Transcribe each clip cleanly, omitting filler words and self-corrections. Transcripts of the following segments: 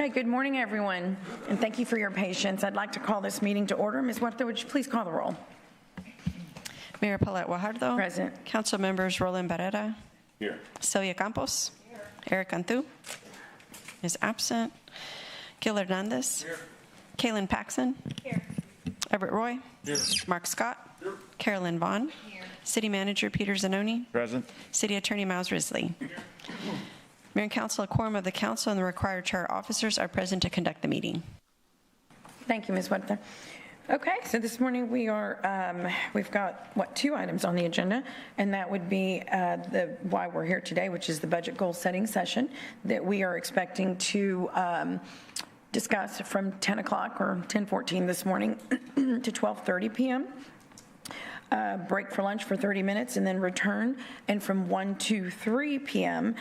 Okay, good morning, everyone, and thank you for your patience. I'd like to call this meeting to order. Ms. Huerta, would you please call the roll? Mayor Paulette Guajardo. Present. Council members Roland Barrera. Here. Celia Campos. Here. Eric Cantu is absent. Gil Hernandez. Here. Kaylin Paxson. Here. Everett Roy. Here. Mark Scott. Here. Carolyn Vaughn. Here. City Manager Peter Zanoni. Present. City Attorney Miles Risley. Here. Mayor and Council, a quorum of the Council and the required charter officers are present to conduct the meeting. Thank you, Ms. Huerta. Okay, so this morning we've got, two items on the agenda, and that would be why we're here today, which is the budget goal setting session that we are expecting to discuss from 10 o'clock or 10:14 this morning to 12:30 p.m. Break for lunch for 30 minutes and then return, and from 1 to 3 p.m.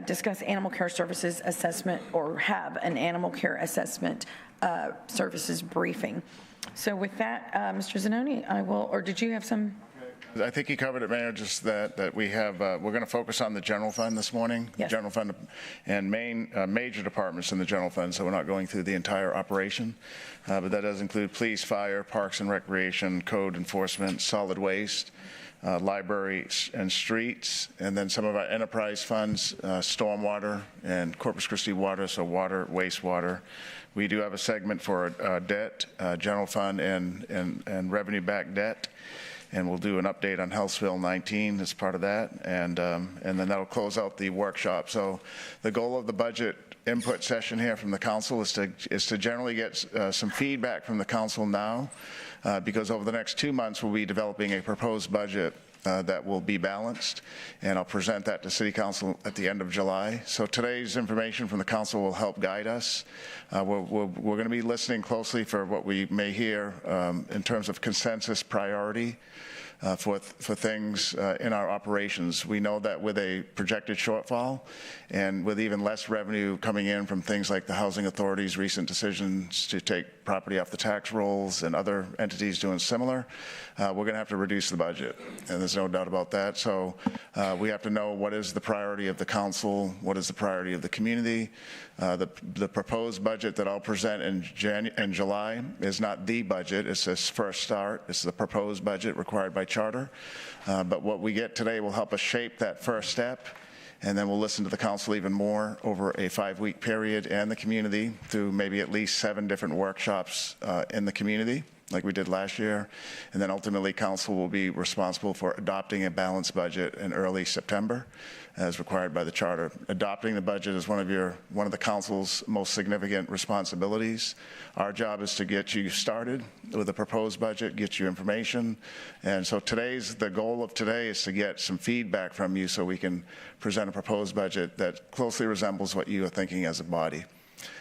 Discuss animal care services assessment, or have an animal care assessment services briefing. So with that, Mr. Zanoni, I will, or did you have some? I think you covered it, Mayor, just that we have, we're going to focus on the general fund this morning. Yes. General fund and major departments in the general fund, so we're not going through the entire operation. But that does include police, fire, parks and recreation, code enforcement, solid waste, library and streets, and then some of our enterprise funds, stormwater and Corpus Christi water, so water, wastewater. We do have a segment for debt, general fund and revenue-backed debt. And we'll do an update on House Bill 19 as part of that, and then that'll close out the workshop. So the goal of the budget input session here from the council is to generally get some feedback from the council now, because over the next 2 months we'll be developing a proposed budget that will be balanced, and I'll present that to City Council at the end of July. So today's information from the council will help guide us. We're going to be listening closely for what we may hear in terms of consensus priority for things in our operations. We know that with a projected shortfall and with even less revenue coming in from things like the Housing Authority's recent decisions to take property off the tax rolls and other entities doing similar, we're going to have to reduce the budget, and there's no doubt about that. So we have to know what is the priority of the council, what is the priority of the community. The proposed budget that I'll present in July is not the budget. It's this first start. It's the proposed budget required by charter. But what we get today will help us shape that first step, and then we'll listen to the council even more over a 5-week period and the community through maybe at least 7 different workshops in the community, like we did last year. And then ultimately council will be responsible for adopting a balanced budget in early September as required by the charter. Adopting the budget is one of the council's most significant responsibilities. Our job is to get you started with a proposed budget, get you information. And so the goal of today is to get some feedback from you so we can present a proposed budget that closely resembles what you are thinking as a body.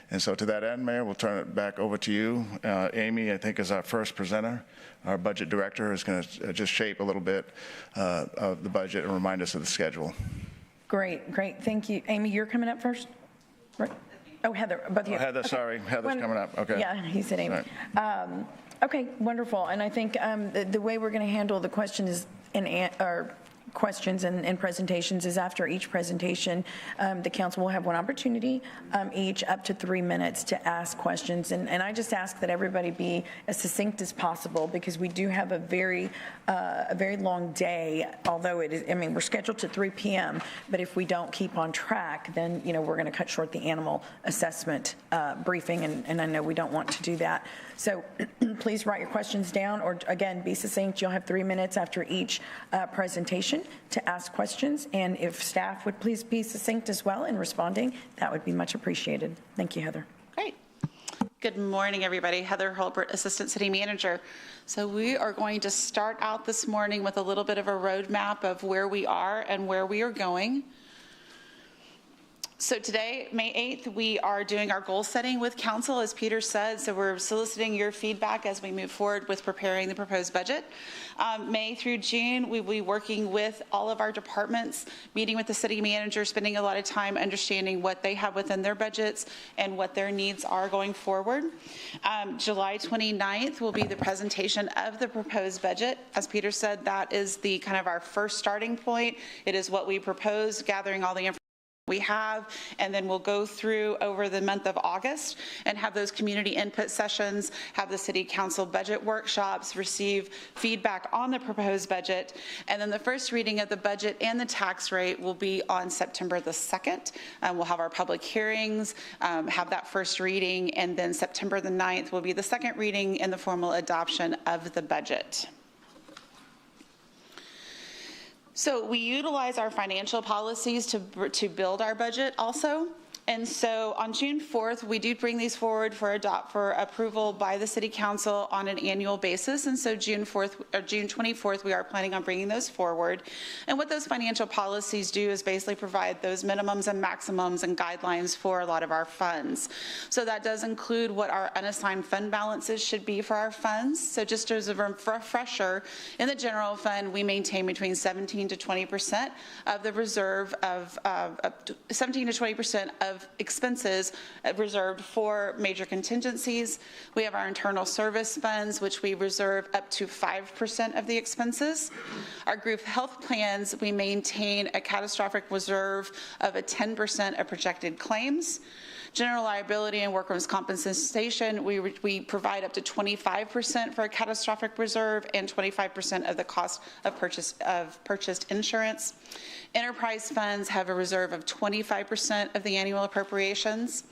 And so to that end, Mayor, we'll turn it back over to you. Amy, I think, is our first presenter. Our budget director is going to just shape a little bit of the budget and remind us of the schedule. Great. Thank you. Amy, you're coming up first? Right. Oh, Heather, both of you. Oh, Heather, okay. Sorry. Heather's coming up. Okay. Yeah, he said Amy. Right. Okay, wonderful. And I think the way we're going to handle the questions and presentations is after each presentation, the council will have one opportunity, each up to 3 minutes to ask questions. And I just ask that everybody be as succinct as possible, because we do have a very long day, although it is, we're scheduled to 3 p.m., but if we don't keep on track, then, we're going to cut short the animal assessment briefing, and I know we don't want to do that. So please write your questions down, or again, be succinct. You'll have 3 minutes after each presentation to ask questions, and if staff would please be succinct as well in responding, that would be much appreciated. Thank you, Heather. Great. Good morning, everybody. Heather Hulbert, Assistant City Manager. So we are going to start out this morning with a little bit of a roadmap of where we are and where we are going. So today, May 8th, we are doing our goal setting with council, as Peter said. So we're soliciting your feedback as we move forward with preparing the proposed budget. May through June, we will be working with all of our departments, meeting with the city manager, spending a lot of time understanding what they have within their budgets and what their needs are going forward. July 29th will be the presentation of the proposed budget. As Peter said, that is the kind of our first starting point. It is what we propose, gathering all the information we have, and then we'll go through over the month of August and have those community input sessions, have the city council budget workshops, receive feedback on the proposed budget, and then the first reading of the budget and the tax rate will be on September the 2nd. We'll have our public hearings, have that first reading, and then September the 9th will be the second reading and the formal adoption of the budget. So we utilize our financial policies to build our budget also. And so on June 4th, we do bring these forward for approval by the City Council on an annual basis. And so June 24th, we are planning on bringing those forward. And what those financial policies do is basically provide those minimums and maximums and guidelines for a lot of our funds. So that does include what our unassigned fund balances should be for our funds. So just as a refresher, in the general fund, we maintain between 17 to 20% of the reserve of 17 to 20% of expenses reserved for major contingencies. We have our internal service funds, which we reserve up to 5% of the expenses. Our group health plans, we maintain a catastrophic reserve of a 10% of projected claims. General liability and workers' compensation, we provide up to 25% for a catastrophic reserve and 25% of the cost of purchased insurance. Enterprise funds have a reserve of 25% of the annual appropriations.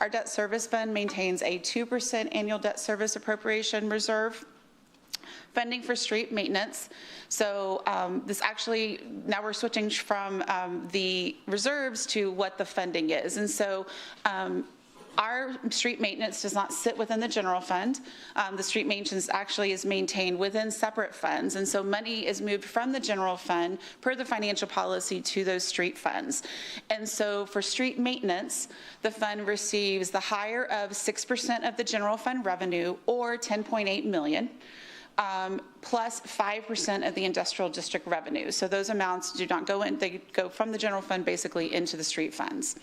Our debt service fund maintains a 2% annual debt service appropriation reserve. Funding for street maintenance. So this actually, now we're switching from the reserves to what the funding is. And so our street maintenance does not sit within the general fund. The street maintenance actually is maintained within separate funds. And so money is moved from the general fund per the financial policy to those street funds. And so for street maintenance, the fund receives the higher of 6% of the general fund revenue, or $10.8 million. Plus 5% of the industrial district revenue. So those amounts do not go in, they go from the general fund basically into the street funds.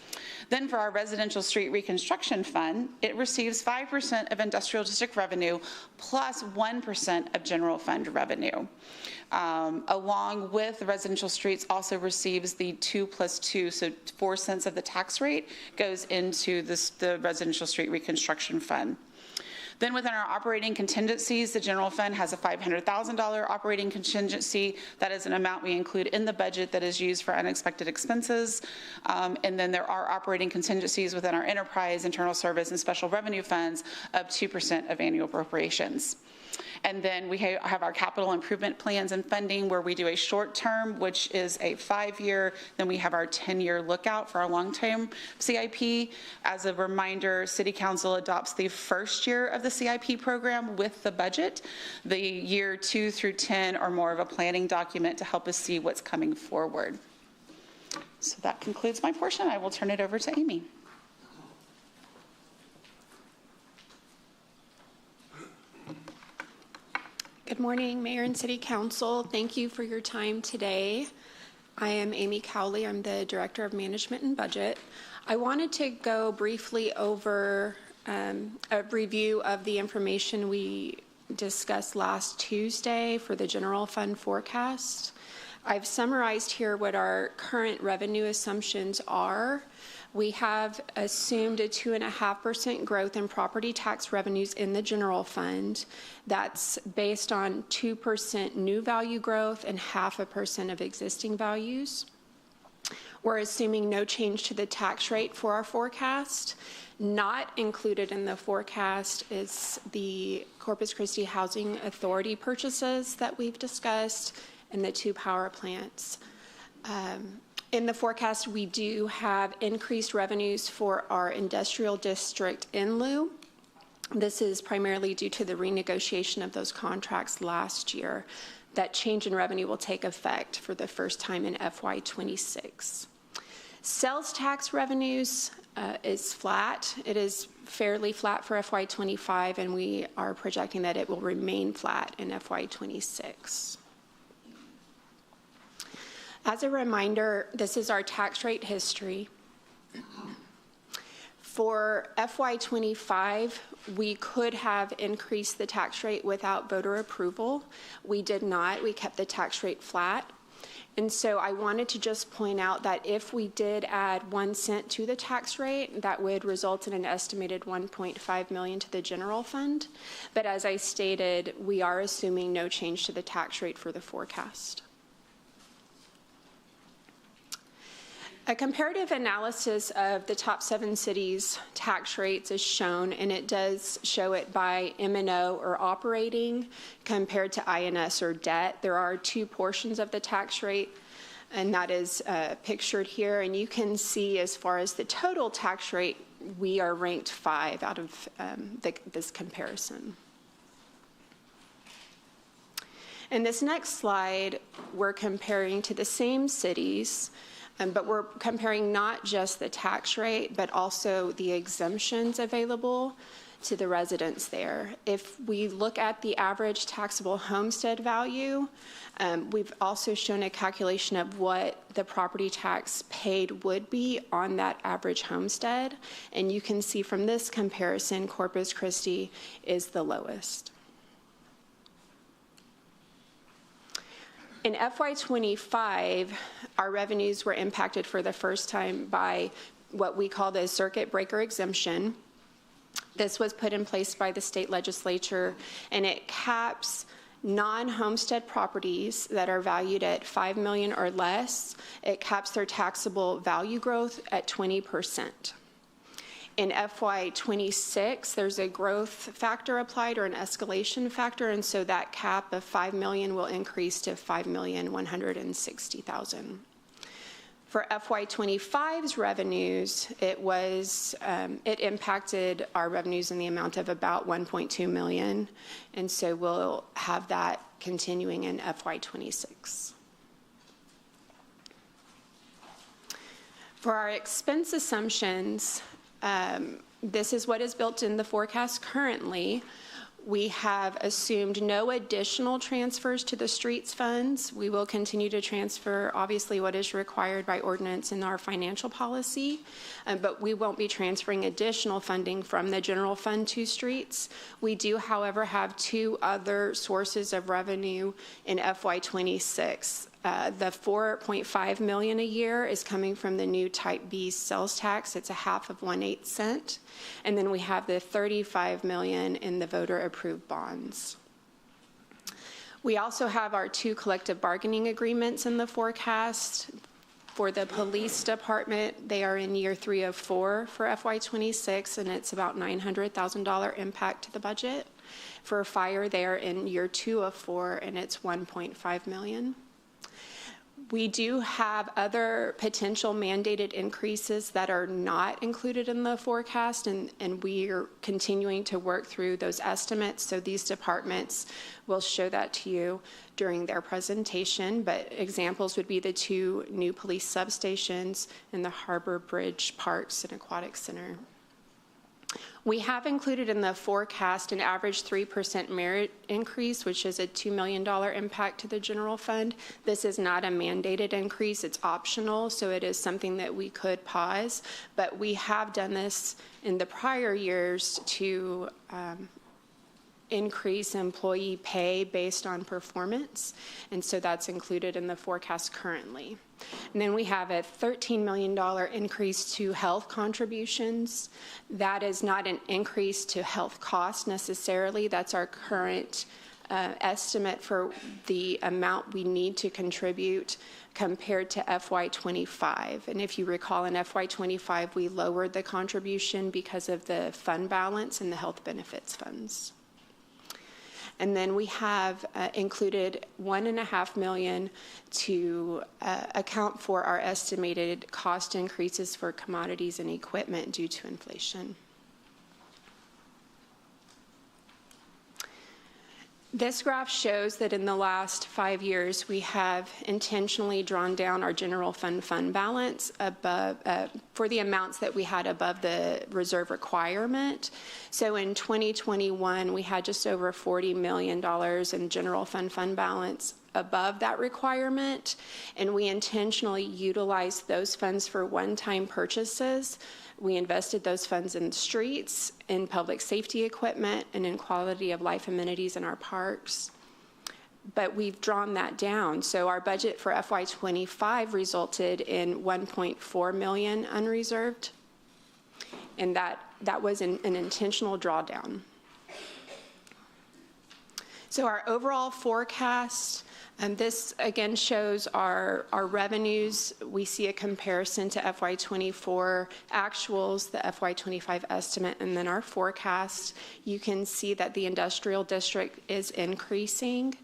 Then for our residential street reconstruction fund, it receives 5% of industrial district revenue plus 1% of general fund revenue. Along with the residential streets also receives the 2 plus 2, so 4 cents of the tax rate goes into the residential street reconstruction fund. Then within our operating contingencies, the general fund has a $500,000 operating contingency. That is an amount we include in the budget that is used for unexpected expenses. And then there are operating contingencies within our enterprise, internal service, and special revenue funds of 2% of annual appropriations. And then we have our capital improvement plans and funding, where we do a short term, which is a 5-year. Then we have our 10-year lookout for our long-term CIP. As a reminder, City Council adopts the first year of the CIP program with the budget. The year 2 through 10 are more of a planning document to help us see what's coming forward. So that concludes my portion. I will turn it over to Amy. Good morning, Mayor and City Council. Thank you for your time today. I am Amy Cowley. I'm the Director of Management and Budget. I wanted to go briefly over a review of the information we discussed last Tuesday for the general fund forecast. I've summarized here what our current revenue assumptions are. We have assumed a 2.5% growth in property tax revenues in the general fund. That's based on 2% new value growth and 0.5% of existing values. We're assuming no change to the tax rate for our forecast. Not included in the forecast is the Corpus Christi Housing Authority purchases that we've discussed and the 2 power plants. In the forecast, we do have increased revenues for our industrial district in lieu. This is primarily due to the renegotiation of those contracts last year. That change in revenue will take effect for the first time in FY26. Sales tax revenues is flat. It is fairly flat for FY25, and we are projecting that it will remain flat in FY26. As a reminder, this is our tax rate history. For FY25, we could have increased the tax rate without voter approval. We did not. We kept the tax rate flat. And so I wanted to just point out that if we did add 1 cent to the tax rate, that would result in an estimated $1.5 million to the general fund. But as I stated, we are assuming no change to the tax rate for the forecast. A comparative analysis of the top 7 cities' tax rates is shown, and it does show it by M&O or operating compared to INS or debt. There are 2 portions of the tax rate, and that is pictured here. And you can see as far as the total tax rate, we are ranked 5 out of this comparison. In this next slide, we're comparing to the same cities, but we're comparing not just the tax rate, but also the exemptions available to the residents there. If we look at the average taxable homestead value, we've also shown a calculation of what the property tax paid would be on that average homestead. And you can see from this comparison, Corpus Christi is the lowest. In FY25, our revenues were impacted for the first time by what we call the circuit breaker exemption. This was put in place by the state legislature, and it caps non-homestead properties that are valued at $5 million or less. It caps their taxable value growth at 20%. In FY26, there's a growth factor applied or an escalation factor, and so that cap of $5 million will increase to $5,160,000. For FY25's revenues, it impacted our revenues in the amount of about $1.2 million, and so we'll have that continuing in FY26. For our expense assumptions, this is what is built in the forecast currently. We have assumed no additional transfers to the streets funds. We will continue to transfer, obviously, what is required by ordinance in our financial policy, but we won't be transferring additional funding from the general fund to streets. We do, however, have 2 other sources of revenue in FY26. The $4.5 million a year is coming from the new Type B sales tax. It's a half of 1/8 cent. And then we have the $35 million in the voter-approved bonds. We also have our 2 collective bargaining agreements in the forecast. For the police department, they are in year 3 of 4 for FY26, and it's about $900,000 impact to the budget. For fire, they are in year 2 of 4, and it's $1.5 million. We do have other potential mandated increases that are not included in the forecast, and we are continuing to work through those estimates. So these departments will show that to you during their presentation, but examples would be the 2 new police substations and the Harbor Bridge Parks and Aquatic Center. We have included in the forecast an average 3% merit increase, which is a $2 million impact to the general fund. This is not a mandated increase, it's optional, so it is something that we could pause, but we have done this in the prior years to increase employee pay based on performance, and so that's included in the forecast currently. And then we have a $13 million increase to health contributions. That is not an increase to health costs necessarily. That's our current estimate for the amount we need to contribute compared to FY25. And if you recall, in FY25, we lowered the contribution because of the fund balance and the health benefits funds. And then we have included $1.5 million to account for our estimated cost increases for commodities and equipment due to inflation. This graph shows that in the last 5 years, we have intentionally drawn down our general fund balance above, for the amounts that we had above the reserve requirement. So in 2021, we had just over $40 million in general fund balance above that requirement, and we intentionally utilized those funds for one-time purchases. We invested those funds in streets, in public safety equipment, and in quality of life amenities in our parks. but we've drawn that down. So our budget for FY25 resulted in 1.4 million unreserved, and that was an intentional drawdown. So our overall forecast, and this again shows our revenues. We see a comparison to FY24 actuals, the FY25 estimate, and then our forecast. You can see that the industrial district is increasing,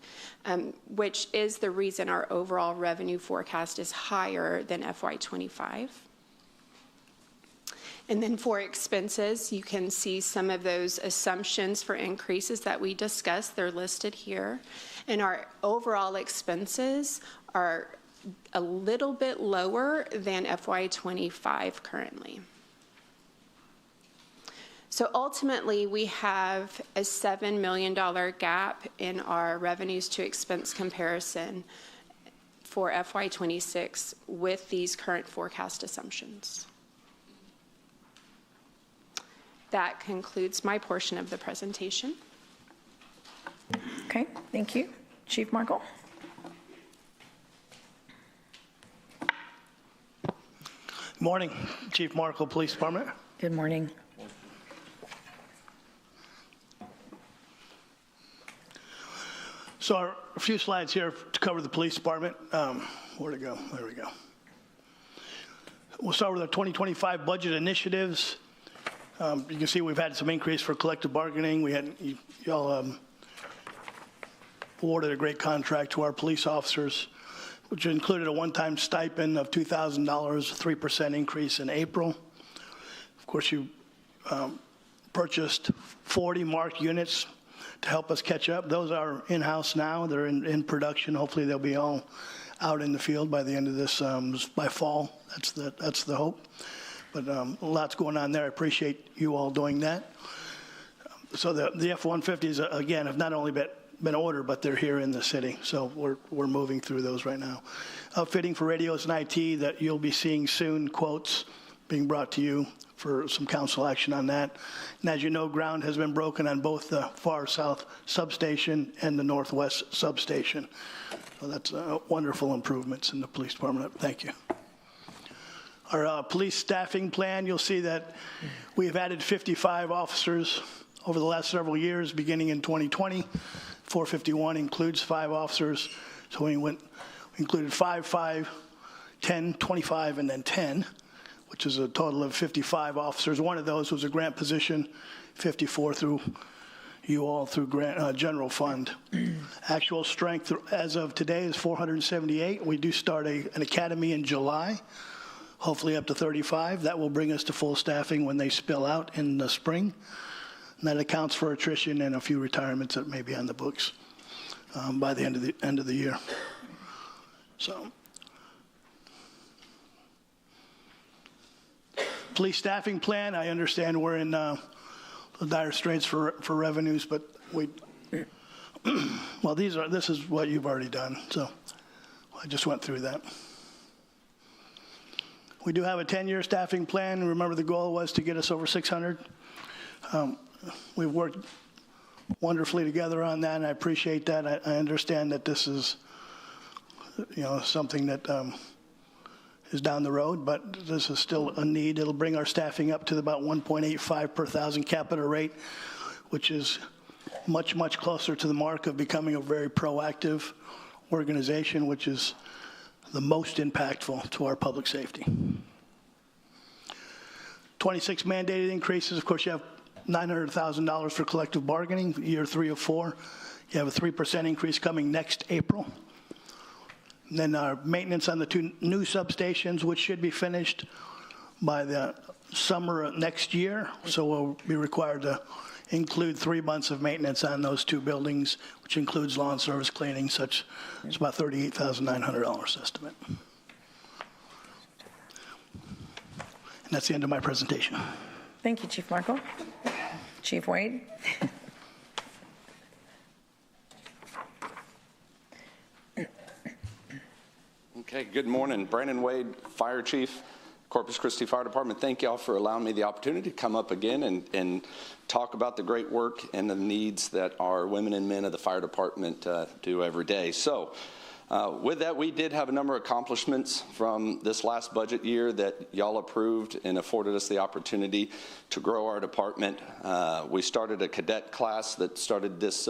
which is the reason our overall revenue forecast is higher than FY25. And then for expenses, you can see some of those assumptions for increases that we discussed. They're listed here. And our overall expenses are a little bit lower than FY25 currently. So ultimately, we have a $7 million gap in our revenues to expense comparison for FY26 with these current forecast assumptions. That concludes my portion of the presentation. Okay, thank you. Chief Markle? Morning, Chief Markle, Police Department. Good morning. So a few slides here to cover the police department. Where'd it go? There we go. We'll start with our 2025 budget initiatives. You can see we've had some increase for collective bargaining. We had, y'all awarded a great contract to our police officers, which included a one-time stipend of $2,000, a 3% increase in April. Of course, you purchased 40 marked units to help us catch up. Those are in-house now. They're in production. Hopefully, they'll be all out in the field by the end of this, by fall. That's the hope. But lots going on there. I appreciate you all doing that. So the F-150s, again, have not only been ordered, but they're here in the city. So we're moving through those right now. Outfitting for radios and IT that you'll be seeing soon, quotes being brought to you for some council action on that. And as you know, ground has been broken on both the far south substation and the northwest substation. So that's wonderful improvements in the police department. Thank you. Our police staffing plan, you'll see that we've added 55 officers over the last several years, beginning in 2020. 451 includes 5 officers. So we included 5, 10, 25, and then 10, which is a total of 55 officers. One of those was a grant position, 54 through you all through grant, general fund. Actual strength as of today is 478. We do start an academy in July. Hopefully up to 35. That will bring us to full staffing when they spill out in the spring. And that accounts for attrition and a few retirements that may be on the books by the end of the year. So, police staffing plan. I understand we're in the dire straits for revenues, but well, this is what you've already done. So, I just went through that. We do have a 10-year staffing plan. Remember, the goal was to get us over 600. We've worked wonderfully together on that, and I appreciate that. I understand that this is, something that is down the road, but this is still a need. It'll bring our staffing up to about 1.85 per thousand capita rate, which is much, much closer to the mark of becoming a very proactive organization, which is the most impactful to our public safety. 26 mandated increases. Of course, you have $900,000 for collective bargaining, year 3 of 4. You have a 3% increase coming next April. And then our maintenance on the 2 new substations, which should be finished by the summer of next year. So we'll be required to include 3 months of maintenance on those 2 buildings, which includes lawn service cleaning, it's about $38,900 estimate. And that's the end of my presentation. Thank you, Chief Markle. Chief Wade. Okay, good morning. Brandon Wade, Fire Chief, Corpus Christi Fire Department, thank y'all for allowing me the opportunity to come up again and talk about the great work and the needs that our women and men of the fire department do every day. So with that, we did have a number of accomplishments from this last budget year that y'all approved and afforded us the opportunity to grow our department. We started a cadet class that started this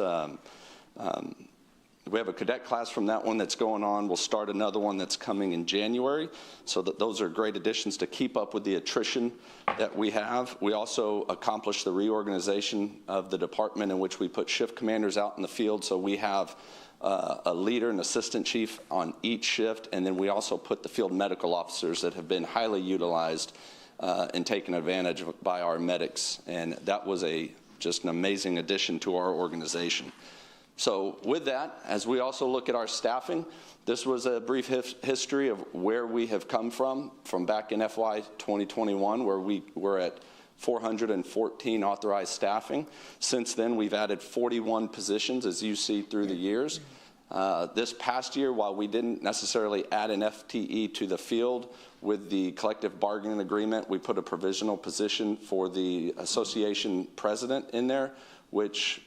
we have a cadet class from that one that's going on. We'll start another one that's coming in January. So that those are great additions to keep up with the attrition that we have. We also accomplished the reorganization of the department in which we put shift commanders out in the field. So we have a leader and assistant chief on each shift. And then we also put the field medical officers that have been highly utilized and taken advantage of by our medics. And that was just an amazing addition to our organization. So with that, as we also look at our staffing, this was a brief history of where we have come from back in FY 2021, where we were at 414 authorized staffing. Since then, we've added 41 positions, as you see through the years. This past year, while we didn't necessarily add an FTE to the field, with the collective bargaining agreement, we put a provisional position for the association president in there, which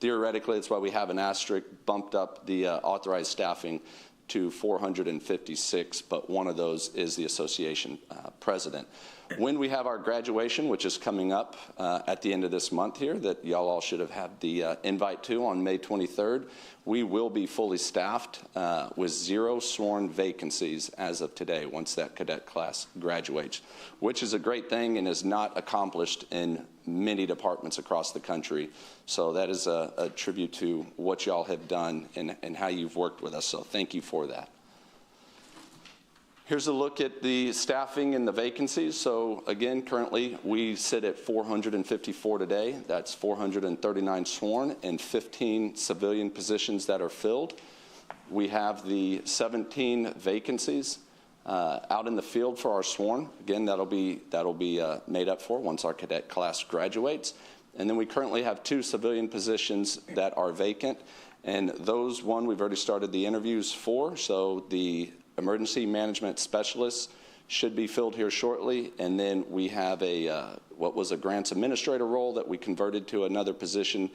theoretically, that's why we have an asterisk, bumped up the authorized staffing to 456, but one of those is the association president. When we have our graduation, which is coming up at the end of this month here, that y'all all should have had the invite to on May 23rd, we will be fully staffed with 0 sworn vacancies as of today once that cadet class graduates, which is a great thing and is not accomplished in many departments across the country. So that is a tribute to what y'all have done and how you've worked with us. So thank you for that. Here's a look at the staffing and the vacancies. So again, currently we sit at 454 today. That's 439 sworn and 15 civilian positions that are filled. We have the 17 vacancies out in the field for our sworn. Again, that'll be made up for once our cadet class graduates. And then we currently have 2 civilian positions that are vacant. And those, one, we've already started the interviews for. So the emergency management specialist should be filled here shortly. And then we have what was a grants administrator role that we converted to another position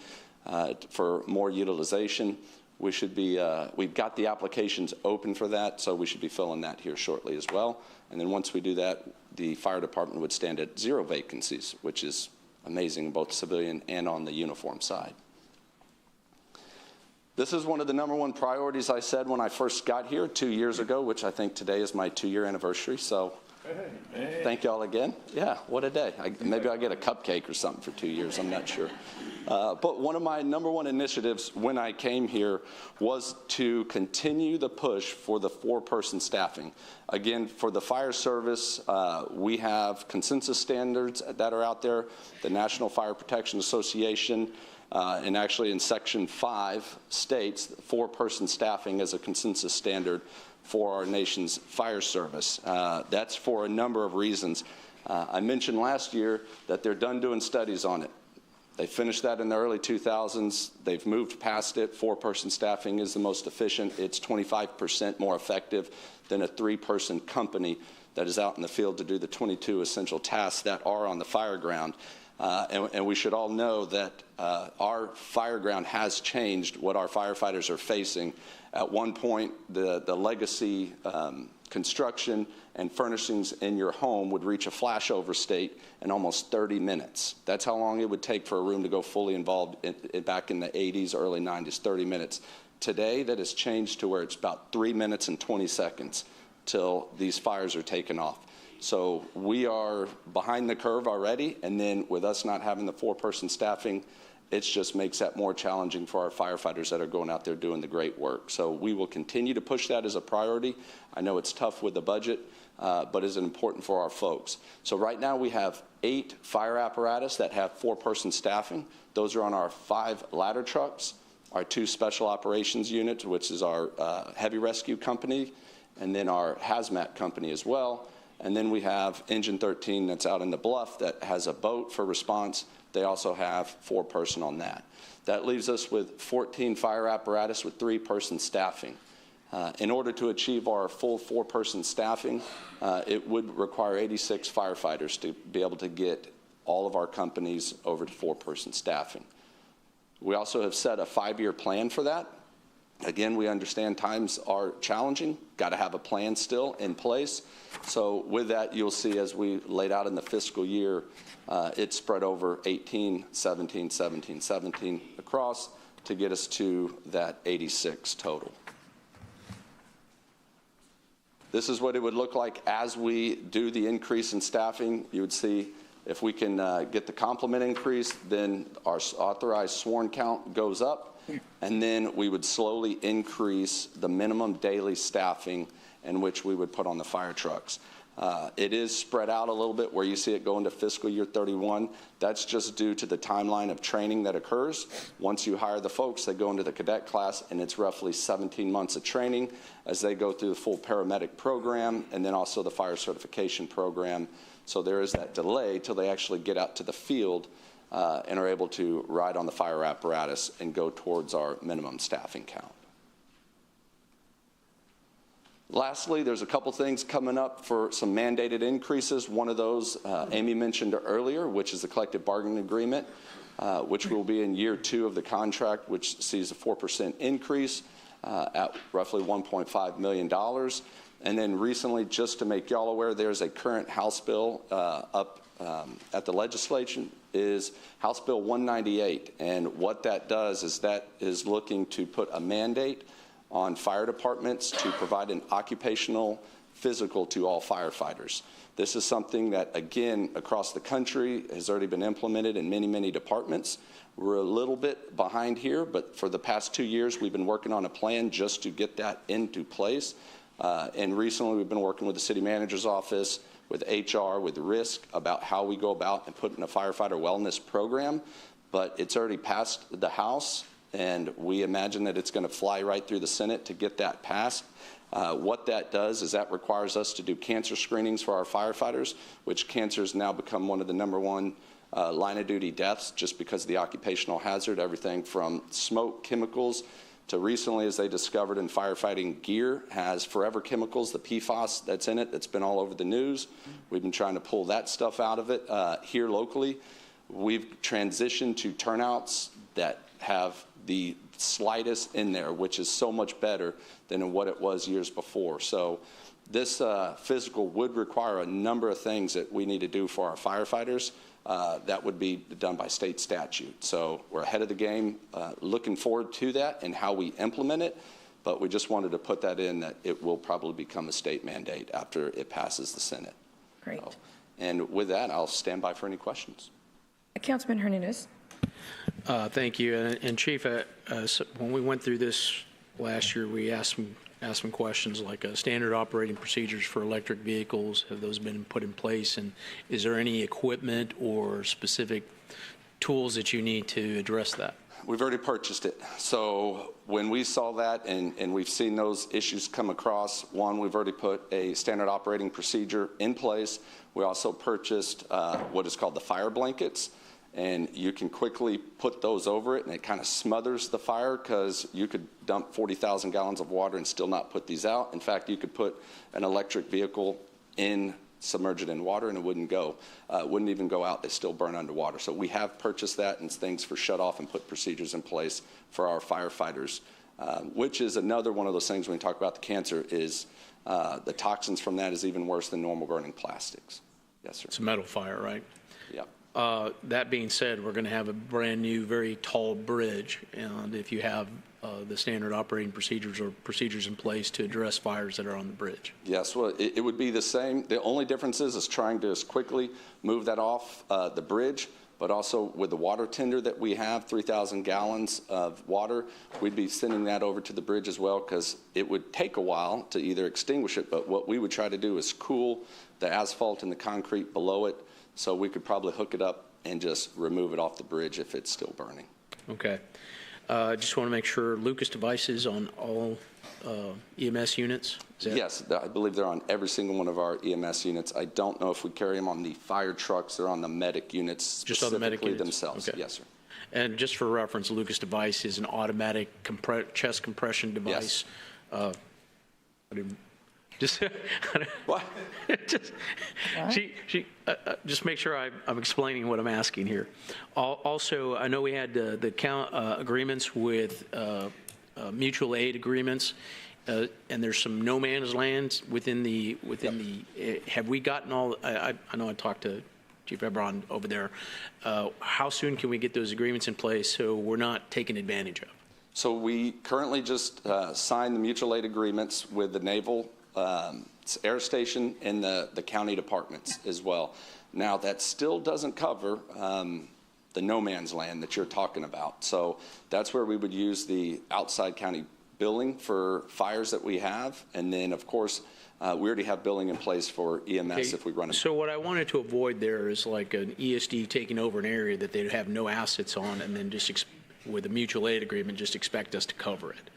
for more utilization. We should be, we've got the applications open for that, so we should be filling that here shortly as well. And then once we do that, the fire department would stand at 0 vacancies, which is amazing, both civilian and on the uniform side. This is one of the #1 priorities I said when I first got here 2 years ago, which I think today is my 2-year anniversary. So thank y'all again. Yeah, what a day. Maybe I'll get a cupcake or something for 2 years. I'm not sure. But one of my #1 initiatives when I came here was to continue the push for the 4-person staffing. Again, for the fire service, we have consensus standards that are out there. The National Fire Protection Association, and actually in Section 5 states 4-person staffing as a consensus standard for our nation's fire service. That's for a number of reasons. I mentioned last year that they're done doing studies on it. They finished that in the early 2000s. They've moved past it. 4-person staffing is the most efficient. It's 25% more effective than a 3-person company that is out in the field to do the 22 essential tasks that are on the fire ground. And we should all know that our fire ground has changed what our firefighters are facing. At one point, the legacy construction and furnishings in your home would reach a flashover state in almost 30 minutes. That's how long it would take for a room to go fully involved back in the 80s, early 90s, 30 minutes. Today, that has changed to where it's about 3 minutes and 20 seconds till these fires are taken off. So we are behind the curve already, and then with us not having the 4-person staffing, it just makes that more challenging for our firefighters that are going out there doing the great work. So we will continue to push that as a priority. I know it's tough with the budget, but it's important for our folks. So right now we have 8 fire apparatus that have 4-person staffing. Those are on our 5 ladder trucks, our 2 special operations units, which is our heavy rescue company, and then our hazmat company as well. And then we have Engine 13 that's out in the bluff that has a boat for response. They also have 4-person on that. That leaves us with 14 fire apparatus with 3-person staffing. In order to achieve our full 4-person staffing, it would require 86 firefighters to be able to get all of our companies over to 4-person staffing. We also have set a 5-year plan for that. Again, we understand times are challenging, got to have a plan still in place. So with that, you'll see as we laid out in the fiscal year, it's spread over 18, 17, 17, 17 across to get us to that 86 total. This is what it would look like as we do the increase in staffing. You would see if we can get the complement increase, then our authorized sworn count goes up, and then we would slowly increase the minimum daily staffing in which we would put on the fire trucks. It is spread out a little bit where you see it go into fiscal year 31. That's just due to the timeline of training that occurs. Once you hire the folks, they go into the cadet class, and it's roughly 17 months of training as they go through the full paramedic program and then also the fire certification program. So there is that delay till they actually get out to the field and are able to ride on the fire apparatus and go towards our minimum staffing count. Lastly, there's a couple things coming up for some mandated increases. One of those Amy mentioned earlier, which is the collective bargaining agreement, which will be in year 2 of the contract, which sees a 4% increase at roughly $1.5 million. And then recently, just to make y'all aware, there's a current House bill up at the legislation, is House Bill 198. And what that does is that is looking to put a mandate on fire departments to provide an occupational physical to all firefighters. This is something that, again, across the country has already been implemented in many, many departments. We're a little bit behind here, but for the past 2 years, we've been working on a plan just to get that into place. And recently, we've been working with the city manager's office, with HR, with risk about how we go about and put in a firefighter wellness program. But it's already passed the House, and we imagine that it's going to fly right through the Senate to get that passed. What that does is that requires us to do cancer screenings for our firefighters, which cancer has now become one of the #1 line of duty deaths just because of the occupational hazard, everything from smoke, chemicals, to recently, as they discovered in firefighting gear, has forever chemicals, the PFAS that's in it, that's been all over the news. We've been trying to pull that stuff out of it here locally. We've transitioned to turnouts that have the slightest in there, which is so much better than what it was years before. So this physical would require a number of things that we need to do for our firefighters. That would be done by state statute. So we're ahead of the game, looking forward to that and how we implement it, but we just wanted to put that in that it will probably become a state mandate after it passes the Senate. Great. And with that, I'll stand by for any questions. Councilman Hernandez. Thank you. And Chief, so when we went through this last year, we asked some questions like standard operating procedures for electric vehicles. Have those been put in place? And is there any equipment or specific tools that you need to address that? We've already purchased it. So when we saw that and we've seen those issues come across, one, we've already put a standard operating procedure in place. We also purchased what is called the fire blankets. And you can quickly put those over it, and it kind of smothers the fire because you could dump 40,000 gallons of water and still not put these out. In fact, you could put an electric vehicle submerge it in water, and it wouldn't go. Wouldn't even go out. They still burn underwater. So we have purchased that and things for shut off and put procedures in place for our firefighters, which is another one of those things when we talk about the cancer is the toxins from that is even worse than normal burning plastics. Yes, sir. It's a metal fire, right? Yep. That being said, we're going to have a brand new, very tall bridge, and if you have the standard operating procedures or procedures in place to address fires that are on the bridge. Yes, well, it would be the same. The only difference is trying to as quickly move that off the bridge, but also with the water tender that we have, 3,000 gallons of water, we'd be sending that over to the bridge as well because it would take a while to either extinguish it, but what we would try to do is cool the asphalt and the concrete below it, so we could probably hook it up and just remove it off the bridge if it's still burning. Okay. Just want to make sure Lucas devices on all EMS units? Yes, I believe they're on every single one of our EMS units. I don't know if we carry them on the fire trucks. They're on the medic units just on the medic units themselves. Okay. Yes, sir. And just for reference, Lucas device is an automatic chest compression device. Yes. I didn't, just, What? just make sure I'm explaining what I'm asking here. Also, I know we had the agreements with mutual aid agreements, and there's some no man's lands within the, have we gotten all, I know I talked to Chief Ebron over there. How soon can we get those agreements in place so we're not taken advantage of? So we currently just signed the mutual aid agreements with the Naval Air Station and the county departments as well. Now, that still doesn't cover the no man's land that you're talking about. So that's where we would use the outside county billing for fires that we have. And then, of course, we already have billing in place for EMS if we run it. So what I wanted to avoid there is like an ESD taking over an area that they'd have no assets on, and then just with a mutual aid agreement, just expect us to cover it.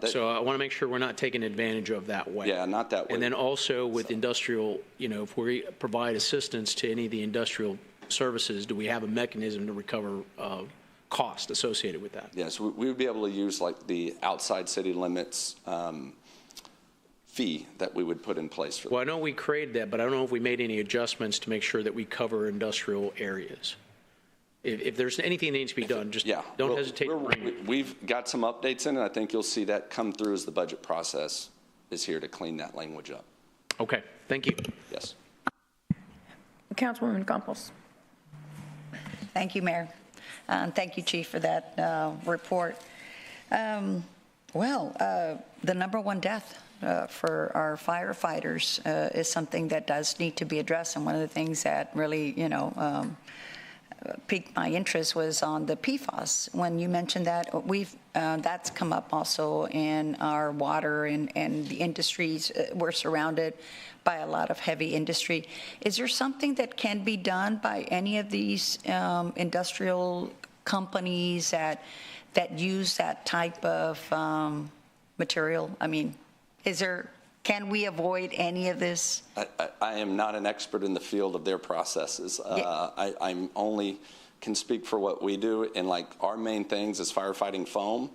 So I want to make sure we're not taking advantage of that way. Yeah, not that way. And then also with industrial, if we provide assistance to any of the industrial services, do we have a mechanism to recover cost associated with that? Yes, we would be able to use like the outside city limits fee that we would put in place for that. Well, I know we created that, but I don't know if we made any adjustments to make sure that we cover industrial areas. If there's anything that needs to be done, just don't hesitate to bring it. We've got some updates in, and I think you'll see that come through as the budget process is here to clean that language up. Okay, thank you. Yes. Councilwoman Campos. Thank you, Mayor. Thank you, Chief, for that report. The number one death for our firefighters is something that does need to be addressed, and one of the things that really, piqued my interest was on the PFAS. When you mentioned that, that's come up also in our water and the industries. We're surrounded by a lot of heavy industry. Is there something that can be done by any of these industrial companies that use that type of material? I mean, can we avoid any of this? I am not an expert in the field of their processes. I'm only can speak for what we do, and like our main things is firefighting foam,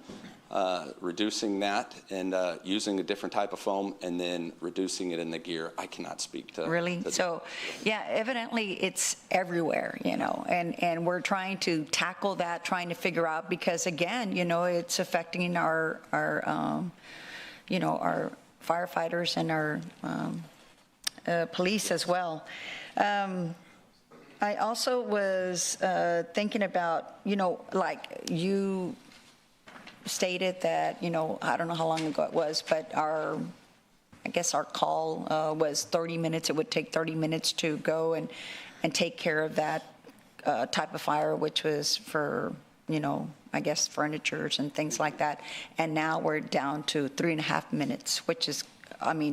reducing that and using a different type of foam, and then reducing it in the gear. I cannot speak to. Really? So, yeah, evidently it's everywhere, and we're trying to tackle that, trying to figure out, because again, it's affecting our firefighters and our police as well. I also was thinking about, like you stated that, I don't know how long ago it was, but I guess our call was 30 minutes. It would take 30 minutes to go and take care of that type of fire, which was for, I guess furnitures and things like that. And now we're down to 3.5 minutes, which is,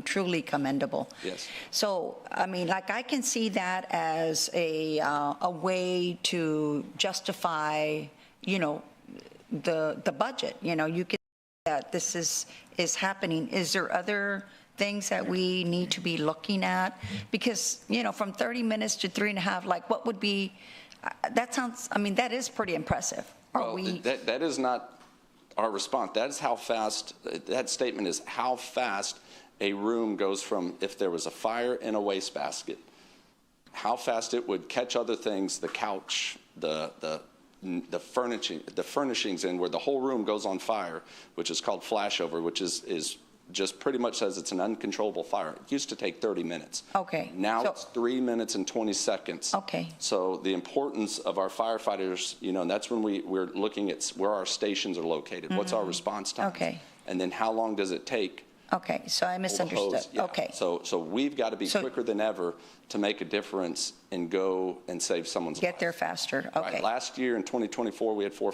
truly commendable. Yes. So, I can see that as a way to justify, the budget. You can see that this is happening. Is there other things that we need to be looking at? Because, from 30 minutes to 3.5, what would be, that sounds, that is pretty impressive. That is not our response. That is how fast, that statement is how fast a room goes from, if there was a fire in a wastebasket, how fast it would catch other things, the couch, the furnishings in where the whole room goes on fire, which is called flashover, which is just pretty much says it's an uncontrollable fire. It used to take 30 minutes. Okay. Now it's 3 minutes and 20 seconds. Okay. So the importance of our firefighters, and that's when we're looking at where our stations are located. What's our response time? Okay. And then how long does it take? Okay, so I misunderstood. Yeah. Okay. So we've got to be quicker than ever to make a difference and go and save someone's life. Get there faster. Okay. Right. Last year in 2024, we had four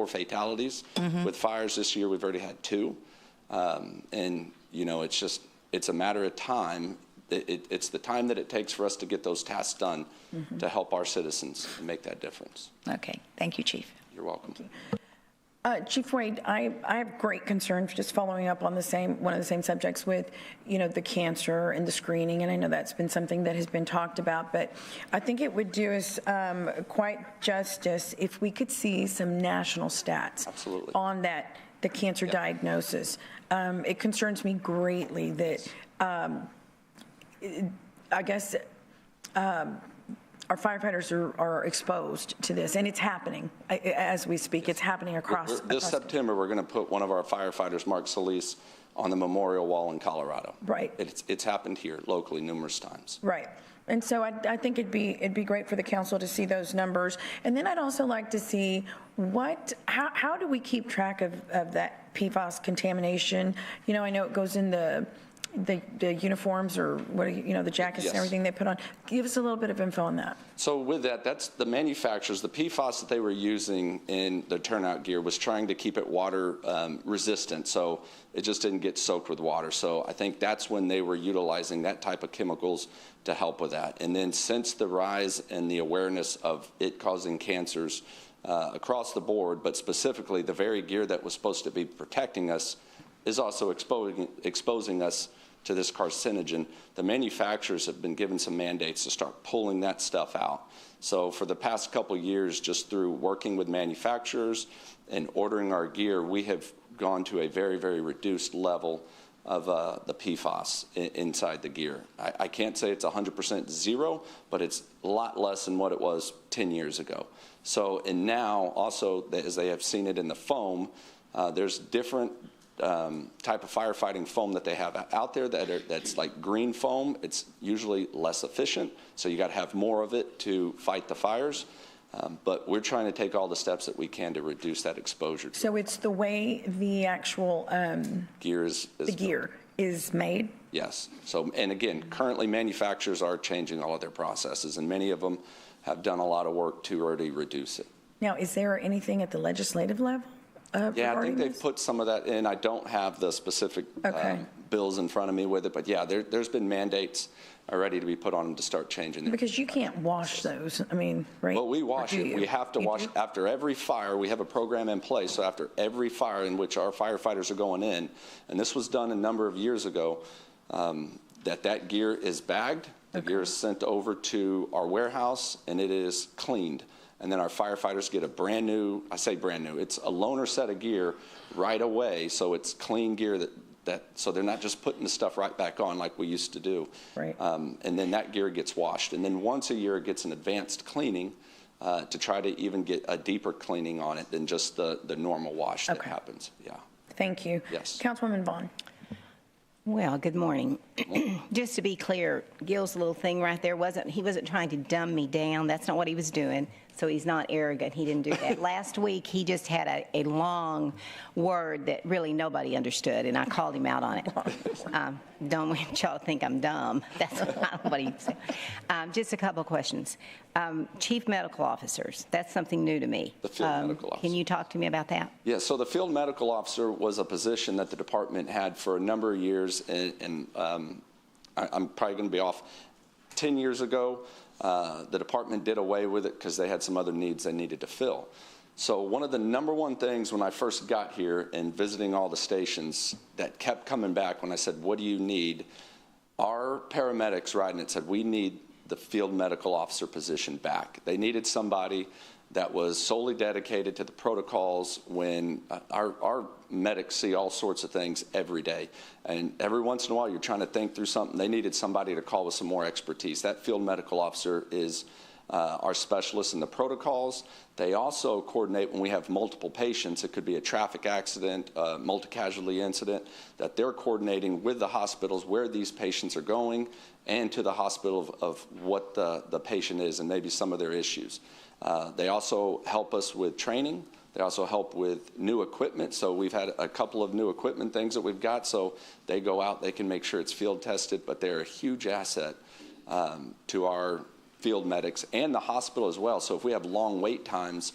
fatalities. With fires this year, we've already had 2. And, it's a matter of time. It's the time that it takes for us to get those tasks done to help our citizens and make that difference. Okay. Thank you, Chief. You're welcome. Chief Wade, I have great concerns, just following up on one of the same subjects with, the cancer and the screening, and I know that's been something that has been talked about, but I think it would do us quite justice if we could see some national stats Absolutely. on that. the cancer diagnosis. It concerns me greatly that, I guess, our firefighters are exposed to this, and it's happening as we speak. It's happening across. This September, we're going to put one of our firefighters, Mark Solis, on the memorial wall in Colorado. Right. It's happened here locally numerous times. Right. And so I think it'd be great for the council to see those numbers. And then I'd also like to see how do we keep track of that PFAS contamination? You know, I know it goes in the uniforms or the jackets and everything they put on. Give us a little bit of info on that. So with that, that's the manufacturers. The PFAS that they were using in the turnout gear was trying to keep it water resistant, so it just didn't get soaked with water. So I think that's when they were utilizing that type of chemicals to help with that. And then since the rise and the awareness of it causing cancers across the board, but specifically the very gear that was supposed to be protecting us is also exposing us to this carcinogen, the manufacturers have been given some mandates to start pulling that stuff out. So for the past couple of years, just through working with manufacturers and ordering our gear, we have gone to a very, very reduced level of the PFAS inside the gear. I can't say it's 100% zero, but it's a lot less than what it was 10 years ago. So, and now also, as they have seen it in the foam, there's different type of firefighting foam that they have out there that's like green foam. It's usually less efficient, so you got to have more of it to fight the fires. But we're trying to take all the steps that we can to reduce that exposure. So it's the way the actual gear is made? Yes. So, and again, currently manufacturers are changing all of their processes, and many of them have done a lot of work to already reduce it. Now, is there anything at the legislative level? Yeah, I think they've put some of that in. I don't have the specific bills in front of me with it, but yeah, there's been mandates ready to be put on them to start changing. Because you can't wash those, I mean, right? Well, we wash it. We have to wash after every fire. We have a program in place, so after every fire in which our firefighters are going in, and this was done a number of years ago, that gear is bagged, the gear is sent over to our warehouse, and it is cleaned. And then our firefighters get a brand new, I say brand new, it's a loaner set of gear right away, so it's clean gear so they're not just putting the stuff right back on like we used to do. Right. And then that gear gets washed. And then once a year it gets an advanced cleaning to try to even get a deeper cleaning on it than just the normal wash that happens. Yeah. Thank you. Yes. Councilwoman Vaughn. Well, good morning. Just to be clear, Gil's little thing right there he wasn't trying to dumb me down. That's not what he was doing. So he's not arrogant. He didn't do that. Last week, he just had a long word that really nobody understood, and I called him out on it. Don't want y'all to think I'm dumb. That's not what he said. Just a couple of questions. Chief medical officers, that's something new to me. The field medical officer. Can you talk to me about that? Yeah, so the field medical officer was a position that the department had for a number of years, and I'm probably going to be off. 10 years ago, the department did away with it because they had some other needs they needed to fill. So one of the number one things when I first got here and visiting all the stations that kept coming back when I said, what do you need? Our paramedics riding it said, we need the field medical officer position back. They needed somebody that was solely dedicated to the protocols when our medics see all sorts of things every day. And every once in a while, you're trying to think through something. They needed somebody to call with some more expertise. That field medical officer is our specialist in the protocols. They also coordinate when we have multiple patients. It could be a traffic accident, a multi-casualty incident, that they're coordinating with the hospitals where these patients are going and to the hospital of what the patient is and maybe some of their issues. They also help us with training. They also help with new equipment. So we've had a couple of new equipment things that we've got. So they go out, they can make sure it's field tested, but they're a huge asset to our field medics and the hospital as well. So if we have long wait times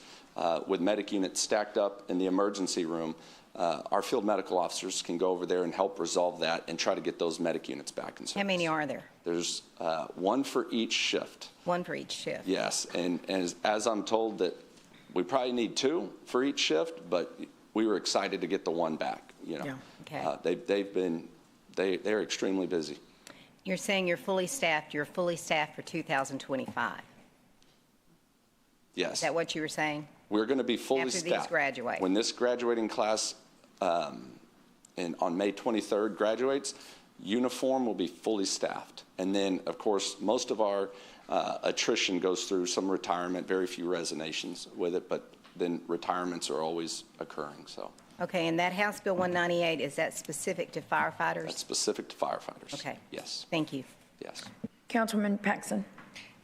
with medic units stacked up in the emergency room, our field medical officers can go over there and help resolve that and try to get those medic units back in service. How many are there? There's one for each shift. One for each shift. Yes, and as I'm told that we probably need two for each shift, but we were excited to get the one back. You know, yeah. Okay. They're extremely busy. You're saying you're fully staffed. You're fully staffed for 2025. Yes. Is that what you were saying? We're going to be fully after staffed these graduate. when this graduating class and on May 23rd graduates, uniform will be fully staffed. And then, of course, most of our attrition goes through some retirement, very few resignations with it, but then retirements are always occurring, so. Okay, and that House Bill 198, is that specific to firefighters? That's specific to firefighters. Okay. Yes. Thank you. Yes. Councilwoman Paxson.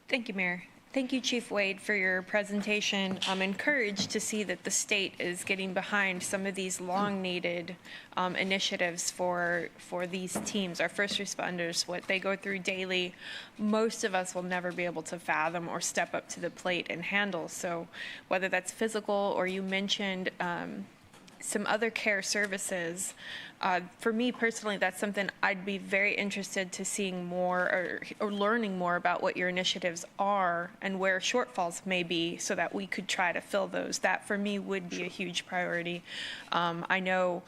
Thank you, Mayor. Thank you, Chief Wade, for your presentation. I'm encouraged to see that the state is getting behind some of these long-needed initiatives for these teams, our first responders, what they go through daily. Most of us will never be able to fathom or step up to the plate and handle. So whether that's physical or you mentioned some other care services, for me personally, that's something I'd be very interested to seeing more or learning more about what your initiatives are and where shortfalls may be so that we could try to fill those. That for me would be a huge priority. I know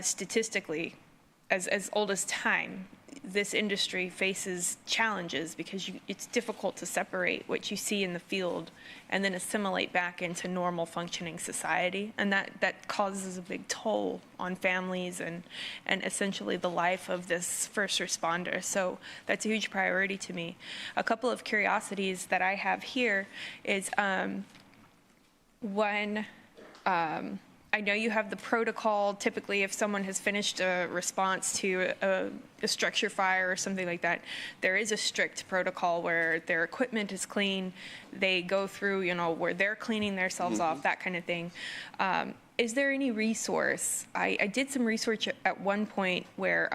statistically, as old as time, this industry faces challenges because it's difficult to separate what you see in the field and then assimilate back into normal functioning society. And that causes a big toll on families and essentially the life of this first responder. So that's a huge priority to me. A couple of curiosities that I have here is one, I know you have the protocol. Typically, if someone has finished a response to a structure fire or something like that, there is a strict protocol where their equipment is clean. They go through, where they're cleaning themselves off, that kind of thing. Is there any resource? I did some research at one point where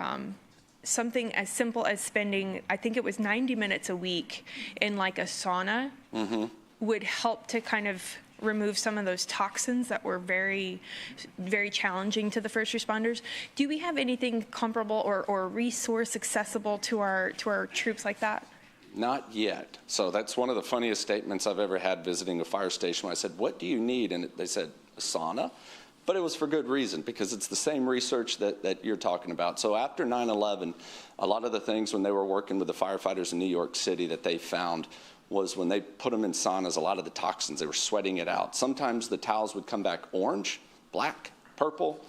something as simple as spending, I think it was 90 minutes a week in like a sauna would help to kind of remove some of those toxins that were very, very challenging to the first responders. Do we have anything comparable or resource accessible to our troops like that? Not yet. So that's one of the funniest statements I've ever had visiting a fire station. When I said, "What do you need?" And they said, "A sauna." But it was for good reason, because it's the same research that you're talking about. So after 9/11, a lot of the things when they were working with the firefighters in New York City that they found was when they put them in saunas, a lot of the toxins, they were sweating it out. Sometimes the towels would come back orange, black, purple.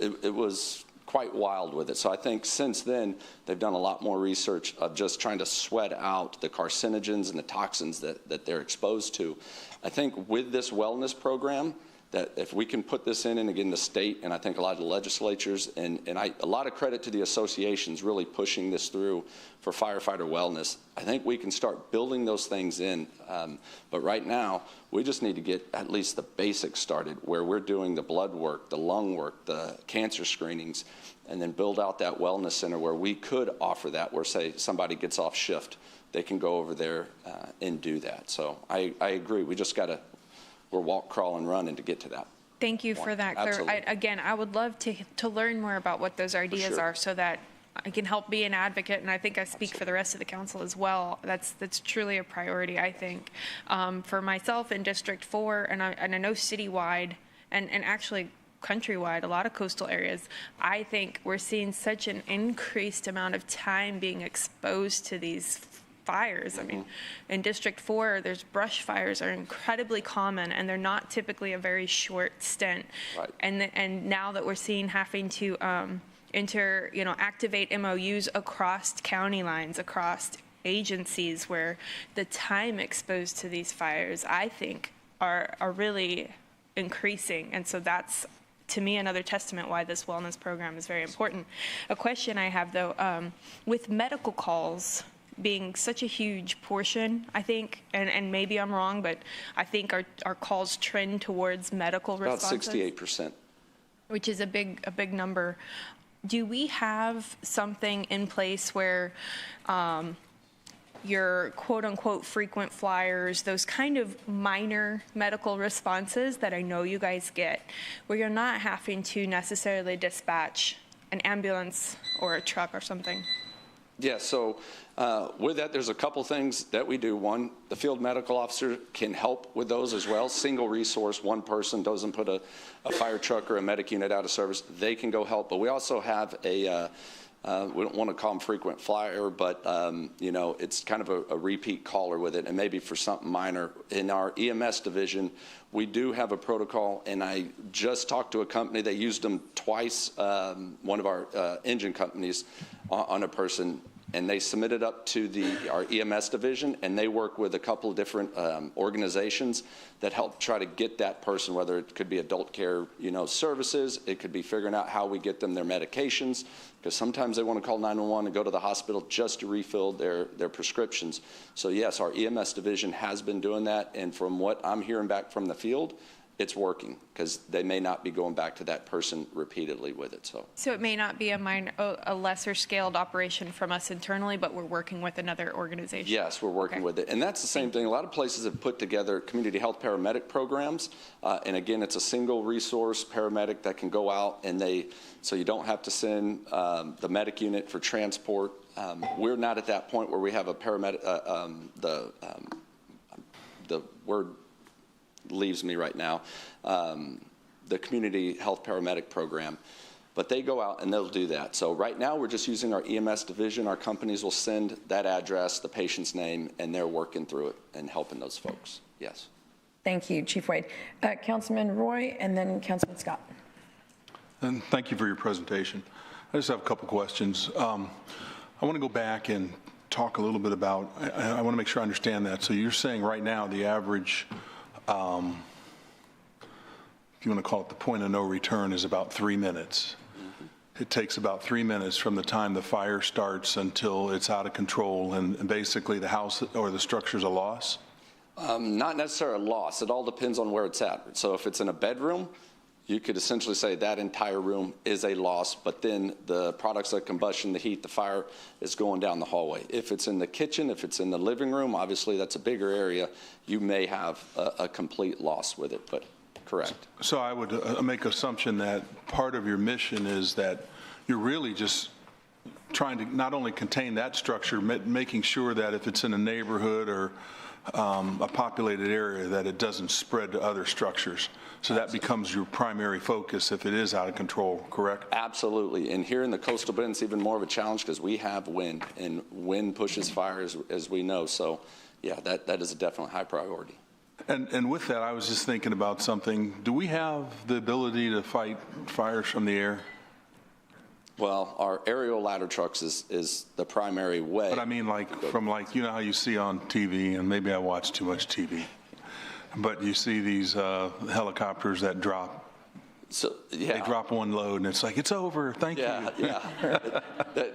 It was quite wild with it. So I think since then, they've done a lot more research of just trying to sweat out the carcinogens and the toxins that they're exposed to. I think with this wellness program, that if we can put this in, and again, the state, and I think a lot of the legislatures, and a lot of credit to the associations really pushing this through for firefighter wellness, I think we can start building those things in. But right now, we just need to get at least the basics started, where we're doing the blood work, the lung work, the cancer screenings, and then build out that wellness center where we could offer that, where say somebody gets off shift, they can go over there and do that. So I agree, we just got to, we're walk, crawl, and running to get to that. Thank you for that. Again, I would love to learn more about what those ideas are so that I can help be an advocate, and I think I speak for the rest of the council as well. That's truly a priority, I think. For myself in District 4, and I know citywide, and actually countrywide, a lot of coastal areas, I think we're seeing such an increased amount of time being exposed to these fires. I mean, in District 4, there's brush fires are incredibly common, and they're not typically a very short stint. Right. And now that we're seeing having to activate MOUs across county lines, across agencies, where the time exposed to these fires, I think, are really increasing. And so that's, to me, another testament why this wellness program is very important. A question I have, though, with medical calls being such a huge portion, I think, and maybe I'm wrong, but I think our calls trend towards medical responses. About 68%. Which is a big number. Do we have something in place where your quote-unquote frequent flyers, those kind of minor medical responses that I know you guys get, where you're not having to necessarily dispatch an ambulance or a truck or something? Yeah, so with that, there's a couple things that we do. One, the field medical officer can help with those as well. Single resource, one person doesn't put a fire truck or a medic unit out of service. They can go help. But we also have a We don't want to call them frequent flyer, but, you know, it's kind of a repeat caller with it, and maybe for something minor. In our EMS division, we do have a protocol, and I just talked to a company that used them twice, one of our engine companies, on a person, and they submitted up to our EMS division, and they work with a couple of different organizations that help try to get that person, whether it could be adult care, you know, services, it could be figuring out how we get them their medications, because sometimes they want to call 911 and go to the hospital just to refill their prescriptions. So yes, our EMS division has been doing that, and from what I'm hearing back from the field, it's working, because they may not be going back to that person repeatedly with it. So it may not be a lesser scaled operation from us internally, but we're working with another organization. Yes, we're working with it. And that's the same thing. A lot of places have put together community health paramedic programs. And again, it's a single resource paramedic that can go out, and so you don't have to send the medic unit for transport. We're not at that point where we have a paramedic, the word leaves me right now, the community health paramedic program. But they go out and they'll do that. So right now we're just using our EMS division. Our companies will send that address, the patient's name, and they're working through it and helping those folks. Yes. Thank you, Chief Wade. Councilman Roy, and then Councilman Scott. And thank you for your presentation. I just have a couple questions. I want to go back and talk a little bit about, I want to make sure I understand that. So you're saying right now the average, if you want to call it the point of no return, is about 3 minutes. It takes about 3 minutes from the time the fire starts until it's out of control, and basically the house or the structure's a loss? Not necessarily a loss. It all depends on where it's at. So if it's in a bedroom, you could essentially say that entire room is a loss, but then the products of combustion, the heat, the fire is going down the hallway. If it's in the kitchen, if it's in the living room, obviously that's a bigger area. You may have a complete loss with it, but correct. So I would make assumption that part of your mission is that you're really just trying to not only contain that structure, making sure that if it's in a neighborhood or a populated area, that it doesn't spread to other structures. So that becomes your primary focus if it is out of control, correct? Absolutely. And here in the coastal bend, it's even more of a challenge because we have wind, and wind pushes fire, as we know. So, yeah, that is a definitely high priority. And with that, I was just thinking about something. Do we have the ability to fight fires from the air? Well, our aerial ladder trucks is the primary way. But I mean, you know how you see on TV, and maybe I watch too much TV, but you see these helicopters that drop. So, yeah. They drop one load, and it's like, it's over, thank you. Yeah.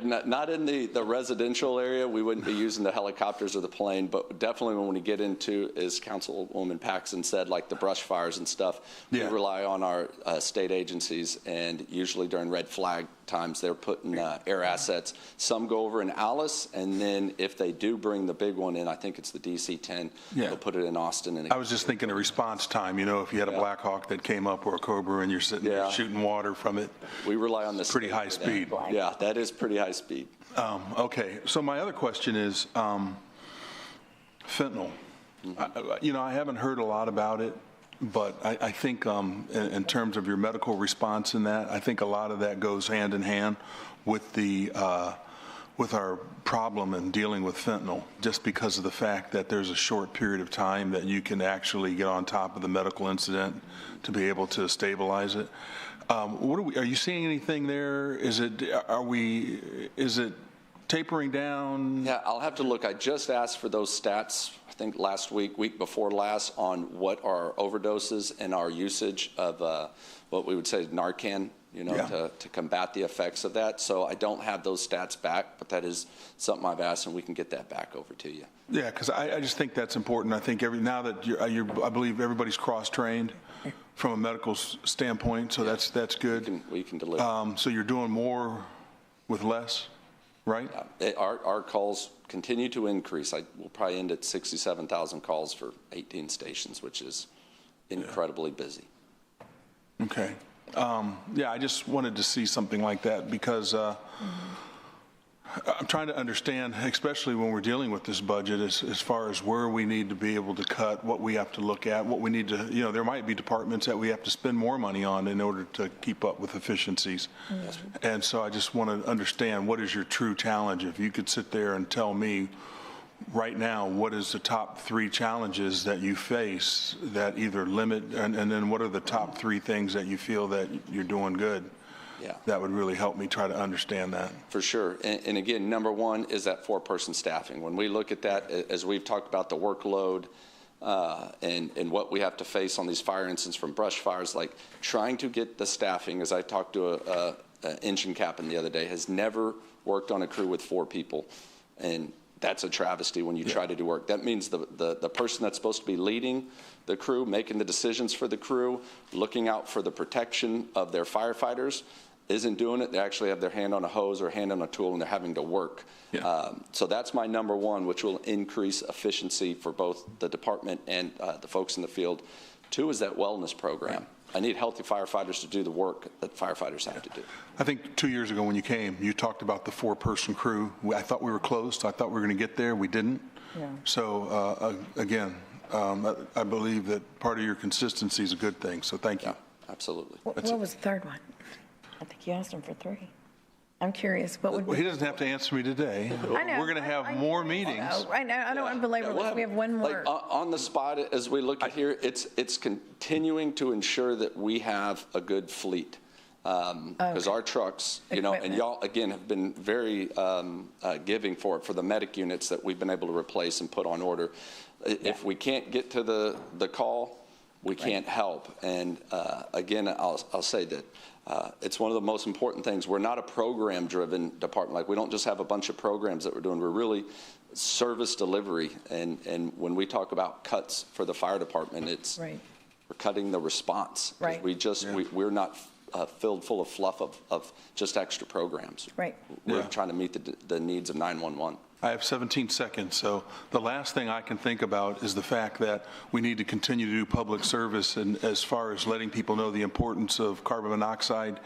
Not in the residential area. We wouldn't be using the helicopters or the plane, but definitely when we get into, as Councilwoman Paxson said, like the brush fires and stuff, we rely on our state agencies, and usually during red flag times, they're putting air assets. Some go over in Alice, and then if they do bring the big one in, I think it's the DC-10, they'll put it in Austin. And I was just thinking of response time, you know, if you had a Black Hawk that came up or a Cobra and you're sitting there shooting water from it. We rely on this. Pretty high speed. Yeah, that is pretty high speed. Okay, so my other question is fentanyl. You know, I haven't heard a lot about it, but I think in terms of your medical response in that, I think a lot of that goes hand in hand with with our problem in dealing with fentanyl, just because of the fact that there's a short period of time that you can actually get on top of the medical incident to be able to stabilize it. Are you seeing anything there? Is it tapering down? Yeah, I'll have to look. I just asked for those stats, I think last week before last, on what are overdoses and our usage of what we would say Narcan, you know, to combat the effects of that. So I don't have those stats back, but that is something I've asked, and we can get that back over to you. Yeah, because I just think that's important. I think now that I believe everybody's cross-trained from a medical standpoint, so that's good. We can deliver. So you're doing more with less, right? Our calls continue to increase. We'll probably end at 67,000 calls for 18 stations, which is incredibly busy. Okay. Yeah, I just wanted to see something like that because I'm trying to understand, especially when we're dealing with this budget, as far as where we need to be able to cut, what we have to look at, what we need to, there might be departments that we have to spend more money on in order to keep up with efficiencies. And so I just want to understand, what is your true challenge? If you could sit there and tell me right now, what is the top 3 challenges that you face that either limit, and then what are the top 3 things that you feel that you're doing good? Yeah. That would really help me try to understand that. For sure. And again, number 1 is that 4-person staffing. When we look at that, as we've talked about the workload and what we have to face on these fire incidents from brush fires, like trying to get the staffing, as I talked to an engine captain the other day, has never worked on a crew with 4 people. And that's a travesty when you try to do work. That means the person that's supposed to be leading the crew, making the decisions for the crew, looking out for the protection of their firefighters, isn't doing it. They actually have their hand on a hose or hand on a tool, and they're having to work. So that's my number 1, which will increase efficiency for both the department and the folks in the field. 2 is that wellness program. I need healthy firefighters to do the work that firefighters have to do. I think 2 years ago when you came, you talked about the 4-person crew. I thought we were close. I thought we were going to get there. We didn't. So again, I believe that part of your consistency is a good thing. So thank you. Absolutely. What was the 3rd one? I think you asked him for 3. I'm curious. What would Well, he doesn't have to answer me today. I know. We're going to have more meetings. I know. I don't want to belabor this. We have one more. Like, on the spot, as we look at here, it's continuing to ensure that we have a good fleet. Because our trucks, and y'all, again, have been very giving for the medic units that we've been able to replace and put on order. If we can't get to the call, we can't help. And again, I'll say that it's one of the most important things. We're not a program-driven department. Like, we don't just have a bunch of programs that we're doing. We're really service delivery. And when we talk about cuts for the fire department, it's we're cutting the response. Right. We're not filled full of fluff of just extra programs. Right. We're trying to meet the needs of 911. I have 17 seconds, so the last thing I can think about is the fact that we need to continue to do public service, and as far as letting people know the importance of carbon monoxide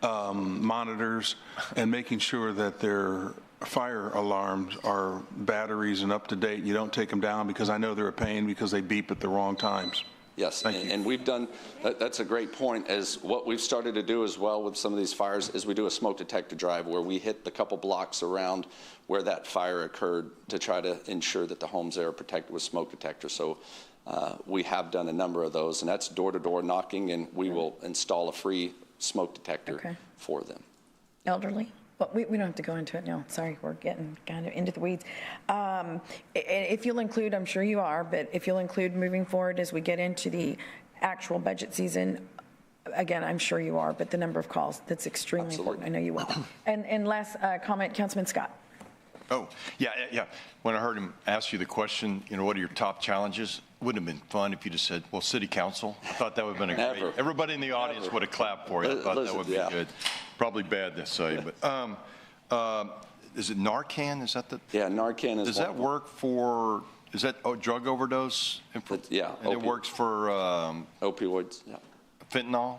monitors and making sure that their fire alarms are batteries and up to date. You don't take them down, because I know they're a pain because they beep at the wrong times. Yes, and we've done, that's a great point, as what we've started to do as well with some of these fires is we do a smoke detector drive where we hit the couple blocks around where that fire occurred to try to ensure that the homes there are protected with smoke detectors. So we have done a number of those, and that's door-to-door knocking, and we will install a free smoke detector for them. Elderly? Well, we don't have to go into it now. Sorry, we're getting kind of into the weeds. If you'll include, I'm sure you are, but if you'll include moving forward as we get into the actual budget season, again, I'm sure you are, but the number of calls, that's extremely important. I know you will. And last comment, Councilman Scott. Oh, yeah. When I heard him ask you the question, what are your top challenges? It wouldn't have been fun if you just said, well, city council. I thought that would have been a great. Everybody in the audience would have clapped for you. I thought that would be good. Probably bad to say, but is it Narcan? Is that the? Yeah, Narcan is. Does that work for? Is that drug overdose? And it works for opioids. Yeah. Fentanyl.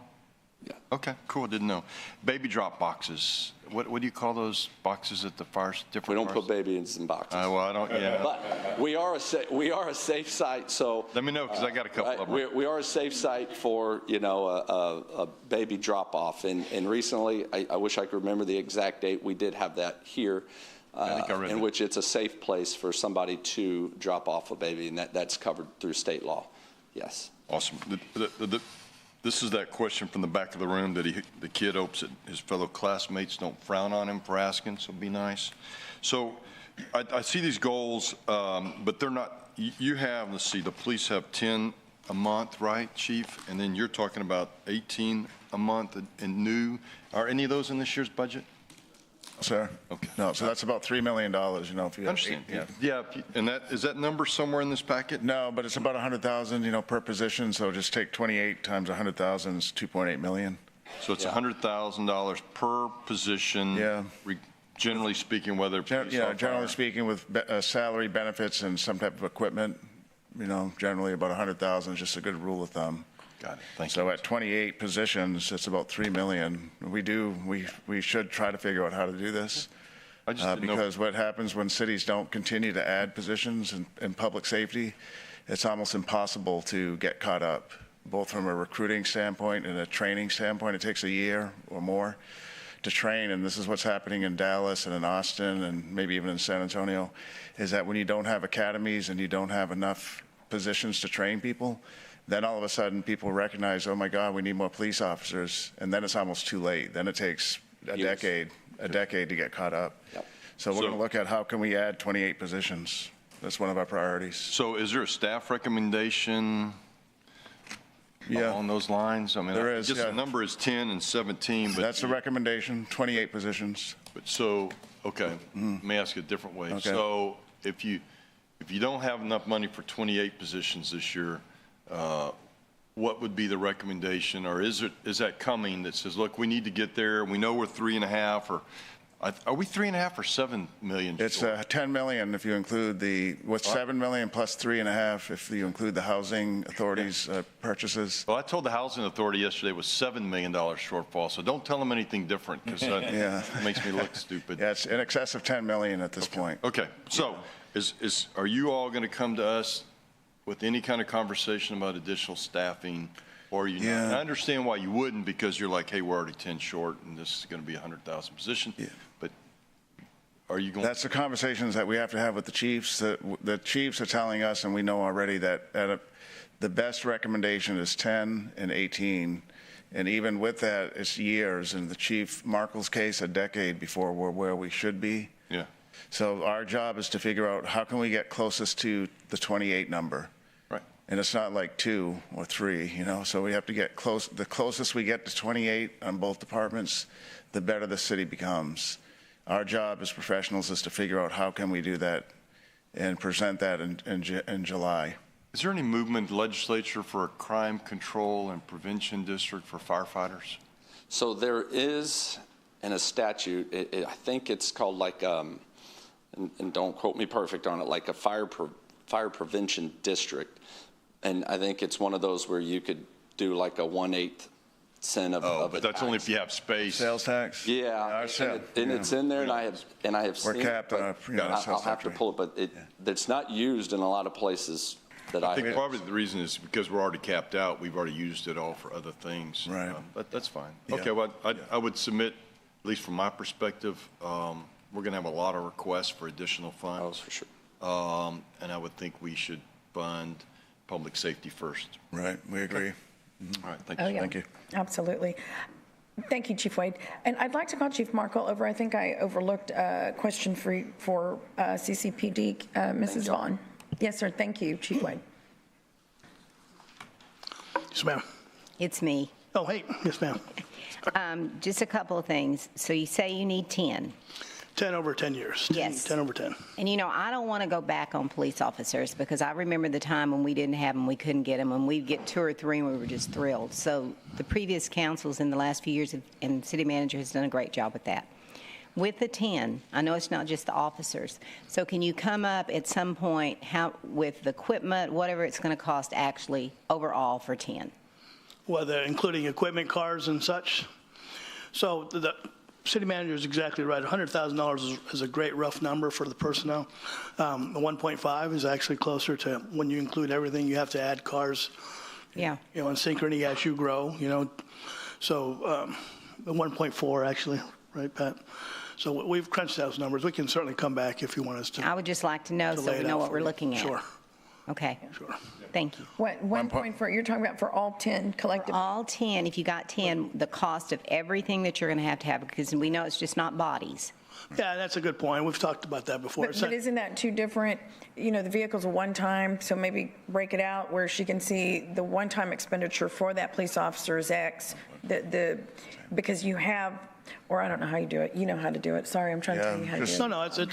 Yeah. Okay, cool. Didn't know. Baby drop boxes. What do you call those boxes at the fires? We don't put babies in boxes. Well, I don't. Yeah. But we are a safe site. So let me know, because I got a couple of them. We are a safe site for a baby drop off. And recently, I wish I could remember the exact date. We did have that here, in which it's a safe place for somebody to drop off a baby, and that's covered through state law. Yes. Awesome. This is that question from the back of the room that the kid hopes that his fellow classmates don't frown on him for asking, so be nice. So I see these goals, but they're not, you have, let's see, the police have 10 a month, right, Chief? And then you're talking about 18 a month and new. Are any of those in this year's budget? Sir? Okay. No, so that's about $3 million, if you understand. Yeah, and is that number somewhere in this packet? No, but it's about 100,000, per position, so just take 28 times 100,000 is 2.8 million. So it's $100,000 per position. Yeah. Generally speaking, whether generally speaking, with salary, benefits, and some type of equipment, generally about 100,000 is just a good rule of thumb. Got it. Thank you. So at 28 positions, it's about $3 million. We should try to figure out how to do this. I just didn't know. Because what happens when cities don't continue to add positions in public safety, it's almost impossible to get caught up, both from a recruiting standpoint and a training standpoint. It takes a year or more to train, and this is what's happening in Dallas and in Austin and maybe even in San Antonio, is that when you don't have academies and you don't have enough positions to train people, then all of a sudden people recognize, oh my God, we need more police officers, and then it's almost too late. Then it takes a decade to get caught up. Yep. So we're going to look at how can we add 28 positions. That's one of our priorities. So is there a staff recommendation along those lines? I mean, there is. The number is 10 and 17. But that's the recommendation, 28 positions. But so, okay, let me ask you a different way. Okay. So if you don't have enough money for 28 positions this year, what would be the recommendation, or is that coming that says, look, we need to get there, we know we're 3.5, or are we 3.5 or 7 million? It's 10 million if you include 7 million plus 3.5 if you include the housing authority's purchases. Well, I told the housing authority yesterday it was $7 million shortfall, so don't tell them anything different, because that makes me look stupid. Yeah, it's in excess of 10 million at this point. Okay, so are you all going to come to us with any kind of conversation about additional staffing, or you not? And I understand why you wouldn't, because you're like, hey, we're already 10 short, and this is going to be 100,000 position. Yeah. But are you going? That's the conversations that we have to have with the chiefs. The chiefs are telling us, and we know already, that the best recommendation is 10 and 18, and even with that, it's years. In the Chief Markle's case, a decade before we're where we should be. Yeah. So our job is to figure out how can we get closest to the 28 number. Right. And it's not like 2 or 3, so we have to get close. The closest we get to 28 on both departments, the better the city becomes. Our job as professionals is to figure out how can we do that and present that in July. Is there any movement in the legislature for a crime control and prevention district for firefighters? So there is in a statute, I think it's called like, and don't quote me perfect on it, like a fire prevention district. And I think it's one of those where you could do like a 1/8 cent of but that's only if you have space. Sales tax? Yeah, and it's in there, and I have seen. We're capped on our I'll have to pull it, but it's not used in a lot of places that I think probably the reason is because we're already capped out. We've already used it all for other things. Right. But that's fine. Yeah. Okay, well, I would submit, at least from my perspective, we're going to have a lot of requests for additional funds. Oh, for sure. And I would think we should fund public safety first. Right, we agree. All right, thank you. Oh, yeah. Thank you. Absolutely. Thank you, Chief Wade. And I'd like to call Chief Markle over. I think I overlooked a question for CCPD, Mrs. Vaughn. Yes, sir. Thank you, Chief Wade. Yes, ma'am. It's me. Oh, hey. Yes, ma'am. Just a couple of things. So you say you need 10. 10 over 10 years. Yes. 10 over 10. And I don't want to go back on police officers, because I remember the time when we didn't have them, we couldn't get them, and we'd get 2 or 3 and we were just thrilled. So the previous councils in the last few years and city manager has done a great job with that. With the 10, I know it's not just the officers. So can you come up at some point with the equipment, whatever it's going to cost actually overall for 10? Whether including equipment, cars, and such. So the city manager is exactly right. $100,000 is a great rough number for the personnel. The 1.5 is actually closer to when you include everything. You have to add cars. Yeah. In synchrony as you grow. So the 1.4 actually, right, Pat? So we've crunched those numbers. We can certainly come back if you want us to. I would just like to know so we know what we're looking at. Sure. Okay. Sure. Thank you. One point you're talking about for all 10 collectively? All 10, if you got 10, the cost of everything that you're going to have, because we know it's just not bodies. Yeah, that's a good point. We've talked about that before. But isn't that two different, the vehicle's a one-time, so maybe break it out where she can see the one-time expenditure for that police officer is X, because you have, or I don't know how you do it. You know how to do it. Sorry, I'm trying to tell you how to do it.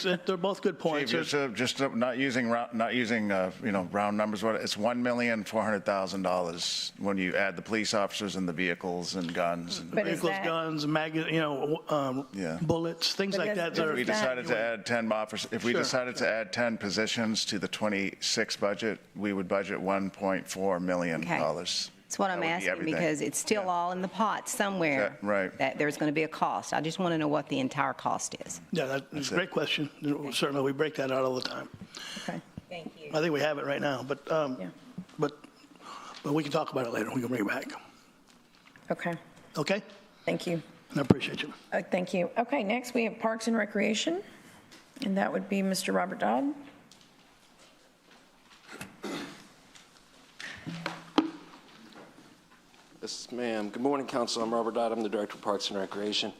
No, they're both good points. Just not using round numbers. It's $1,400,000 when you add the police officers and the vehicles and guns. Guns, bullets, things like that. If we decided to add 10 officers, if we decided to add 10 positions to the 26 budget, we would budget $1.4 million. That's what I'm That would be asking, everything. because it's still all in the pot somewhere. Right. That there's going to be a cost. I just want to know what the entire cost is. Yeah, that's a great question. Certainly, we break that out all the time. Okay. Thank you. I think we have it right now, but we can talk about it later. We can bring it back. Okay. Okay? Thank you. I appreciate you. Thank you. Okay, next we have Parks and Recreation, and that would be Mr. Robert Dodd. Yes, ma'am. Good morning, Council. I'm Robert Dodd. I'm the Director of Parks and Recreation.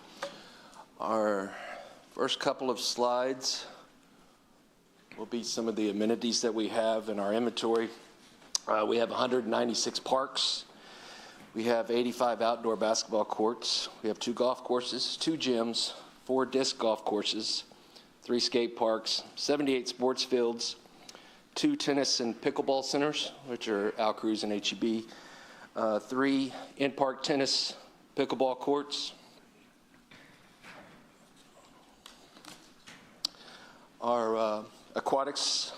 Our first couple of slides will be some of the amenities that we have in our inventory. We have 196 parks. We have 85 outdoor basketball courts. We have 2 golf courses, 2 gyms, 4 disc golf courses, 3 skate parks, 78 sports fields, 2 tennis and pickleball centers, which are Al Cruz and HEB, 3 in-park tennis pickleball courts. Our aquatics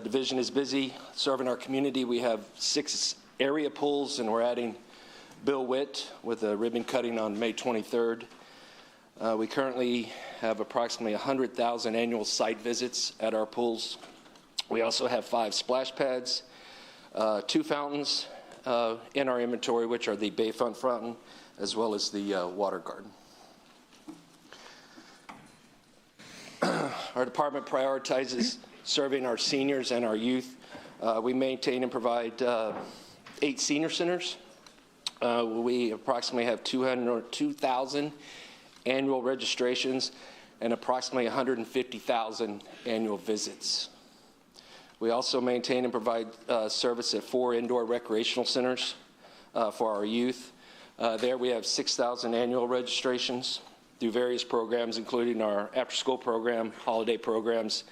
division is busy serving our community. We have 6 area pools, and we're adding Bill Witt with a ribbon cutting on May 23rd. We currently have approximately 100,000 annual site visits at our pools. We also have 5 splash pads, 2 fountains in our inventory, which are the Bayfront Fountain as well as the Water Garden. Our department prioritizes serving our seniors and our youth. We maintain and provide 8 senior centers. We approximately have 2,000 annual registrations and approximately 150,000 annual visits. We also maintain and provide service at 4 indoor recreational centers for our youth. There we have 6,000 annual registrations through various programs, including our after-school program, holiday programs,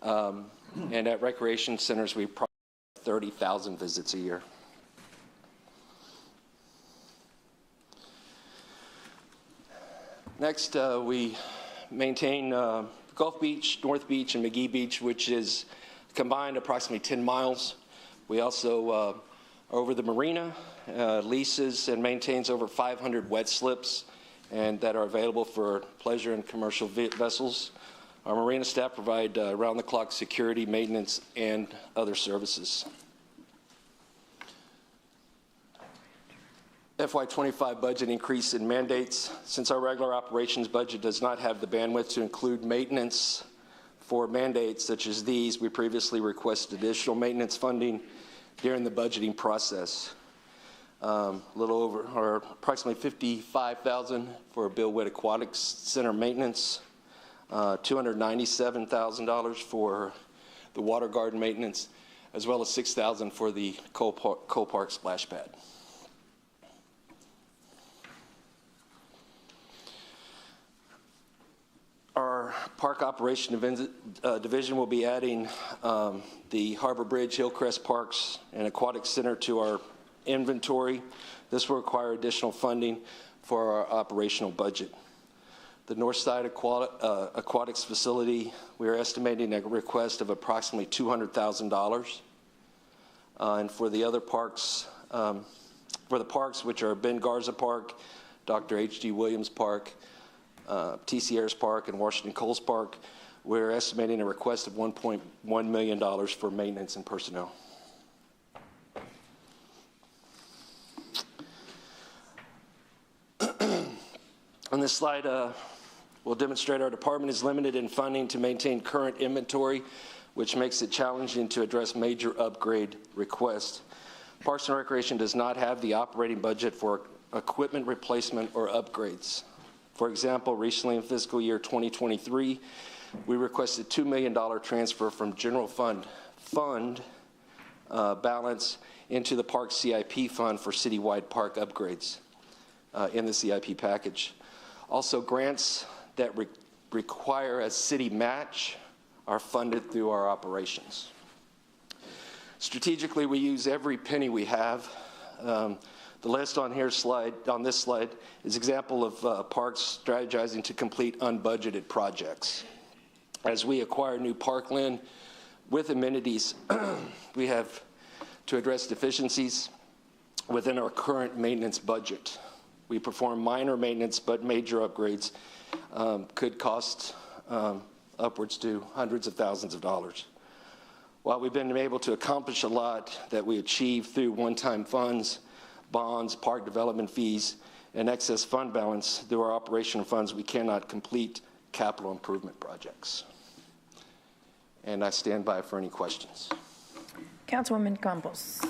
and at recreation centers we probably have 30,000 visits a year. Next, we maintain Gulf Beach, North Beach, and McGee Beach, which is combined approximately 10 miles. We also are over the marina, leases and maintains over 500 wet slips and that are available for pleasure and commercial vessels. Our marina staff provide round-the-clock security, maintenance, and other services. FY25 budget increase in mandates. Since our regular operations budget does not have the bandwidth to include maintenance for mandates such as these, we previously requested additional maintenance funding during the budgeting process. A little over, or approximately $55,000 for Bill Witt Aquatics Center maintenance, $297,000 for the Water Garden maintenance, as well as $6,000 for the Cole Park splash pad. Our park operation division will be adding the Harbor Bridge, Hillcrest Parks, and Aquatic Center to our inventory. This will require additional funding for our operational budget. The Northside Aquatics facility, we are estimating a request of approximately $200,000. And for the other parks, for the parks which are Ben Garza Park, Dr. H.D. Williams Park, T.C. Ayers Park, and Washington Coles Park, we're estimating a request of $1.1 million for maintenance and personnel. On this slide, we'll demonstrate our department is limited in funding to maintain current inventory, which makes it challenging to address major upgrade requests. Parks and Recreation does not have the operating budget for equipment replacement or upgrades. For example, recently in fiscal year 2023, we requested $2 million transfer from general fund balance into the park CIP fund for citywide park upgrades in the CIP package. Also, grants that require a city match are funded through our operations. Strategically, we use every penny we have. The list on this slide is an example of parks strategizing to complete unbudgeted projects. As we acquire new parkland with amenities, we have to address deficiencies. within our current maintenance budget. We perform minor maintenance, but major upgrades could cost upwards to hundreds of thousands of dollars. While we've been able to accomplish a lot that we achieve through one-time funds, bonds, park development fees, and excess fund balance through our operational funds, we cannot complete capital improvement projects. And I stand by for any questions. Councilwoman Campos.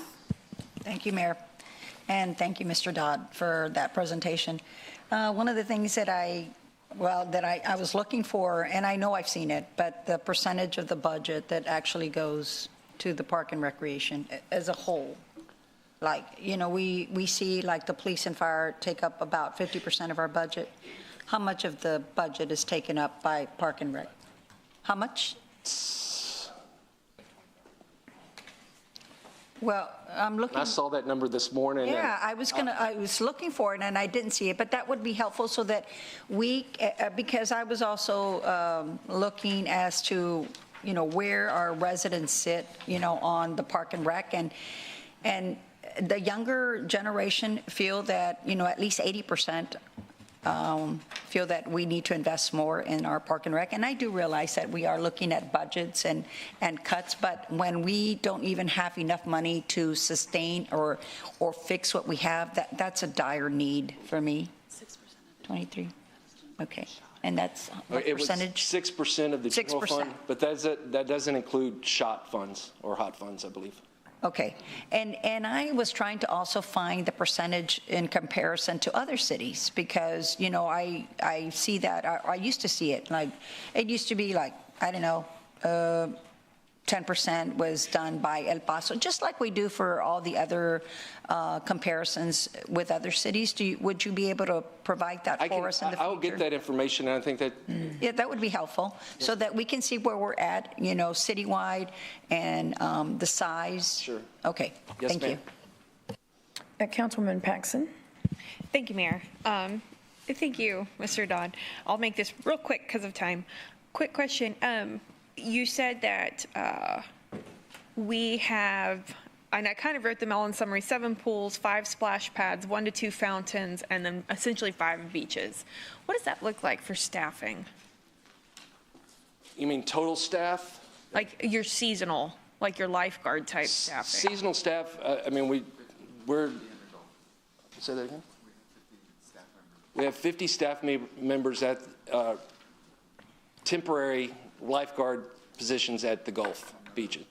Thank you, Mayor. And thank you, Mr. Dodd, for that presentation. One of the things that I was looking for, and I know I've seen it, but the percentage of the budget that actually goes to the park and recreation as a whole. Like, you know, we see like the police and fire take up about 50% of our budget. How much of the budget is taken up by park and rec? How much? Well, I'm looking. I saw that number this morning. Yeah, I was looking for it and I didn't see it, but that would be helpful so that we, because I was also looking as to, you know, where our residents sit, you know, on the park and rec, and the younger generation feel that, you know, at least 80% feel that we need to invest more in our park and rec. And I do realize that we are looking at budgets and cuts, but when we don't even have enough money to sustain or fix what we have, that's a dire need for me. 6% 23. Okay. And that's what percentage? It was 6% of the general 6%. fund, but that doesn't include SHOT funds or HOT funds, I believe. Okay, and I was trying to also find the percentage in comparison to other cities because, you know, I see that, I used to see it, like, it used to be like, I don't know, 10% was done by El Paso, just like we do for all the other comparisons with other cities. Would you be able to provide that for us in the future? I'll get that information, and I think that... Yeah, that would be helpful, so that we can see where we're at, you know, citywide and the size. Sure. Okay, yes, thank you. Councilwoman Paxson. Thank you, Mayor. Thank you, Mr. Dodd. I'll make this real quick because of time. Quick question. You said that we have, and I kind of wrote them all in summary, 7 pools, 5 splash pads, 1 to 2 fountains, and then essentially 5 beaches. What does that look like for staffing? You mean total staff? Like your seasonal, like your lifeguard type staffing? Seasonal staff, I mean, we're, say that again? We have 50 staff members at temporary lifeguard positions at the Gulf beaches.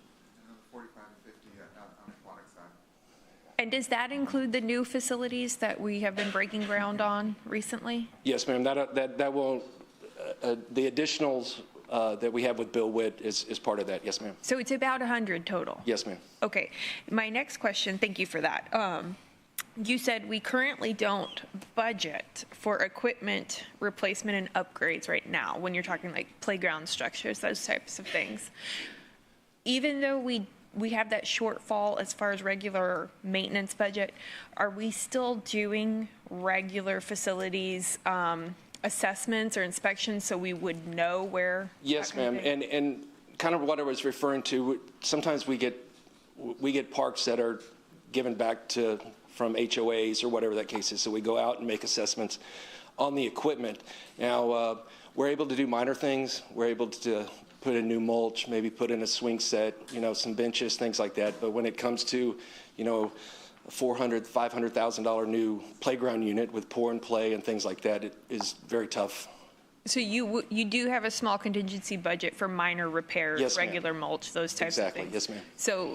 And does that include the new facilities that we have been breaking ground on recently? Yes, ma'am. That will, the additionals that we have with Bill Witt is part of that. Yes, ma'am. So it's about 100 total? Yes, ma'am. Okay. My next question, thank you for that. You said we currently don't budget for equipment replacement and upgrades right now when you're talking like playground structures, those types of things. Even though we have that shortfall as far as regular maintenance budget, are we still doing regular facilities assessments or inspections so we would know where? Yes, ma'am. And kind of what I was referring to, sometimes we get parks that are given back from HOAs or whatever that case is. So we go out and make assessments on the equipment. Now, we're able to do minor things. We're able to put in new mulch, maybe put in a swing set, you know, some benches, things like that. But when it comes to, you know, a $400,000, $500,000 new playground unit with pour and play and things like that, it is very tough. So you do have a small contingency budget for minor repairs, yes, regular mulch, those types of things? Yes, ma'am.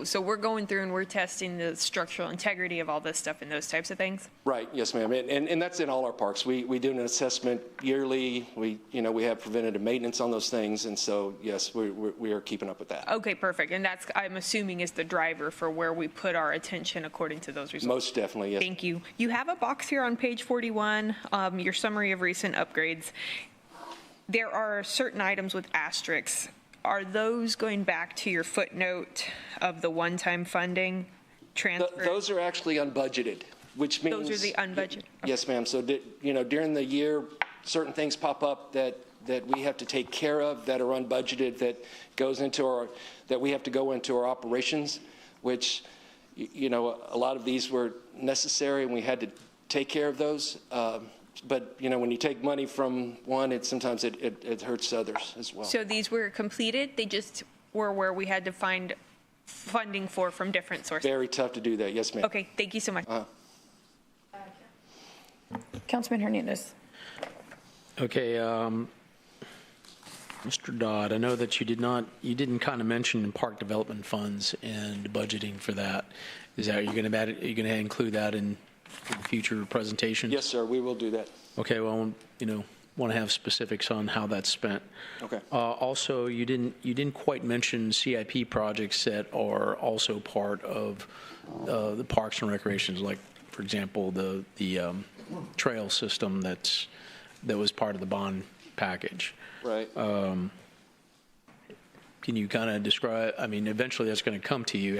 So we're going through and we're testing the structural integrity of all this stuff and those types of things? Right, yes, ma'am. And that's in all our parks. We do an assessment yearly. We have preventative maintenance on those things. And so, yes, we are keeping up with that. Okay, perfect. And that's, I'm assuming, is the driver for where we put our attention according to those results? Most definitely, yes. Thank you. You have a box here on page 41, your summary of recent upgrades. There are certain items with asterisks. Are those going back to your footnote of the one-time funding transfer? Those are actually unbudgeted, which means... Those are the unbudgeted? Okay. Yes, ma'am. So, during the year, certain things pop up that we have to take care of that are unbudgeted, that we have to go into our operations, which you know, a lot of these were necessary and we had to take care of those. But, you know, when you take money from one, sometimes it hurts others as well. So these were completed, they just were where we had to find funding from different sources? Very tough to do that, yes, ma'am. Okay, thank you so much. Councilman Hernandez. Okay, Mr. Dodd, I know that you didn't kind of mention park development funds and budgeting for that. Are you going to include that in future presentations? Yes, sir, we will do that. Okay, well, want to have specifics on how that's spent. Okay. Also, you didn't quite mention CIP projects that are also part of the Parks and Recreations, like, for example, the trail system that was part of the bond package. Right. Can you kind of describe? I mean, eventually that's going to come to you.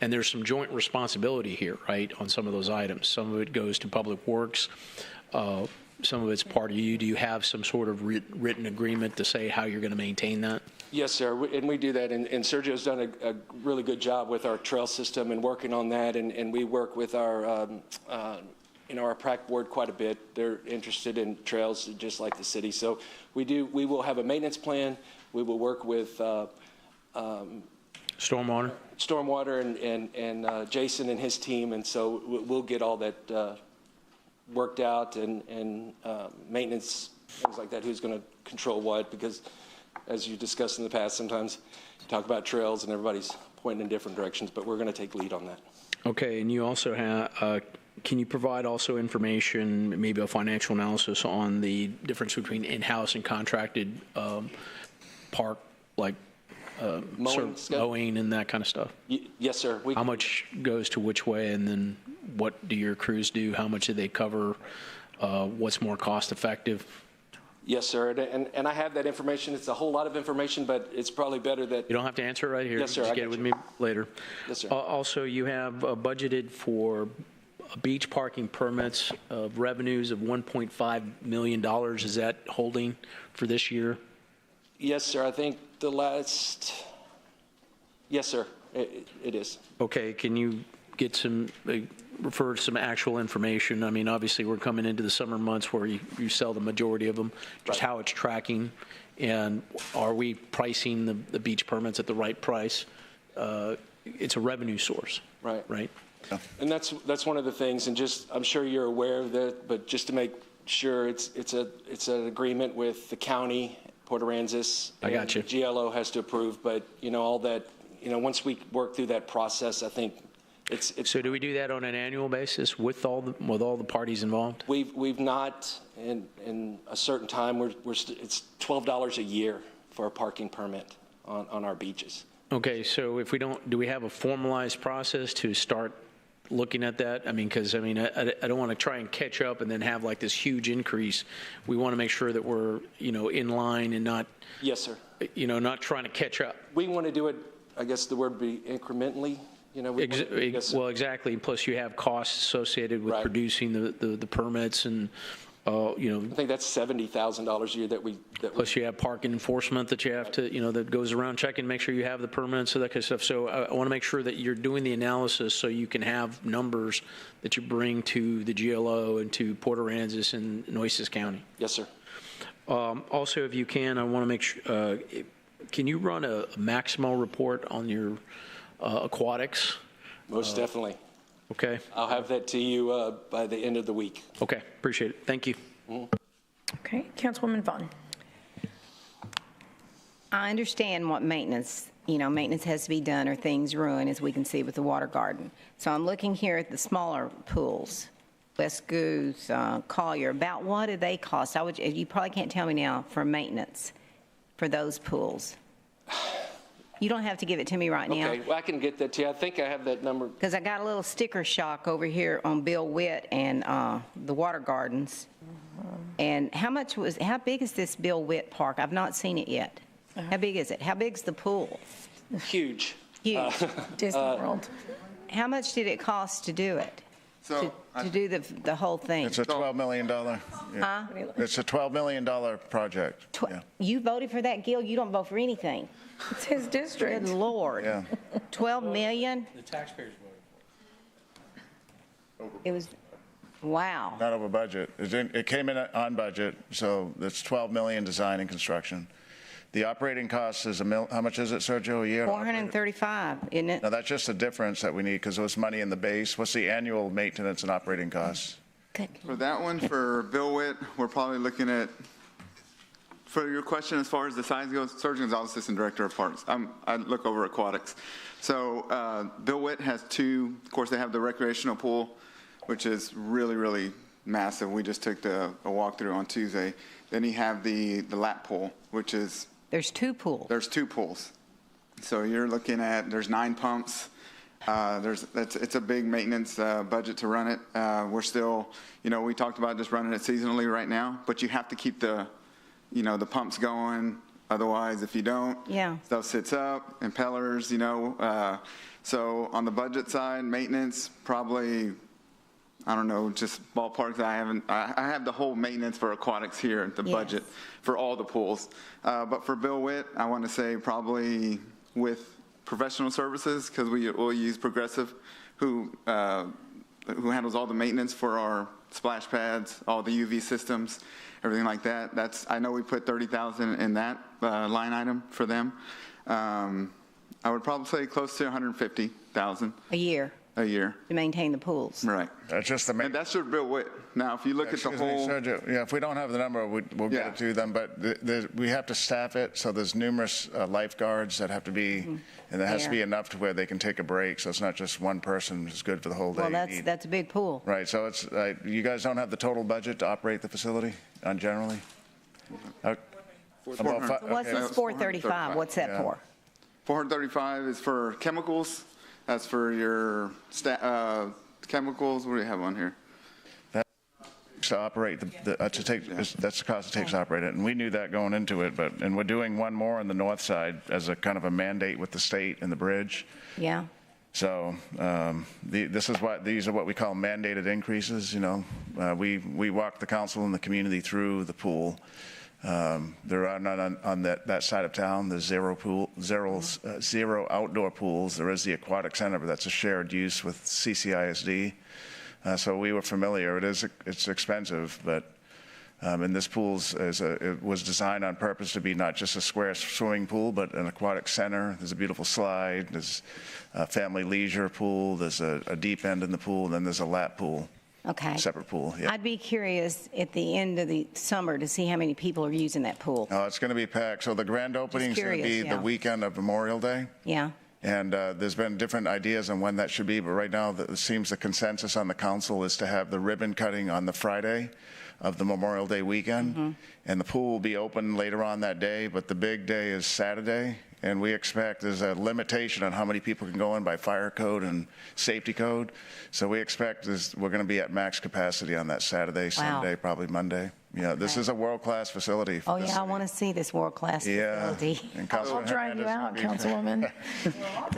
And there's some joint responsibility here, right, on some of those items. Some of it goes to Public Works. Some of it's part of you. Do you have some sort of written agreement to say how you're going to maintain that? Yes, sir, and we do that, and Sergio's done a really good job with our trail system and working on that, and we work with our, our PRAC board quite a bit. They're interested in trails just like the city. So we will have a maintenance plan. We will work with Stormwater and Jason and his team, and so we'll get all that worked out and maintenance, things like that, who's going to control what, because as you discussed in the past, sometimes you talk about trails and everybody's pointing in different directions, but we're going to take lead on that. Okay, and you also have, can you provide also information, maybe a financial analysis on the difference between in-house and contracted park, like mowing and that kind of stuff? Yes, sir. How much goes to which way, and then what do your crews do? How much do they cover? What's more cost effective? Yes, sir. And I have that information. It's a whole lot of information, but it's probably better that... You don't have to answer it right here. Yes, sir. Just get it with me later. Yes, sir. Also, you have budgeted for beach parking permits of revenues of $1.5 million. Is that holding for this year? Yes, sir. I think the last... Yes, sir. It is. Okay. Can you get refer to some actual information? I mean, obviously, we're coming into the summer months where you sell the majority of them. Just right. How it's tracking, and are we pricing the beach permits at the right price? It's a revenue source. Right. Right. Yeah. And that's one of the things, and just I'm sure you're aware of that, but just to make sure, it's an agreement with the county, Port Aransas. I got you. The GLO has to approve, but all that, once we work through that process, I think it's. So do we do that on an annual basis with all the parties involved? We've not in a certain time. It's $12 a year for a parking permit on our beaches. Okay, so if we don't, do we have a formalized process to start looking at that? I mean, because I don't want to try and catch up and then have like this huge increase. We want to make sure that we're in line and not. Yes, sir. Not trying to catch up. We want to do it. I guess the word would be incrementally. Well, exactly. Plus, you have costs associated with producing the permits, and I think that's $70,000 a year that we. Plus, you have parking enforcement that you have to, that goes around checking, make sure you have the permits, so that kind of stuff. So I want to make sure that you're doing the analysis so you can have numbers that you bring to the GLO and to Port Aransas and Nueces County. Yes, sir. Also, if you can, I want to make sure. Can you run a Maximal report on your aquatics? Most definitely. Okay. I'll have that to you by the end of the week. Okay. Appreciate it. Thank you. Mm-hmm. Okay. Councilwoman Vaughn. I understand what maintenance has to be done or things ruin, as we can see with the water garden. So I'm looking here at the smaller pools, West Goose, Collier. About what do they cost? You probably can't tell me now for maintenance for those pools. You don't have to give it to me right now. Okay, well, I can get that to you. I think I have that number. Because I got a little sticker shock over here on Bill Witt and the water gardens. And how big is this Bill Witt Park? I've not seen it yet. How big is it? How big's the pool? Huge. Huge. Disney World. How much did it cost to do it? To do the whole thing? It's a $12 million. Yeah. Huh? It's a $12 million project. Yeah. You voted for that, Gil? You don't vote for anything. It's his district. Good Lord. Yeah. 12 million? The taxpayers voted. It was, wow. Not over budget. It came in on budget, so it's 12 million design and construction. The operating cost is how much is it, Sergio, a year? 435, isn't it? No, that's just the difference that we need because there was money in the base. What's the annual maintenance and operating costs? Good. For that one, for Bill Witt, we're probably looking at, for your question as far as the size goes, Sergeant Gonzalez, Assistant Director of Parks. I look over aquatics. So Bill Witt has two, of course, they have the recreational pool, which is really, really massive. We just took a walk through on Tuesday. Then you have the lap pool, which is... There's two pools. There's two pools. So you're looking at, there's 9 pumps. It's a big maintenance budget to run it. We're still, we talked about just running it seasonally right now, but you have to keep the pumps going. Otherwise, if you don't, stuff sits up, impellers, So on the budget side, maintenance, probably, I don't know, just ballpark. I have the whole maintenance for aquatics here, the budget for all the pools. But for Bill Witt, I want to say probably with professional services, because we'll use Progressive, who handles all the maintenance for our splash pads, all the UV systems, everything like that. I know we put $30,000 in that line item for them. I would probably say close to $150,000 a year. A year to maintain the pools. Right. That's just the main. And that's your Bill Witt. Now, if you look at the whole. Yeah, if we don't have the number, we'll get it to them. But we have to staff it, so there's numerous lifeguards that have to be, and there has to be enough to where they can take a break. So it's not just one person who's good for the whole day. Well, that's a big pool. Right. So it's you guys don't have the total budget to operate the facility generally. What's this 435? What's that for? 435 is for chemicals. That's for your chemicals. What do you have on here? To operate that's the cost it takes to operate it, and we knew that going into it. And we're doing one more on the north side as a kind of a mandate with the state and the bridge. Yeah. So these are what we call mandated increases. We walk the council and the community through the pool. There are none on that side of town. There's zero outdoor pools. There is the aquatic center, but that's a shared use with CCISD. So we were familiar. It's expensive, but and this pool it was designed on purpose to be not just a square swimming pool, but an aquatic center. There's a beautiful slide. There's a family leisure pool. There's a deep end in the pool, and then there's a lap pool. Okay. Separate pool, yeah. I'd be curious at the end of the summer to see how many people are using that pool. Oh, it's going to be packed. So the grand opening is going to be the weekend of Memorial Day. Yeah. And there's been different ideas on when that should be, but right now it seems the consensus on the council is to have the ribbon cutting on the Friday of the Memorial Day weekend. And the pool will be open later on that day, but the big day is Saturday. And we expect there's a limitation on how many people can go in by fire code and safety code. So we expect we're going to be at max capacity on that Saturday, Sunday, probably Monday. Yeah, this is a world-class facility. Oh, yeah, I want to see this world-class facility. And I'll drive you out, Councilwoman.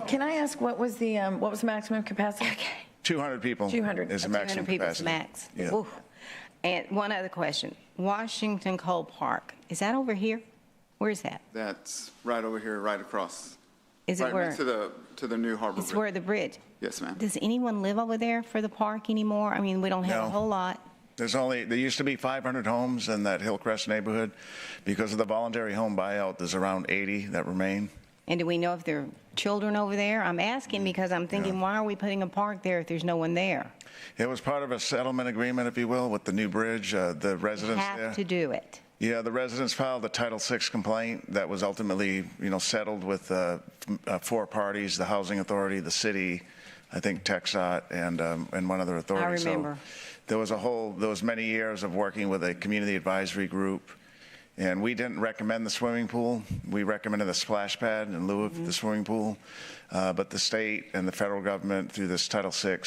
Can I ask what was the maximum capacity? 200 people 200 is the maximum 200 people's capacity. max. Yeah. Oof. And one other question. Washington Cole Park, is that over here? Where is that? That's right over here, right across. Is it right where? Next to the new harbor It's bridge. where the bridge. Yes, ma'am. Does anyone live over there for the park anymore? I mean, we don't have a whole lot. There used to be 500 homes in that Hillcrest neighborhood. Because of the voluntary home buyout, there's around 80 that remain. And do we know if there are children over there? I'm asking because I'm thinking, why are we putting a park there if there's no one there? It was part of a settlement agreement, if you will, with the new bridge. The residents there. Have to do it. Yeah, the residents filed a Title VI complaint that was ultimately, settled with 4 parties: the Housing Authority, the city, I think TxDOT, and one other authority. I remember. So there was many years of working with a community advisory group, and we didn't recommend the swimming pool. We recommended a splash pad in lieu of the swimming pool. But the state and the federal government, through this Title VI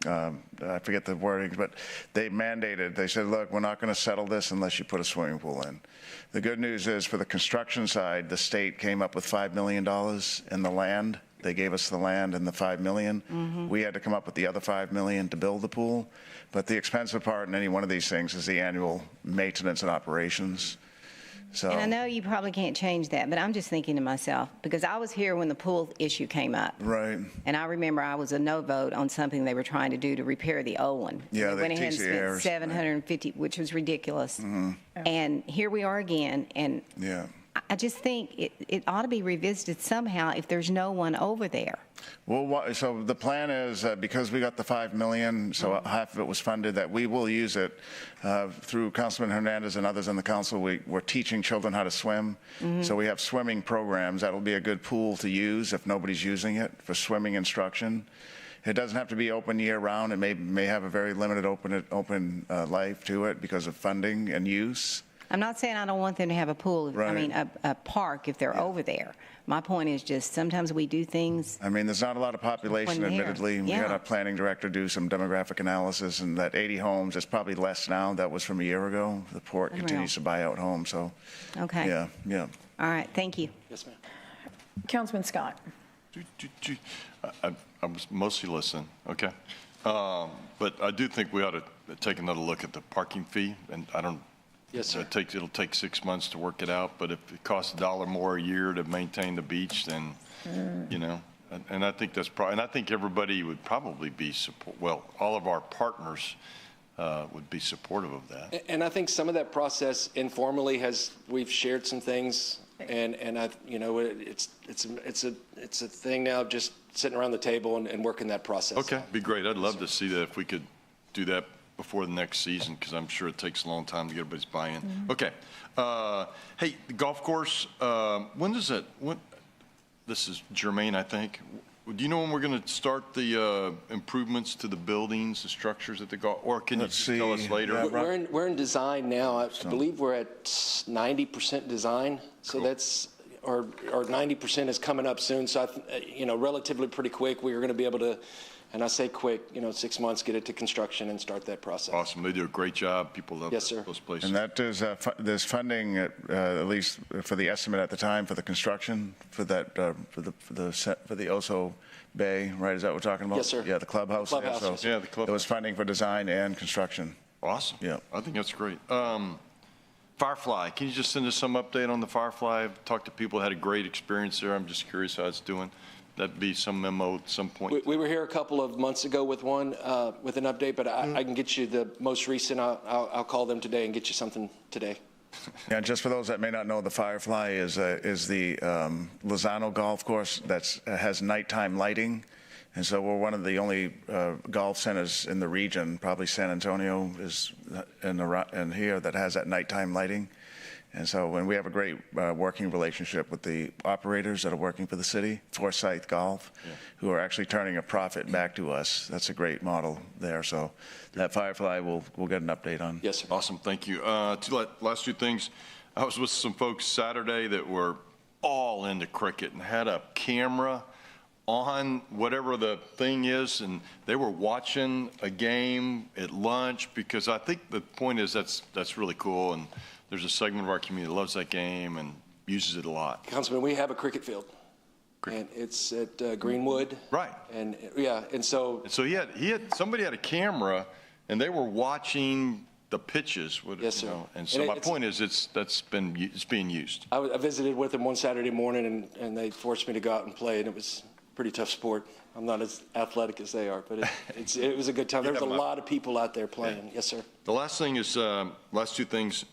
I forget the wording, but they said, look, we're not going to settle this unless you put a swimming pool in. The good news is for the construction side, the state came up with $5 million in the land. They gave us the land and the $5 million. We had to come up with the other $5 million to build the pool. But the expensive part in any one of these things is the annual maintenance and operations. So. And I know you probably can't change that, but I'm just thinking to myself, because I was here when the pool issue came up. Right. And I remember I was a no vote on something they were trying to do to repair the old one. Yeah, they went ahead and TC spent errors. $750, which was ridiculous. Mm-hmm. And here we are again, and Yeah. I just think it ought to be revisited somehow if there's no one over there. Well, so the plan is, because we got the $5 million, so half of it was funded, that we will use it through Councilman Hernandez and others on the council. We're teaching children how to swim. So we have swimming programs. That'll be a good pool to use if nobody's using it for swimming instruction. It doesn't have to be open year-round. It may have a very limited open life to it because of funding and use. I'm not saying I don't want them to have a pool, Right. I mean, a park if they're over there. My point is just sometimes we do things. I mean, there's not a lot of population, When there, admittedly. We yeah. had our planning director do some demographic analysis, and that 80 homes is probably less now. That was from a year ago. The port continues to buy out homes, so. Okay. Yeah. All right, thank you. Yes, ma'am. Councilman Scott. I was mostly listening, okay? But I do think we ought to take another look at the parking fee, and I don't. Yes, sir. It'll take 6 months to work it out, but if it costs $1 more a year to maintain the beach, then, you know, and I think that's probably, and I think everybody would probably be all of our partners would be supportive of that. And I think some of that process informally we've shared some things, and I, you know, it's a thing now of just sitting around the table and working that process. Okay, be great. I'd love to see that if we could do that before the next season, because I'm sure it takes a long time to get everybody's buy-in. Okay. Hey, the golf course, when does that, this is Jermaine, I think. Do you know when we're going to start the improvements to the buildings, the structures at the golf, or can you tell us later? Yeah, we're in design now. I believe we're at 90% design. So cool. That's, or 90% is coming up soon. So, you know, relatively pretty quick, we're going to be able to, and I say quick, you know, 6 months, get it to construction and start that process. Awesome. They do a great job. People love those places. And that is, there's funding, at least for the estimate at the time, for the construction, for that, for the Oso Bay, right? Is that what we're talking about? Yes, sir. Yeah, the clubhouse. The clubhouse, yes, sir. Yeah, the clubhouse. There was funding for design and construction. Awesome. Yeah. I think that's great. Firefly, can you just send us some update on the Firefly? I've talked to people that had a great experience there. I'm just curious how it's doing. That'd be some memo at some point. We were here a couple of months ago with one, with an update, but I can get you the most recent. I'll call them today and get you something today. Yeah, just for those that may not know, the Firefly is the Lozano golf course that has nighttime lighting. And so we're one of the only golf centers in the region, probably San Antonio is in here, that has that nighttime lighting. And so when we have a great working relationship with the operators that are working for the city, Forsyth Golf, who are actually turning a profit back to us. That's a great model there. So that Firefly we'll get an update on. Yes, sir. Awesome. Thank you. Last two things. I was with some folks Saturday that were all into cricket and had a camera on whatever the thing is, and they were watching a game at lunch, because I think the point is that's really cool, and there's a segment of our community that loves that game and uses it a lot. Councilman, we have a cricket field, and it's at Greenwood. Right. And yeah, and so. And so somebody had a camera, and they were watching the pitches. Yes, sir. And so my point is, it's being used. I visited with them one Saturday morning, and they forced me to go out and play, and it was a pretty tough sport. I'm not as athletic as they are, but it was a good time. There was a lot of people out there playing. Yeah. Yes, sir. The last thing is, last two things.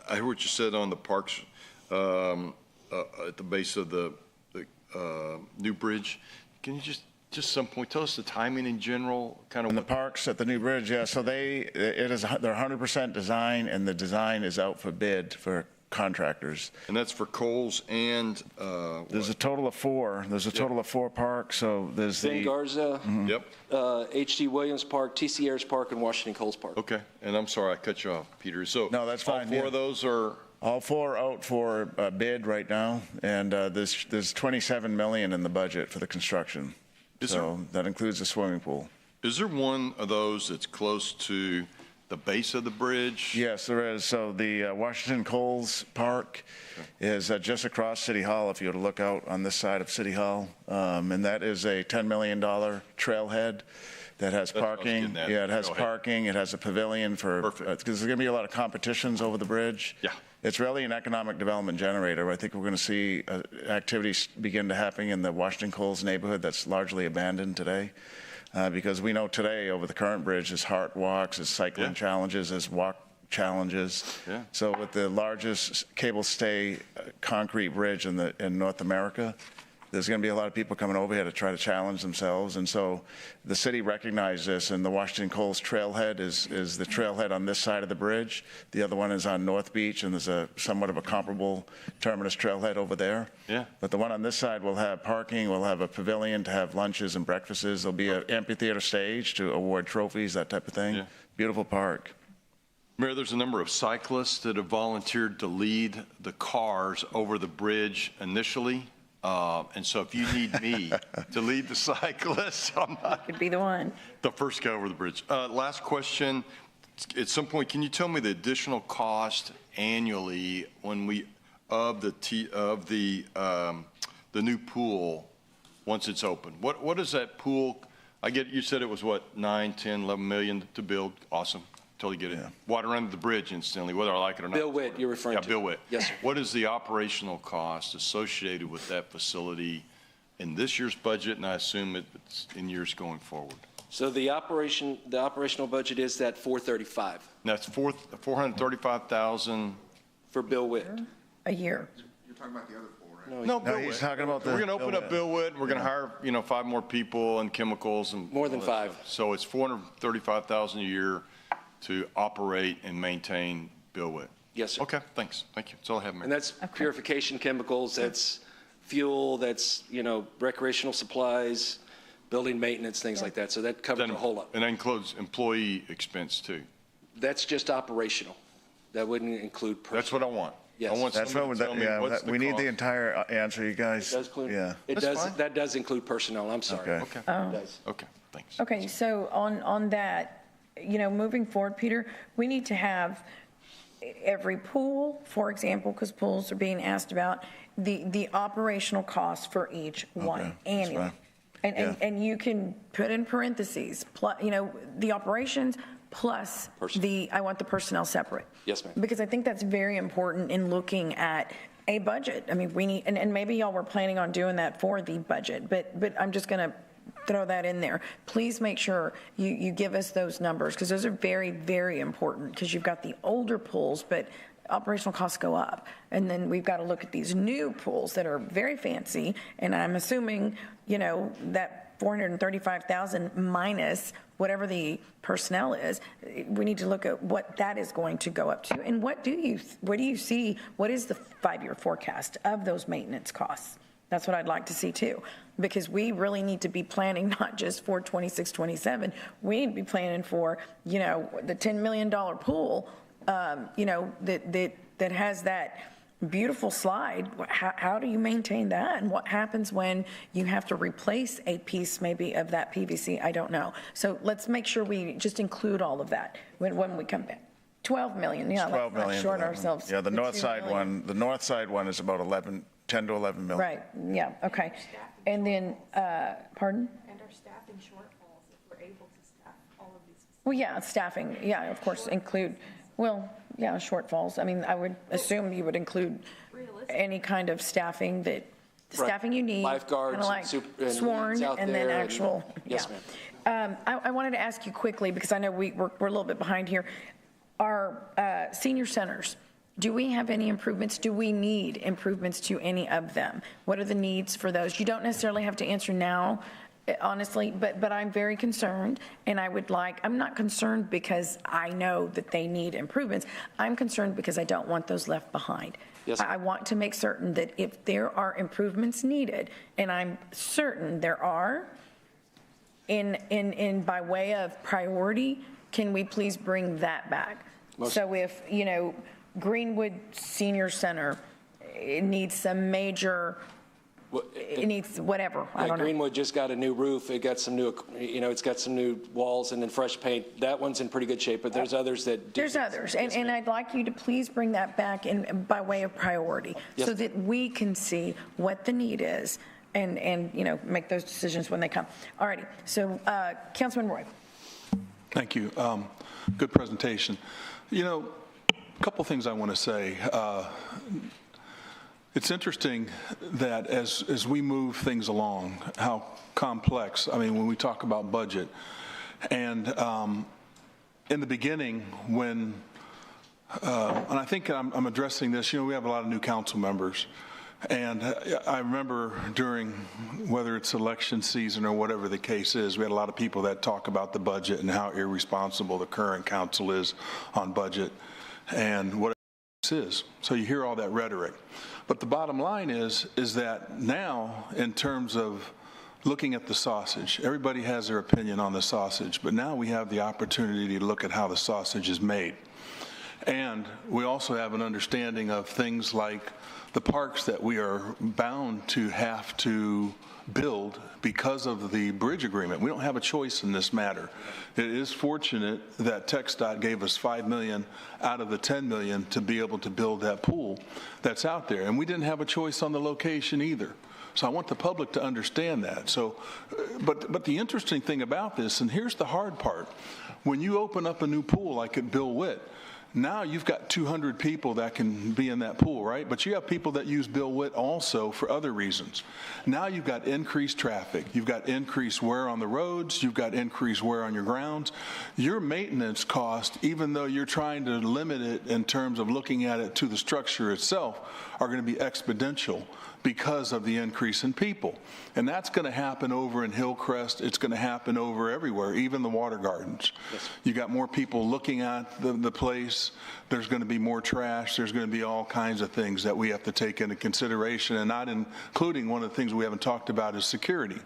I heard what you said on the parks at the base of the new bridge. Can you just some point tell us the timing in general, kind of? And the parks at the new bridge, yeah. So they're 100% design, and the design is out for bid for contractors. And that's for Coles and there's a total of 4. There's a total of 4 parks. So there's Ben Garza, H.D. Williams Park, T.C. Ayers Park, and Washington Coles Park. Okay. And I'm sorry I cut you off, Peter. So no, that's fine. All 4 of those are. All 4 out for bid right now, and there's $27 million in the budget for the construction. That includes the swimming pool. Is there one of those that's close to the base of the bridge? Yes, there is. So the Washington Coles Park is just across City Hall, if you were to look out on this side of City Hall. And that is a $10 million trailhead that has parking. Yeah, it has parking. It has a pavilion for, because there's going to be a lot of competitions over the bridge. Yeah. it's really an economic development generator. I think we're going to see activities begin to happen in the Washington Coles neighborhood that's largely abandoned today. Because we know today over the current bridge is heart walks, is cycling challenges, is walk challenges. Yeah. So with the largest cable stay concrete bridge in North America, there's going to be a lot of people coming over here to try to challenge themselves. And so the city recognized this, and the Washington Coles trailhead is the trailhead on this side of the bridge. The other one is on North Beach, and there's a somewhat of a comparable terminus trailhead over there. Yeah. But the one on this side will have parking, will have a pavilion to have lunches and breakfasts. There'll be an amphitheater stage to award trophies, that type of thing. Yeah. Beautiful park. Mayor, there's a number of cyclists that have volunteered to lead the cars over the bridge initially. And so if you need me to lead the cyclists, I'm not Could be the one. the first guy over the bridge. Last question. At some point, can you tell me the additional cost annually when we of the new pool once it's open? What is that pool? I get you said it was what 9, 10, 11 million to build. Awesome. Totally get it. Yeah. Water under the bridge instantly, whether I like it or not. Bill Witt, you're referring to. Yeah, Bill Witt. Yes, sir. What is the operational cost associated with that facility in this year's budget, and I assume it's in years going forward? So the operational budget is that 435 That's 435,000 for Bill Witt. A year. You're talking about the other pool, right? No, No, Bill he's Witt. talking about the. We're going to open up Bill Witt. We're going to hire 5 more people and chemicals and More than all that 5. stuff. So it's 435,000 a year to operate and maintain Bill Witt. Yes, sir. Okay, thanks. Thank you. That's all I have, Mayor. And that's purification chemicals, that's fuel, that's, recreational supplies, building maintenance, things like that. So that covers a whole lot. And that includes employee expense too. That's just operational. That wouldn't include personnel. That's what I want. Yes. I want That's what, somebody to tell me what's the we need the cost. entire answer, you guys. It does include, Yeah. that does include personnel, I'm sorry. Okay. Okay. It does. Okay, thanks. Okay, so on that, moving forward, Peter, we need to have every pool, for example, because pools are being asked about, the operational cost for each one Okay, that's annually. fine. And you can put in parentheses, the operations plus I want the personnel separate. Yes, ma'am. Because I think that's very important in looking at a budget. I mean, we need, and maybe y'all were planning on doing that for the budget, but I'm just going to throw that in there. Please make sure you give us those numbers, because those are very, very important, because you've got the older pools, but operational costs go up. And then we've got to look at these new pools that are very fancy, and I'm assuming, that 435,000 minus whatever the personnel is, we need to look at what that is going to go up to. And what do you see, what is the 5-year forecast of those maintenance costs? That's what I'd like to see too, because we really need to be planning not just for 26, 27. We need to be planning for, the $10 million pool, that has that beautiful slide. How do you maintain that? And what happens when you have to replace a piece maybe of that PVC? I don't know. So let's make sure we just include all of that when we come back. 12 million, yeah, 12 let's not million. short ourselves. Yeah, the for north 2 side million. one, the north side one is about 10 to 11 million. Right, yeah, okay. And then, pardon? And our staffing shortfalls, if we're able to staff all of these. Well, yeah, staffing, yeah, of course, shortfalls. I mean, I would assume you would include any kind of staffing staffing you need. Lifeguards kinda like and and sworn, leads out and then there actual, Yes, yeah. ma'am. I wanted to ask you quickly, because I know we're a little bit behind here. Our senior centers, do we have any improvements? Do we need improvements to any of them? What are the needs for those? You don't necessarily have to answer now, honestly, but I'm very concerned, and I'm not concerned because I know that they need improvements. I'm concerned because I don't want those left behind. Yes. I want to make certain that if there are improvements needed, and I'm certain there are, in by way of priority, can we please bring that back? So if, Greenwood Senior Center, it needs some major, it needs whatever, I don't know. Greenwood just got a new roof. It got some new, it's got some new walls and then fresh paint. That one's in pretty good shape, but there's others that do. There's others, and I'd like you to please bring that back in by way of priority, so that we can see what the need is and make those decisions when they come. All righty, so Councilman Roy. Thank you. Good presentation. A couple things I want to say. It's interesting that as we move things along, how complex, I mean, when we talk about budget, and in the beginning, when, and I think I'm addressing this, we have a lot of new council members, and I remember during, whether it's election season or whatever the case is, we had a lot of people that talk about the budget and how irresponsible the current council is on budget and what it is. So you hear all that rhetoric. But the bottom line is that now, in terms of looking at the sausage, everybody has their opinion on the sausage, but now we have the opportunity to look at how the sausage is made. And we also have an understanding of things like the parks that we are bound to have to build because of the bridge agreement. We don't have a choice in this matter. It is fortunate that TxDOT gave us $5 million out of the $10 million to be able to build that pool that's out there. And we didn't have a choice on the location either. So I want the public to understand that. So, but the interesting thing about this, and here's the hard part, when you open up a new pool like at Bill Witt, now you've got 200 people that can be in that pool, right? But you have people that use Bill Witt also for other reasons. Now you've got increased traffic. You've got increased wear on the roads. You've got increased wear on your grounds. Your maintenance cost, even though you're trying to limit it in terms of looking at it to the structure itself, are going to be exponential because of the increase in people. And that's going to happen over in Hillcrest. It's going to happen over everywhere, even the water gardens. Yes. You got more people looking at the place. There's going to be more trash. There's going to be all kinds of things that we have to take into consideration, and not including one of the things we haven't talked about is security,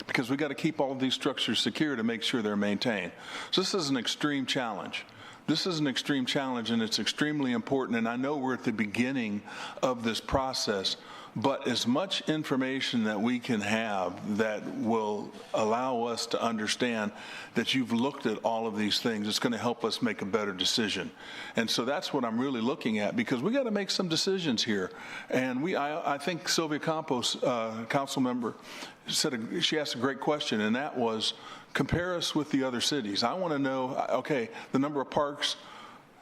because we got to keep all of these structures secure to make sure they're maintained. So this is an extreme challenge. This is an extreme challenge, and it's extremely important, and I know we're at the beginning of this process, but as much information that we can have that will allow us to understand that you've looked at all of these things, it's going to help us make a better decision. And so that's what I'm really looking at, because we got to make some decisions here. And I think Sylvia Campos, council member, she asked a great question, and that was, compare us with the other cities. I want to know, okay, the number of parks,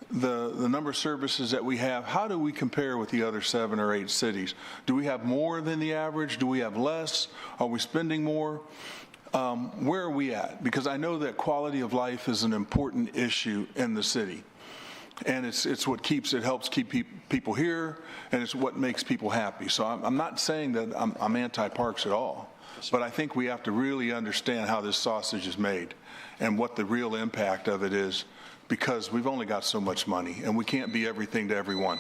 the number of services that we have, how do we compare with the other 7 or 8 cities? Do we have more than the average? Do we have less? Are we spending more? Where are we at? Because I know that quality of life is an important issue in the city. And it's what helps keep people here, and it's what makes people happy. So I'm not saying that I'm anti-parks at all, but I think we have to really understand how this sausage is made and what the real impact of it is, because we've only got so much money, and we can't be everything to everyone.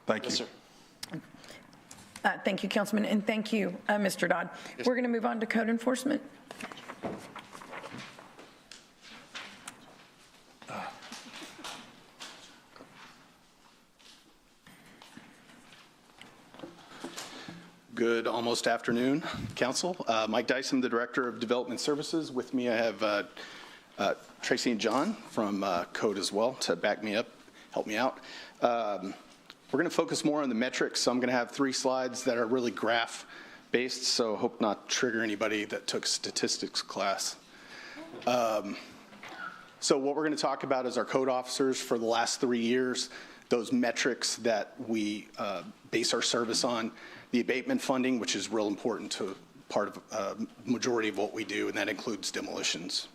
Thank you. Yes, sir. Thank you, Councilman, and thank you, Mr. Dodd. Yes. We're going to move on to code enforcement. Good almost afternoon, Council. Mike Dyson, the Director of Development Services. With me, I have Tracy and John from Code as well to back me up, help me out. We're going to focus more on the metrics. So I'm going to have 3 slides that are really graph-based, so hope not trigger anybody that took statistics class. So what we're going to talk about is our code officers for the last 3 years, those metrics that we base our service on, the abatement funding, which is real important to part of majority of what we do, and that includes demolitions.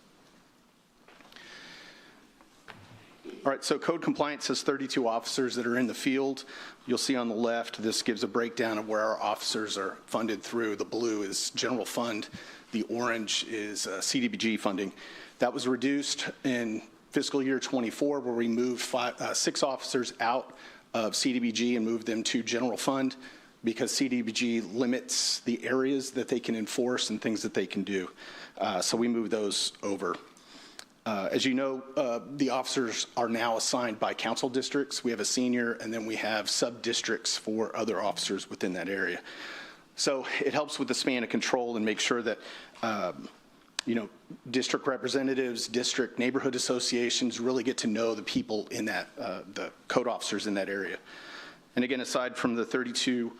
All right, so code compliance has 32 officers that are in the field. You'll see on the left, this gives a breakdown of where our officers are funded through. The blue is general fund. The orange is CDBG funding. That was reduced in fiscal year 24, where we moved 6 officers out of CDBG and moved them to general fund, because CDBG limits the areas that they can enforce and things that they can do. So we moved those over. As you know, the officers are now assigned by council districts. We have a senior, and then we have sub-districts for other officers within that area. So it helps with the span of control and make sure that, district representatives, district neighborhood associations really get to know the people in that, the code officers in that area. And again, aside from the 32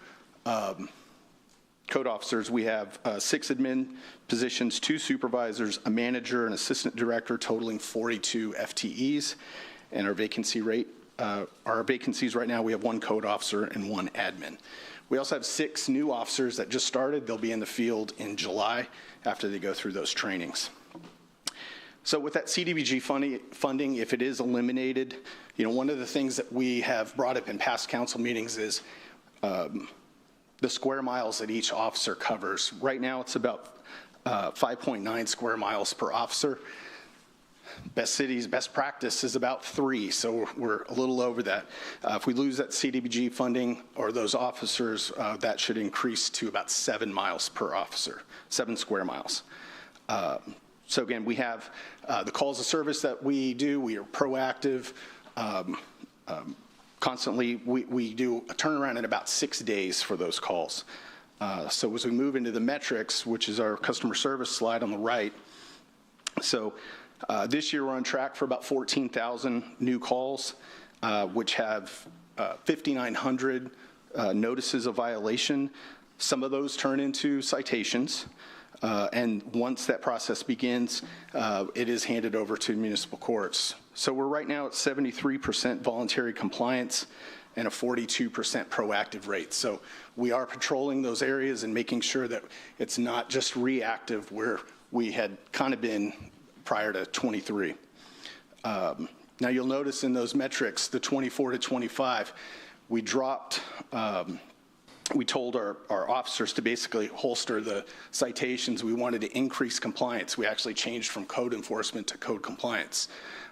code officers, we have 6 admin positions, 2 supervisors, a manager, an assistant director, totaling 42 FTEs. And our vacancy rate our vacancies right now, we have 1 code officer and 1 admin. We also have 6 new officers that just started. They'll be in the field in July after they go through those trainings. So with that CDBG funding, if it is eliminated, one of the things that we have brought up in past council meetings is the square miles that each officer covers. Right now, it's about 5.9 square miles per officer. Best practice is about 3, so we're a little over that. If we lose that CDBG funding or those officers, that should increase to about 7 miles per officer, 7 square miles. So again, we have the calls of service that we do. We are proactive. Constantly, we do a turnaround in about 6 days for those calls. So as we move into the metrics, which is our customer service slide on the right, so this year we're on track for about 14,000 new calls, which have 5,900 notices of violation. Some of those turn into citations. And once that process begins, it is handed over to municipal courts. So we're right now at 73% voluntary compliance and a 42% proactive rate. So we are patrolling those areas and making sure that it's not just reactive where we had kind of been prior to 23. Now you'll notice in those metrics, the 24 to 25, we dropped, we told our officers to basically holster the citations. We wanted to increase compliance. We actually changed from code enforcement to code compliance.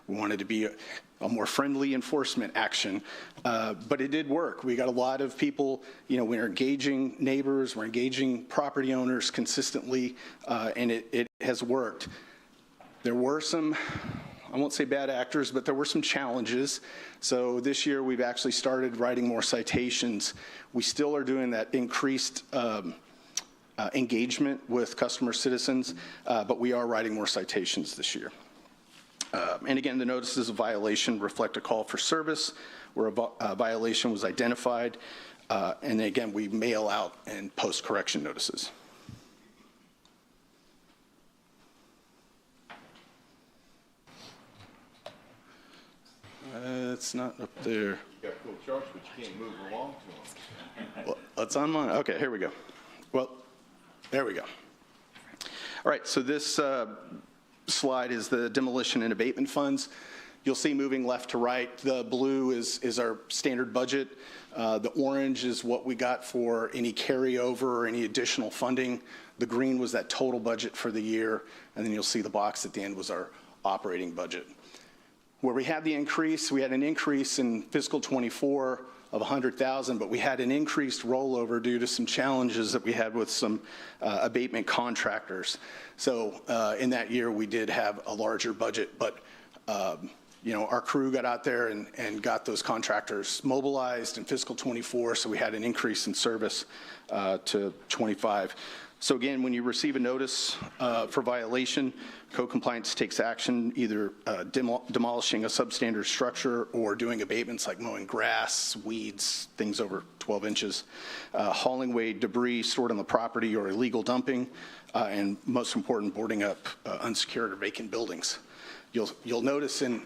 We wanted to be a more friendly enforcement action, but it did work. We got a lot of people, we're engaging neighbors, we're engaging property owners consistently, and it has worked. There were some, I won't say bad actors, but there were some challenges. So this year we've actually started writing more citations. We still are doing that increased engagement with customer citizens, but we are writing more citations this year. And again, the notices of violation reflect a call for service where a violation was identified. And again, we mail out and post correction notices. It's not up there. You got cool charts, but you can't move along to them. Well, that's on mine. Okay, here we go. Well, there we go. All right, so this slide is the demolition and abatement funds. You'll see moving left to right, the blue is our standard budget. The orange is what we got for any carryover or any additional funding. The green was that total budget for the year, and then you'll see the box at the end was our operating budget. Where we had the increase, we had an increase in fiscal 24 of 100,000, but we had an increased rollover due to some challenges that we had with some abatement contractors. So in that year, we did have a larger budget, but our crew got out there and got those contractors mobilized in fiscal 24, so we had an increase in service to 25. So again, when you receive a notice for violation, code compliance takes action, either demolishing a substandard structure or doing abatements like mowing grass, weeds, things over 12 inches, hauling away debris stored on the property or illegal dumping, and most important, boarding up unsecured or vacant buildings. You'll notice in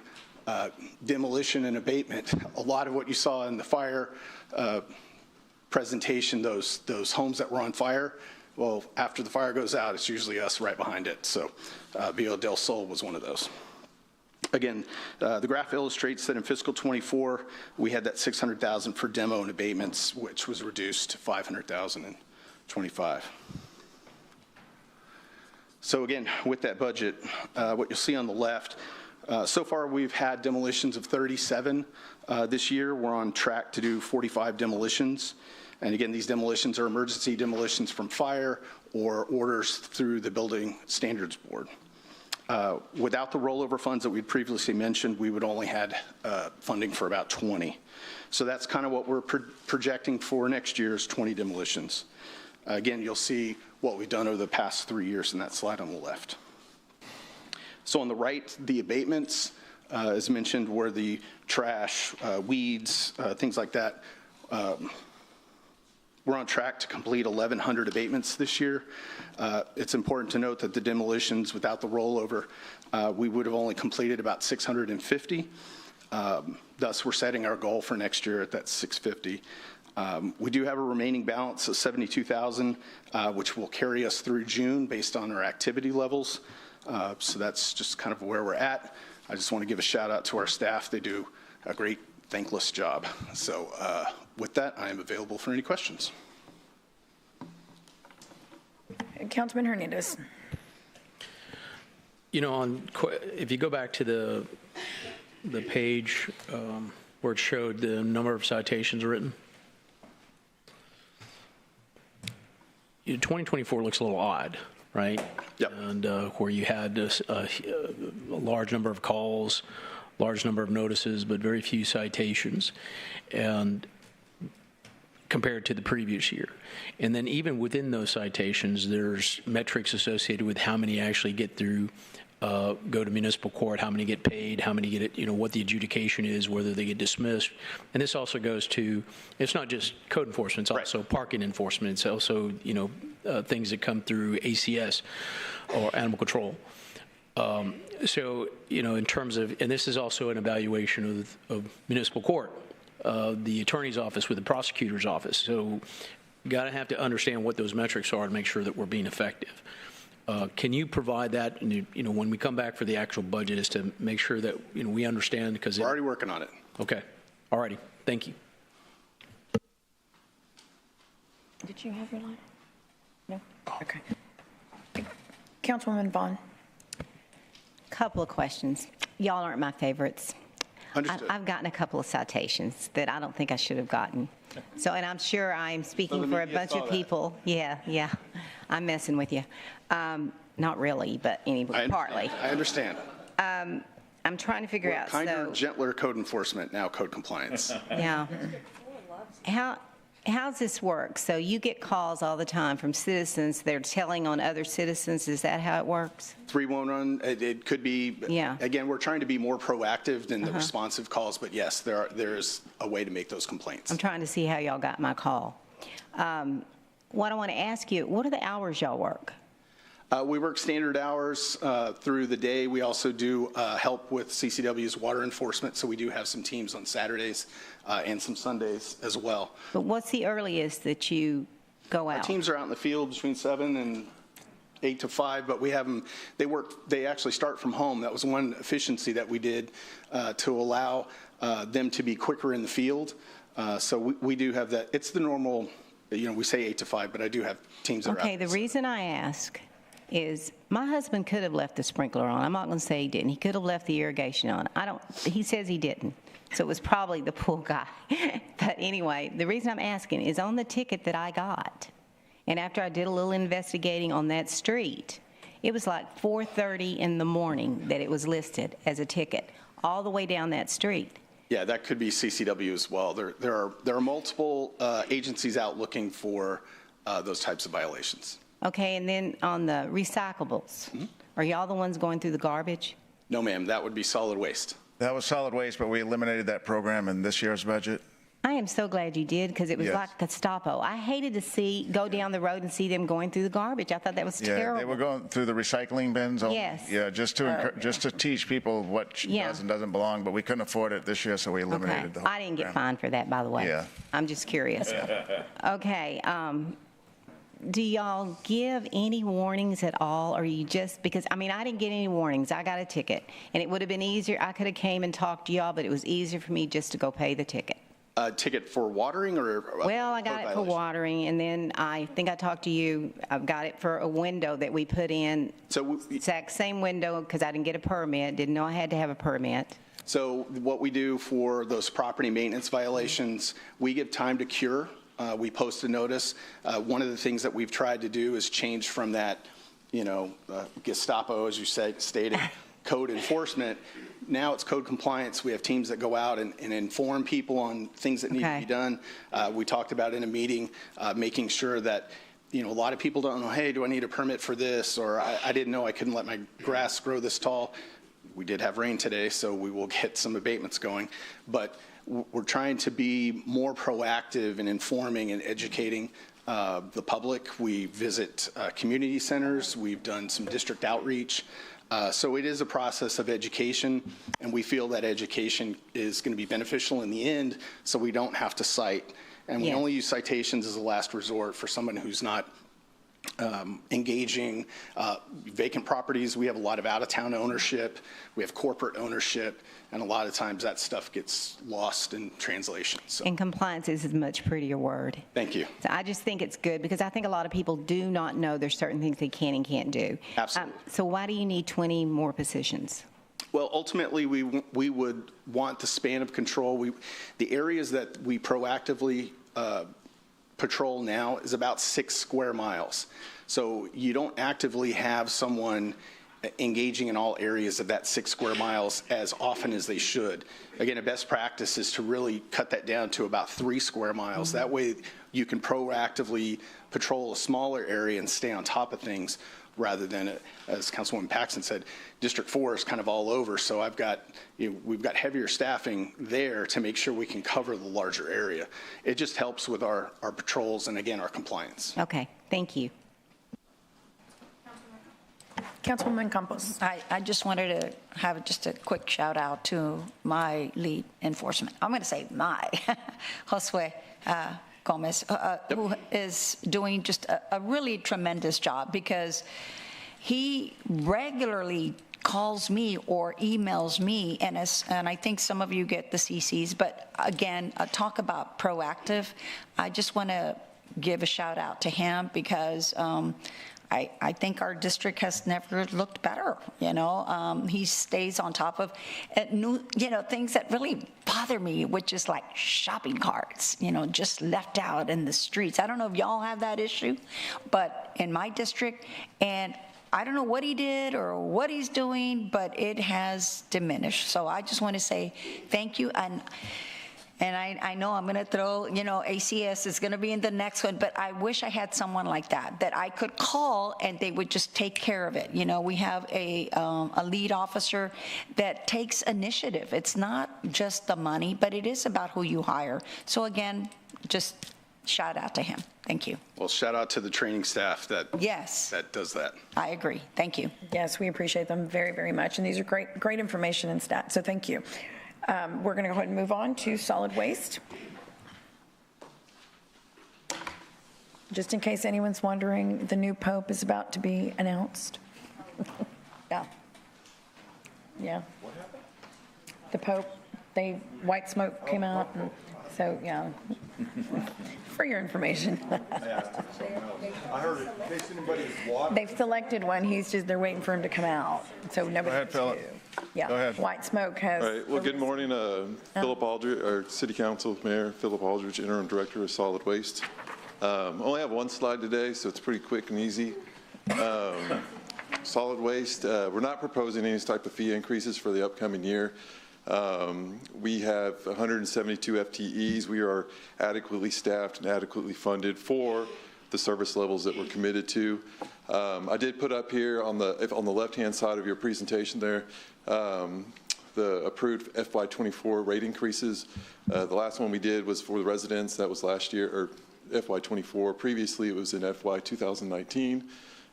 demolition and abatement, a lot of what you saw in the fire presentation, those homes that were on fire, well, after the fire goes out, it's usually us right behind it. So Villa del Sol was one of those. Again, the graph illustrates that in fiscal 24, we had that 600,000 for demo and abatements, which was reduced to 500,000 in 25. So again, with that budget, what you'll see on the left, so far we've had demolitions of 37 this year. We're on track to do 45 demolitions. And again, these demolitions are emergency demolitions from fire or orders through the Building Standards Board. Without the rollover funds that we'd previously mentioned, we would only had funding for about 20. So that's kind of what we're projecting for next year's 20 demolitions. Again, you'll see what we've done over the past 3 years in that slide on the left. So on the right, the abatements, as mentioned, were the trash, weeds, things like that. We're on track to complete 1,100 abatements this year. It's important to note that the demolitions, without the rollover, we would have only completed about 650. Thus, we're setting our goal for next year at that 650. We do have a remaining balance of 72,000, which will carry us through June based on our activity levels. So that's just kind of where we're at. I just want to give a shout out to our staff. They do a great, thankless job. So with that, I am available for any questions. Councilman Hernandez. You know, if you go back to the page where it showed the number of citations written, 2024 looks a little odd, right? Yep. And where you had a large number of calls, large number of notices, but very few citations, and compared to the previous year. And then even within those citations, there's metrics associated with how many actually get through, go to municipal court, how many get paid, how many get it, you know, what the adjudication is, whether they get dismissed. And this also goes to, it's not just code enforcement, it's also parking enforcement. It's also, you know, things that come through ACS or animal control. So, you know, in terms of, and this is also an evaluation of municipal court, the attorney's office with the prosecutor's office. So you got to have to understand what those metrics are to make sure that we're being effective. Can you provide that, you know, when we come back for the actual budget, is to make sure that, you know, we understand, because we're already working on it. Okay. All righty. Thank you. Did you have your line? No? Okay. Councilwoman Vaughn. Couple of questions. Y'all aren't my favorites. Understood. I've gotten a couple of citations that I don't think I should have gotten. So, and I'm sure I'm speaking for a bunch of people. Yeah. I'm messing with you. Not really, but anyway, partly. I understand. I'm trying to figure out. Kinder, gentler code enforcement, now code compliance. Yeah. How's this work? So you get calls all the time from citizens. They're telling on other citizens. Is that how it works? 311, it could be. Yeah. Again, we're trying to be more proactive than the responsive calls, but yes, there's a way to make those complaints. I'm trying to see how y'all got my call. What I want to ask you, what are the hours y'all work? We work standard hours through the day. We also do help with CCW's water enforcement, so we do have some teams on Saturdays and some Sundays as well. But what's the earliest that you go out? Our teams are out in the field between 7 and 8 to 5, but we have them, they actually start from home. That was one efficiency that we did to allow them to be quicker in the field. So we do have that. It's the normal, you know, we say 8 to 5, but I do have teams that are out. Okay, the reason I ask is my husband could have left the sprinkler on. I'm not going to say he didn't. He could have left the irrigation on. He says he didn't. So it was probably the pool guy. But anyway, the reason I'm asking is on the ticket that I got, and after I did a little investigating on that street, it was like 4:30 in the morning that it was listed as a ticket, all the way down that street. Yeah, that could be CCW as well. There are multiple agencies out looking for those types of violations. Okay, and then on the recyclables, are y'all the ones going through the garbage? No, ma'am, that would be solid waste. That was solid waste, but we eliminated that program in this year's budget. I am so glad you did, because it was Yes. like Gestapo. I hated to go down the road and see them going through the garbage. I thought that was terrible. Yeah, they were going through the recycling bins. Yes. Yeah, just to teach people what does and doesn't belong, but we couldn't afford it this year, so we eliminated the whole I didn't get program. fined for that, by the way. Yeah. I'm just curious. Okay, do y'all give any warnings at all, or you just, because, I mean, I didn't get any warnings. I got a ticket, and it would have been easier. I could have came and talked to y'all, but it was easier for me just to go pay the ticket. A ticket for watering or? Well, I got it for watering, and then I think I talked to you. I've got it for a window that we put in. So exact same window, because I didn't get a permit, didn't know I had to have a permit. So what we do for those property maintenance violations, we give time to cure. We post a notice. One of the things that we've tried to do is change from that, you know, Gestapo, as you stated, code enforcement. Now it's code compliance. We have teams that go out and inform people on things that need to be done. We talked about in a meeting, making sure that, you know, a lot of people don't know, hey, do I need a permit for this? Or I didn't know I couldn't let my grass grow this tall. We did have rain today, so we will get some abatements going. But we're trying to be more proactive in informing and educating the public. We visit community centers. We've done some district outreach. So it is a process of education, and we feel that education is going to be beneficial in the end, so we don't have to cite. And we only use citations as a last resort for someone who's not engaging. Vacant properties, we have a lot of out-of-town ownership, we have corporate ownership, and a lot of times that stuff gets lost in translation. So. And compliance is a much prettier word. Thank you. So I just think it's good because I think a lot of people do not know there's certain things they can and can't do. Absolutely. So why do you need 20 more positions? Well, ultimately, we would want the span of control. The areas that we proactively patrol now is about 6 square miles. So you don't actively have someone engaging in all areas of that 6 square miles as often as they should. Again, a best practice is to really cut that down to about 3 square miles. That way you can proactively patrol a smaller area and stay on top of things rather than, as Councilwoman Paxton said, District 4 is kind of all over. So we've got heavier staffing there to make sure we can cover the larger area. It just helps with our patrols and, again, our compliance. Okay, thank you. Councilwoman Campos. I just wanted to have just a quick shout out to my lead enforcement. I'm going to say my, Josue Gomez, who is doing just a really tremendous job because he regularly calls me or emails me, and I think some of you get the CCs, but again, talk about proactive. I just want to give a shout out to him because I think our district has never looked better. He stays on top of things that really bother me, which is like shopping carts, just left out in the streets. I don't know if y'all have that issue, but in my district, and I don't know what he did or what he's doing, but it has diminished. So I just want to say thank you. And I know I'm going to throw, ACS is going to be in the next one, but I wish I had someone like that I could call and they would just take care of it. We have a lead officer that takes initiative. It's not just the money, but it is about who you hire. So again, just shout out to him. Thank you. Well, shout out to the training staff that does that. I agree. Thank you. Yes, we appreciate them very, very much. And these are great information and stats. So thank you. We're going to go ahead and move on to solid waste. Just in case anyone's wondering, the new pope is about to be announced. Yeah. What happened? The pope, white smoke came out, and so yeah. For your information. I heard it. In case anybody's watching. They've selected one. They're waiting for him to come out. So nobody. Go ahead, Philip. Yeah. Go ahead. White smoke has. All right. Well, good morning, Philip Aldridge, our City Council Mayor Philip Aldridge, Interim Director of Solid Waste. I only have one slide today, so it's pretty quick and easy. Solid waste. We're not proposing any type of fee increases for the upcoming year. We have 172 FTEs. We are adequately staffed and adequately funded for the service levels that we're committed to. I did put up here on the left-hand side of your presentation there, the approved FY24 rate increases. The last one we did was for the residents. That was last year, or FY24. Previously, it was in FY 2019.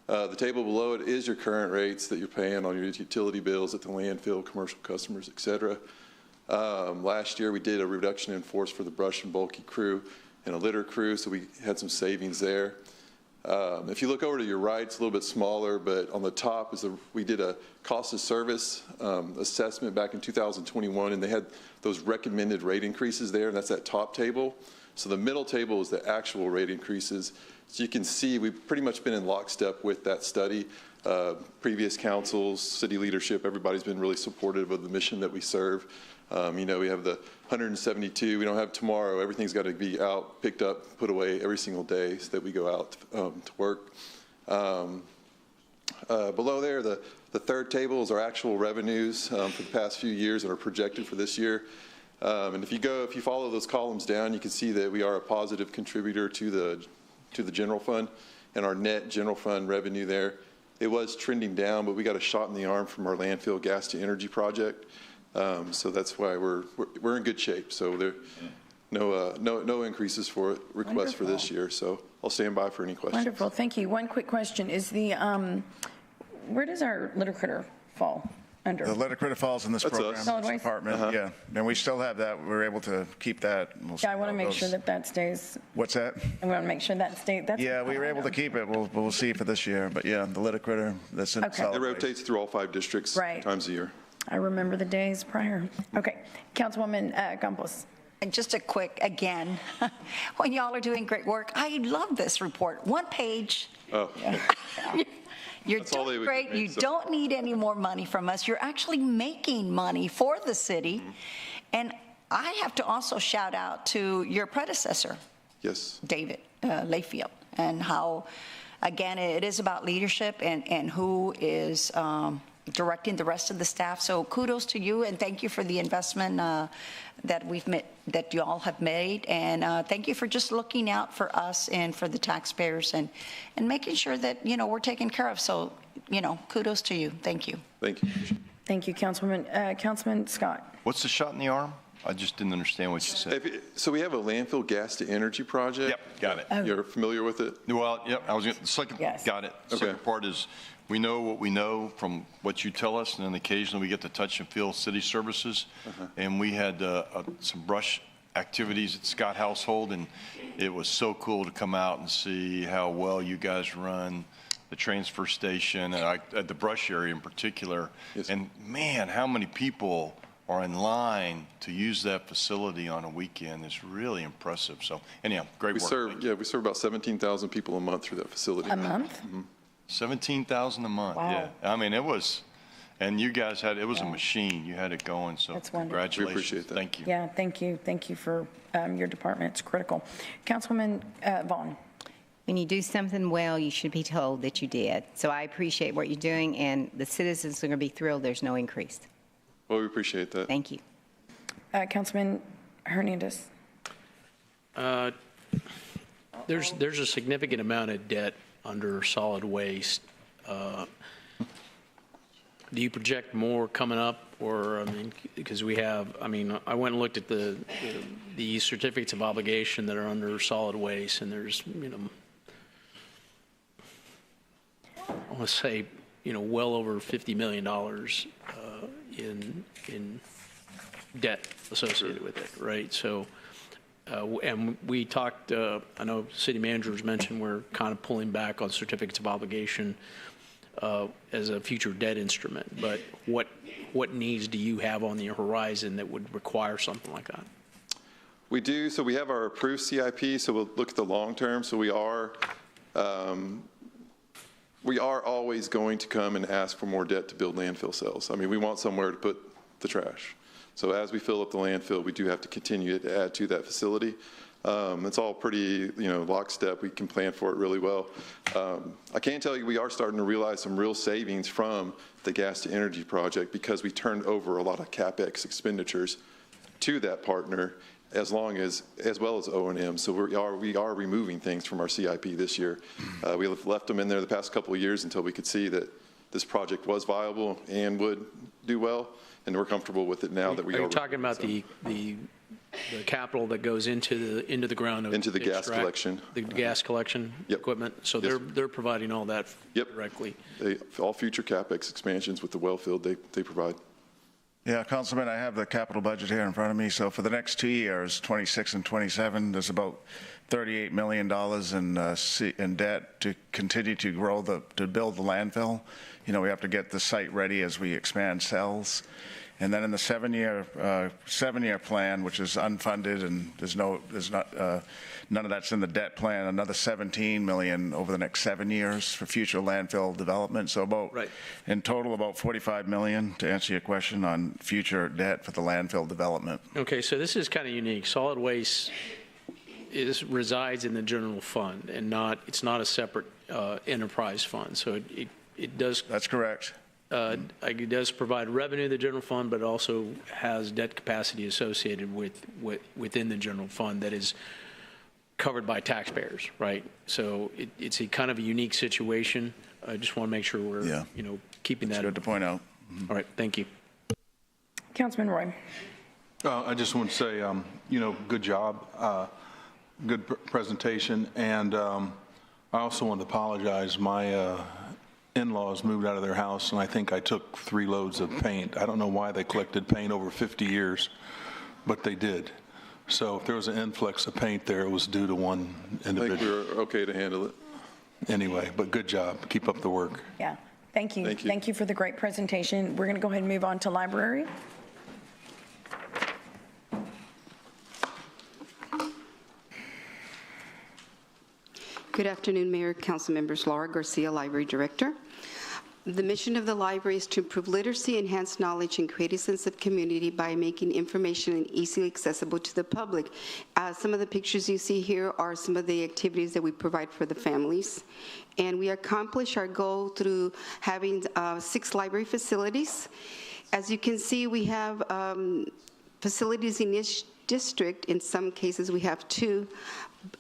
The table below it is your current rates that you're paying on your utility bills at the landfill, commercial customers, et cetera. Last year, we did a reduction in force for the brush and bulky crew and a litter crew, so we had some savings there. If you look over to your right, it's a little bit smaller, but on the top we did a cost of service assessment back in 2021, and they had those recommended rate increases there, and that's that top table. So the middle table is the actual rate increases. So you can see we've pretty much been in lockstep with that study. Previous councils, city leadership, everybody's been really supportive of the mission that we serve. We have the 172. We don't have tomorrow. Everything's got to be out, picked up, put away every single day so that we go out to work. Below there, the third table is our actual revenues for the past few years that are projected for this year. And if you follow those columns down, you can see that we are a positive contributor to the general fund, and our net general fund revenue there. It was trending down, but we got a shot in the arm from our landfill gas to energy project. So that's why we're in good shape. So there no increases for requests for this year. So I'll stand by for any questions. Wonderful, thank you. One quick question: is where does our litter critter fall under? The litter critter falls in this That's program, us. Solid this waste? department, yeah. And we still have that. We're able to keep that. We'll see Yeah, I want to how it make goes. sure that stays. What's that? I want to make sure that stays. Yeah, we were able to keep it. We'll see for this year. But yeah, the litter critter, that's in Okay. solid It waste. rotates through all 5 districts Right. times a year. I remember the days prior. Okay, Councilwoman Campos. And just a quick, again, when y'all are doing great work, I love this report. One page. Oh, You're That's all they doing would great. make, You so. don't need any more money from us. You're actually making money for the city. And I have to also shout out to your predecessor, yes. David Layfield, and how, again, it is about leadership and who is directing the rest of the staff. So kudos to you, and thank you for the investment that you all have made. And thank you for just looking out for us and for the taxpayers and making sure that, we're taken care of. So, kudos to you. Thank you. Thank you. Thank you, Councilwoman. Councilman Scott. What's the shot in the arm? I just didn't understand what you said. So we have a landfill gas to energy project. Yep, got it. You're familiar with it? Well, yep, the second, Yes. got it. The Okay. second part is, we know what we know from what you tell us, and then occasionally we get to touch and feel city services. And we had some brush activities at Scott Household, and it was so cool to come out and see how well you guys run the transfer station, and at the brush area in particular. Yes. And man, how many people are in line to use that facility on a weekend is really impressive. So anyhow, great We work. serve, we serve about 17,000 people a month through that facility. A month? 17,000 a month, Wow. yeah. I mean, it was, and you guys had, it was a machine. You had it going, so That's wonderful. congratulations. We appreciate that. Thank you. Yeah, thank you. Thank you for your department. It's critical. Councilwoman Vaughn. When you do something well, you should be told that you did. So I appreciate what you're doing, and the citizens are going to be thrilled there's no increase. Well, we appreciate that. Thank you. Councilman Hernandez. There's a significant amount of debt under solid waste. Do you project more coming up, or, I mean, because we have, I mean, I went and looked at the certificates of obligation that are under solid waste, and there's, I want to say, well over $50 million in debt associated with it, right? So, and we talked, I know city managers mentioned we're kind of pulling back on certificates of obligation as a future debt instrument, but what needs do you have on the horizon that would require something like that? We do. So we have our approved CIP, so we'll look at the long term. So we are always going to come and ask for more debt to build landfill cells. I mean, we want somewhere to put the trash. So as we fill up the landfill, we do have to continue to add to that facility. It's all pretty, lockstep. We can plan for it really well. I can tell you we are starting to realize some real savings from the gas to energy project because we turned over a lot of CapEx expenditures to that partner as well as O&M. So we are removing things from our CIP this year. We left them in there the past couple of years until we could see that this project was viable and would do well, and we're comfortable with it now that we are. Are you talking about the capital that goes into the ground? Into the gas collection. The gas collection equipment? So Yes. they're providing all that directly? All future CapEx expansions with the well field, they provide. Yeah, Councilman, I have the capital budget here in front of me. So for the next 2 years, 26 and 27, there's about $38 million in debt to continue to to build the landfill. We have to get the site ready as we expand cells. And then in the seven-year plan, which is unfunded and none of that's in the debt plan, another $17 million over the next 7 years for future landfill development. So in total, about $45 million, to answer your question, on future debt for the landfill development. Okay, so this is kind of unique. Solid waste resides in the general fund and it's not a separate enterprise fund. So it does. That's correct. It does provide revenue to the general fund, but also has debt capacity associated within the general fund that is covered by taxpayers, right? So it's a kind of a unique situation. I just want to make sure we're keeping that. That's good to point out. All right, thank you. Councilman Roy. I just want to say, good job, good presentation, and I also want to apologize. in-laws moved out of their house, and I think I took 3 loads of paint. I don't know why they collected paint over 50 years, but they did. So if there was an influx of paint there, it was due to one individual. I think we're okay to handle it. Anyway, but good job. Keep up the work. Yeah, thank you. Thank you for the great presentation. We're going to go ahead and move on to library. Good afternoon, Mayor, Council members. Laura Garcia, Library Director. The mission of the library is to improve literacy, enhance knowledge, and create a sense of community by making information easily accessible to the public. Some of the pictures you see here are some of the activities that we provide for the families. And we accomplish our goal through having 6 library facilities. As you can see, we have facilities in each district. In some cases, we have 2.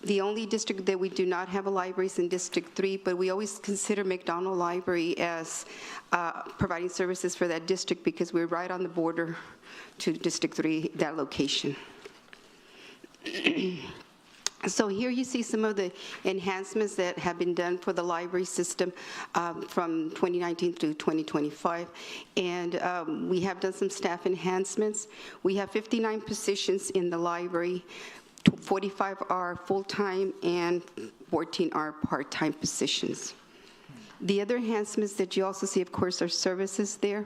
The only district that we do not have a library is in District 3, but we always consider McDonald Library as providing services for that district because we're right on the border to District 3, that location. So here you see some of the enhancements that have been done for the library system from 2019 through 2025. And we have done some staff enhancements. We have 59 positions in the library. 45 are full-time and 14 are part-time positions. The other enhancements that you also see, of course, are services there.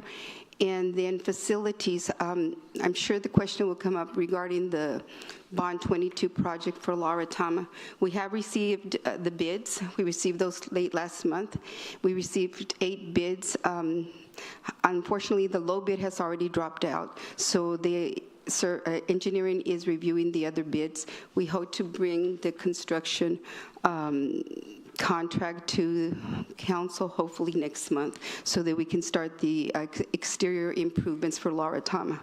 And then facilities, I'm sure the question will come up regarding the Bond 22 project for Laura Tama. We have received the bids. We received those late last month. We received 8 bids. Unfortunately, the low bid has already dropped out. So engineering is reviewing the other bids. We hope to bring the construction contract to council hopefully next month so that we can start the exterior improvements for Laura Tama.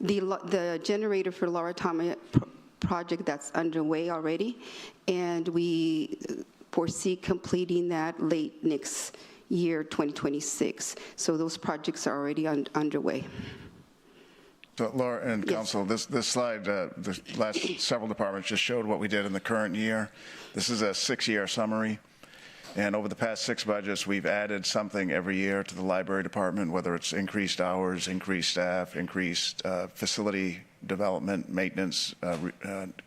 The generator for Laura Tama project, that's underway already, and we foresee completing that late next year, 2026. So those projects are already underway. So Laura and Council, this slide, the last several departments just showed what we did in the current year. This is a 6-year summary. And over the past 6 budgets, we've added something every year to the library department, whether it's increased hours, increased staff, increased facility development, maintenance,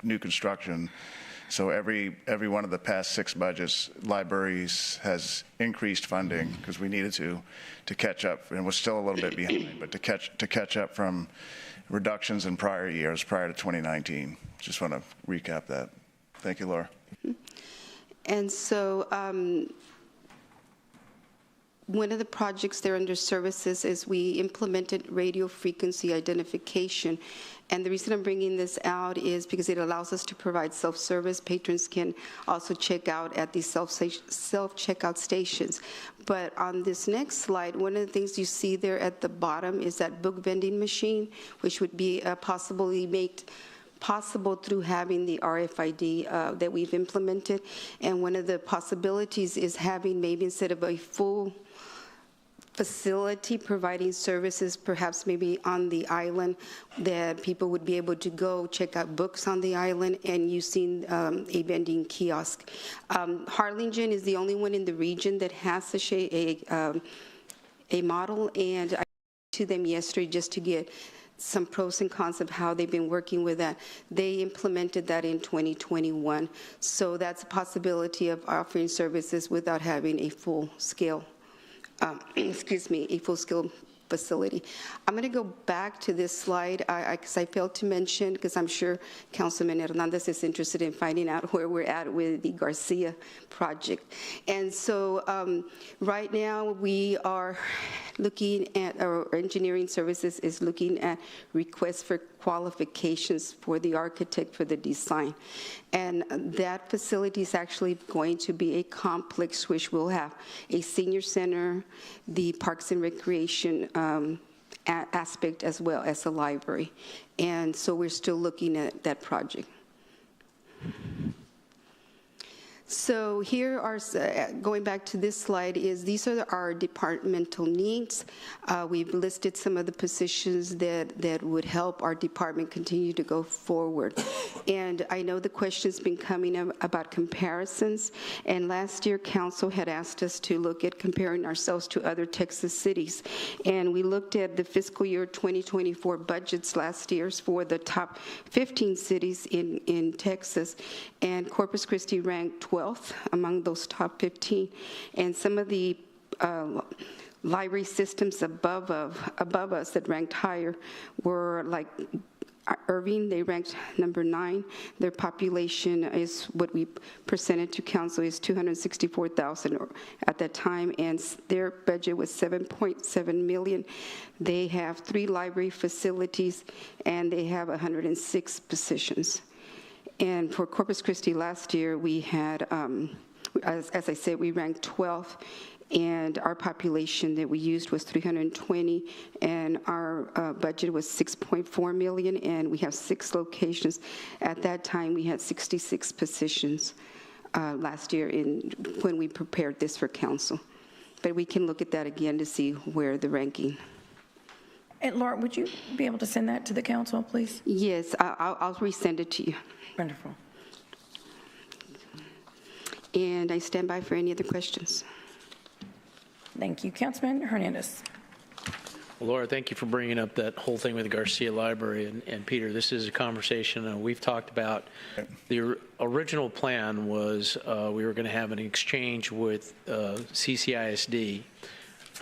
new construction. So every one of the past 6 budgets, libraries has increased funding because we needed to catch up, and we're still a little bit behind, but to catch up from reductions in prior years, prior to 2019. Just want to recap that. Thank you, Laura. And so one of the projects there under services is we implemented radio frequency identification. And the reason I'm bringing this out is because it allows us to provide self-service. Patrons can also check out at these self-checkout stations. But on this next slide, one of the things you see there at the bottom is that book vending machine, which would be possibly made possible through having the RFID that we've implemented. And one of the possibilities is having maybe instead of a full facility providing services, perhaps maybe on the island, that people would be able to go check out books on the island and using a vending kiosk. Harlingen is the only one in the region that has a model, and I went to them yesterday just to get some pros and cons of how they've been working with that. They implemented that in 2021. So that's a possibility of offering services without having a full-scale a full-scale facility. I'm going to go back to this slide because I failed to mention, because I'm sure Councilman Hernandez is interested in finding out where we're at with the Garcia project. And so right now we are looking at, our engineering services is looking at requests for qualifications for the architect for the design. And that facility is actually going to be a complex which will have a senior center, the Parks and Recreation aspect, as well as a library. And so we're still looking at that project. So here are, going back to this slide, these are our departmental needs. We've listed some of the positions that would help our department continue to go forward. And I know the question's been coming up about comparisons, and last year council had asked us to look at comparing ourselves to other Texas cities. And we looked at the fiscal year 2024 budgets last year's for the top 15 cities in Texas, and Corpus Christi ranked 12th among those top 15. And some of the library systems above us that ranked higher were like Irving. They ranked number 9. Their population is what we presented to council is 264,000 at that time, and their budget was $7.7 million. They have 3 library facilities, and they have 106 positions. And for Corpus Christi last year, we had, as I said, we ranked 12th, and our population that we used was 320, and our budget was $6.4 million, and we have 6 locations. At that time, we had 66 positions last year when we prepared this for council. But we can look at that again to see where the ranking. And Laura, would you be able to send that to the council, please? Yes, I'll resend it to you. Wonderful. And I stand by for any other questions. Thank you. Councilman Hernandez. Well, Laura, thank you for bringing up that whole thing with the Garcia Library. And Peter, this is a conversation we've talked about. The original plan was we were going to have an exchange with CCISD.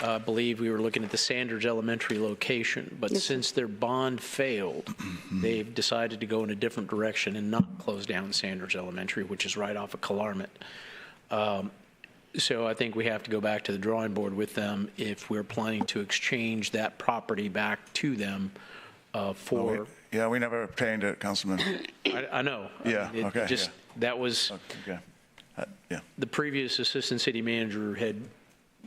I believe we were looking at the Sanders Elementary location, but since their bond failed, they've decided to go in a different direction and not close down Sanders Elementary, which is right off of Killarnett. So I think we have to go back to the drawing board with them if we're planning to exchange that property back to them for. Yeah, we never obtained it, Councilman. I know. Yeah, okay. That was, yeah. The previous assistant city manager had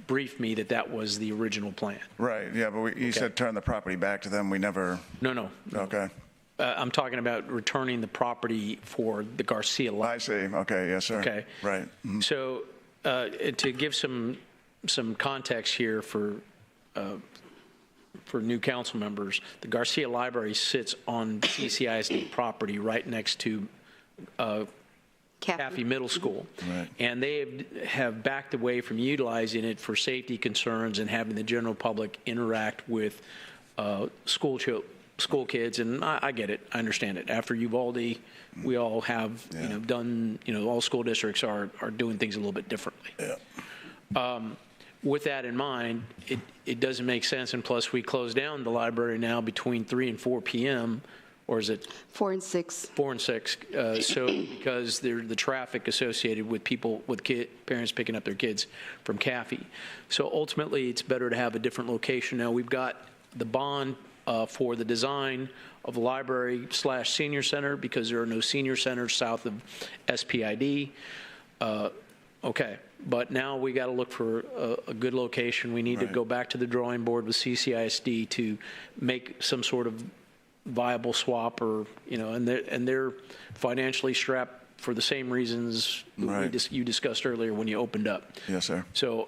briefed me that was the original plan. Right, yeah, but you said turn the property back to them. We never. No. Okay. I'm talking about returning the property for the Garcia lot. I see. Okay, yes, sir. Okay. Right. Mm-hmm. So to give some context here for new council members, the Garcia Library sits on CCISD property right next to Caffey Middle School. Right. And they have backed away from utilizing it for safety concerns and having the general public interact with school kids. And I get it. I understand it. After Uvalde, we all have done, all school districts are doing things a little bit differently. Yeah. With that in mind, it doesn't make sense. And plus, we close down the library now between 3 and 4 p.m., or is it 4 and 6? 4 and 6. So because the traffic associated with parents picking up their kids from Caffey. So ultimately, it's better to have a different location. Now we've got the bond for the design of the library / senior center because there are no senior centers south of SPID. Okay, but now we got to look for a good location. We need to go back to the drawing board with CCISD to make some sort of viable swap, or and they're financially strapped for the same reasons you discussed earlier when you opened up. Yes, sir. So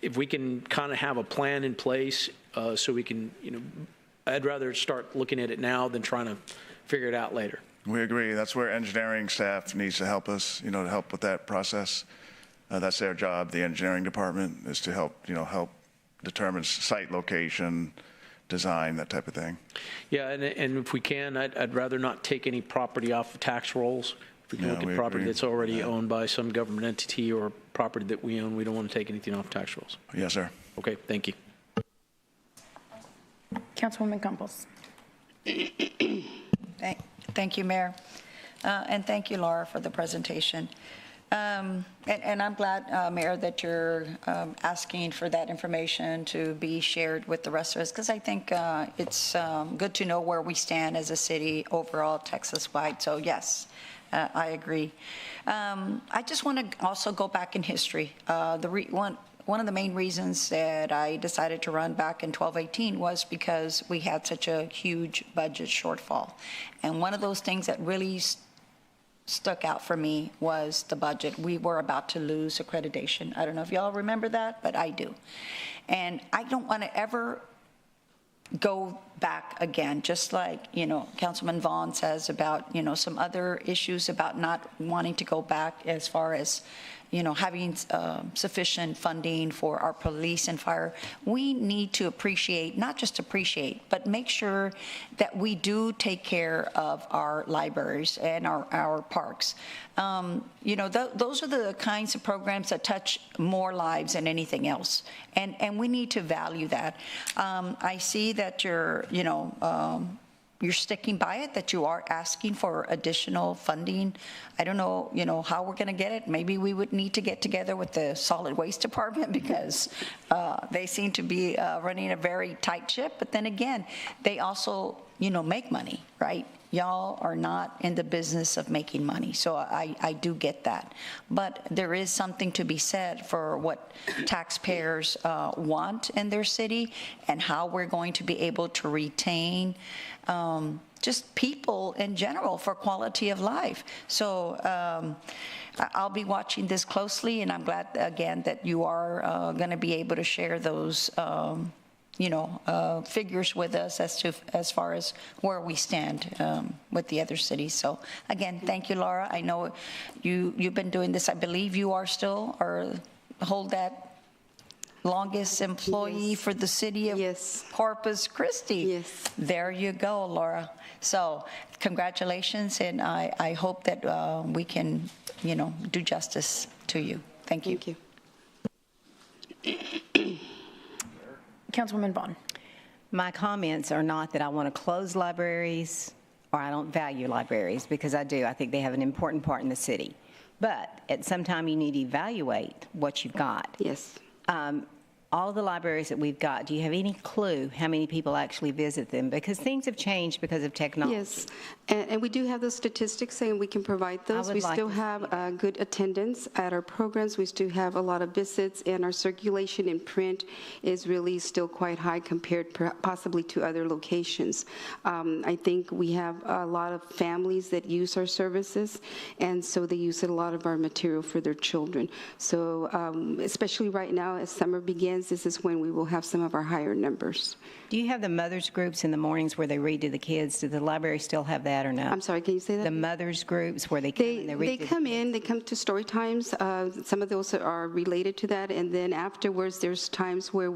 if we can kind of have a plan in place, so we can, I'd rather start looking at it now than trying to figure it out later. We agree. That's where engineering staff needs to help us, to help with that process. That's their job. The engineering department is to help determine site location, design, that type of thing. Yeah, and if we can, I'd rather not take any property off of tax rolls. If we can look at property that's already owned by some government entity or property that we own, we don't want to take anything off tax rolls. Yes, sir. Okay, thank you. Councilwoman Campos. Thank you, Mayor. And thank you, Laura, for the presentation. And I'm glad, Mayor, that you're asking for that information to be shared with the rest of us, because I think it's good to know where we stand as a city overall, Texas-wide. So, yes, I agree. I just want to also go back in history. One of the main reasons that I decided to run back in 12-18 was because we had such a huge budget shortfall. And one of those things that really stuck out for me was the budget. We were about to lose accreditation. I don't know if y'all remember that, but I do. And I don't want to ever go back again, just like, Councilman Vaughn says about, some other issues about not wanting to go back as far as, having sufficient funding for our police and fire. We need to appreciate, not just appreciate, but make sure that we do take care of our libraries and our parks. Those are the kinds of programs that touch more lives than anything else. And we need to value that. I see that you're sticking by it, that you are asking for additional funding. I don't know, how we're going to get it. Maybe we would need to get together with the solid waste department because they seem to be running a very tight ship. But then again, they also, make money, right? Y'all are not in the business of making money. So I do get that. But there is something to be said for what taxpayers want in their city and how we're going to be able to retain just people in general for quality of life. So I'll be watching this closely, and I'm glad, again, that you are going to be able to share those figures with us as far as where we stand with the other cities. So again, thank you, Laura. I know you've been doing this. I believe you are still, or hold that longest employee for the city of Corpus Christi. Yes. There you go, Laura. So congratulations, and I hope that we can, do justice to you. Thank you. Thank you. Councilwoman Vaughn. My comments are not that I want to close libraries or I don't value libraries, because I do. I think they have an important part in the city. But at some time, you need to evaluate what you've got. Yes. All the libraries that we've got, do you have any clue how many people actually visit them? Because things have changed because of technology. Yes, and we do have those statistics saying we can provide those. We still have good attendance at our programs. We still have a lot of visits, and our circulation in print is really still quite high compared possibly to other locations. I think we have a lot of families that use our services, and so they use a lot of our material for their children. So especially right now, as summer begins, this is when we will have some of our higher numbers. Do you have the mothers groups in the mornings where they read to the kids? Do the library still have that or no? I'm sorry, can you say that? The mothers groups where they come and they read They come in, they come to story times. Some of those are related to that, and then afterwards there's times where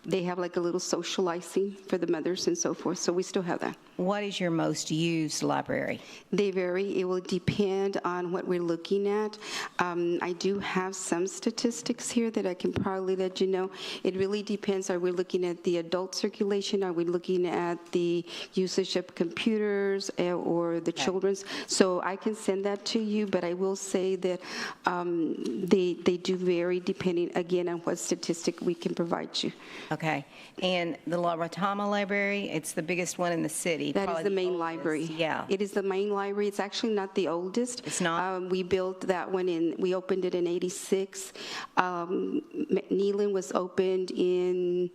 they have like a little socializing for the mothers and so forth, so we still have that. What is your most used library? They vary. It will depend on what we're looking at. I do have some statistics here that I can probably let you know. It really depends. Are we looking at the adult circulation? Are we looking at the usage of computers or the children's? So I can send that to you, but I will say that they do vary depending, again, on what statistic we can provide you. Okay. And the La Retama Library, it's the biggest one in the city. That is the main library. Yeah. It is the main library. It's actually not the oldest. It's not? We built that one we opened it in '86. Neyland was opened in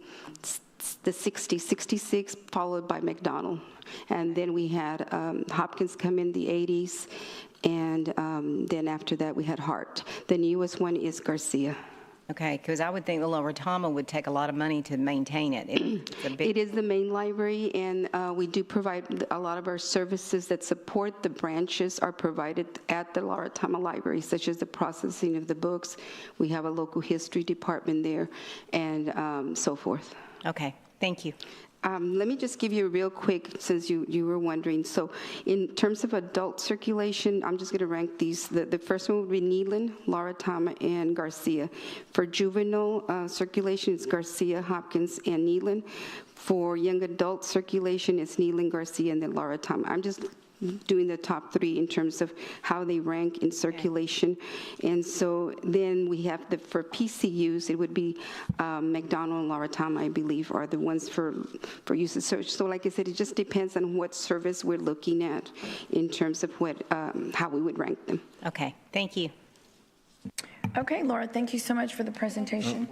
the 60s, 66, followed by McDonald. And then we had Hopkins come in the 80s. And then after that, we had Hart. The newest one is Garcia. Okay, because I would think the La Retama would take a lot of money to maintain it. It is the main library, and we do provide a lot of our services that support the branches are provided at the La Retama Library, such as the processing of the books. We have a local history department there, and so forth. Okay, thank you. Let me just give you a real quick, since you were wondering. So in terms of adult circulation, I'm just going to rank these. The first one would be Neyland, La Retama, and Garcia. For juvenile circulation, it's Garcia, Hopkins, and Neyland. For young adult circulation, it's Neyland, Garcia, and then La Retama. I'm just doing the top three in terms of how they rank in circulation. And so then we have for PCUs, it would be McDonald and La Retama, I believe, are the ones for usage. So like I said, it just depends on what service we're looking at in terms of how we would rank them. Okay, thank you. Okay, Laura, thank you so much for the presentation.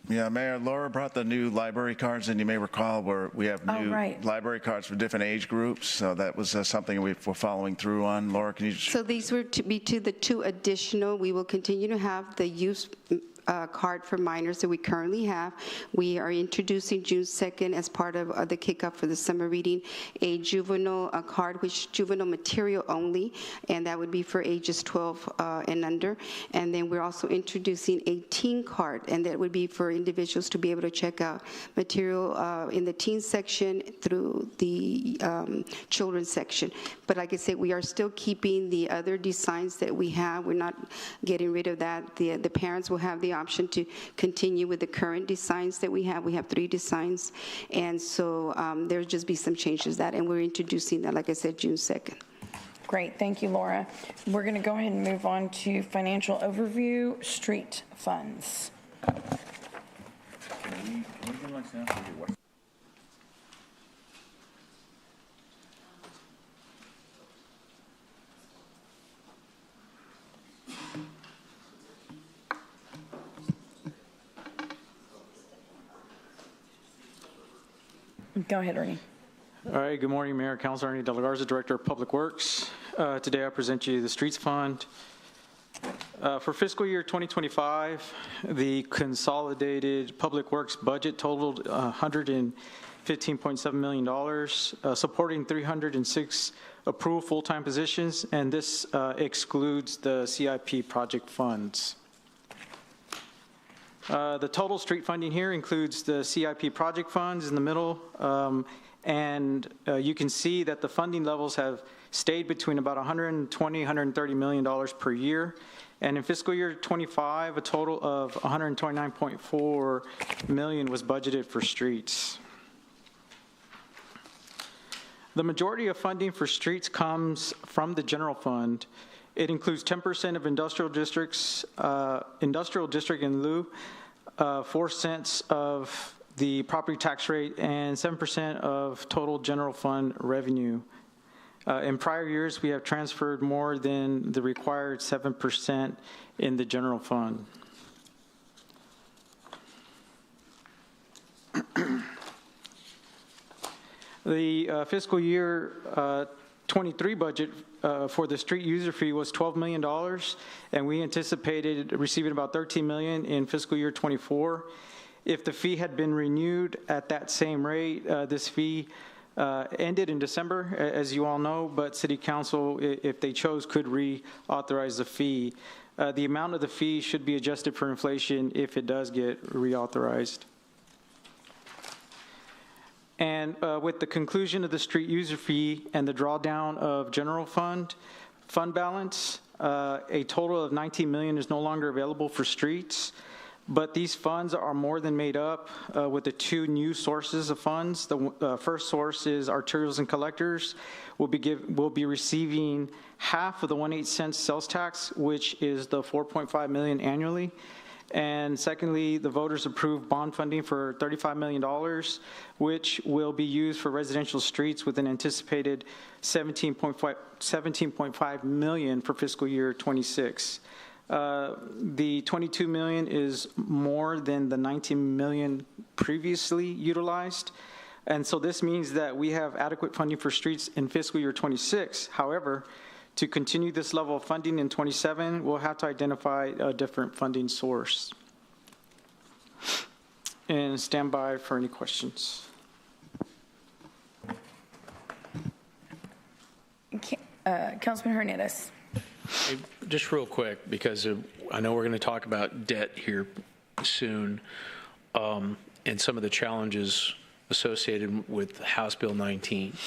Yeah, Mayor, Laura brought the new library cards, and you may recall where we have new right. library cards for different age groups. So that was something we're following through on. Laura, can you just... So these were to be to the two additional. We will continue to have the youth card for minors that we currently have. We are introducing June 2nd as part of the kickoff for the summer reading, a juvenile card, which juvenile material only, and that would be for ages 12 and under. And then we're also introducing a teen card, and that would be for individuals to be able to check out material in the teen section through the children's section. But like I said, we are still keeping the other designs that we have. We're not getting rid of that. The parents will have the option to continue with the current designs that we have. We have 3 designs, and so there'll just be some changes to that, and we're introducing that, like I said, June 2nd. Great, thank you, Laura. We're going to go ahead and move on to financial overview, street funds. Go ahead, Ernie. All right, good morning, Mayor, Councilor Ernie De La Garza, Director of Public Works. Today I present you the Streets Fund. For fiscal year 2025, the consolidated Public Works budget totaled $115.7 million, supporting 306 approved full-time positions, and this excludes the CIP project funds. The total street funding here includes the CIP project funds in the middle, and you can see that the funding levels have stayed between about $120, $130 million per year. And in fiscal year 25, a total of $129.4 million was budgeted for streets. The majority of funding for streets comes from the general fund. It includes 10% of industrial districts, industrial district in lieu, 4 cents of the property tax rate, and 7% of total general fund revenue. In prior years, we have transferred more than the required 7% in the general fund. The fiscal year 23 budget for the street user fee was $12 million, and we anticipated receiving about $13 million in fiscal year 24. If the fee had been renewed at that same rate, this fee ended in December, as you all know, but City Council, if they chose, could reauthorize the fee. The amount of the fee should be adjusted for inflation if it does get reauthorized. And with the conclusion of the street user fee and the drawdown of general fund balance, a total of $19 million is no longer available for streets. But these funds are more than made up with the 2 new sources of funds. The first source is arterials and collectors. We'll be receiving half of the 1/8 cents sales tax, which is the $4.5 million annually. And secondly, the voters approved bond funding for $35 million, which will be used for residential streets with an anticipated $17.5 million for fiscal year 26. The $22 million is more than the $19 million previously utilized. And so this means that we have adequate funding for streets in fiscal year 26. However, to continue this level of funding in 27, we'll have to identify a different funding source. And stand by for any questions. Councilman Hernandez. Hey, just real quick, because I know we're going to talk about debt here soon, and some of the challenges associated with House Bill 19.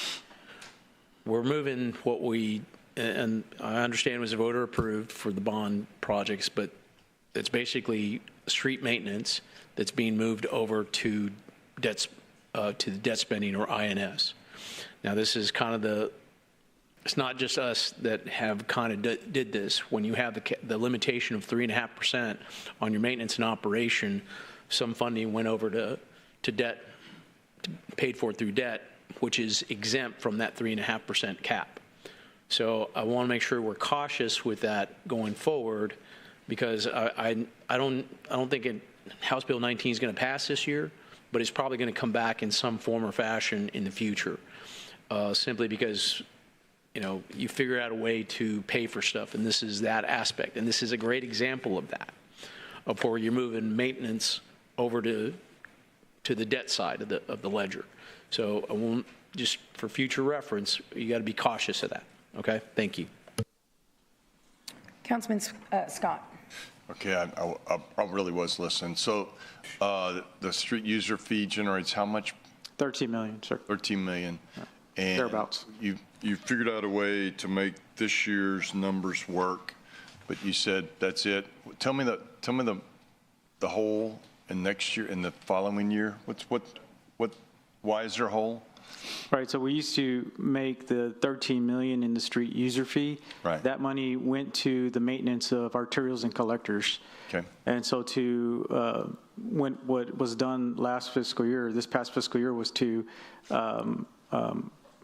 We're moving what we, and I understand was voter approved for the bond projects, but it's basically street maintenance that's being moved over to the debt spending, or INS. Now, this is kind of it's not just us that have kind of did this. When you have the limitation of 3.5% on your maintenance and operation, some funding went over to debt, paid for through debt, which is exempt from that 3.5% cap. So I want to make sure we're cautious with that going forward, because I don't think House Bill 19 is going to pass this year, but it's probably going to come back in some form or fashion in the future, simply because, you know, you figure out a way to pay for stuff, and this is that aspect. And this is a great example of that, of where you're moving maintenance over to the debt side of the ledger. So I won't, just for future reference, you got to be cautious of that. Okay, thank you. Councilman Scott. Okay, I really was listening. So the street user fee generates how much? 13 million, sir. 13 million. And thereabouts. You figured out a way to make this year's numbers work, but you said that's it. Tell me the whole in next year, in the following year. Why is there a hole? Right, so we used to make the 13 million in the street user fee. Right. That money went to the maintenance of arterials and collectors. Okay. And so what was done last fiscal year, this past fiscal year, was to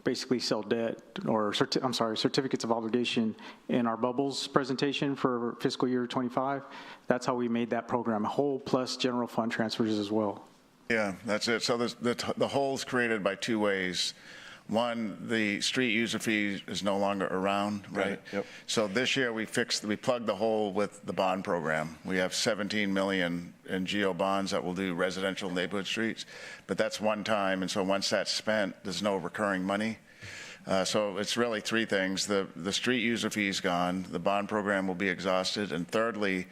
basically sell debt, or certificates of obligation in our bubbles presentation for fiscal year 25. That's how we made that program whole, plus general fund transfers as well. Yeah, that's it. So the hole's created by two ways. One, the street user fee is no longer around, right? Yep. So this year we plugged the hole with the bond program. We have 17 million in GO bonds that will do residential neighborhood streets, but that's one time. And so once that's spent, there's no recurring money. So it's really three things. The street user fee is gone. The bond program will be exhausted. And thirdly,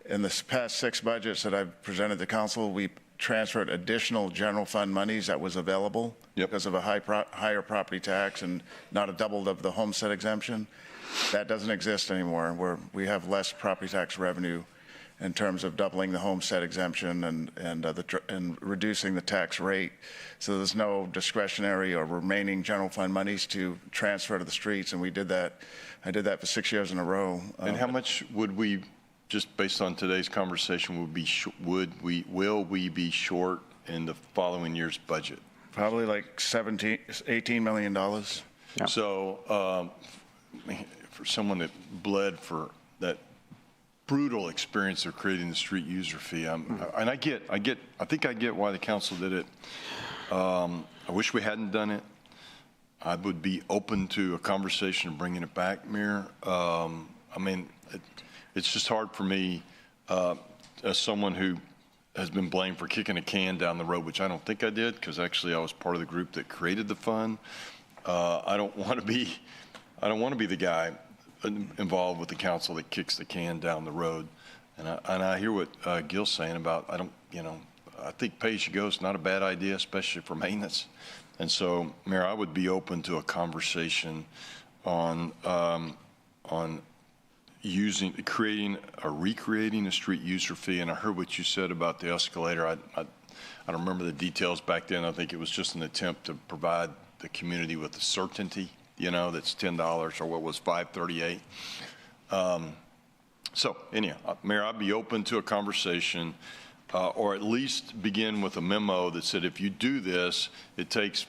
in the past 6 budgets that I've presented to council, we transferred additional general fund monies that was available because of a higher property tax and not a double of the homestead exemption. That doesn't exist anymore. We have less property tax revenue in terms of doubling the homestead exemption and reducing the tax rate. So there's no discretionary or remaining general fund monies to transfer to the streets, and we did that. I did that for 6 years in a row. And how much would we, just based on today's conversation, will we be short in the following year's budget? Probably like $18 million. Yeah. So for someone that bled for that brutal experience of creating the street user fee, and I think I get why the council did it. I wish we hadn't done it. I would be open to a conversation of bringing it back, Mayor. I mean, it's just hard for me as someone who has been blamed for kicking a can down the road, which I don't think I did, because actually I was part of the group that created the fund. I don't want to be the guy involved with the council that kicks the can down the road. And I hear what Gil's saying about, I think pay as you go is not a bad idea, especially for maintenance. And so, Mayor, I would be open to a conversation on recreating a street user fee. And I heard what you said about the escalator. I don't remember the details back then. I think it was just an attempt to provide the community with the certainty, that's $10 or what was $5.38. So anyhow, Mayor, I'd be open to a conversation, or at least begin with a memo that said, if you do this, it takes,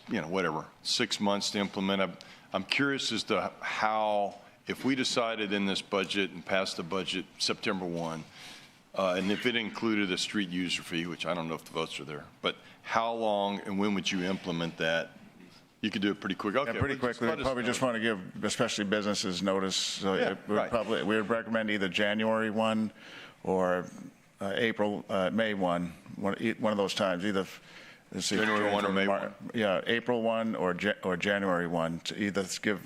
6 months to implement. I'm curious as to how, if we decided in this budget and passed the budget September 1, and if it included a street user fee, which I don't know if the votes are there, but how long and when would you implement that? You could do it pretty quick. Okay, yeah, pretty quickly. We probably just want to give, especially businesses, notice. So yeah, we would recommend either January 1 or May 1, one of those times, either. January 1 or May 1? Yeah, April 1 or January 1, to either give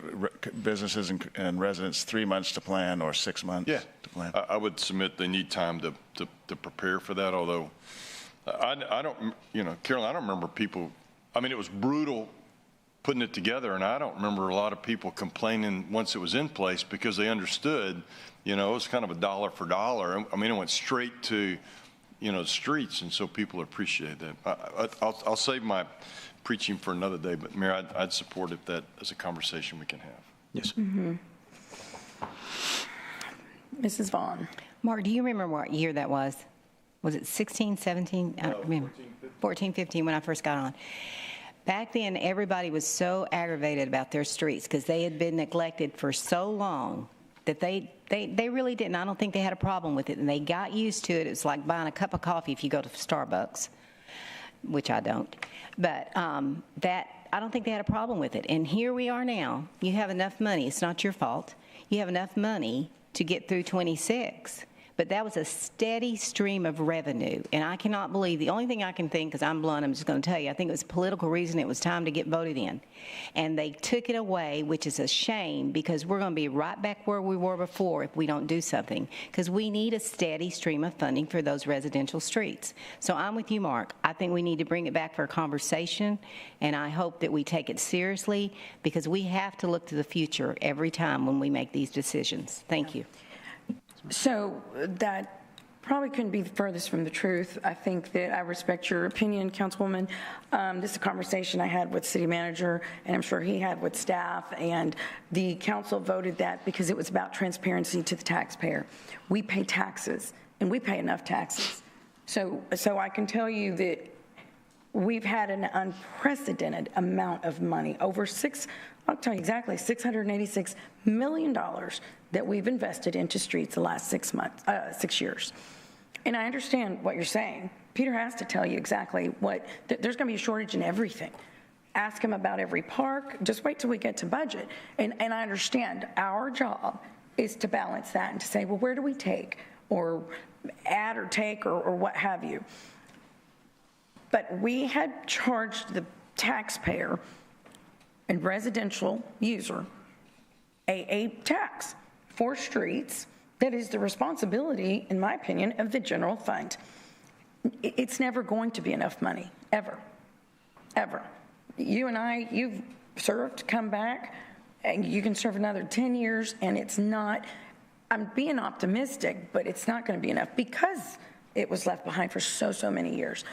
businesses and residents 3 months to plan or 6 months to plan. I would submit they need time to prepare for that, although I don't, Carolyn, I don't remember people, it was brutal putting it together, and I don't remember a lot of people complaining once it was in place because they understood, it was kind of a dollar for dollar. It went straight to the streets, and so people appreciate that. I'll save my preaching for another day, but Mayor, I'd support if that is a conversation we can have. Yes. Mm-hmm. Mrs. Vaughn. Mark, do you remember what year that was? Was it 16, 17? I don't remember. 14, 15 when I first got on. Back then, everybody was so aggravated about their streets because they had been neglected for so long that they really didn't. I don't think they had a problem with it, and they got used to it. It's like buying a cup of coffee if you go to Starbucks, which I don't. But I don't think they had a problem with it. And here we are now. You have enough money. It's not your fault. You have enough money to get through 26. But that was a steady stream of revenue. And I cannot believe, the only thing I can think, because I'm blunt, I'm just going to tell you, I think it was a political reason it was time to get voted in. And they took it away, which is a shame, because we're going to be right back where we were before if we don't do something. Because we need a steady stream of funding for those residential streets. So I'm with you, Mark. I think we need to bring it back for a conversation, and I hope that we take it seriously, because we have to look to the future every time when we make these decisions. Thank you. So that probably couldn't be the furthest from the truth. I think that I respect your opinion, Councilwoman. This is a conversation I had with city manager, and I'm sure he had with staff, and the council voted that because it was about transparency to the taxpayer. We pay taxes, and we pay enough taxes. So I can tell you that we've had an unprecedented amount of money, I'll tell you exactly, $686 million that we've invested into streets the last 6 years. And I understand what you're saying. Peter has to tell you exactly there's going to be a shortage in everything. Ask him about every park. Just wait till we get to budget. And I understand our job is to balance that and to say, well, where do we take or add or take or what have you. But we had charged the taxpayer and residential user a tax for streets that is the responsibility, in my opinion, of the general fund. It's never going to be enough money, ever, ever. You and I, you've served, come back, and you can serve another 10 years, and it's not, I'm being optimistic, but it's not going to be enough because it was left behind for so many years.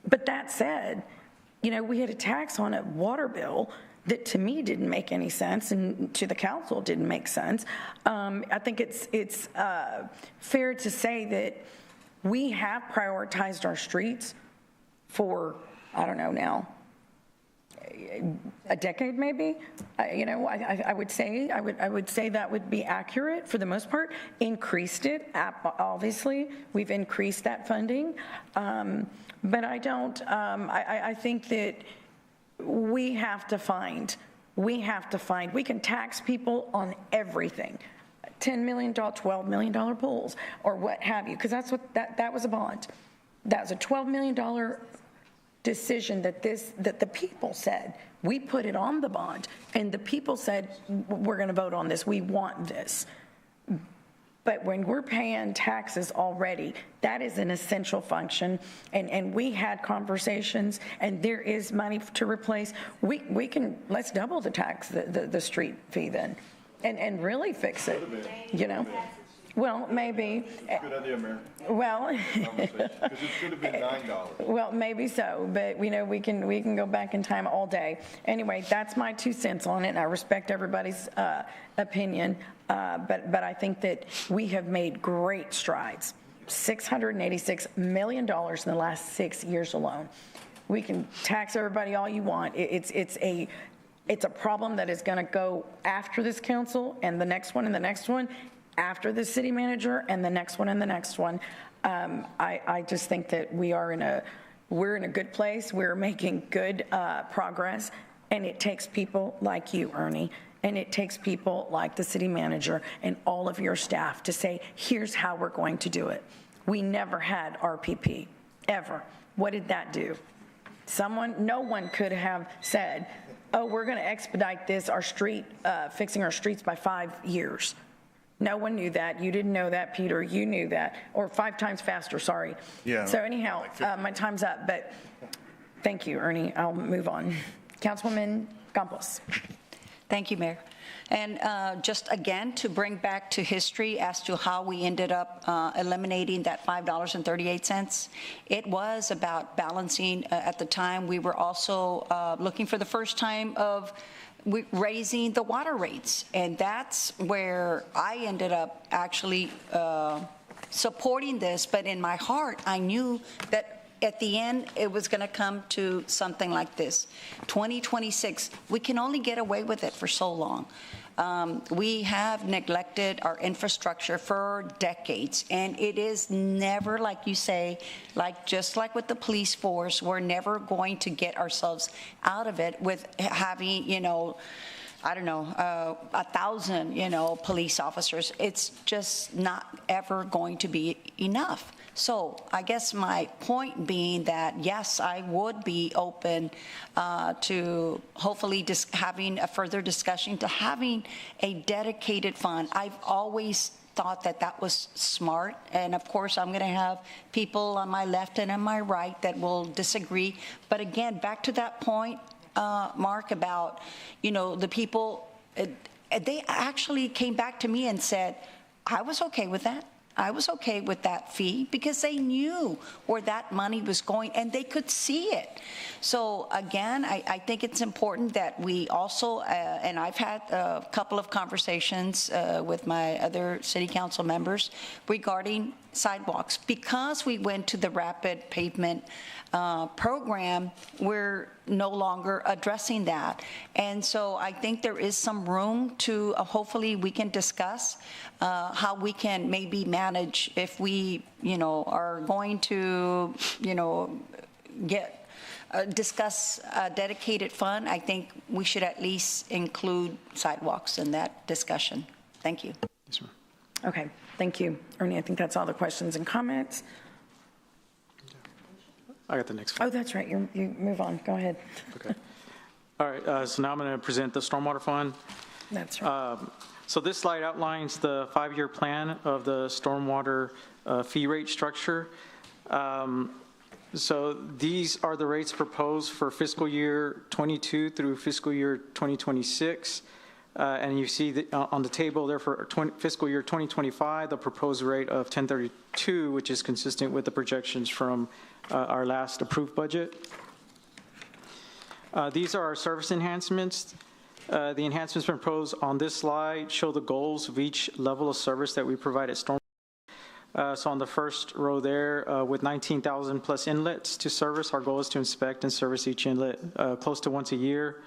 But that said, you know, we had a tax on a water bill that to me didn't make any sense and to the council didn't make sense. I think it's fair to say that we have prioritized our streets for, I don't know now, a decade maybe. I would say that would be accurate for the most part. Increased it, obviously. We've increased that funding. But I don't, I think that we can tax people on everything. $10 million, $12 million pools, or what have you, because that's what, that was a bond. That was a $12 million decision that the people said. We put it on the bond, and the people said, we're going to vote on this, we want this. But when we're paying taxes already, that is an essential function, and we had conversations, and there is money to replace. We can, let's double the tax, the street fee then, and really fix it, you know? Well, maybe. Good idea, Mayor. Well, because it should have been $9. well, maybe so, but you know, we can go back in time all day. Anyway, that's my 2 cents on it, and I respect everybody's opinion, but I think that we have made great strides. $686 million in the last 6 years alone. We can tax everybody all you want. It's a problem that is going to go after this council and the next one and the next one, after the city manager and the next one and the next one. I just think that we're in a good place. We're making good progress, and it takes people like you, Ernie, and it takes people like the city manager and all of your staff to say, here's how we're going to do it. We never had RPP, ever. What did that do? No one could have said, oh, we're going to expedite this, fixing our streets by 5 years. No one knew that. You didn't know that, Peter. You knew that. Or 5 times faster, sorry. Yeah. So anyhow, my time's up, but thank you, Ernie. I'll move on. Councilwoman Campos. Thank you, Mayor. And just again, to bring back to history as to how we ended up eliminating that $5.38, it was about balancing. At the time, we were also looking for the first time of raising the water rates. And that's where I ended up actually supporting this. But in my heart, I knew that at the end, it was going to come to something like this. 2026, we can only get away with it for so long. We have neglected our infrastructure for decades, and it is never, like you say, just like with the police force, we're never going to get ourselves out of it with having, I don't know, 1,000, police officers. It's just not ever going to be enough. So I guess my point being that, yes, I would be open to hopefully having a further discussion, to having a dedicated fund. I've always thought that that was smart. And of course, I'm going to have people on my left and on my right that will disagree. But again, back to that point, Mark, about, the people, they actually came back to me and said, I was okay with that. I was okay with that fee because they knew where that money was going and they could see it. So again, I think it's important that we also, and I've had a couple of conversations with my other city council members regarding sidewalks. Because we went to the rapid pavement program, we're no longer addressing that. And so I think there is some room to, hopefully we can discuss how we can maybe manage if we, are going to, discuss a dedicated fund. I think we should at least include sidewalks in that discussion. Thank you. Yes, ma'am. Okay, thank you. Ernie, I think that's all the questions and comments. I got the next one. Oh, that's right, you move on, go ahead. Okay. All right, so now I'm going to present the Stormwater Fund. That's right. So this slide outlines the 5-year plan of the stormwater fee rate structure. So these are the rates proposed for fiscal year 22 through fiscal year 2026. And you see that on the table there for fiscal year 2025, the proposed rate of 1032, which is consistent with the projections from our last approved budget. These are our service enhancements. The enhancements proposed on this slide show the goals of each level of service that we provide at Storm. So on the first row there, with 19,000 plus inlets to service, our goal is to inspect and service each inlet close to once a year.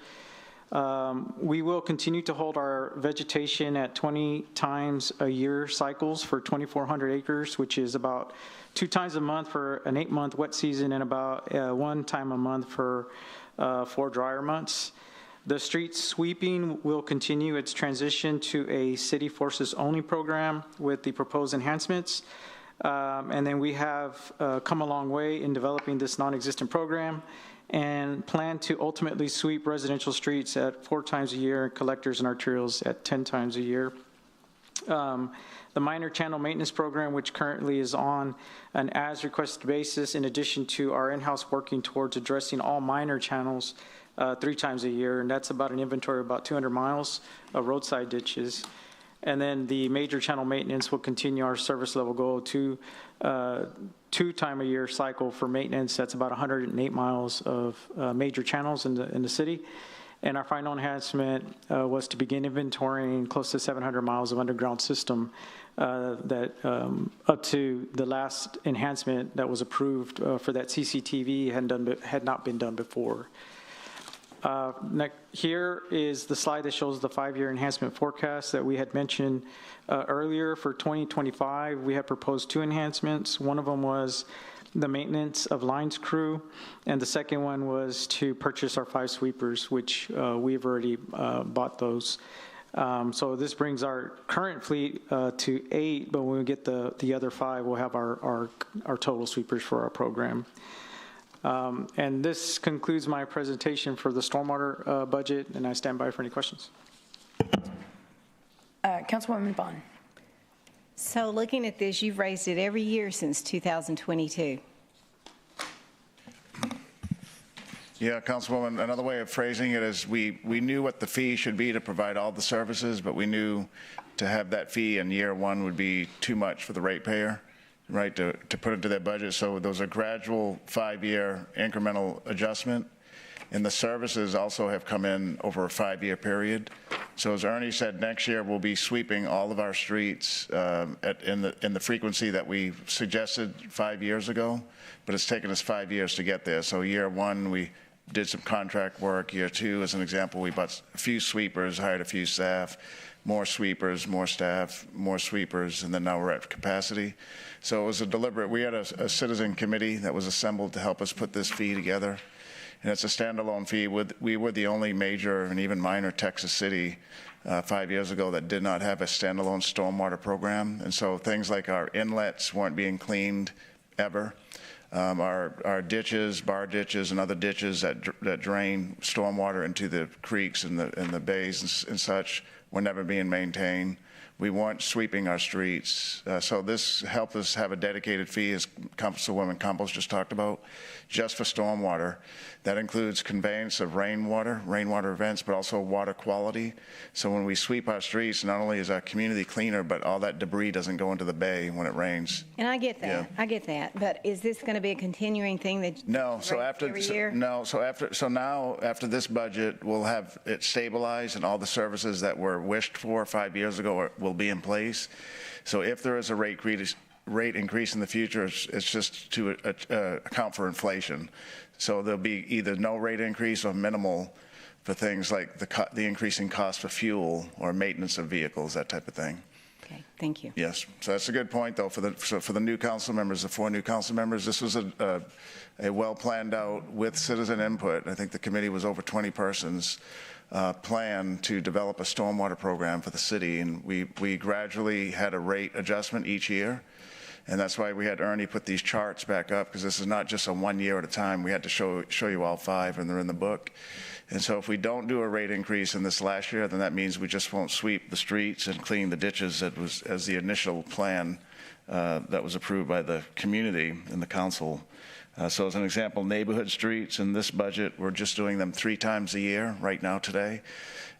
We will continue to hold our vegetation at 20 times a year cycles for 2,400 acres, which is about 2 times a month for an 8-month wet season and about 1 time a month for 4 drier months. The street sweeping will continue its transition to a city forces only program with the proposed enhancements. And then we have come a long way in developing this non-existent program and plan to ultimately sweep residential streets at 4 times a year and collectors and arterials at 10 times a year. The minor channel maintenance program, which currently is on an as requested basis, in addition to our in-house working towards addressing all minor channels 3 times a year, and that's about an inventory of about 200 miles of roadside ditches. And then the major channel maintenance will continue our service level goal to 2 time a year cycle for maintenance. That's about 108 miles of major channels in the city. And our final enhancement was to begin inventorying close to 700 miles of underground system that up to the last enhancement that was approved for that CCTV had not been done before. Here is the slide that shows the 5-year enhancement forecast that we had mentioned earlier. For 2025, we had proposed 2 enhancements. One of them was the maintenance of lines crew, and the second one was to purchase our 5 sweepers, which we've already bought those. So this brings our current fleet to 8, but when we get the other 5, we'll have our total sweepers for our program. And this concludes my presentation for the stormwater budget, and I stand by for any questions. Councilwoman Vaughn. So looking at this, you've raised it every year since 2022. Yeah, Councilwoman, another way of phrasing it is we knew what the fee should be to provide all the services, but we knew to have that fee in year 1 would be too much for the ratepayer, right, to put into their budget. So there was a gradual 5-year incremental adjustment, and the services also have come in over a 5-year period. So as Ernie said, next year we'll be sweeping all of our streets in the frequency that we suggested 5 years ago, but it's taken us 5 years to get there. So year 1, we did some contract work. Year 2, as an example, we bought a few sweepers, hired a few staff, more sweepers, more staff, more sweepers, and then now we're at capacity. So it was a deliberate, we had a citizen committee that was assembled to help us put this fee together. And it's a standalone fee. We were the only major and even minor Texas city 5 years ago that did not have a standalone stormwater program. And so things like our inlets weren't being cleaned ever. Our ditches, bar ditches, and other ditches that drain stormwater into the creeks and the bays and such were never being maintained. We weren't sweeping our streets. So this helped us have a dedicated fee, as Councilwoman Campos just talked about, just for stormwater. That includes conveyance of rainwater events, but also water quality. So when we sweep our streets, not only is our community cleaner, but all that debris doesn't go into the bay when it rains. And I get that. Yeah. I get that. But is this going to be a continuing thing that No, so after every year? now after this budget, we'll have it stabilized, and all the services that were wished for 5 years ago will be in place. So if there is a rate increase in the future, it's just to account for inflation. So there'll be either no rate increase or minimal for things like the increasing cost for fuel or maintenance of vehicles, that type of thing. Okay, thank you. Yes, so that's a good point, though, for the new council members, the 4 new council members. This was a well planned out with citizen input. I think the committee was over 20 persons. Plan to develop a stormwater program for the city, and we gradually had a rate adjustment each year. And that's why we had Ernie put these charts back up, because this is not just a 1 year at a time. We had to show you all 5, and they're in the book. And so if we don't do a rate increase in this last year, then that means we just won't sweep the streets and clean the ditches as the initial plan that was approved by the community and the council. So as an example, neighborhood streets in this budget, we're just doing them 3 times a year right now today.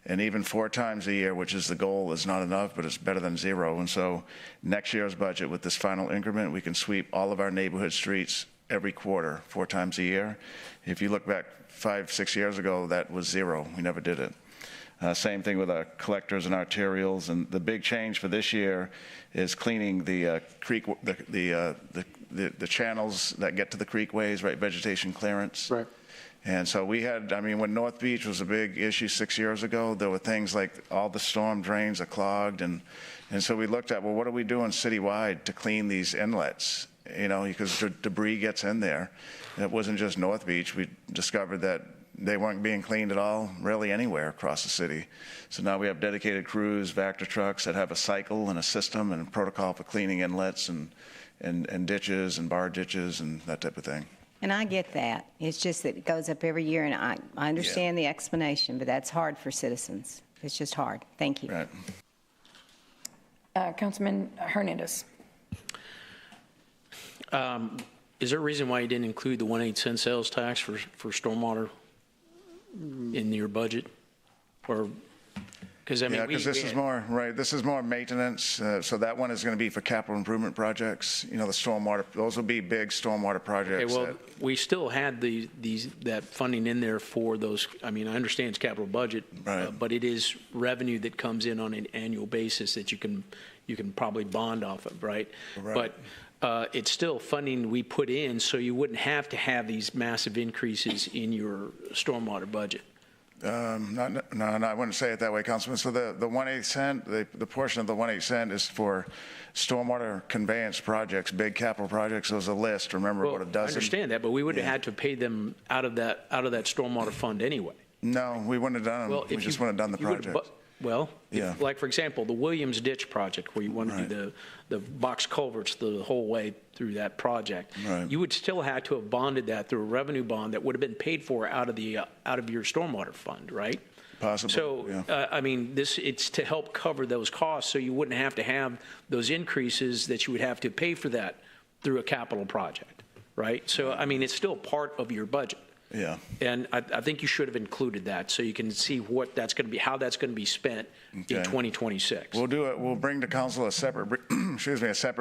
And even 4 times a year, which is the goal, is not enough, but it's better than 0. And so next year's budget, with this final increment, we can sweep all of our neighborhood streets every quarter, 4 times a year. If you look back 5, 6 years ago, that was 0. We never did it. Same thing with our collectors and arterials. And the big change for this year is cleaning the creek, the channels that get to the creekways, right? Vegetation clearance. Right. And so we had, I mean, when North Beach was a big issue 6 years ago, there were things like all the storm drains are clogged. And so we looked at, well, what are we doing citywide to clean these inlets? You know, because debris gets in there. And it wasn't just North Beach. We discovered that they weren't being cleaned at all, really anywhere across the city. So now we have dedicated crews, Vector trucks that have a cycle and a system and a protocol for cleaning inlets and ditches and bar ditches and that type of thing. And I get that. It's just that it goes up every year, and I understand the explanation, but that's hard for citizens. It's just hard. Thank you. Right. Councilman Hernandez. Is there a reason why you didn't include the 1/8 cent sales tax for stormwater in your budget? Or because I mean, because this is more right. This is more maintenance. So that one is going to be for capital improvement projects. You know, the stormwater. Those will be big stormwater projects. Okay, well, we still had that funding in there for those. I mean, I understand it's capital budget, right. But it is revenue that comes in on an annual basis that you can probably bond off of, right? Right. But it's still funding we put in, so you wouldn't have to have these massive increases in your stormwater budget. No, I wouldn't say it that way, Councilman. So the 1/8 cent, the portion of the 1/8 cent is for stormwater conveyance projects, big capital projects. There's a list. Remember, what it does. I understand that, but we would have had to pay them out of that stormwater fund anyway. No, we wouldn't have done them. Well, we just wouldn't have done the project. Well, yeah. Like, for example, the Williams Ditch project, where you want to do the box culverts the whole way through that project, you would still have to have bonded that through a revenue bond that would have been paid for out of your stormwater fund, right? Possibly. So, I mean, it's to help cover those costs, so you wouldn't have to have those increases that you would have to pay for that through a capital project, right? So, I mean, it's still part of your budget. Yeah. And I think you should have included that so you can see what that's going to be, how that's going to be spent in 2026. We'll do it. We'll bring to council a separate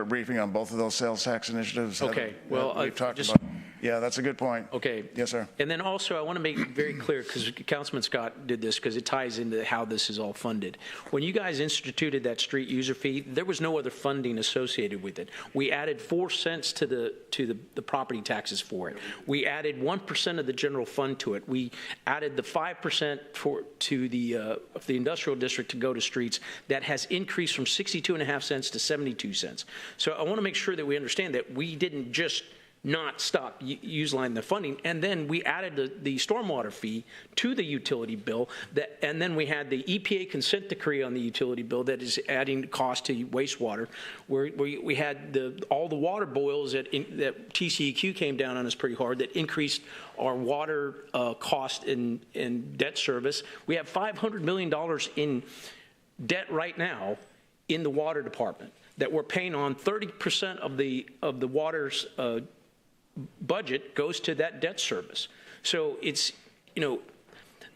briefing on both of those sales tax initiatives. Okay. Well, we've talked about. Yeah, that's a good point. Okay. Yes, sir. And then also, I want to make it very clear, because Councilman Scott did this, because it ties into how this is all funded. When you guys instituted that street user fee, there was no other funding associated with it. We added 4 cents to the property taxes for it. We added 1% of the general fund to it. We added the 5% to the industrial district to go to streets. That has increased from 62.5 cents to 72 cents. So I want to make sure that we understand that we didn't just not stop utilizing the funding. And then we added the stormwater fee to the utility bill, and then we had the EPA consent decree on the utility bill that is adding cost to wastewater, where we had all the water boils that TCEQ came down on us pretty hard that increased our water cost in debt service. We have $500 million in debt right now in the water department that we're paying on. 30% of the water's budget goes to that debt service. So it's,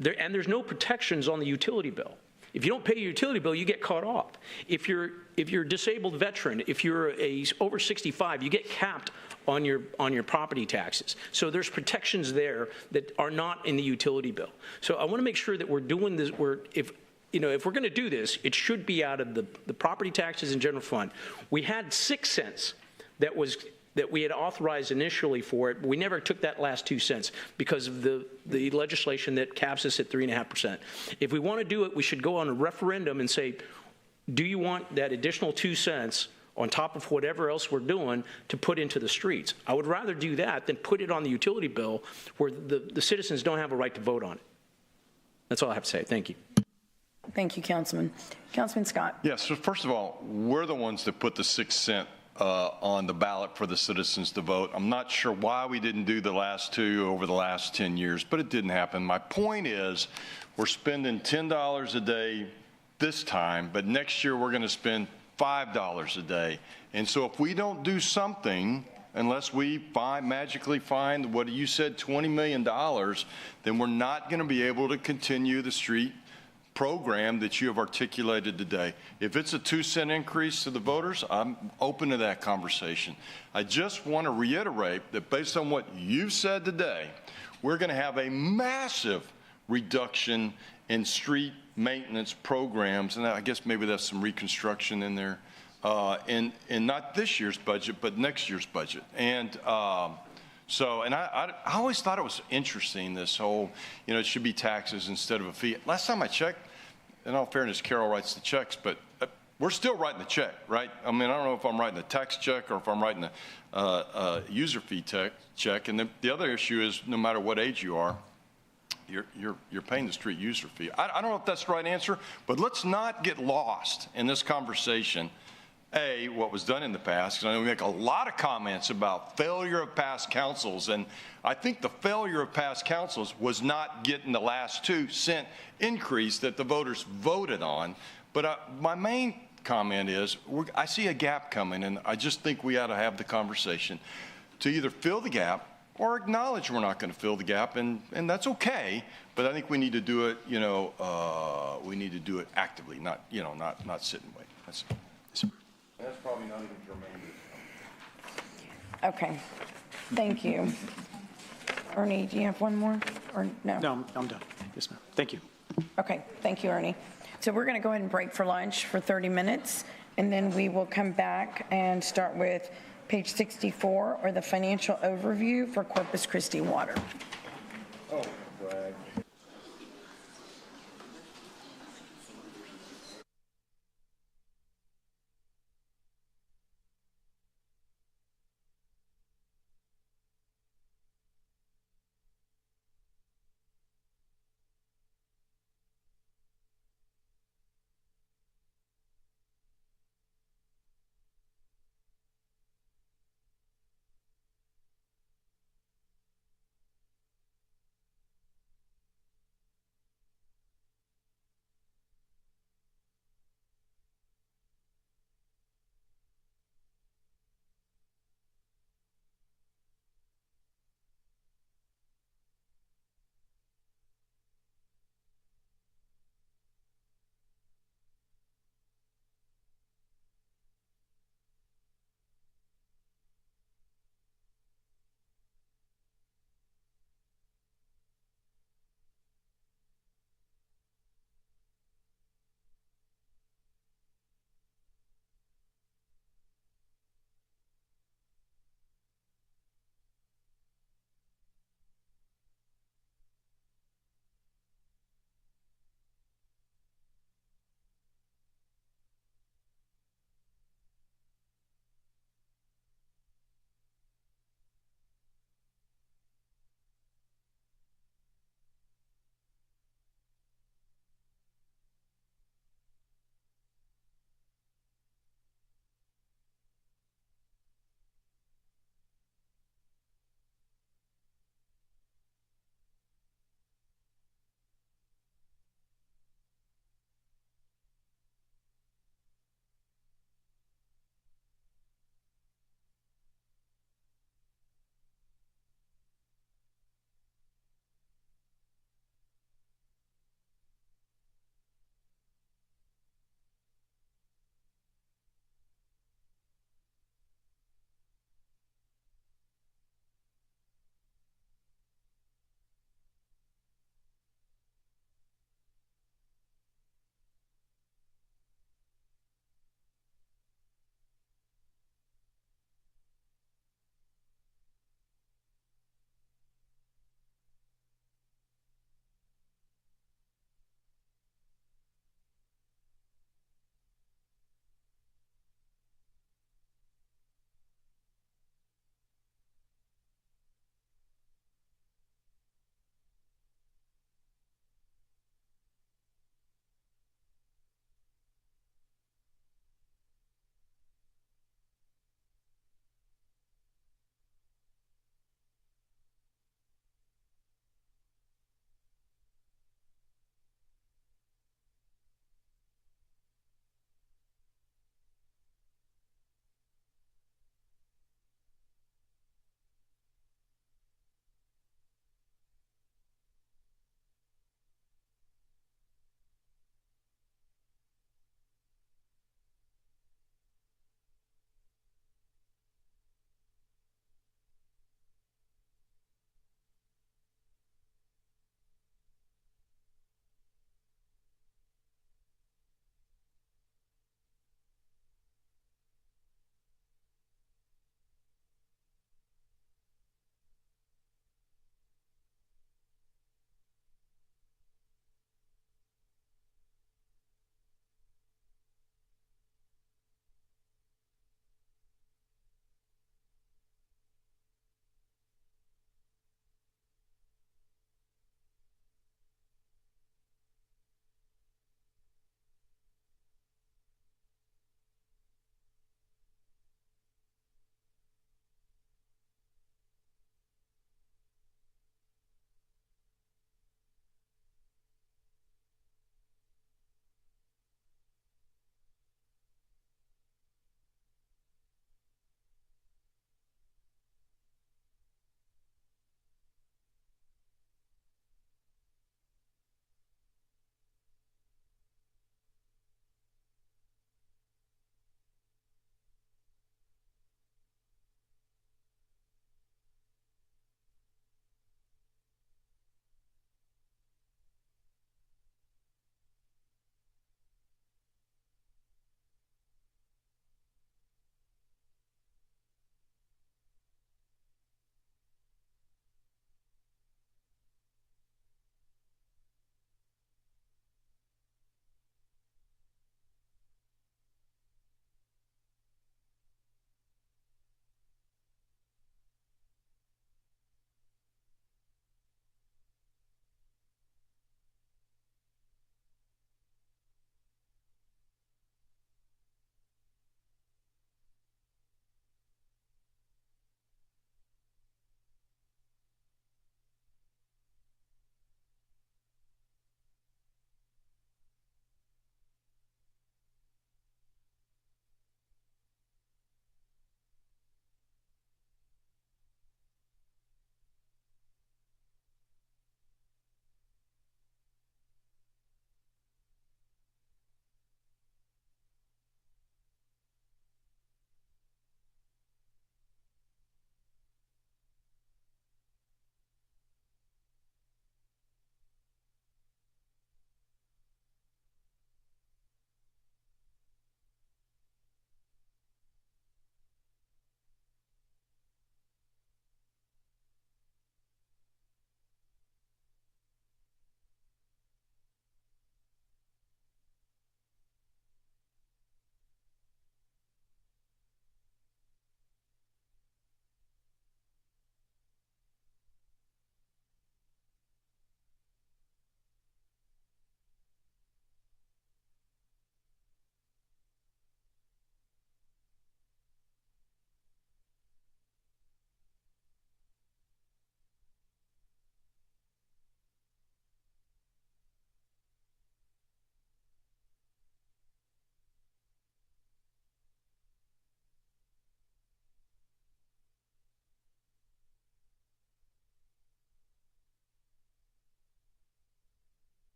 there's no protections on the utility bill. If you don't pay your utility bill, you get cut off. If you're a disabled veteran, if you're over 65, you get capped on your property taxes. So there's protections there that are not in the utility bill. So I want to make sure that we're doing this. If we're going to do this, it should be out of the property taxes and general fund. We had 6 cents that we had authorized initially for it, but we never took that last 2 cents because of the legislation that caps us at 3.5%. If we want to do it, we should go on a referendum and say, do you want that additional 2 cents on top of whatever else we're doing to put into the streets? I would rather do that than put it on the utility bill where the citizens don't have a right to vote on it. That's all I have to say. Thank you. Thank you, Councilman. Councilman Scott. Yes, so first of all, we're the ones that put the 6 cent on the ballot for the citizens to vote. I'm not sure why we didn't do the last two over the last 10 years, but it didn't happen. My point is we're spending $10 a day this time, but next year we're going to spend $5 a day. And so if we don't do something, unless we magically find what you said, $20 million, then we're not going to be able to continue the street program that you have articulated today. If it's a 2 cent increase to the voters, I'm open to that conversation. I just want to reiterate that based on what you've said today, we're going to have a massive reduction in street maintenance programs, and I guess maybe that's some reconstruction in there, in not this year's budget, but next year's budget. And I always thought it was interesting, this whole, it should be taxes instead of a fee. Last time I checked, in all fairness, Carol writes the checks, but we're still writing the check, right? I mean, I don't know if I'm writing a tax check or if I'm writing a user fee check. And the other issue is no matter what age you are, you're paying the street user fee. I don't know if that's the right answer, but let's not get lost in this conversation. What was done in the past, because I know we make a lot of comments about failure of past councils, and I think the failure of past councils was not getting the last 2 cent increase that the voters voted on. But my main comment is I see a gap coming, and I just think we ought to have the conversation to either fill the gap or acknowledge we're not going to fill the gap, and that's okay. But I think we need to do it, we need to do it actively, not sit and wait. That's probably not even germane. Okay. Thank you. Ernie, do you have one more or no? No, I'm done. Yes, ma'am. Thank you. Okay. Thank you, Ernie. So we're going to go ahead and break for lunch for 30 minutes, and then we will come back and start with page 64, or the financial overview for Corpus Christi Water. Oh, brag.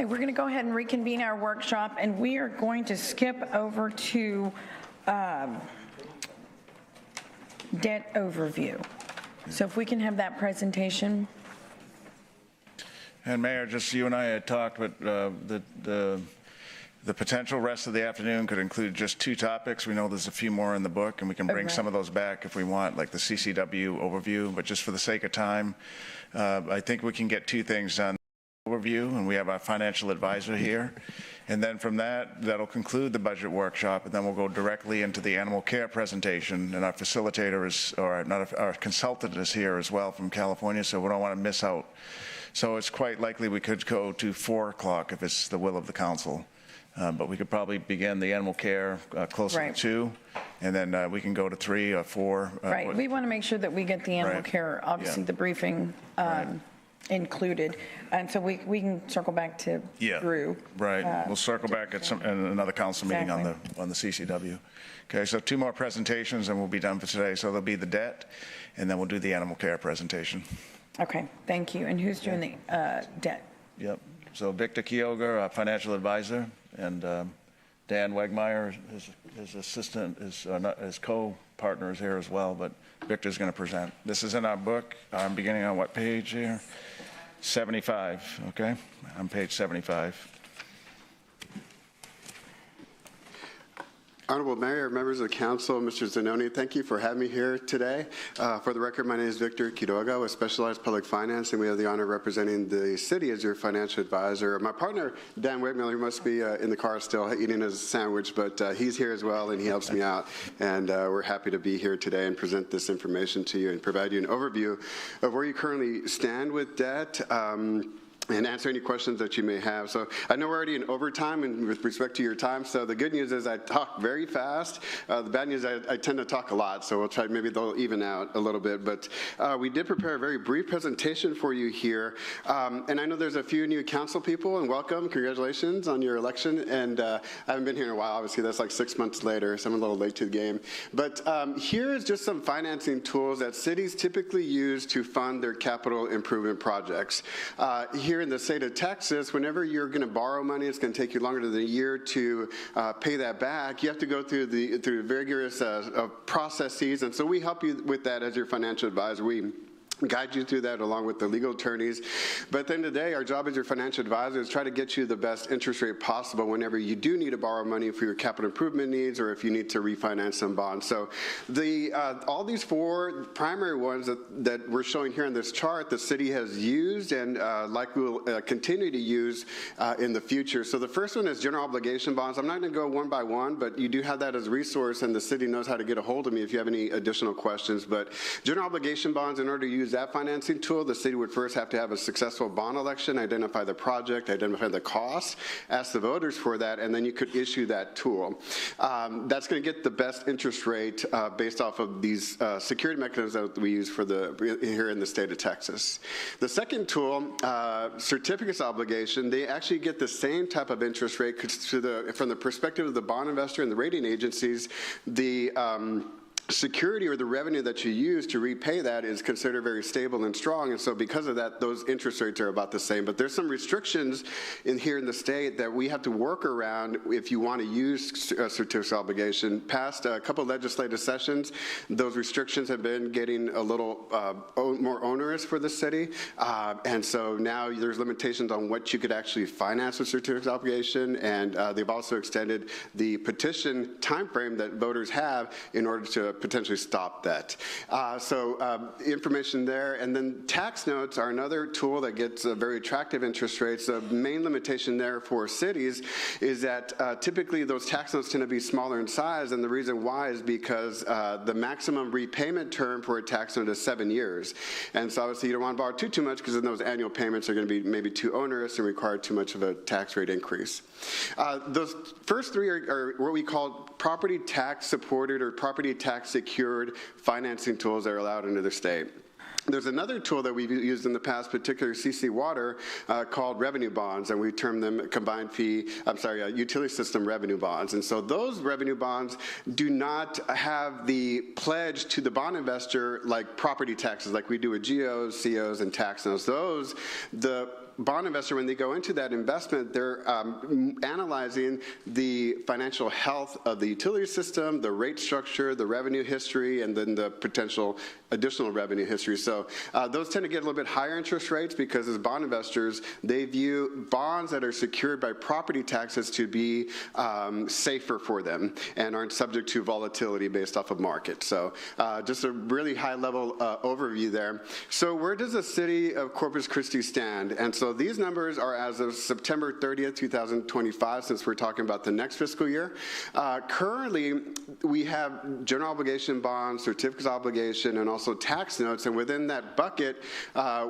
we're going to go ahead and reconvene our workshop, and we are going to skip over to debt overview. So if we can have that presentation. And Mayor, just you and I had talked, but the potential rest of the afternoon could include just 2 topics. We know there's a few more in the book, and we can bring some of those back if we want, like the CCW overview. But just for the sake of time, I think we can get 2 things done. Overview, and we have our financial advisor here. And then from that, that'll conclude the budget workshop, and then we'll go directly into the animal care presentation. And our facilitator is, or not, our consultant is here as well from California, so we don't want to miss out. So it's quite likely we could go to 4 o'clock if it's the will of the council. But we could probably begin the animal care closer to 2, and then we can go to 3 or 4. Right. We want to make sure that we get the animal care, obviously the briefing included. And so we can circle back to Drew. Right. We'll circle back at another council meeting on the CCW. Okay, so 2 more presentations and we'll be done for today. So there'll be the debt, and then we'll do the animal care presentation. Okay, thank you. And who's doing the debt? Yep. So Victor Kyoger, our financial advisor, and Dan Wegmeyer, his assistant, his co-partner is here as well, but Victor's going to present. This is in our book. I'm beginning on what page here? 75, okay? On page 75. Honorable Mayor, members of the council, Mr. Zanoni, thank you for having me here today. For the record, my name is Victor Quiroga with Specialized Public Finance, and we have the honor of representing the city as your financial advisor. My partner, Dan Wegmiller, must be in the car still eating his sandwich, but he's here as well, and he helps me out. And we're happy to be here today and present this information to you and provide you an overview of where you currently stand with debt. And answer any questions that you may have. So I know we're already in overtime and with respect to your time, so the good news is I talk very fast. The bad news is I tend to talk a lot, so we'll try, maybe they'll even out a little bit. But we did prepare a very brief presentation for you here. And I know there's a few new council people, and welcome, congratulations on your election. And I haven't been here in a while, obviously that's like 6 months later, so I'm a little late to the game. But here is just some financing tools that cities typically use to fund their capital improvement projects. Here in the state of Texas, whenever you're going to borrow money, it's going to take you longer than a year to pay that back. You have to go through vigorous processes, and so we help you with that as your financial advisor. We guide you through that along with the legal attorneys. But at the end of the day, our job as your financial advisor is try to get you the best interest rate possible whenever you do need to borrow money for your capital improvement needs or if you need to refinance some bonds. So all these 4 primary ones that we're showing here on this chart, the city has used and likely will continue to use in the future. So the first one is general obligation bonds. I'm not going to go one by one, but you do have that as a resource, and the city knows how to get a hold of me if you have any additional questions. But general obligation bonds, in order to use that financing tool, the city would first have to have a successful bond election, identify the project, identify the costs, ask the voters for that, and then you could issue that tool. That's going to get the best interest rate based off of these security mechanisms that we use here in the state of Texas. The second tool, certificates obligation, they actually get the same type of interest rate from the perspective of the bond investor and the rating agencies. The security or the revenue that you use to repay that is considered very stable and strong, and so because of that, those interest rates are about the same. But there's some restrictions here in the state that we have to work around if you want to use certificates obligation. Past a couple of legislative sessions, those restrictions have been getting a little more onerous for the city, and so now there's limitations on what you could actually finance with certificates obligation, and they've also extended the petition timeframe that voters have in order to potentially stop that. Information there. And then tax notes are another tool that gets very attractive interest rates. The main limitation there for cities is that typically those tax notes tend to be smaller in size, and the reason why is because the maximum repayment term for a tax note is 7 years. And so obviously you don't want to borrow too much because then those annual payments are going to be maybe too onerous and require too much of a tax rate increase. Those first 3 are what we call property tax supported or property tax secured financing tools that are allowed under the state. There's another tool that we've used in the past, particularly CC Water, called revenue bonds, and we term them utility system revenue bonds. And so those revenue bonds do not have the pledge to the bond investor like property taxes, like we do with GOs, COs, and tax notes. The bond investor, when they go into that investment, they're analyzing the financial health of the utility system, the rate structure, the revenue history, and then the potential additional revenue history. So those tend to get a little bit higher interest rates because as bond investors, they view bonds that are secured by property taxes to be safer for them and aren't subject to volatility based off of market. So just a really high level overview there. So where does the city of Corpus Christi stand? And so these numbers are as of September 30th, 2025, since we're talking about the next fiscal year. Currently, we have general obligation bonds, certificates of obligation, and also tax notes, and within that bucket,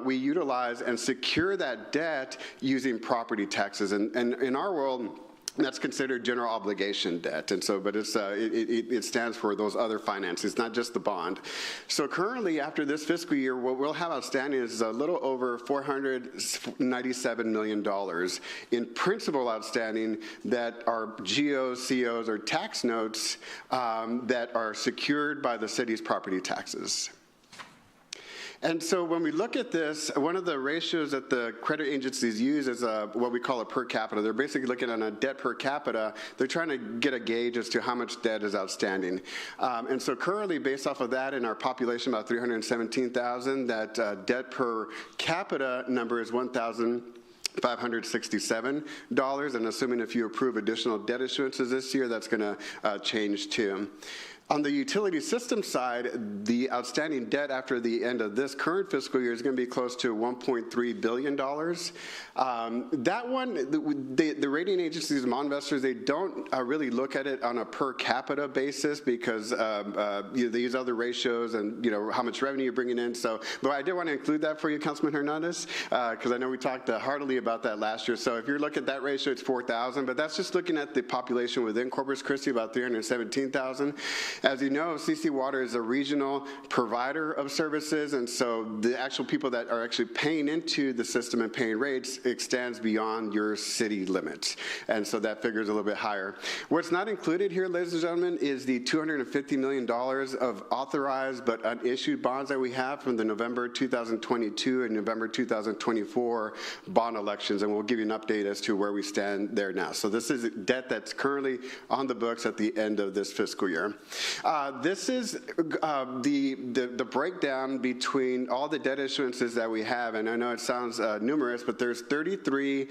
we utilize and secure that debt using property taxes. And in our world, that's considered general obligation debt, and so, but it stands for those other finances, not just the bond. So currently, after this fiscal year, what we'll have outstanding is a little over $497 million in principal outstanding that are GOs, COs, or tax notes that are secured by the city's property taxes. And so when we look at this, one of the ratios that the credit agencies use is what we call a per capita. They're basically looking at a debt per capita. They're trying to get a gauge as to how much debt is outstanding. And so currently, based off of that, in our population, about 317,000, that debt per capita number is $1,567, and assuming if you approve additional debt issuances this year, that's going to change too. On the utility system side, the outstanding debt after the end of this current fiscal year is going to be close to $1.3 billion. That one, the rating agencies and bond investors, they don't really look at it on a per capita basis because they use other ratios and how much revenue you're bringing in. So, but I did want to include that for you, Councilman Hernandez, because I know we talked heartily about that last year. So if you look at that ratio, it's 4,000, but that's just looking at the population within Corpus Christi, about 317,000. As you know, CC Water is a regional provider of services, and so the actual people that are actually paying into the system and paying rates extends beyond your city limits, and so that figure is a little bit higher. What's not included here, ladies and gentlemen, is the $250 million of authorized but unissued bonds that we have from the November 2022 and November 2024 bond elections, and we'll give you an update as to where we stand there now. So this is debt that's currently on the books at the end of this fiscal year. This is the breakdown between all the debt issuances that we have, and I know it sounds numerous, but there's 33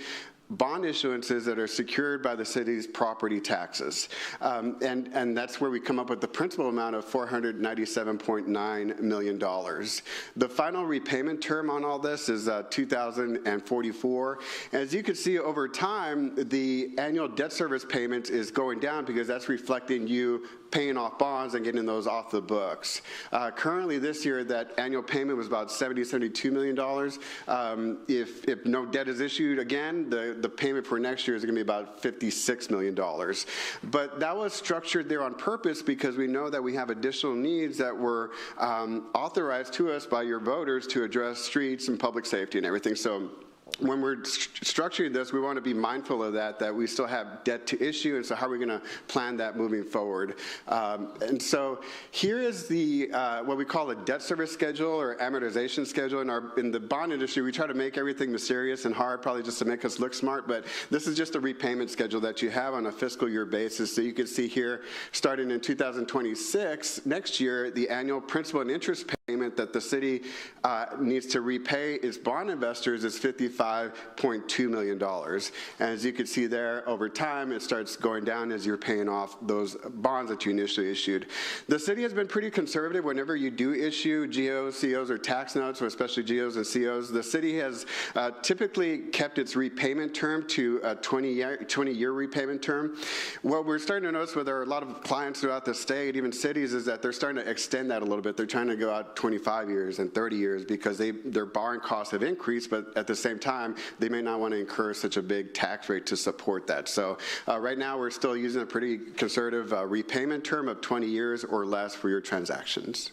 bond issuances that are secured by the city's property taxes. And that's where we come up with the principal amount of $497.9 million. The final repayment term on all this is 2044. As you can see over time, the annual debt service payment is going down because that's reflecting you paying off bonds and getting those off the books. Currently this year, that annual payment was about $72 million. If no debt is issued again, the payment for next year is going to be about $56 million. But that was structured there on purpose because we know that we have additional needs that were authorized to us by your voters to address streets and public safety and everything. So when we're structuring this, we want to be mindful of that we still have debt to issue, and so how are we going to plan that moving forward? And so here is the what we call a debt service schedule or amortization schedule. In the bond industry, we try to make everything mysterious and hard, probably just to make us look smart, but this is just a repayment schedule that you have on a fiscal year basis. So you can see here, starting in 2026, next year, the annual principal and interest payment that the city needs to repay its bond investors is $55.2 million. And as you can see there, over time, it starts going down as you're paying off those bonds that you initially issued. The city has been pretty conservative whenever you do issue GOs, COs, or tax notes, or especially GOs and COs. The city has typically kept its repayment term to a 20-year repayment term. What we're starting to notice with a lot of clients throughout the state, even cities, is that they're starting to extend that a little bit. They're trying to go out 25 years and 30 years because their borrowing costs have increased, but at the same time, they may not want to incur such a big tax rate to support that. So right now, we're still using a pretty conservative repayment term of 20 years or less for your transactions.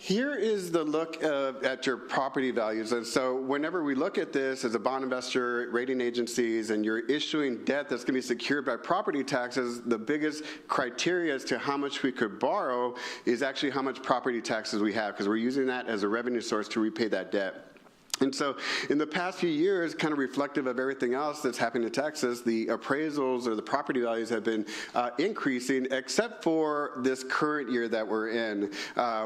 Here is the look at your property values. And so whenever we look at this as a bond investor, rating agencies, and you're issuing debt that's going to be secured by property taxes, the biggest criteria as to how much we could borrow is actually how much property taxes we have, because we're using that as a revenue source to repay that debt. And so in the past few years, kind of reflective of everything else that's happening in Texas, the appraisals or the property values have been increasing, except for this current year that we're in.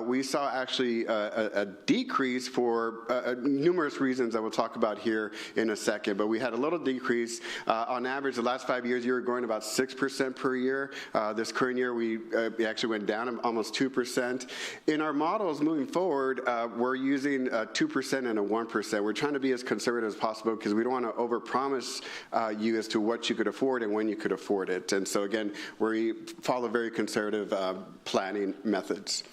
We saw actually a decrease for numerous reasons that we'll talk about here in a second, but we had a little decrease. On average, the last 5 years, you were growing about 6% per year. This current year, we actually went down almost 2%. In our models moving forward, we're using 2% and a 1%. We're trying to be as conservative as possible because we don't want to overpromise you as to what you could afford and when you could afford it. And so again, we follow very conservative planning methods.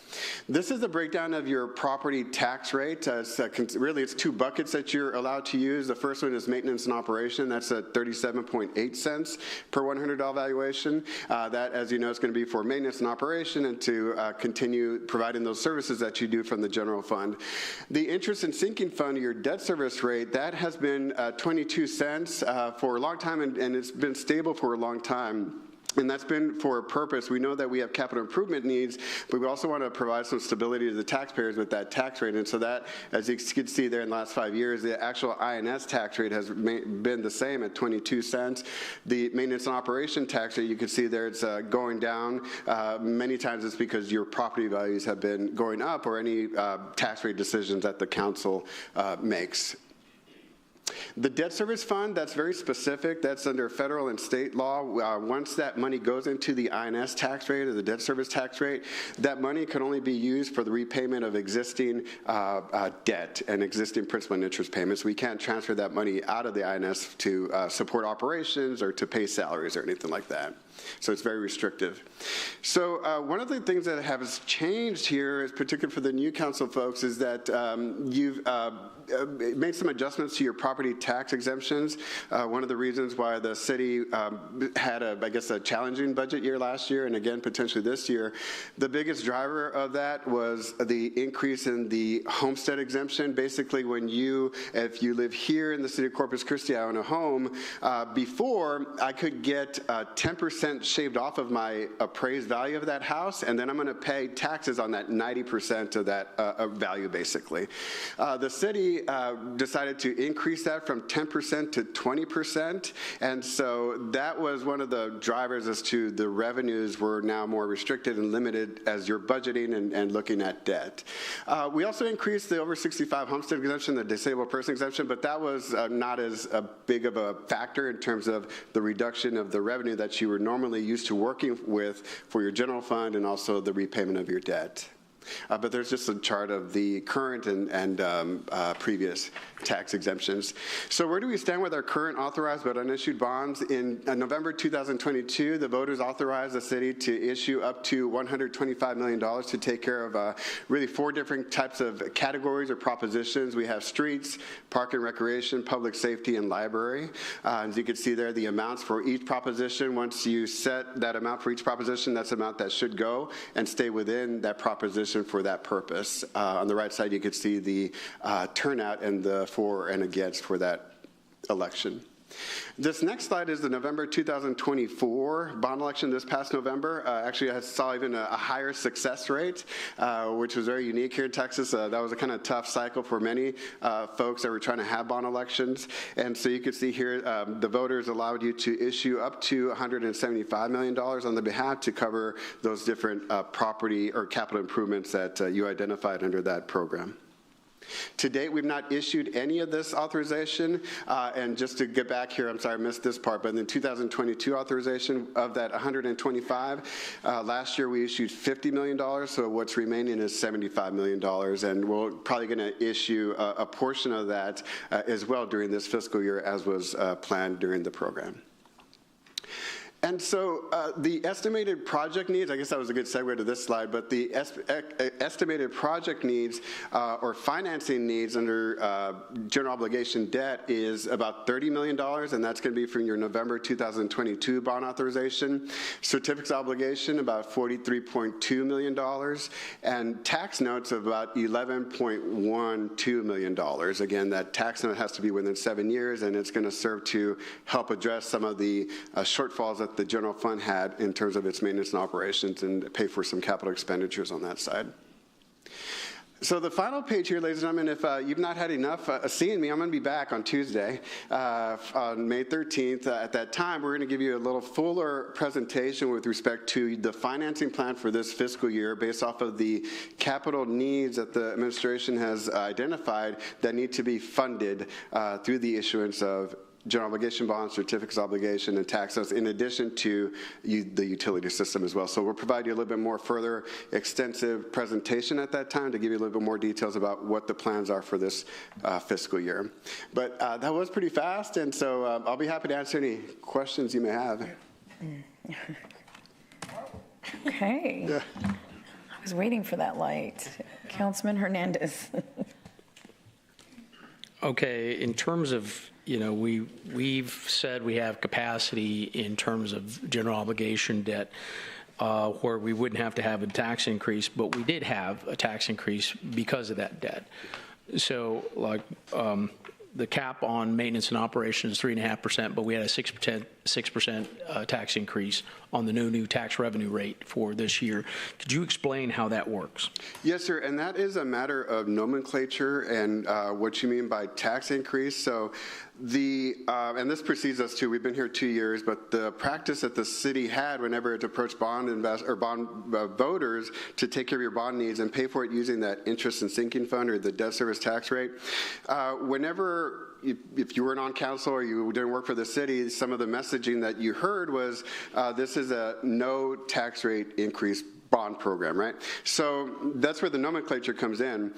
This is the breakdown of your property tax rate. Really, it's two buckets that you're allowed to use. The first one is maintenance and operation. That's at 37.8 cents per $100 valuation. That, as you know, is going to be for maintenance and operation and to continue providing those services that you do from the general fund. The interest and sinking fund, your debt service rate, that has been 22 cents for a long time, and it's been stable for a long time. And that's been for a purpose. We know that we have capital improvement needs, but we also want to provide some stability to the taxpayers with that tax rate. And so that, as you can see there in the last 5 years, the actual INS tax rate has been the same at 22 cents. The maintenance and operation tax rate, you can see there, it's going down. Many times it's because your property values have been going up or any tax rate decisions that the council makes. The debt service fund, that's very specific. That's under federal and state law. Once that money goes into the INS tax rate or the debt service tax rate, that money can only be used for the repayment of existing debt and existing principal and interest payments. We can't transfer that money out of the INS to support operations or to pay salaries or anything like that. So it's very restrictive. So one of the things that has changed here, particularly for the new council folks, is that you've made some adjustments to your property tax exemptions. One of the reasons why the city had, I guess, a challenging budget year last year and again potentially this year, the biggest driver of that was the increase in the homestead exemption. Basically, if you live here in the city of Corpus Christi, I own a home, before I could get 10% shaved off of my appraised value of that house, and then I'm going to pay taxes on that 90% of that value, basically. The city decided to increase that from 10% to 20%, and so that was one of the drivers as to the revenues were now more restricted and limited as you're budgeting and looking at debt. We also increased the over 65 homestead exemption, the disabled person exemption, but that was not as big of a factor in terms of the reduction of the revenue that you were normally used to working with for your general fund and also the repayment of your debt. But there's just a chart of the current and previous tax exemptions. So where do we stand with our current authorized but unissued bonds? In November 2022, the voters authorized the city to issue up to $125 million to take care of really 4 different types of categories or propositions. We have streets, park and recreation, public safety, and library. As you can see there, the amounts for each proposition, once you set that amount for each proposition, that's the amount that should go and stay within that proposition for that purpose. On the right side, you can see the turnout and the for and against for that election. This next slide is the November 2024 bond election this past November. Actually, I saw even a higher success rate, which was very unique here in Texas. That was a kind of tough cycle for many folks that were trying to have bond elections. And so you can see here, the voters allowed you to issue up to $175 million on the behalf to cover those different property or capital improvements that you identified under that program. To date, we've not issued any of this authorization, and just to get back here, I'm sorry I missed this part, but in the 2022 authorization of that 125, last year we issued $50 million, so what's remaining is $75 million, and we're probably going to issue a portion of that as well during this fiscal year as was planned during the program. And so the estimated project needs, I guess that was a good segue to this slide, but the estimated project needs or financing needs under general obligation debt is about $30 million, and that's going to be from your November 2022 bond authorization. Certificates obligation, about $43.2 million, and tax notes of about $11.12 million. Again, that tax note has to be within 7 years, and it's going to serve to help address some of the shortfalls that the general fund had in terms of its maintenance and operations and pay for some capital expenditures on that side. So the final page here, ladies and gentlemen, if you've not had enough seeing me, I'm going to be back on Tuesday, on May 13th. At that time, we're going to give you a little fuller presentation with respect to the financing plan for this fiscal year based off of the capital needs that the administration has identified that need to be funded through the issuance of general obligation bonds, certificates of obligation, and tax notes, in addition to the utility system as well. So we'll provide you a little bit more further extensive presentation at that time to give you a little bit more details about what the plans are for this fiscal year. But that was pretty fast, and so I'll be happy to answer any questions you may have. Okay. Yeah. I was waiting for that light. Councilman Hernandez. Okay, in terms of, we've said we have capacity in terms of general obligation debt where we wouldn't have to have a tax increase, but we did have a tax increase because of that debt. So like the cap on maintenance and operations is 3.5%, but we had a 6% tax increase on the new tax revenue rate for this year. Could you explain how that works? Yes, sir, and that is a matter of nomenclature and what you mean by tax increase. So and this precedes us too, we've been here 2 years, but the practice that the city had whenever it approached bond voters to take care of your bond needs and pay for it using that interest and sinking fund or the debt service tax rate, whenever if you weren't on council or you didn't work for the city, some of the messaging that you heard was this is a no tax rate increase bond program, right? So that's where the nomenclature comes in.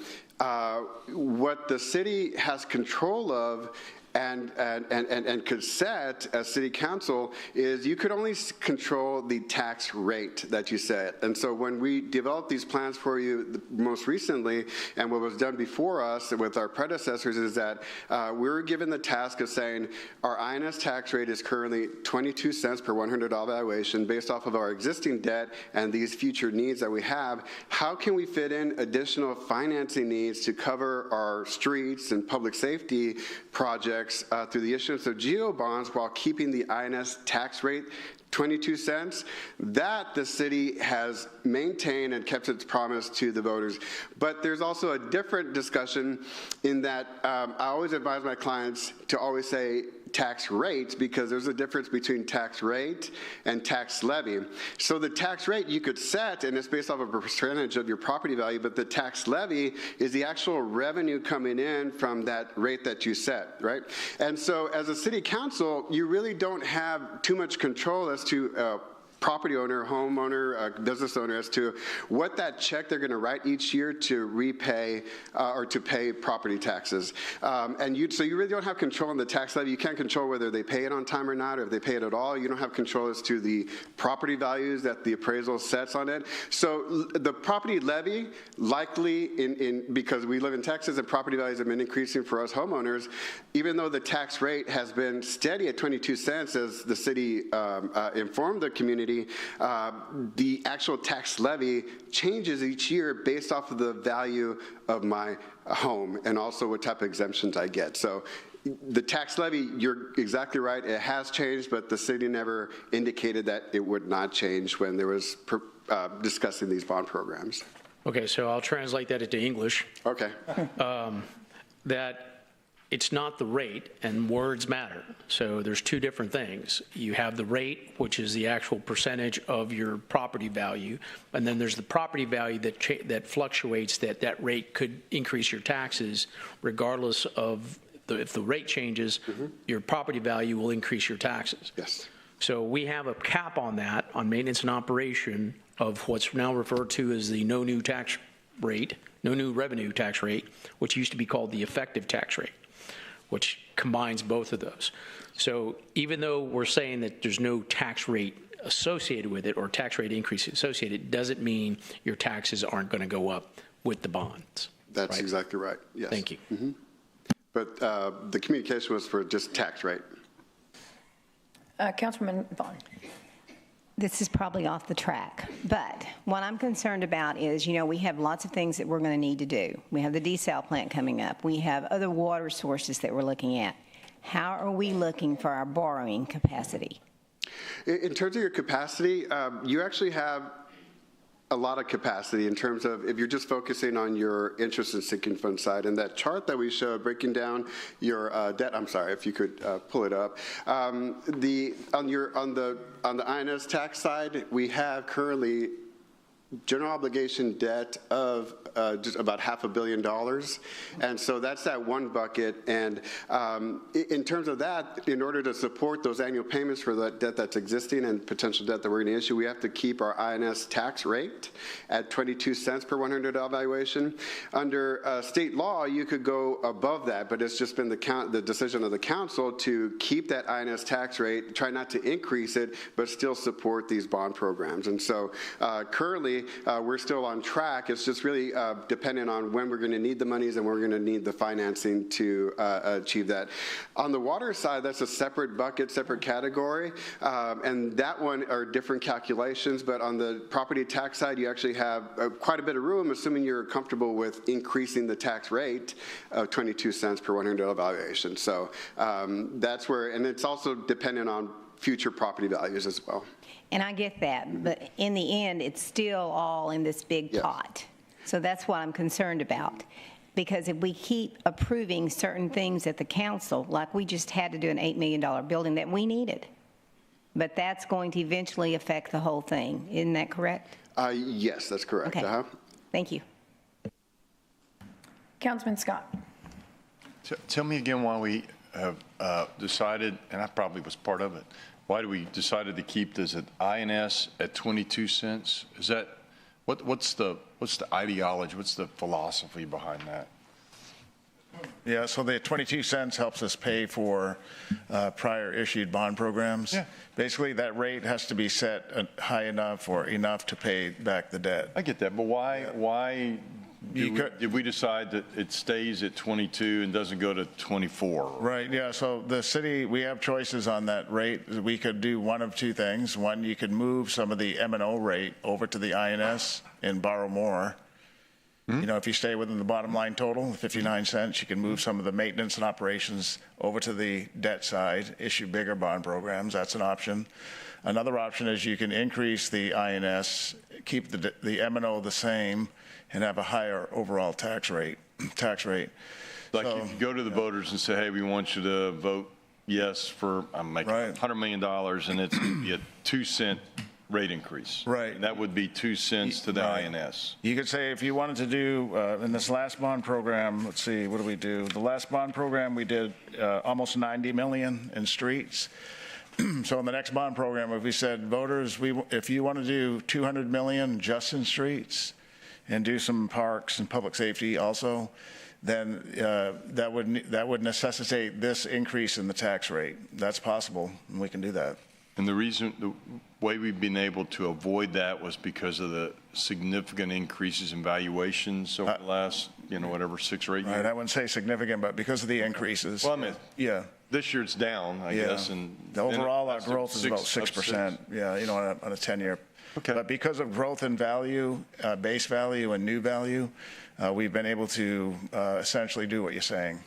What the city has control of and could set as city council is you could only control the tax rate that you set. And so when we developed these plans for you most recently, and what was done before us with our predecessors, is that we were given the task of saying our INS tax rate is currently 22 cents per $100 valuation based off of our existing debt and these future needs that we have. How can we fit in additional financing needs to cover our streets and public safety projects through the issuance of GEO bonds while keeping the INS tax rate 22 cents? That the city has maintained and kept its promise to the voters. But there's also a different discussion in that I always advise my clients to always say tax rate, because there's a difference between tax rate and tax levy. So the tax rate you could set, and it's based off of a percentage of your property value, but the tax levy is the actual revenue coming in from that rate that you set, right? And so as a city council, you really don't have too much control as to property owner, homeowner, business owner as to what that check they're going to write each year to repay or to pay property taxes. So you really don't have control on the tax levy. You can't control whether they pay it on time or not, or if they pay it at all. You don't have control as to the property values that the appraisal sets on it. So the property levy, likely because we live in Texas and property values have been increasing for us homeowners, even though the tax rate has been steady at 22 cents as the city informed the community, the actual tax levy changes each year based off of the value of my home and also what type of exemptions I get. So the tax levy, you're exactly right, it has changed, but the city never indicated that it would not change when there was discussing these bond programs. Okay, so I'll translate that into English. Okay. That it's not the rate, and words matter. So there's two different things. You have the rate, which is the actual percentage of your property value, and then there's the property value that fluctuates, that rate could increase your taxes regardless of if the rate changes, your property value will increase your taxes. Yes. So we have a cap on that, on maintenance and operation, of what's now referred to as the no new tax rate, no new revenue tax rate, which used to be called the effective tax rate, which combines both of those. So even though we're saying that there's no tax rate associated with it or tax rate increase associated, doesn't mean your taxes aren't going to go up with the bonds. That's right? Exactly right, yes. Thank you. But the communication was for just tax rate. Councilman Vaughn. This is probably off the track, but what I'm concerned about is, we have lots of things that we're going to need to do. We have the desal plant coming up. We have other water sources that we're looking at. How are we looking for our borrowing capacity? In terms of your capacity, you actually have a lot of capacity in terms of if you're just focusing on your interest and sinking fund side. And that chart that we showed breaking down your debt, I'm sorry, if you could pull it up. On the INS tax side, we have currently general obligation debt of just about $500 million. And so that's that one bucket. And in terms of that, in order to support those annual payments for that debt that's existing and potential debt that we're going to issue, we have to keep our INS tax rate at 22 cents per $100 valuation. Under state law, you could go above that, but it's just been the decision of the council to keep that INS tax rate, try not to increase it, but still support these bond programs. And so currently, we're still on track. It's just really dependent on when we're going to need the monies and when we're going to need the financing to achieve that. On the water side, that's a separate bucket, separate category, and that one are different calculations. But on the property tax side, you actually have quite a bit of room, assuming you're comfortable with increasing the tax rate of 22 cents per $100 valuation. So that's where, and it's also dependent on future property values as well. And I get that, but in the end, it's still all in this big pot. So that's what I'm concerned about. Because if we keep approving certain things at the council, like we just had to do an $8 million building that we needed, but that's going to eventually affect the whole thing. Isn't that correct? Yes, that's correct. Okay. Thank you. Councilman Scott. Tell me again why we have decided, and I probably was part of it, why do we decided to keep this at INS at 22 cents? Is that, what's the ideology, what's the philosophy behind that? Yeah, so the 22 cents helps us pay for prior issued bond programs. Yeah. Basically, that rate has to be set high enough or enough to pay back the debt. I get that, but why did we decide that it stays at 22 and doesn't go to 24? Right, yeah, so the city, we have choices on that rate. We could do one of two things. One, you could move some of the M&O rate over to the INS and borrow more. You know, if you stay within the bottom line total, 59 cents, you can move some of the maintenance and operations over to the debt side, issue bigger bond programs. That's an option. Another option is you can increase the INS, keep the M&O the same, and have a higher overall tax rate. Like if you go to the voters and say, hey, we want you to vote yes for, I'm making $100 million, and it's going to be a 2 cent rate increase. Right. And that would be 2 cents to the INS. You could say if you wanted to do, in this last bond program, let's see, what do we do? The last bond program, we did almost 90 million in streets. So in the next bond program, if we said, voters, if you want to do 200 million just in streets, and do some parks and public safety also, then that would necessitate this increase in the tax rate. That's possible, and we can do that. And the way we've been able to avoid that was because of the significant increases in valuations over the last, whatever, 6 or 8 years. Right, I wouldn't say significant, but because of the increases. Well, I mean, yeah. This year it's down, I guess. And the overall, our growth is about 6%. Yeah, on a 10-year. Okay. But because of growth in value, base value and new value, we've been able to essentially do what you're saying.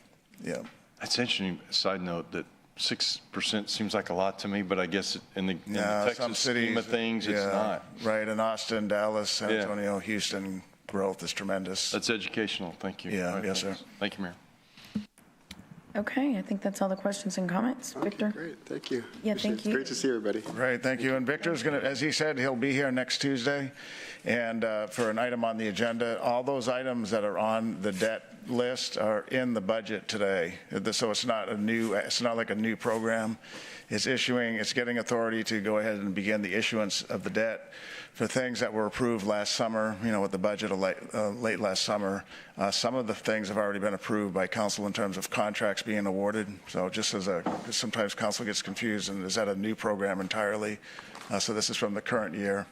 Yeah. That's interesting. Side note that 6% seems like a lot to me, but I guess in the Texas scheme of things, it's not. Right. In Austin, Dallas, San Antonio, Houston, growth is tremendous. That's educational. Thank you. Yeah. Yes, sir. Thank you, Mayor. Okay, I think that's all the questions and comments. Victor? Great, thank you. Yeah, thank you. It's great to see everybody. Great, thank you. And Victor's going to, as he said, he'll be here next Tuesday and for an item on the agenda. All those items that are on the debt list are in the budget today. So it's not like a new program. It's getting authority to go ahead and begin the issuance of the debt for things that were approved last summer, with the budget late last summer. Some of the things have already been approved by council in terms of contracts being awarded. So just sometimes council gets confused, and is that a new program entirely? So this is from the current year.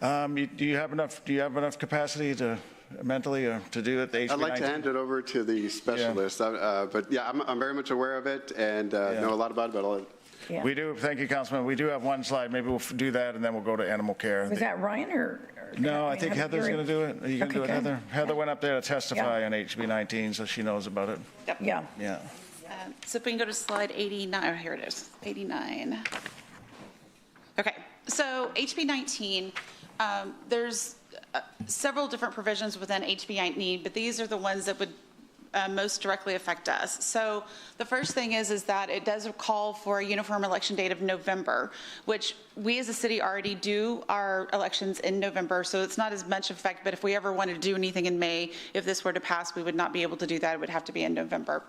Do you have enough capacity to mentally to do it? I'd like to hand it over to the specialist, but yeah, I'm very much aware of it and know a lot about it. But yeah. We do. Thank you, Councilman. We do have one slide. Maybe we'll do that, and then we'll go to animal care. Was that Ryan or no, I think Heather's going to do it. Are you going to do it, Heather? Heather went up there to testify on HB 19, so she knows about it. Yep. Yeah. Yeah. So if we can go to slide 89. Oh, here it is. 89. Okay. So HB 19, there's several different provisions within HB 19, but these are the ones that would most directly affect us. So the first thing is that it does call for a uniform election date of November, which we as a city already do our elections in November, so it's not as much effect, but if we ever wanted to do anything in May, if this were to pass, we would not be able to do that. It would have to be in November.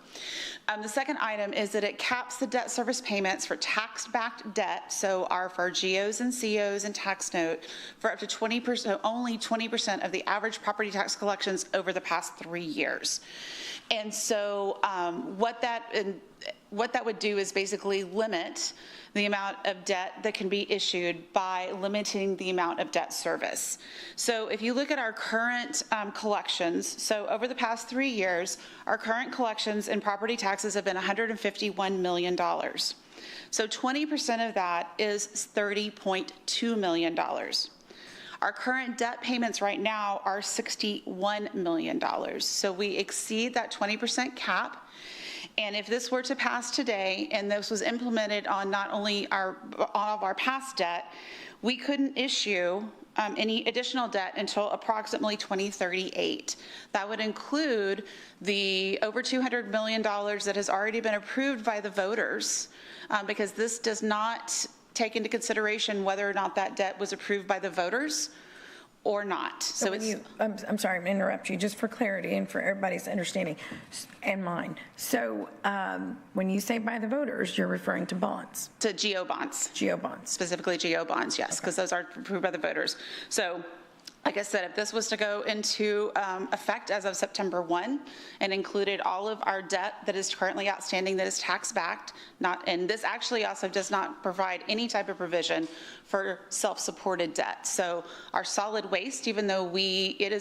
The second item is that it caps the debt service payments for tax-backed debt, so for GOs and COs and tax note, for up to 20%, only 20% of the average property tax collections over the past 3 years. And so what that would do is basically limit the amount of debt that can be issued by limiting the amount of debt service. So if you look at our current collections, so over the past 3 years, our current collections in property taxes have been $151 million. So 20% of that is $30.2 million. Our current debt payments right now are $61 million. So we exceed that 20% cap. And if this were to pass today, and this was implemented on not only all of our past debt, we couldn't issue any additional debt until approximately 2038. That would include the over $200 million that has already been approved by the voters, because this does not take into consideration whether or not that debt was approved by the voters or not. So it's, I'm sorry, I'm going to interrupt you, just for clarity and for everybody's understanding and mine. So when you say by the voters, you're referring to bonds? To GO bonds. GO bonds. Specifically GO bonds, yes, because those are approved by the voters. So like I said, if this was to go into effect as of September 1 and included all of our debt that is currently outstanding that is tax-backed, and this actually also does not provide any type of provision for self-supported debt. So our solid waste, even though it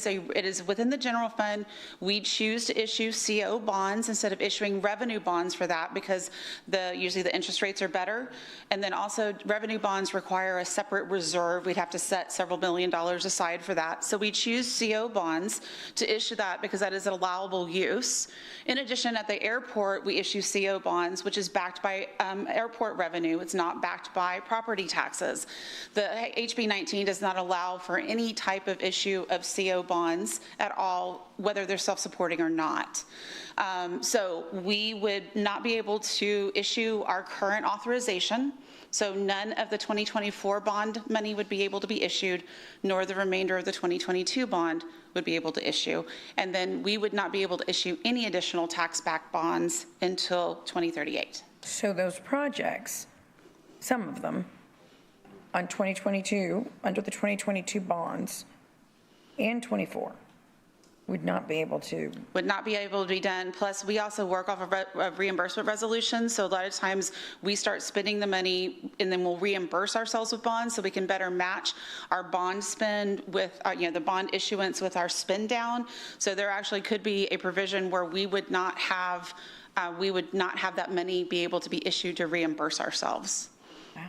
is within the general fund, we choose to issue CO bonds instead of issuing revenue bonds for that, because usually the interest rates are better. And then also revenue bonds require a separate reserve. We'd have to set several $1 million aside for that. So we choose CO bonds to issue that because that is an allowable use. In addition, at the airport, we issue CO bonds, which is backed by airport revenue. It's not backed by property taxes. The HB 19 does not allow for any type of issue of CO bonds at all, whether they're self-supporting or not. So we would not be able to issue our current authorization. So none of the 2024 bond money would be able to be issued, nor the remainder of the 2022 bond would be able to issue. And then we would not be able to issue any additional tax-backed bonds until 2038. So those projects, some of them, on 2022, under the 2022 bonds, and 24, would not be able to be done. Plus, we also work off of reimbursement resolutions. So a lot of times we start spending the money and then we'll reimburse ourselves with bonds so we can better match our bond spend with, the bond issuance with our spend down. So there actually could be a provision where we would not have that money be able to be issued to reimburse ourselves. Wow,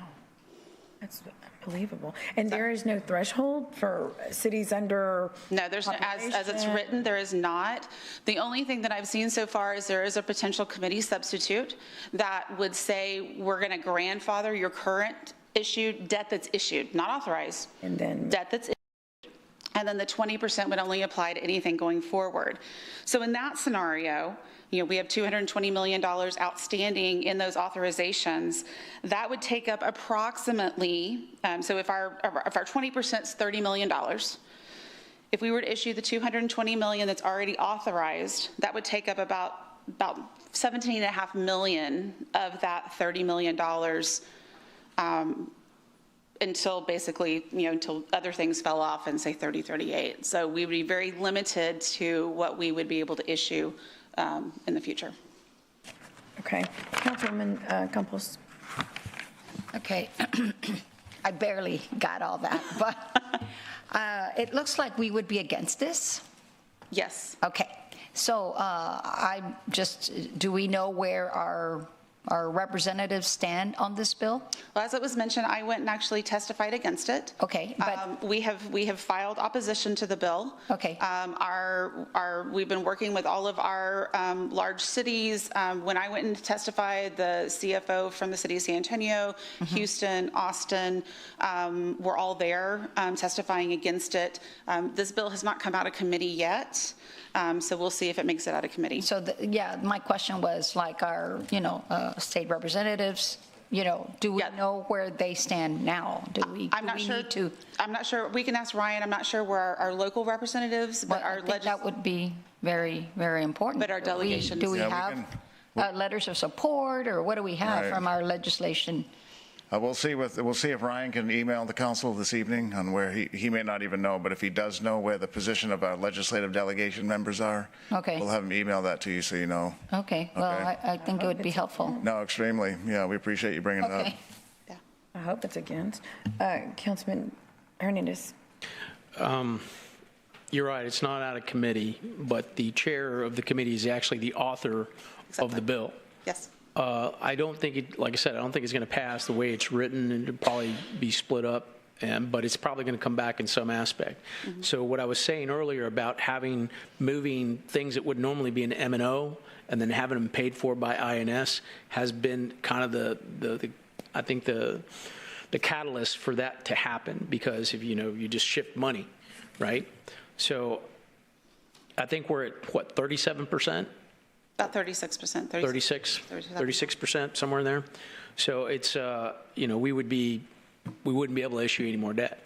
that's unbelievable. And there is no threshold for cities under? No, there's as it's written, there is not. The only thing that I've seen so far is there is a potential committee substitute that would say we're going to grandfather your current issued debt that's issued, not authorized, and then debt that's issued, and then the 20% would only apply to anything going forward. So in that scenario, we have $220 million outstanding in those authorizations. That would take up approximately, so if our 20% is $30 million, if we were to issue the $220 million that's already authorized, that would take up about $17.5 million of that $30 million until basically, until other things fell off and say 38. So we would be very limited to what we would be able to issue in the future. Okay. Councilwoman Campos. Okay. I barely got all that, but it looks like we would be against this. Yes. Okay. So do we know where our our representatives stand on this bill? Well, as it was mentioned, I went and actually testified against it. Okay, but we have filed opposition to the bill. Okay. We've been working with all of our large cities. When I went and testified, the CFO from the city of San Antonio, Houston, Austin, were all there testifying against it. This bill has not come out of committee yet. So we'll see if it makes it out of committee. So, yeah, my question was like our, state representatives, do we know where they stand now? I'm not sure. We can ask Ryan. I'm not sure where our local representatives, but I think that would be very, very important. But our delegations. Do we have letters of support, or what do we have from our legislation? We'll see if Ryan can email the council this evening on where he may not even know, but if he does know where the position of our legislative delegation members are, okay, we'll have him email that to you so you know. Okay. Well, I think it would be helpful. No, extremely. Yeah, we appreciate you bringing it up. Yeah. I hope it's against. Councilman Hernandez. You're right. It's not out of committee, but the chair of the committee is actually the author of the bill. Yes. I don't think it, like I said, I don't think it's going to pass the way it's written, and it'll probably be split up, but it's probably going to come back in some aspect. Mm-hmm. So what I was saying earlier about moving things that would normally be an M&O and then having them paid for by INS has been kind of the catalyst for that to happen, because if you just shift money, right? So I think we're at what, 37%? About 36%. 36%, somewhere in there. So it's, we wouldn't be able to issue any more debt,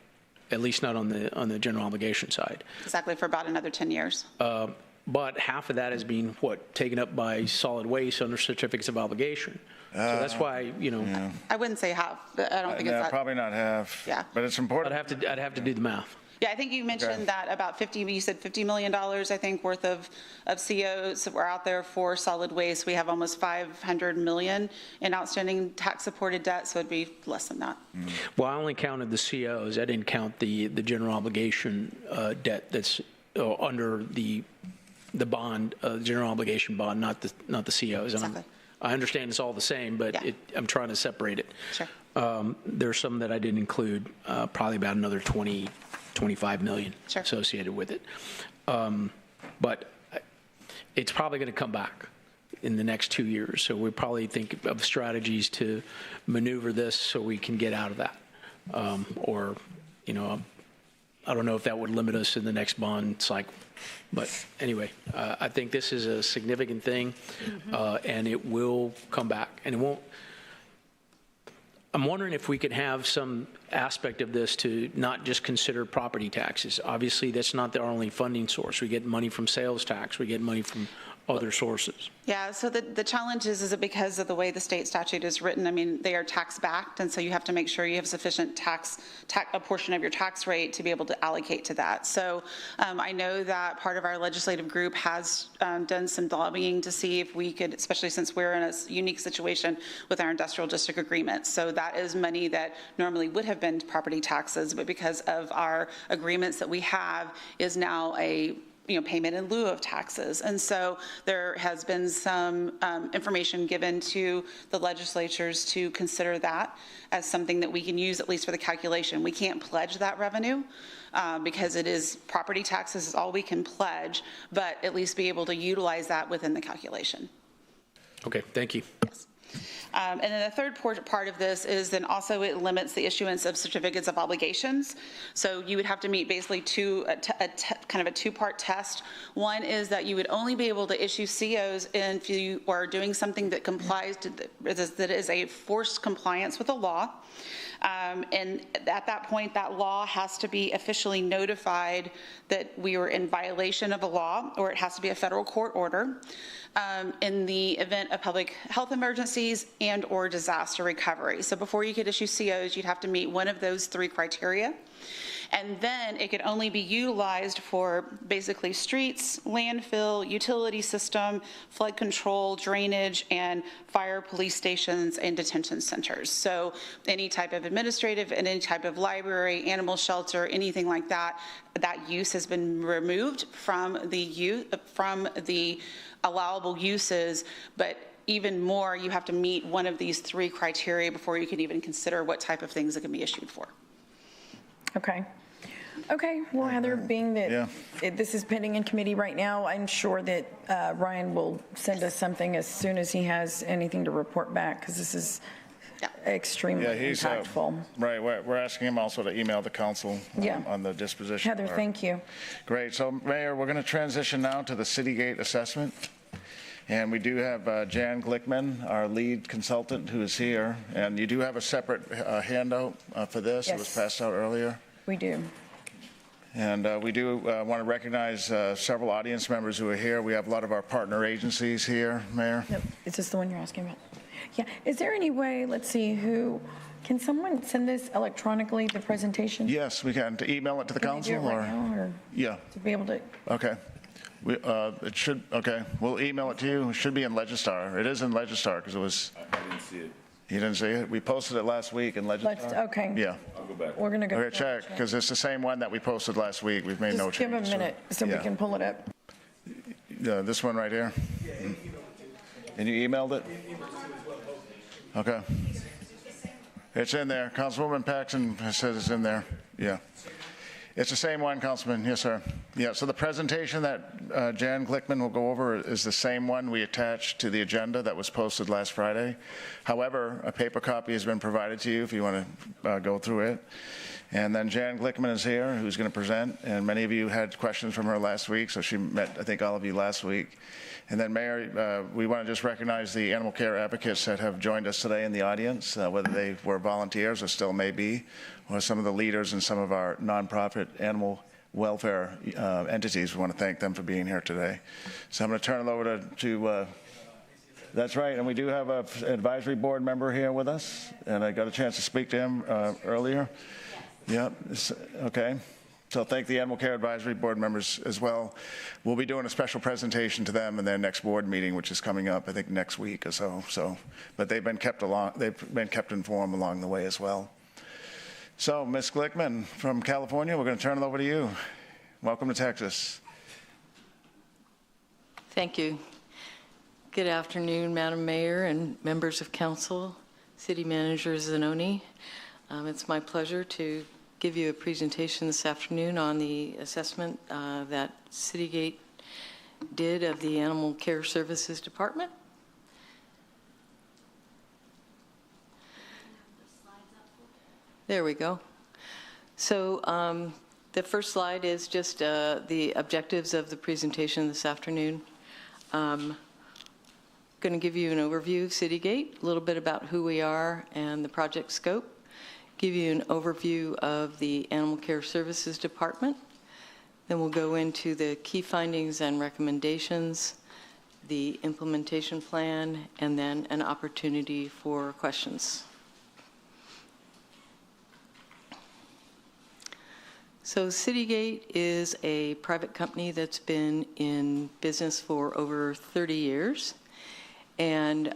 at least not on the general obligation side. Exactly, for about another 10 years. But half of that is being, taken up by solid waste under certificates of obligation. So that's why, Yeah. I wouldn't say half, but I don't think it's that. Probably not half. Yeah. But it's important. I'd have to do the math. Yeah, I think you mentioned that about you said $50 million, I think, worth of COs that were out there for solid waste. We have almost $500 million in outstanding tax-supported debt, so it'd be less than that. Well, I only counted the COs. I didn't count the general obligation debt that's under the bond, general obligation bond, not the COs. Exactly. I understand it's all the same, but I'm trying to separate it. Sure. There's some that I didn't include, probably about another 25 million associated with it. But it's probably going to come back in the next 2 years. So we probably think of strategies to maneuver this so we can get out of that. I don't know if that would limit us in the next bond cycle. But anyway, I think this is a significant thing, and it will come back. And it won't. I'm wondering if we could have some aspect of this to not just consider property taxes. Obviously, that's not our only funding source. We get money from sales tax. We get money from other sources. Yeah, so the challenge is that because of the way the state statute is written, I mean, they are tax-backed, and so you have to make sure you have sufficient a portion of your tax rate to be able to allocate to that. So I know that part of our legislative group has done some lobbying to see if we could, especially since we're in a unique situation with our industrial district agreement. So that is money that normally would have been property taxes, but because of our agreements that we have, is now a payment in lieu of taxes. And so there has been some information given to the legislatures to consider that as something that we can use at least for the calculation. We can't pledge that revenue because it is property taxes is all we can pledge, but at least be able to utilize that within the calculation. Okay, thank you. Yes. And then the third part of this is then also it limits the issuance of certificates of obligations. So you would have to meet basically kind of a two-part test. One is that you would only be able to issue COs if you are doing something that complies that is a forced compliance with the law. And at that point, that law has to be officially notified that we were in violation of a law, or it has to be a federal court order. In the event of public health emergencies and or disaster recovery. So before you could issue COs, you'd have to meet one of those three criteria. And then it could only be utilized for basically streets, landfill, utility system, flood control, drainage, and fire, police stations, and detention centers. So any type of administrative and any type of library, animal shelter, anything like that, that use has been removed from the allowable uses, but even more, you have to meet one of these 3 criteria before you can even consider what type of things it can be issued for. Okay. Okay, well, Heather, being that this is pending in committee right now, I'm sure that Ryan will send us something as soon as he has anything to report back, because this is extremely impactful. Right, we're asking him also to email the council on the disposition. Heather, thank you. Great, so Mayor, we're going to transition now to the Citygate assessment. And we do have Jan Glickman, our lead consultant, who is here. And you do have a separate handout for this. It was passed out earlier. We do. And we do want to recognize several audience members who are here. We have a lot of our partner agencies here, Mayor. Yep. Is this the one you're asking about? Yeah. Is there any way, let's see, can someone send this electronically, the presentation? Yes, we can. To email it to the council? Right now, or yeah. To be able to. Okay. It should, okay. We'll email it to you. It should be in Legistar. It is in Legistar because it was. I didn't see it. You didn't see it? We posted it last week in Legistar. Okay. Yeah. I'll go back. We're going to go. Okay, check, because it's the same one that we posted last week. We've made no Just give changes. a minute so we can pull it up. This one right here? And you emailed it? Okay. It's in there. Councilwoman Paxton says it's in there. Yeah. It's the same one, Councilman. Yes, sir. Yeah, so the presentation that Jan Glickman will go over is the same one we attached to the agenda that was posted last Friday. However, a paper copy has been provided to you if you want to go through it. And then Jan Glickman is here, who's going to present. And many of you had questions from her last week, so she met, I think, all of you last week. And then, Mayor, we want to just recognize the animal care advocates that have joined us today in the audience, whether they were volunteers or still may be, or some of the leaders in some of our nonprofit animal welfare entities. We want to thank them for being here today. So I'm going to turn it over to that's right, and we do have an advisory board member here with us, and I got a chance to speak to him earlier. Yep, okay. So thank the Animal Care Advisory Board members as well. We'll be doing a special presentation to them in their next board meeting, which is coming up, I think, next week or so. But they've been kept informed along the way as well. So, Ms. Glickman from California, we're going to turn it over to you. Welcome to Texas. Thank you. Good afternoon, Madam Mayor and members of council, City Manager Zanoni. It's my pleasure to give you a presentation this afternoon on the assessment that Citygate did of the Animal Care Services Department. There we go. So the first slide is just the objectives of the presentation this afternoon. Going to give you an overview of Citygate, a little bit about who we are and the project scope. Give you an overview of the Animal Care Services Department. Then we'll go into the key findings and recommendations, the implementation plan, and then an opportunity for questions. So Citygate is a private company that's been in business for over 30 years. And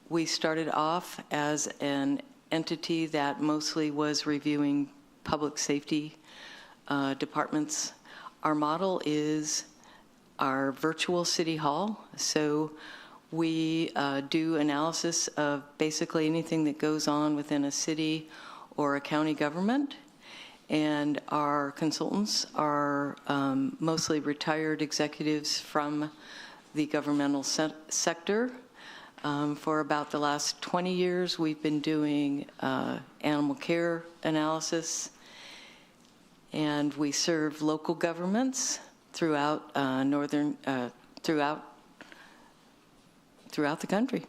we started off as an entity that mostly was reviewing public safety departments. Our model is our virtual city hall. So we do analysis of basically anything that goes on within a city or a county government. And our consultants are mostly retired executives from the governmental sector. For about the last 20 years, we've been doing animal care analysis, and we serve local governments throughout throughout the country.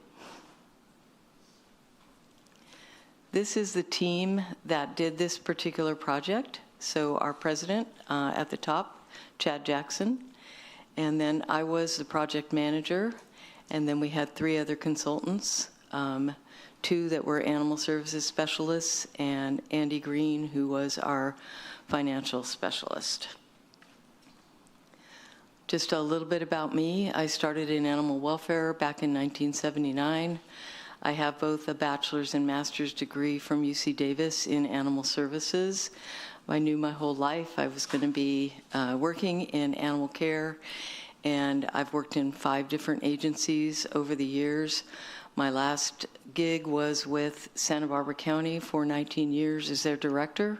This is the team that did this particular project. So our president at the top, Chad Jackson, and then I was the project manager. And then we had 3 other consultants, 2 that were animal services specialists, and Andy Green, who was our financial specialist. Just a little bit about me. I started in animal welfare back in 1979. I have both a bachelor's and master's degree from UC Davis in animal services. I knew my whole life I was going to be working in animal care. and I've worked in 5 different agencies over the years. My last gig was with Santa Barbara County for 19 years as their director.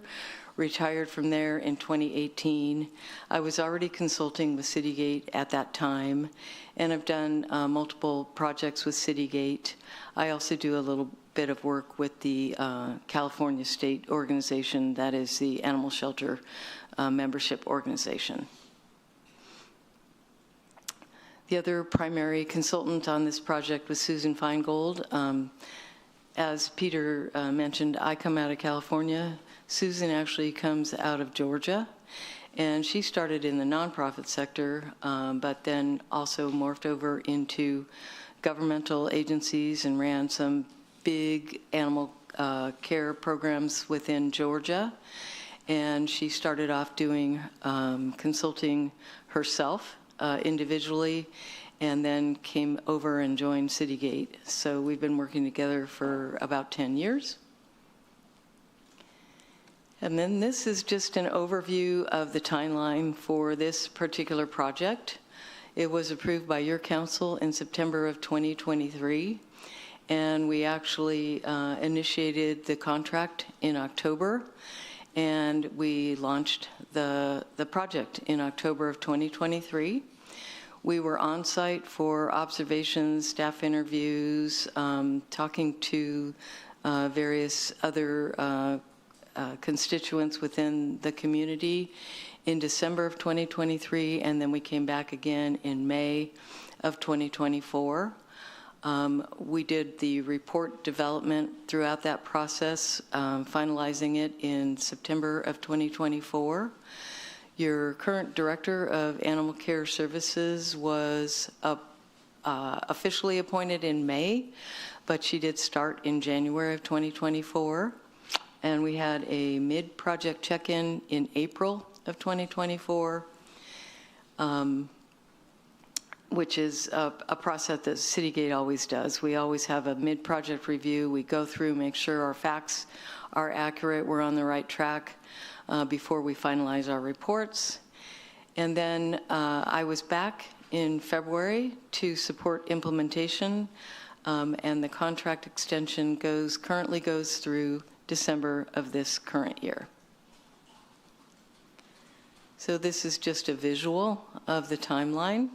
Retired from there in 2018. I was already consulting with Citygate at that time, and I've done multiple projects with Citygate. I also do a little bit of work with the California State organization, that is the Animal Shelter membership organization. The other primary consultant on this project was Susan Feingold. As Peter mentioned, I come out of California. Susan actually comes out of Georgia, and she started in the nonprofit sector, but then also morphed over into governmental agencies and ran some big animal care programs within Georgia. And she started off doing consulting herself individually, and then came over and joined Citygate. So we've been working together for about 10 years. And then this is just an overview of the timeline for this particular project. It was approved by your council in September of 2023, and we actually initiated the contract in October, and we launched the project in October of 2023. We were on site for observations, staff interviews, talking to various other constituents within the community in December of 2023, and then we came back again in May of 2024. We did the report development throughout that process, finalizing it in September of 2024. Your current Director of Animal Care Services was officially appointed in May, but she did start in January of 2024. And we had a mid-project check-in in April of 2024, which is a process that Citygate always does. We always have a mid-project review. We go through, make sure our facts are accurate, we're on the right track before we finalize our reports. And then I was back in February to support implementation, and the contract extension currently goes through December of this current year. So this is just a visual of the timeline.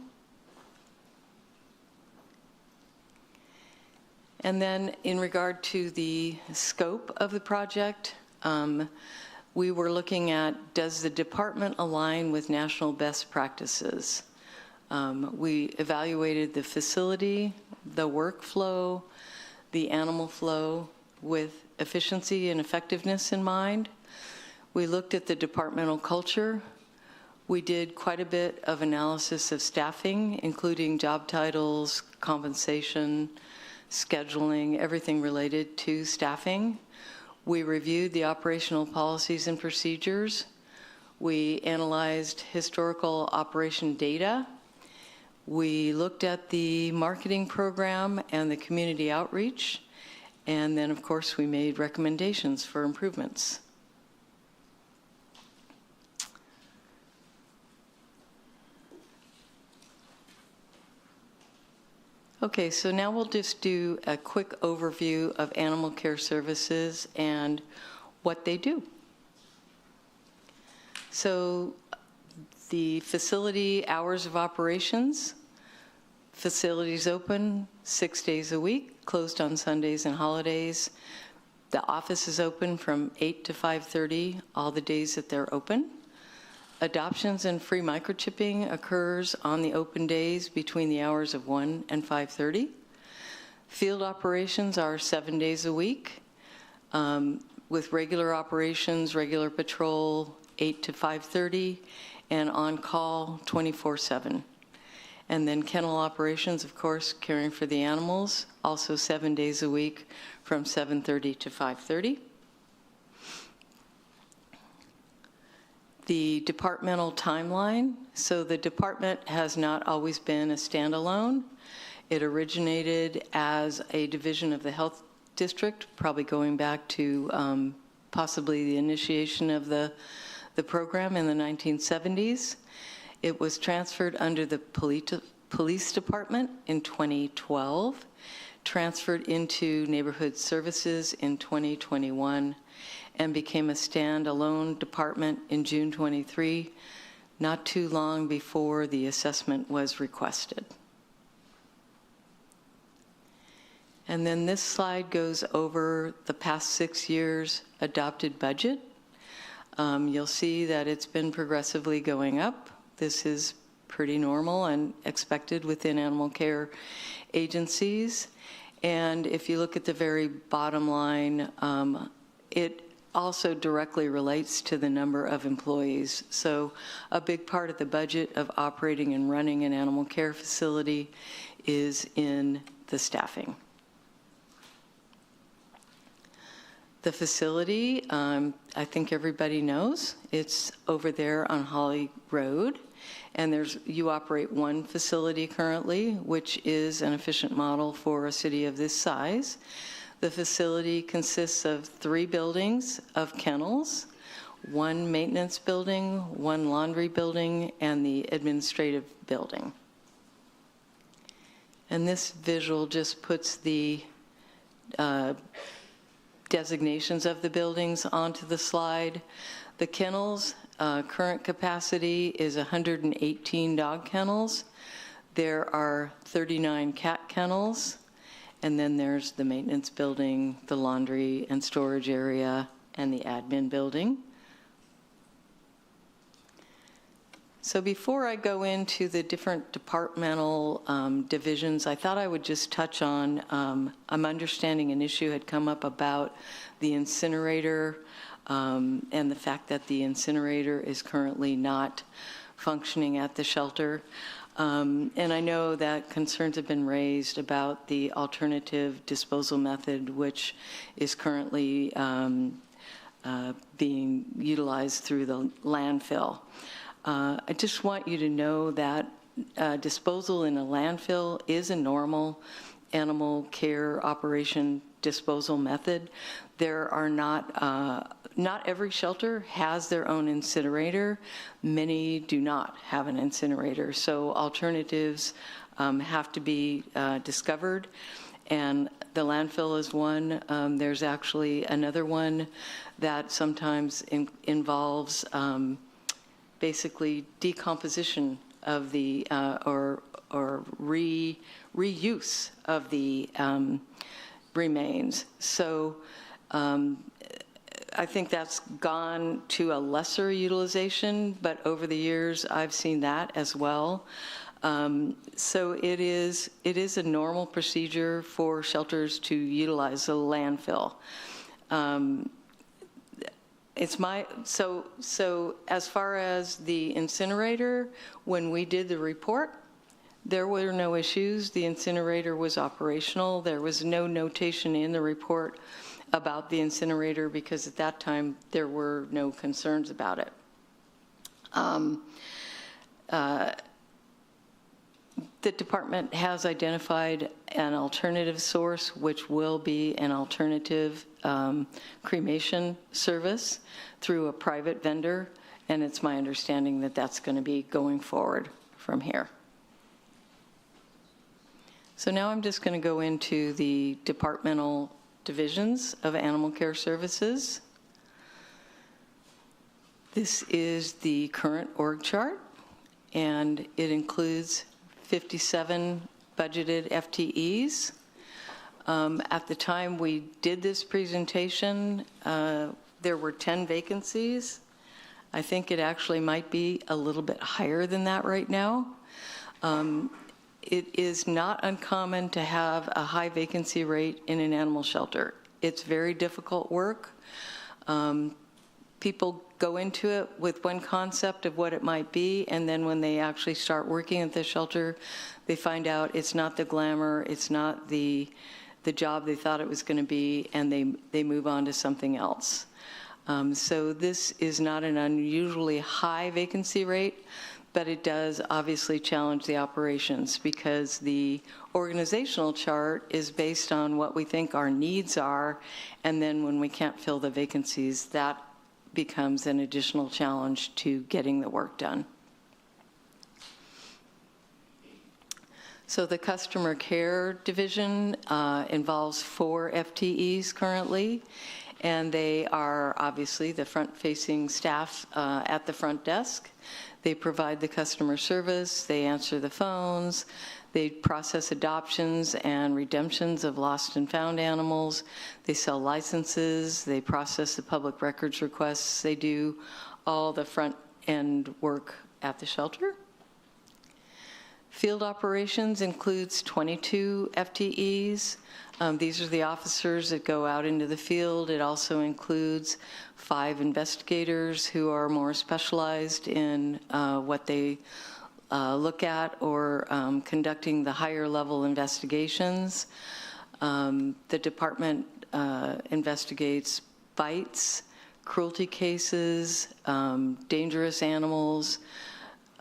And then in regard to the scope of the project, we were looking at, does the department align with national best practices? We evaluated the facility, the workflow, the animal flow with efficiency and effectiveness in mind. We looked at the departmental culture. We did quite a bit of analysis of staffing, including job titles, compensation, scheduling, everything related to staffing. We reviewed the operational policies and procedures. We analyzed historical operation data. We looked at the marketing program and the community outreach. And then, of course, we made recommendations for improvements. Okay, so now we'll just do a quick overview of animal care services and what they do. So the facility hours of operations: facilities open 6 days a week, closed on Sundays and holidays. The office is open from 8 to 5:30 all the days that they're open. Adoptions and free microchipping occurs on the open days between the hours of 1 and 5:30. Field operations are 7 days a week, with regular operations, regular patrol 8 to 5:30, and on call 24/7. And then kennel operations, of course, caring for the animals, also 7 days a week from 7:30 to 5:30. The departmental timeline. So the department has not always been a standalone. It originated as a division of the health district, probably going back to possibly the initiation of the program in the 1970s. It was transferred under the police department in 2012, transferred into neighborhood services in 2021, and became a standalone department in June 23, not too long before the assessment was requested. And then this slide goes over the past 6 years' adopted budget. You'll see that it's been progressively going up. This is pretty normal and expected within animal care agencies. And if you look at the very bottom line, it also directly relates to the number of employees. So a big part of the budget of operating and running an animal care facility is in the staffing. The facility, I think everybody knows, it's over there on Holly Road, and you operate one facility currently, which is an efficient model for a city of this size. The facility consists of 3 buildings of kennels, 1 maintenance building, 1 laundry building, and the administrative building. And this visual just puts the designations of the buildings onto the slide. The kennels, current capacity is 118 dog kennels. There are 39 cat kennels. And then there's the maintenance building, the laundry and storage area, and the admin building. So before I go into the different departmental divisions, I thought I would just touch on, I'm understanding an issue had come up about the incinerator and the fact that the incinerator is currently not functioning at the shelter. And I know that concerns have been raised about the alternative disposal method, which is currently being utilized through the landfill. I just want you to know that disposal in a landfill is a normal animal care operation disposal method. There are not every shelter has their own incinerator. Many do not have an incinerator. So alternatives have to be discovered. And the landfill is one. There's actually another one that sometimes involves basically decomposition of the or reuse of the remains. So I think that's gone to a lesser utilization, but over the years I've seen that as well. So it is a normal procedure for shelters to utilize a landfill. So as far as the incinerator, when we did the report, there were no issues. The incinerator was operational. There was no notation in the report about the incinerator because at that time there were no concerns about it. The department has identified an alternative source, which will be an alternative cremation service through a private vendor, and it's my understanding that that's going to be going forward from here. So now I'm just going to go into the departmental divisions of animal care services. This is the current org chart, and it includes 57 budgeted FTEs. At the time we did this presentation, there were 10 vacancies. I think it actually might be a little bit higher than that right now. It is not uncommon to have a high vacancy rate in an animal shelter. It's very difficult work. People go into it with one concept of what it might be, and then when they actually start working at the shelter, they find out it's not the glamour, it's not the job they thought it was going to be, and they move on to something else. So this is not an unusually high vacancy rate, but it does obviously challenge the operations because the organizational chart is based on what we think our needs are, and then when we can't fill the vacancies, that becomes an additional challenge to getting the work done. So the customer care division involves 4 FTEs currently, and they are obviously the front-facing staff at the front desk. They provide the customer service, they answer the phones, they process adoptions and redemptions of lost and found animals, they sell licenses, they process the public records requests, they do all the front-end work at the shelter. Field operations includes 22 FTEs. These are the officers that go out into the field. It also includes 5 investigators who are more specialized in what they look at or conducting the higher level investigations. The department investigates bites, cruelty cases, dangerous animals,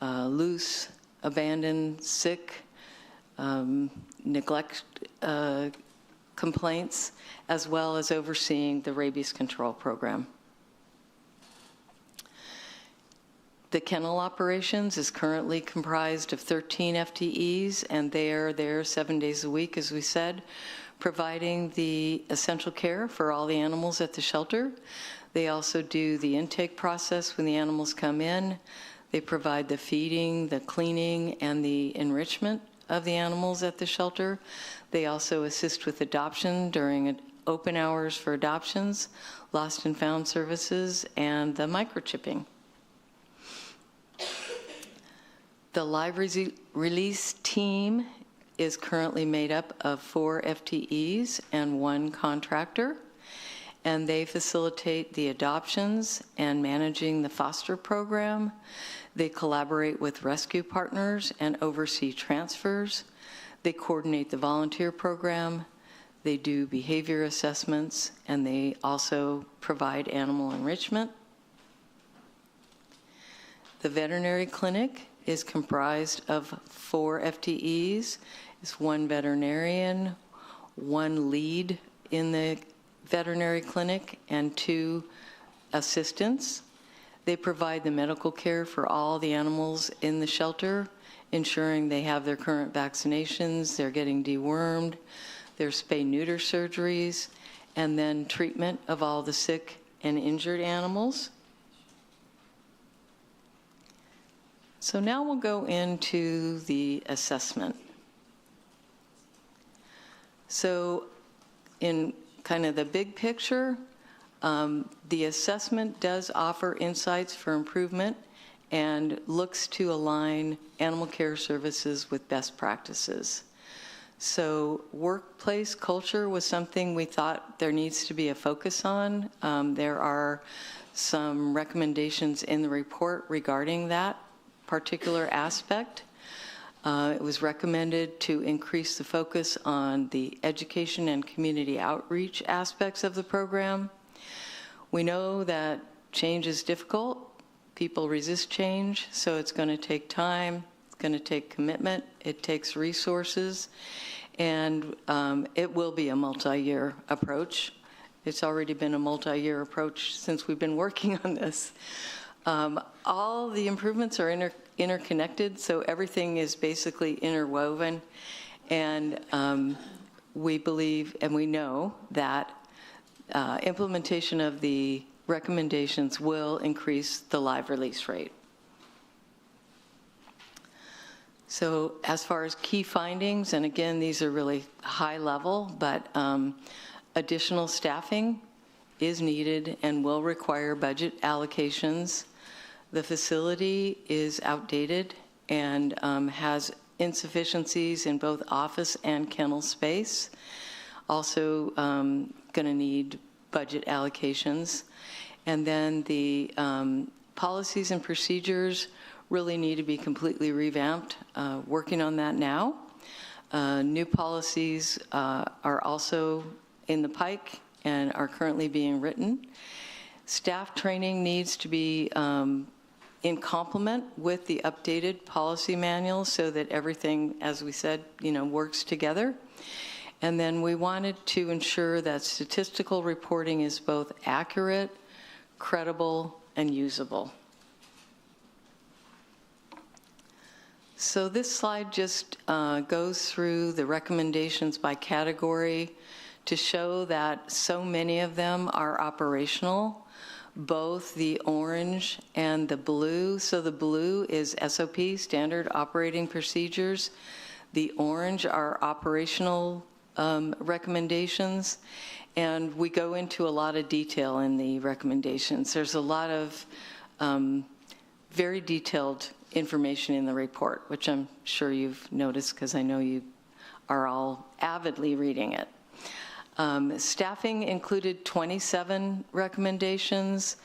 loose, abandoned, sick, neglect complaints, as well as overseeing the rabies control program. The kennel operations is currently comprised of 13 FTEs, and they are there 7 days a week, as we said, providing the essential care for all the animals at the shelter. They also do the intake process when the animals come in. They provide the feeding, the cleaning, and the enrichment of the animals at the shelter. They also assist with adoption during open hours for adoptions, lost and found services, and the microchipping. The live release team is currently made up of 4 FTEs and 1 contractor, and they facilitate the adoptions and managing the foster program. They collaborate with rescue partners and oversee transfers. They coordinate the volunteer program. They do behavior assessments, and they also provide animal enrichment. The veterinary clinic is comprised of 4 FTEs. It's 1 veterinarian, 1 lead in the veterinary clinic, and 2 assistants. They provide the medical care for all the animals in the shelter, ensuring they have their current vaccinations, they're getting dewormed, there's spay-neuter surgeries, and then treatment of all the sick and injured animals. So now we'll go into the assessment. So in kind of the big picture, the assessment does offer insights for improvement and looks to align animal care services with best practices. So workplace culture was something we thought there needs to be a focus on. There are some recommendations in the report regarding that particular aspect. It was recommended to increase the focus on the education and community outreach aspects of the program. We know that change is difficult. People resist change, so it's going to take time, it's going to take commitment, it takes resources, and it will be a multi-year approach. It's already been a multi-year approach since we've been working on this. All the improvements are interconnected, so everything is basically interwoven, and we believe and we know that implementation of the recommendations will increase the live release rate. So as far as key findings, and again, these are really high level, but additional staffing is needed and will require budget allocations. The facility is outdated and has insufficiencies in both office and kennel space. Also going to need budget allocations. And then the policies and procedures really need to be completely revamped. Working on that now. New policies are also in the pike and are currently being written. Staff training needs to be in complement with the updated policy manual so that everything, as we said, works together. And then we wanted to ensure that statistical reporting is both accurate, credible, and usable. So this slide just goes through the recommendations by category to show that so many of them are operational, both the orange and the blue. So the blue is SOP, Standard Operating Procedures. The orange are operational recommendations, and we go into a lot of detail in the recommendations. There's a lot of very detailed information in the report, which I'm sure you've noticed because I know you are all avidly reading it. Staffing included 27 recommendations,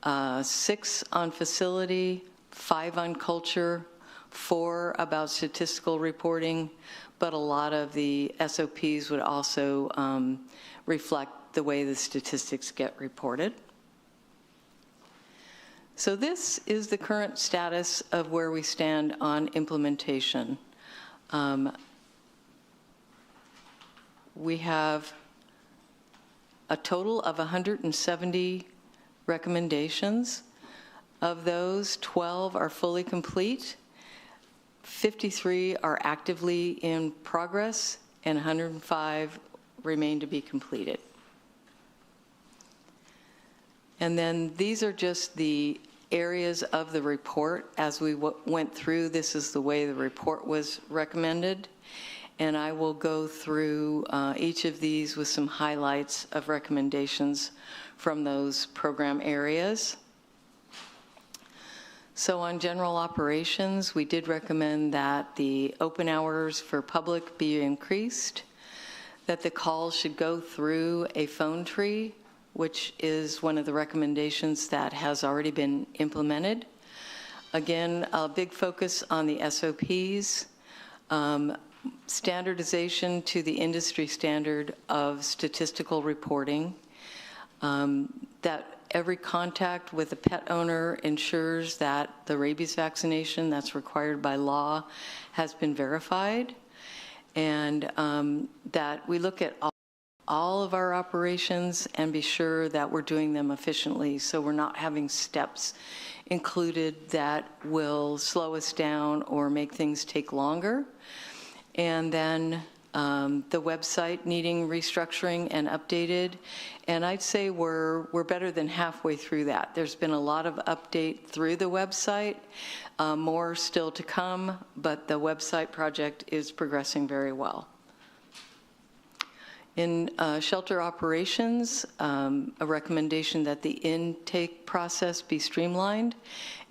6 on facility, 5 on culture, 4 about statistical reporting, but a lot of the SOPs would also reflect the way the statistics get reported. So this is the current status of where we stand on implementation. We have a total of 170 recommendations. Of those, 12 are fully complete, 53 are actively in progress, and 105 remain to be completed. And then these are just the areas of the report. As we went through, this is the way the report was recommended. And I will go through each of these with some highlights of recommendations from those program areas. So on general operations, we did recommend that the open hours for public be increased, that the calls should go through a phone tree, which is one of the recommendations that has already been implemented. Again, a big focus on the SOPs, standardization to the industry standard of statistical reporting, that every contact with a pet owner ensures that the rabies vaccination that's required by law has been verified, and that we look at all of our operations and be sure that we're doing them efficiently, so we're not having steps included that will slow us down or make things take longer. And then the website needing restructuring and updated, and I'd say we're better than halfway through that. There's been a lot of update through the website, more still to come, but the website project is progressing very well. In shelter operations, a recommendation that the intake process be streamlined,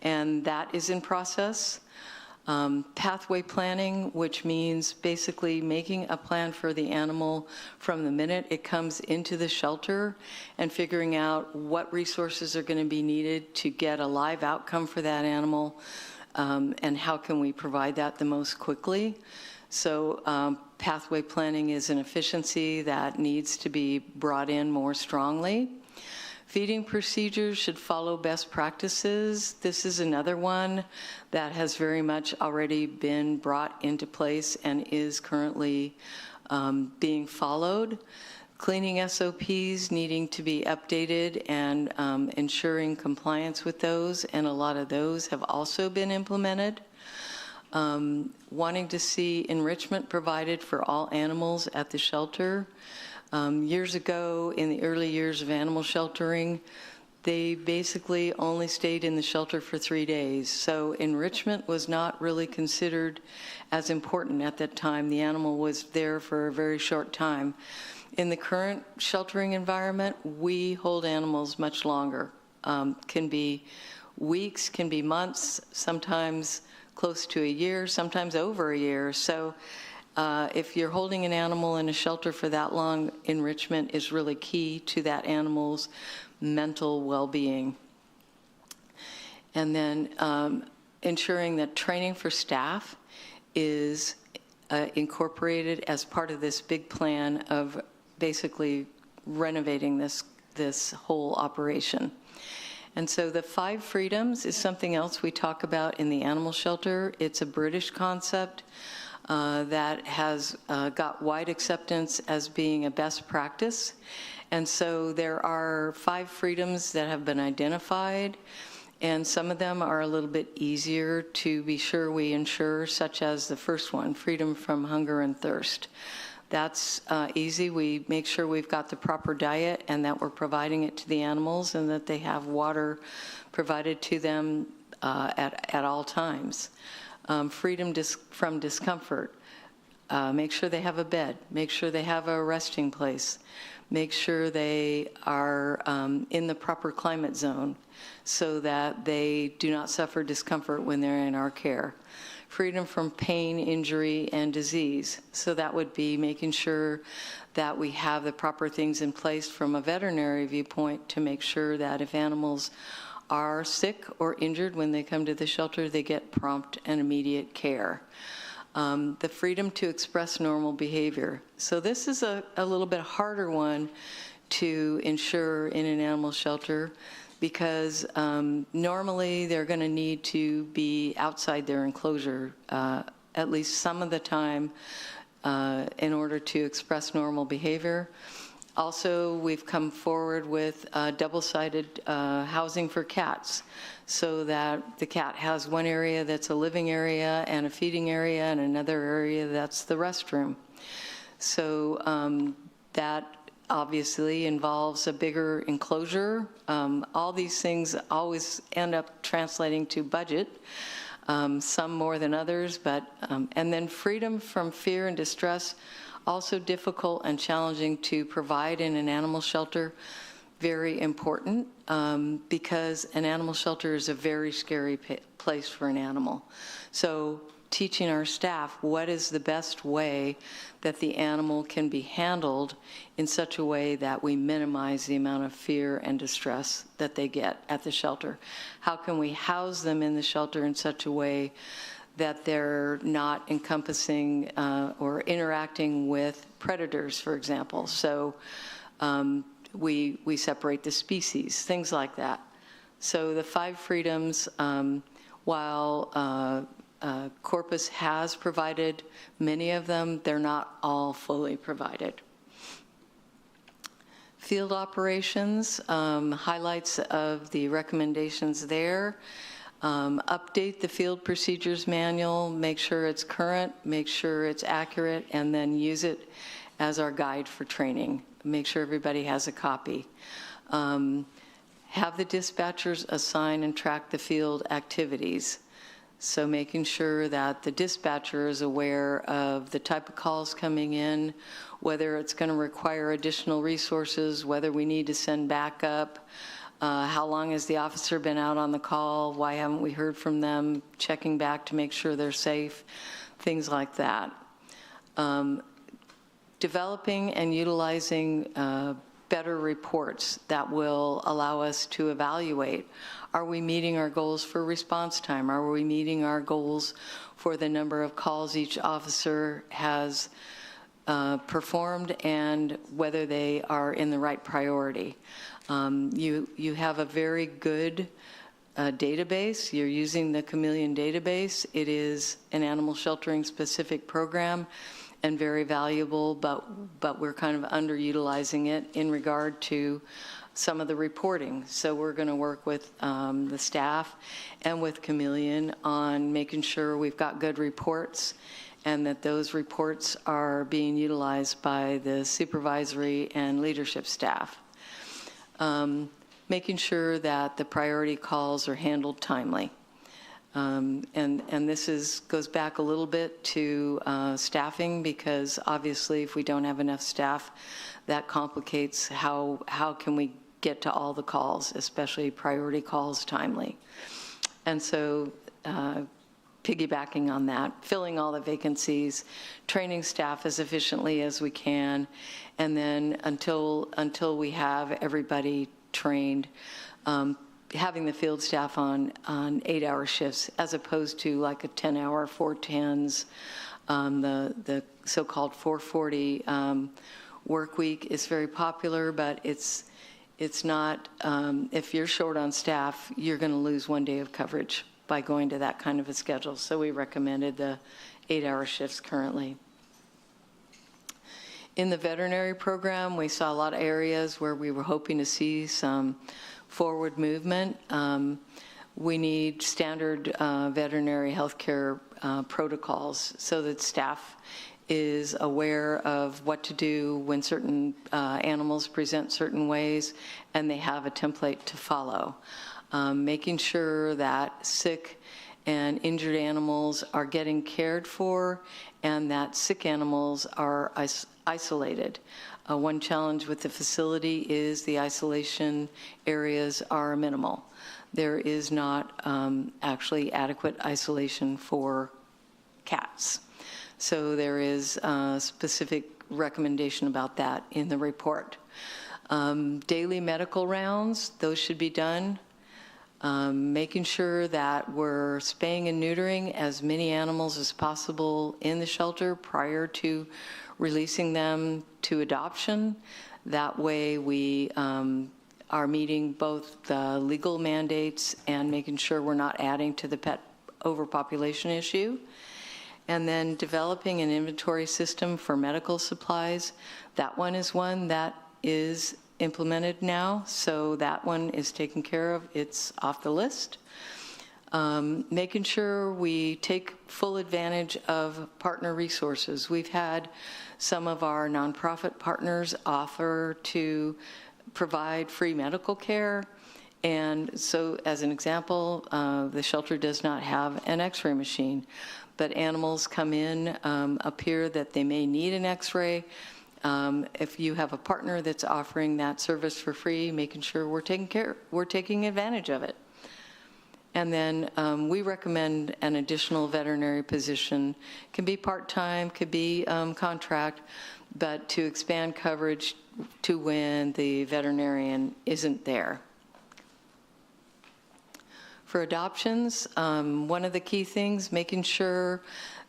and that is in process. Pathway planning, which means basically making a plan for the animal from the minute it comes into the shelter and figuring out what resources are going to be needed to get a live outcome for that animal, and how can we provide that the most quickly. So pathway planning is an efficiency that needs to be brought in more strongly. Feeding procedures should follow best practices. This is another one that has very much already been brought into place and is currently being followed. Cleaning SOPs needing to be updated and ensuring compliance with those, and a lot of those have also been implemented. Wanting to see enrichment provided for all animals at the shelter. Years ago, in the early years of animal sheltering, they basically only stayed in the shelter for 3 days. So enrichment was not really considered as important at that time. The animal was there for a very short time. In the current sheltering environment, we hold animals much longer. Can be weeks, can be months, sometimes close to a year, sometimes over a year. So if you're holding an animal in a shelter for that long, enrichment is really key to that animal's mental well-being. And then ensuring that training for staff is incorporated as part of this big plan of basically renovating this whole operation. And so the 5 freedoms is something else we talk about in the animal shelter. It's a British concept that has got wide acceptance as being a best practice. And so there are 5 freedoms that have been identified, And some of them are a little bit easier to be sure we ensure, such as the first one, freedom from hunger and thirst. That's easy. We make sure we've got the proper diet and that we're providing it to the animals and that they have water provided to them at all times. Freedom from discomfort. Make sure they have a bed. Make sure they have a resting place. Make sure they are in the proper climate zone so that they do not suffer discomfort when they're in our care. Freedom from pain, injury, and disease. So that would be making sure that we have the proper things in place from a veterinary viewpoint to make sure that if animals are sick or injured when they come to the shelter, they get prompt and immediate care. The freedom to express normal behavior. So this is a little bit harder one to ensure in an animal shelter because normally they're going to need to be outside their enclosure at least some of the time in order to express normal behavior. Also, we've come forward with double-sided housing for cats so that the cat has one area that's a living area and a feeding area and another area that's the restroom. So that obviously involves a bigger enclosure. All these things always end up translating to budget, some more than others, but, and then freedom from fear and distress, also difficult and challenging to provide in an animal shelter, very important because an animal shelter is a very scary place for an animal. So teaching our staff what is the best way that the animal can be handled in such a way that we minimize the amount of fear and distress that they get at the shelter. How can we house them in the shelter in such a way that they're not encompassing or interacting with predators, for example. So we separate the species, things like that. So the 5 freedoms, while Corpus has provided many of them, they're not all fully provided. Field operations, highlights of the recommendations there. Update the field procedures manual, make sure it's current, make sure it's accurate, and then use it as our guide for training. Make sure everybody has a copy. Have the dispatchers assign and track the field activities. So making sure that the dispatcher is aware of the type of calls coming in, whether it's going to require additional resources, whether we need to send backup, how long has the officer been out on the call, why haven't we heard from them, checking back to make sure they're safe, things like that. Developing and utilizing better reports that will allow us to evaluate. Are we meeting our goals for response time? Are we meeting our goals for the number of calls each officer has performed and whether they are in the right priority? You have a very good database. You're using the Chameleon database. It is an animal sheltering specific program and very valuable, but we're kind of underutilizing it in regard to some of the reporting. So we're going to work with the staff and with Chameleon on making sure we've got good reports and that those reports are being utilized by the supervisory and leadership staff. Making sure that the priority calls are handled timely. And this goes back a little bit to staffing, because obviously if we don't have enough staff, that complicates how can we get to all the calls, especially priority calls, timely. And so piggybacking on that, filling all the vacancies, training staff as efficiently as we can, and then until we have everybody trained, having the field staff on 8-hour shifts as opposed to like a 10-hour, 410s. The so-called 440 work week is very popular, but it's not, if you're short on staff, you're going to lose 1 day of coverage by going to that kind of a schedule. So we recommended the 8-hour shifts currently. In the veterinary program, we saw a lot of areas where we were hoping to see some forward movement. we need standard veterinary healthcare protocols so that staff is aware of what to do when certain animals present certain ways, and they have a template to follow. Making sure that sick and injured animals are getting cared for and that sick animals are isolated. One challenge with the facility is the isolation areas are minimal. There is not actually adequate isolation for cats. So there is a specific recommendation about that in the report. Daily medical rounds, those should be done. Making sure that we're spaying and neutering as many animals as possible in the shelter prior to releasing them to adoption. That way we are meeting both the legal mandates and making sure we're not adding to the pet overpopulation issue. And then developing an inventory system for medical supplies. That one is one that is implemented now, so that one is taken care of. It's off the list. Making sure we take full advantage of partner resources. We've had some of our nonprofit partners offer to provide free medical care. And so as an example, the shelter does not have an x-ray machine, but animals come in, appear that they may need an x-ray. If you have a partner that's offering that service for free, making sure we're taking advantage of it. And then we recommend an additional veterinary position. Can be part-time, could be contract, but to expand coverage to when the veterinarian isn't there. For adoptions, one of the key things, making sure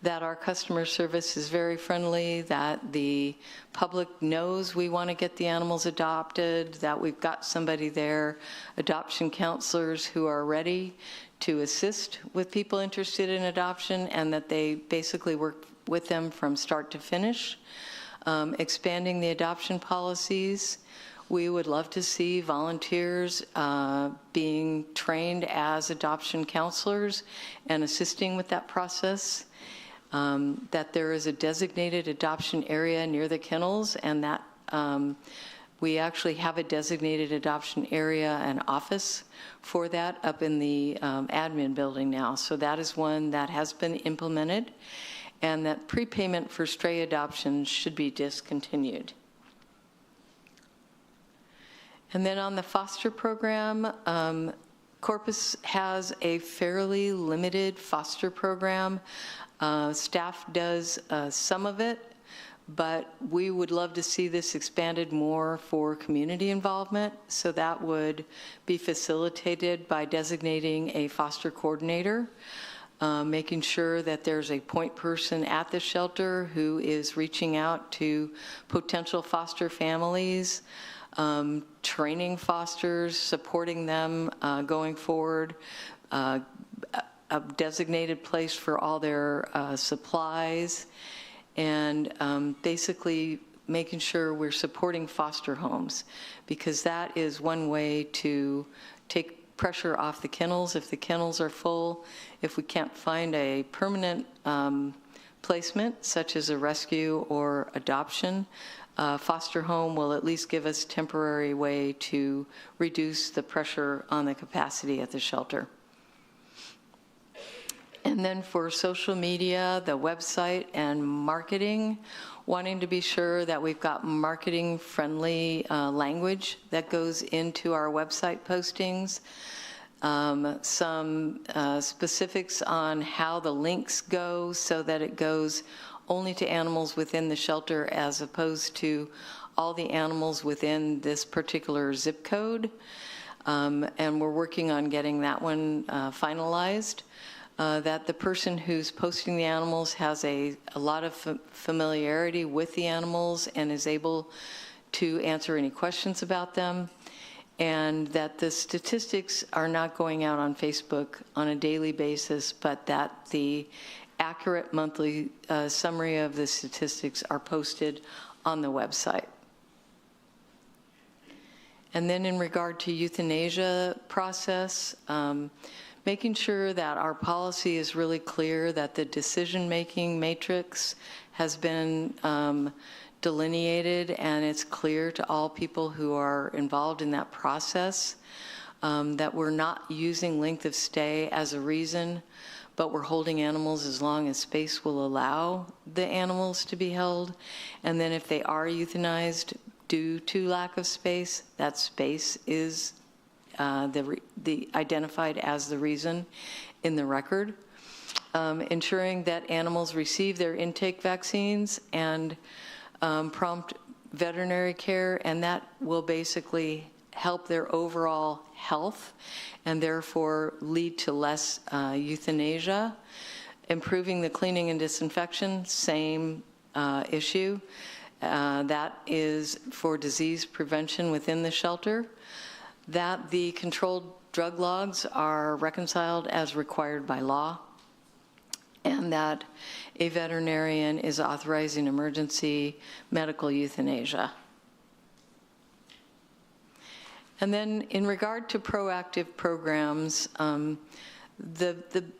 that our customer service is very friendly, that the public knows we want to get the animals adopted, that we've got somebody there, adoption counselors who are ready to assist with people interested in adoption, and that they basically work with them from start to finish. Expanding the adoption policies. We would love to see volunteers being trained as adoption counselors and assisting with that process. That there is a designated adoption area near the kennels, and that we actually have a designated adoption area and office for that up in the admin building now. So that is one that has been implemented, and that prepayment for stray adoptions should be discontinued. And then on the foster program, Corpus has a fairly limited foster program. Staff does some of it, but we would love to see this expanded more for community involvement. So that would be facilitated by designating a foster coordinator, making sure that there's a point person at the shelter who is reaching out to potential foster families, training fosters, supporting them going forward, a designated place for all their supplies, and basically making sure we're supporting foster homes, because that is one way to take pressure off the kennels. If the kennels are full, if we can't find a permanent placement, such as a rescue or adoption, foster home will at least give us temporary way to reduce the pressure on the capacity at the shelter. And then for social media, the website and marketing, wanting to be sure that we've got marketing-friendly language that goes into our website postings. Some specifics on how the links go so that it goes only to animals within the shelter as opposed to all the animals within this particular zip code. And we're working on getting that one finalized. That the person who's posting the animals has a lot of familiarity with the animals and is able to answer any questions about them, and that the statistics are not going out on Facebook on a daily basis, but that the accurate monthly summary of the statistics are posted on the website. And then in regard to euthanasia process, making sure that our policy is really clear, that the decision-making matrix has been delineated and it's clear to all people who are involved in that process, that we're not using length of stay as a reason, but we're holding animals as long as space will allow the animals to be held. And then if they are euthanized due to lack of space, that space is identified as the reason in the record. Ensuring that animals receive their intake vaccines and prompt veterinary care, and that will basically help their overall health and therefore lead to less euthanasia. Improving the cleaning and disinfection, same issue. That is for disease prevention within the shelter. That the controlled drug logs are reconciled as required by law, and that a veterinarian is authorizing emergency medical euthanasia. And then in regard to proactive programs, the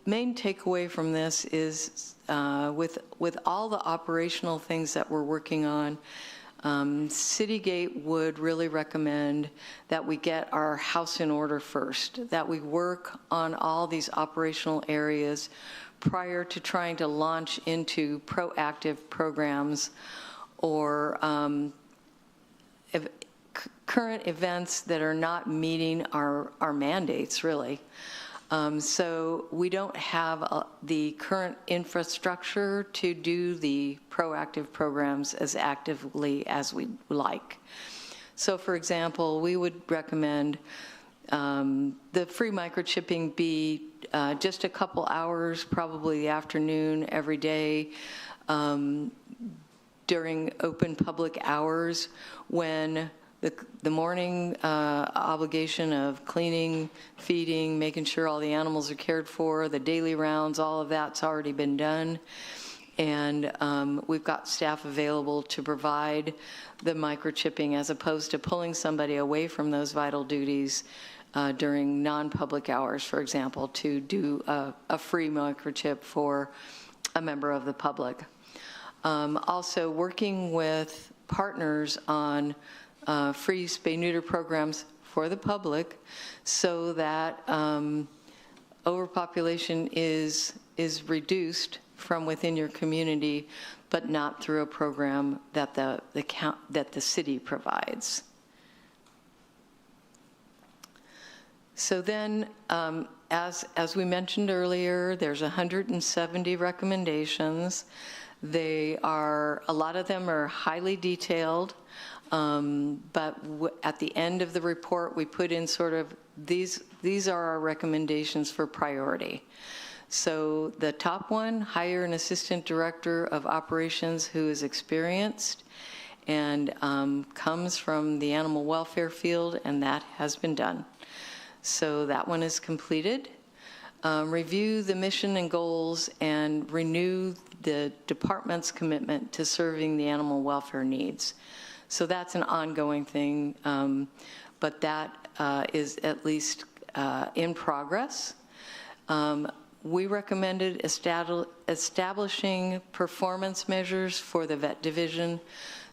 main takeaway from this is with all the operational things that we're working on, Citygate would really recommend that we get our house in order first, that we work on all these operational areas prior to trying to launch into proactive programs or current events that are not meeting our mandates, really. So we don't have the current infrastructure to do the proactive programs as actively as we'd like. So for example, we would recommend the free microchipping be just a couple hours, probably the afternoon every day, during open public hours when the morning obligation of cleaning, feeding, making sure all the animals are cared for, the daily rounds, all of that's already been done. And we've got staff available to provide the microchipping as opposed to pulling somebody away from those vital duties during non-public hours, for example, to do a free microchip for a member of the public. Also working with partners on free spay-neuter programs for the public so that overpopulation is reduced from within your community, but not through a program that the city provides. So then, as we mentioned earlier, there's 170 recommendations. A lot of them are highly detailed. But at the end of the report, we put in sort of, these are our recommendations for priority. So the top one, hire an assistant director of operations who is experienced and comes from the animal welfare field, and that has been done. So that one is completed. Review the mission and goals and renew the department's commitment to serving the animal welfare needs. So that's an ongoing thing, but that is at least in progress. We recommended establishing performance measures for the vet division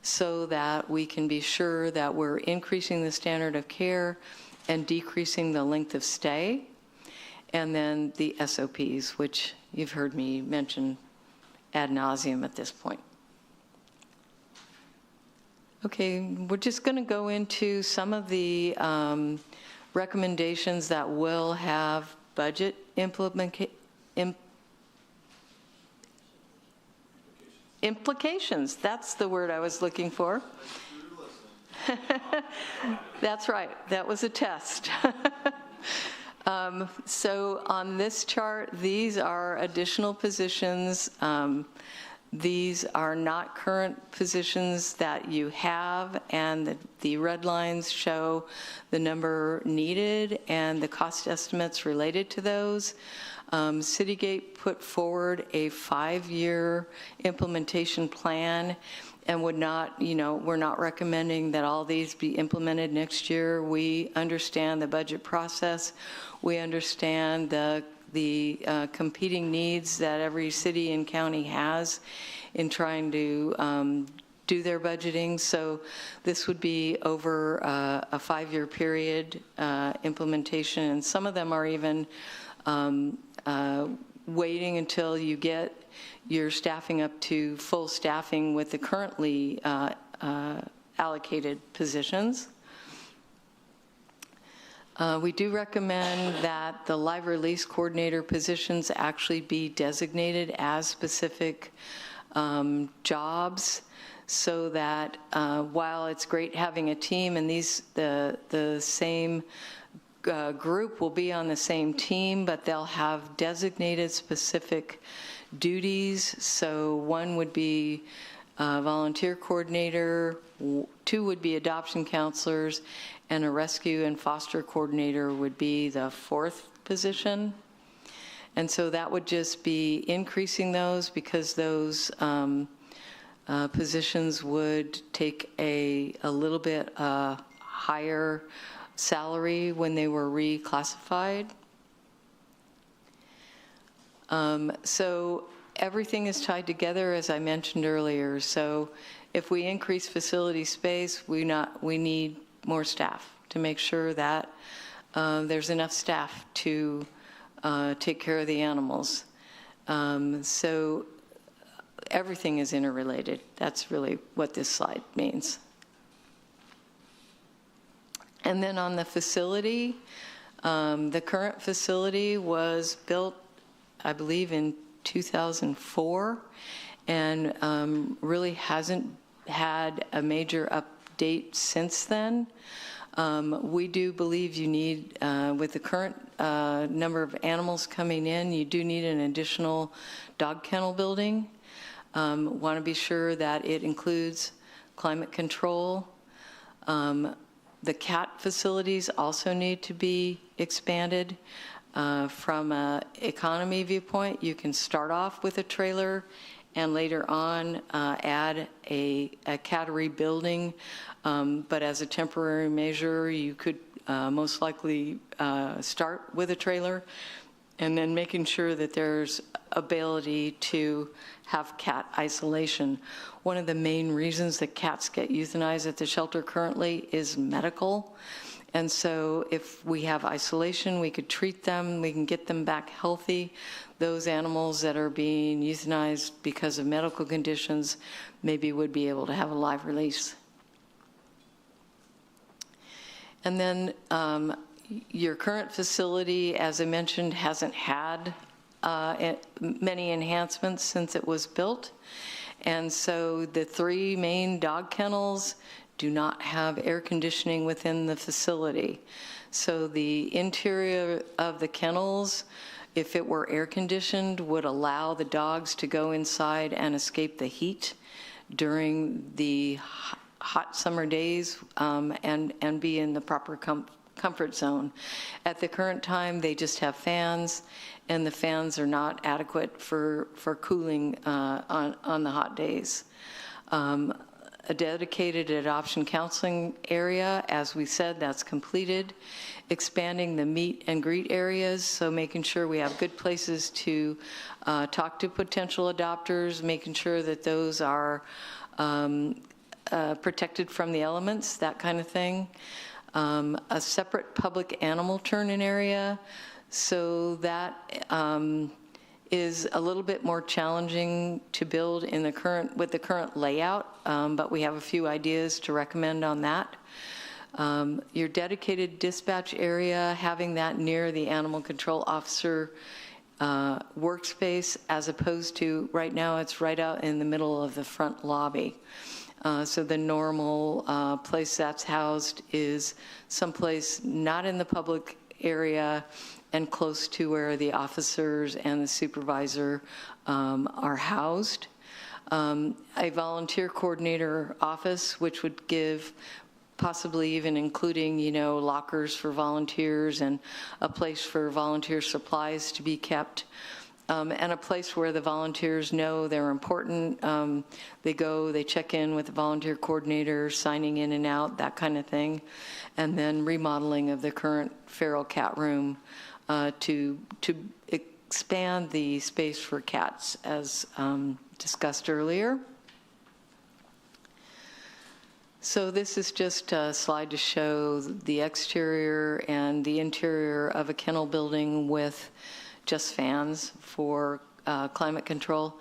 so that we can be sure that we're increasing the standard of care and decreasing the length of stay. And then the SOPs, which you've heard me mention ad nauseum at this point. Okay, we're just going to go into some of the recommendations that will have budget implications. That's the word I was looking for. That's right. That was a test. So on this chart, these are additional positions These are not current positions that you have, and the red lines show the number needed and the cost estimates related to those. Citygate put forward a 5-year implementation plan and would not, we're not recommending that all these be implemented next year. We understand the budget process. We understand the competing needs that every city and county has in trying to do their budgeting. So this would be over a 5-year period implementation, and some of them are even waiting until you get your staffing up to full staffing with the currently allocated positions. We do recommend that the live release coordinator positions actually be designated as specific jobs, so that while it's great having a team and the same group will be on the same team, but they'll have designated specific duties. So one would be volunteer coordinator, 2 would be adoption counselors, and a rescue and foster coordinator would be the 4th position. And so that would just be increasing those, because those positions would take a little bit higher salary when they were reclassified. So everything is tied together, as I mentioned earlier. So if we increase facility space, we need more staff to make sure that there's enough staff to take care of the animals. So everything is interrelated. That's really what this slide means. And then on the facility, the current facility was built, I believe, in 2004, and really hasn't had a major update since then. We do believe you need, with the current number of animals coming in, you do need an additional dog kennel building. Want to be sure that it includes climate control. The cat facilities also need to be expanded. From an economy viewpoint, you can start off with a trailer and later on add a cattery building. But as a temporary measure, you could most likely start with a trailer, and then making sure that there's ability to have cat isolation. One of the main reasons that cats get euthanized at the shelter currently is medical. And so if we have isolation, we could treat them, we can get them back healthy. Those animals that are being euthanized because of medical conditions maybe would be able to have a live release. And then your current facility, as I mentioned, hasn't had many enhancements since it was built. And so the 3 main dog kennels do not have air conditioning within the facility. So the interior of the kennels, if it were air conditioned, would allow the dogs to go inside and escape the heat during the hot summer days and be in the proper comfort zone. At the current time, they just have fans, and the fans are not adequate for cooling on the hot days. A dedicated adoption counseling area, as we said, that's completed. Expanding the meet and greet areas, so making sure we have good places to talk to potential adopters, making sure that those are protected from the elements, that kind of thing. A separate public animal turn-in area, so that is a little bit more challenging to build in with the current layout, but we have a few ideas to recommend on that. Your dedicated dispatch area, having that near the animal control officer workspace, as opposed to right now it's right out in the middle of the front lobby. So the normal place that's housed is someplace not in the public area and close to where the officers and the supervisor are housed. A volunteer coordinator office, which would give possibly even including, lockers for volunteers and a place for volunteer supplies to be kept. And a place where the volunteers know they're important. They go, they check in with the volunteer coordinator, signing in and out, that kind of thing. And then remodeling of the current feral cat room to expand the space for cats, as discussed earlier. So this is just a slide to show the exterior and the interior of a kennel building with just fans for climate control.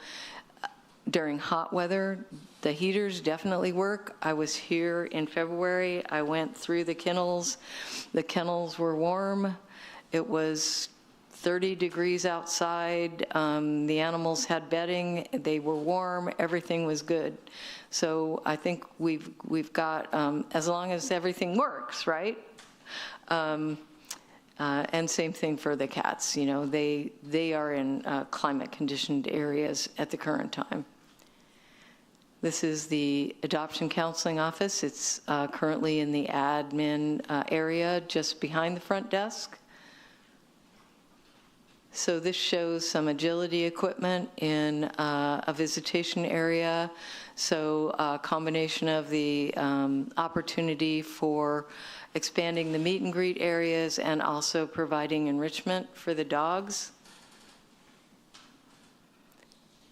During hot weather, the heaters definitely work. I was here in February. I went through the kennels. The kennels were warm. It was 30 degrees outside. The animals had bedding. They were warm. Everything was good. So I think we've got, as long as everything works, right? And same thing for the cats. They are in climate conditioned areas at the current time. This is the adoption counseling office. It's currently in the admin area just behind the front desk. So this shows some agility equipment in a visitation area. So a combination of the opportunity for expanding the meet and greet areas and also providing enrichment for the dogs.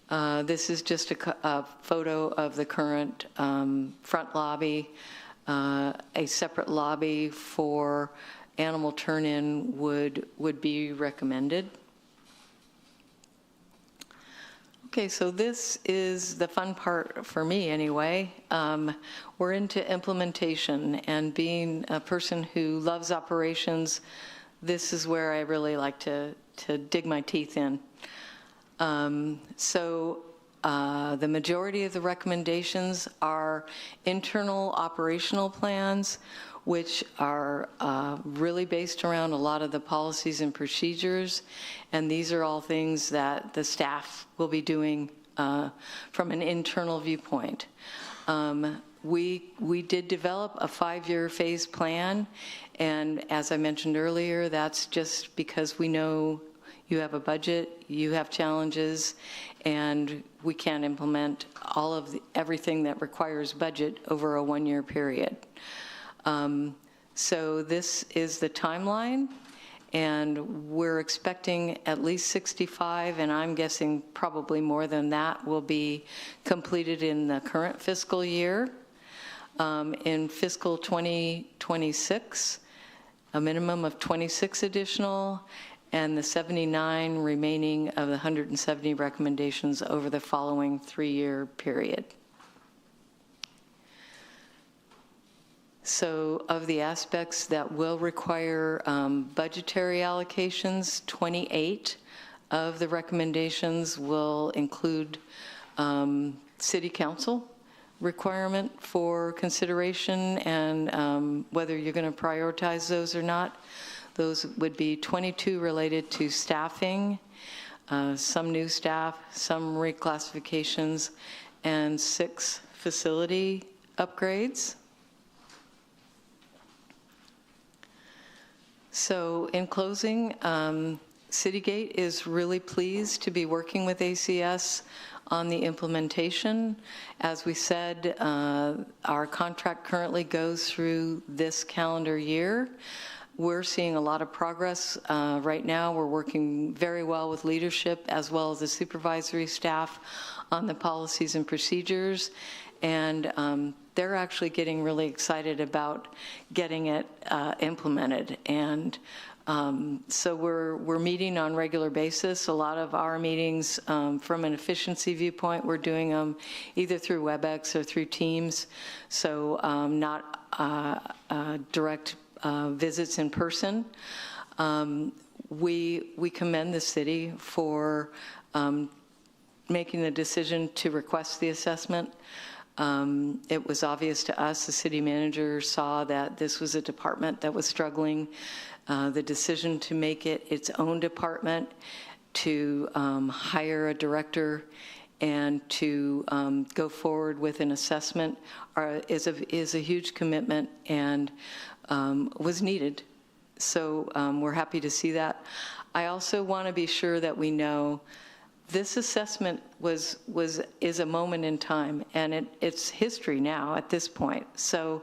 This is just a photo of the current front lobby. A separate lobby for animal turn-in would be recommended. Okay, so this is the fun part for me anyway. We're into implementation, and being a person who loves operations, this is where I really like to dig my teeth in. The majority of the recommendations are internal operational plans, which are really based around a lot of the policies and procedures. And these are all things that the staff will be doing from an internal viewpoint. We did develop a 5-year phase plan. And as I mentioned earlier, that's just because we know you have a budget, you have challenges, and we can't implement all of everything that requires budget over a 1-year period. So this is the timeline, and we're expecting at least 65, and I'm guessing probably more than that will be completed in the current fiscal year. In fiscal 2026, a minimum of 26 additional, and the 79 remaining of the 170 recommendations over the following 3-year period. So of the aspects that will require budgetary allocations, 28 of the recommendations will include city council requirement for consideration and whether you're going to prioritize those or not. Those would be 22 related to staffing, some new staff, some reclassifications, and 6 facility upgrades. So in closing, Citygate is really pleased to be working with ACS on the implementation. As we said, our contract currently goes through this calendar year. We're seeing a lot of progress right now. We're working very well with leadership as well as the supervisory staff on the policies and procedures. And they're actually getting really excited about getting it implemented. And so we're meeting on a regular basis. A lot of our meetings, from an efficiency viewpoint, we're doing them either through WebEx or through Teams. So not direct visits in person. We commend the city for making the decision to request the assessment. It was obvious to us, the city manager saw that this was a department that was struggling. The decision to make it its own department, to hire a director and to go forward with an assessment is a huge commitment and was needed. So we're happy to see that. I also want to be sure that we know this assessment is a moment in time, and it's history now at this point. So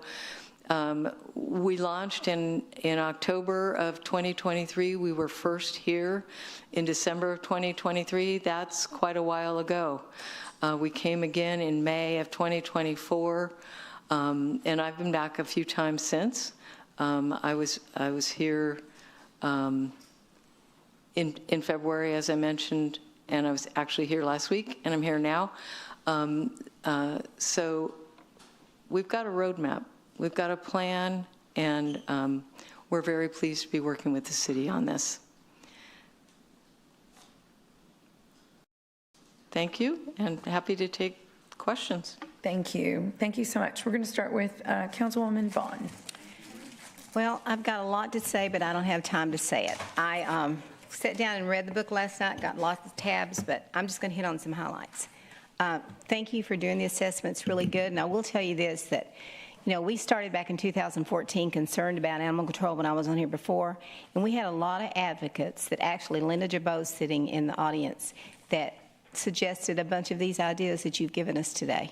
we launched in October of 2023. We were first here in December of 2023. That's quite a while ago. We came again in May of 2024, and I've been back a few times since. I was here in February, as I mentioned, and I was actually here last week, and I'm here now. So we've got a roadmap. We've got a plan, and we're very pleased to be working with the city on this. Thank you, and happy to take questions. Thank you. Thank you so much. We're going to start with Councilwoman Vaughn. Well, I've got a lot to say, but I don't have time to say it. I sat down and read the book last night, got lots of tabs, but I'm just going to hit on some highlights. Thank you for doing the assessment. It's really good. And I will tell you this, that we started back in 2014 concerned about animal control when I was on here before, and we had a lot of advocates that actually, Linda Jabot sitting in the audience, that suggested a bunch of these ideas that you've given us today.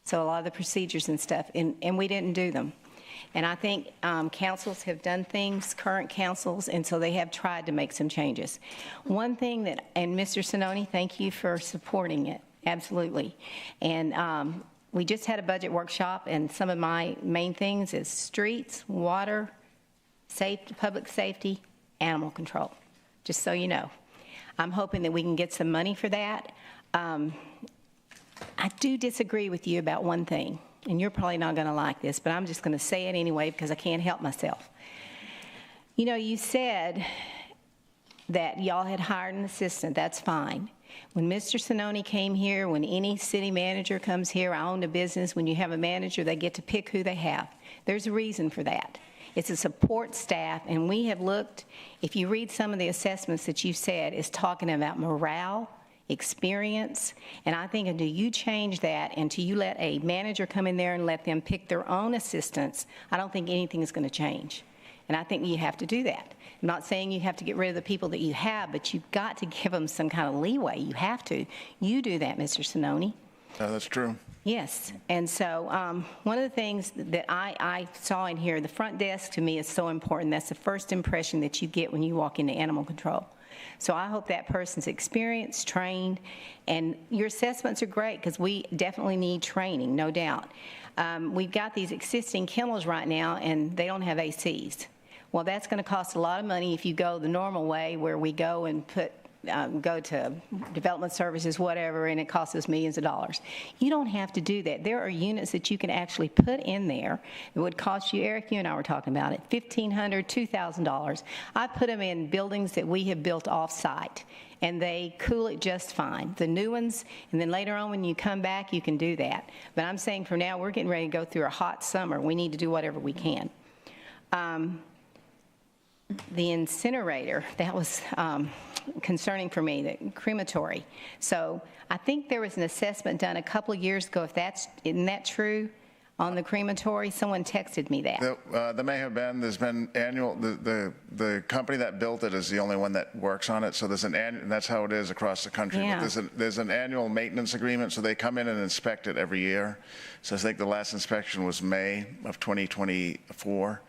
So a lot of the procedures and stuff, and we didn't do them. And I think councils have done things, current councils, and so they have tried to make some changes. One thing that, and Mr. Sinoni, thank you for supporting it, absolutely. And we just had a budget workshop, and some of my main things is streets, water, safety, public safety, animal control, just so you know. I'm hoping that we can get some money for that. I do disagree with you about one thing, and you're probably not going to like this, but I'm just going to say it anyway because I can't help myself. You said that y'all had hired an assistant. That's fine. When Mr. Sinoni came here, when any city manager comes here, I own a business, when you have a manager, they get to pick who they have. There's a reason for that. It's a support staff, and we have looked, if you read some of the assessments that you said, it's talking about morale, experience, and I think until you change that, until you let a manager come in there and let them pick their own assistants, I don't think anything is going to change. And I think you have to do that. I'm not saying you have to get rid of the people that you have, but you've got to give them some kind of leeway. You have to. You do that, Mr. Sinoni. That's true. Yes, and so one of the things that I saw in here, the front desk to me is so important. That's the first impression that you get when you walk into animal control. So I hope that person's experienced, trained, and your assessments are great because we definitely need training, no doubt. We've got these existing kennels right now, and they don't have ACs. Well, that's going to cost a lot of money if you go the normal way where we go and go to development services, whatever, and it costs us millions of dollars. You don't have to do that. There are units that you can actually put in there that would cost you, Eric, you and I were talking about it, $1,500, $2,000. I put them in buildings that we have built off-site, and they cool it just fine. The new ones, and then later on when you come back, you can do that. But I'm saying for now, we're getting ready to go through a hot summer. We need to do whatever we can. The incinerator, that was concerning for me, the crematory. So I think there was an assessment done a couple of years ago. Isn't that true on the crematory? Someone texted me that. There may have been. There's been annual. The company that built it is the only one that works on it. So there's an annual, and that's how it is across the country. Yeah. But there's an annual maintenance agreement. So they come in and inspect it every year. So I think the last inspection was May of 2024.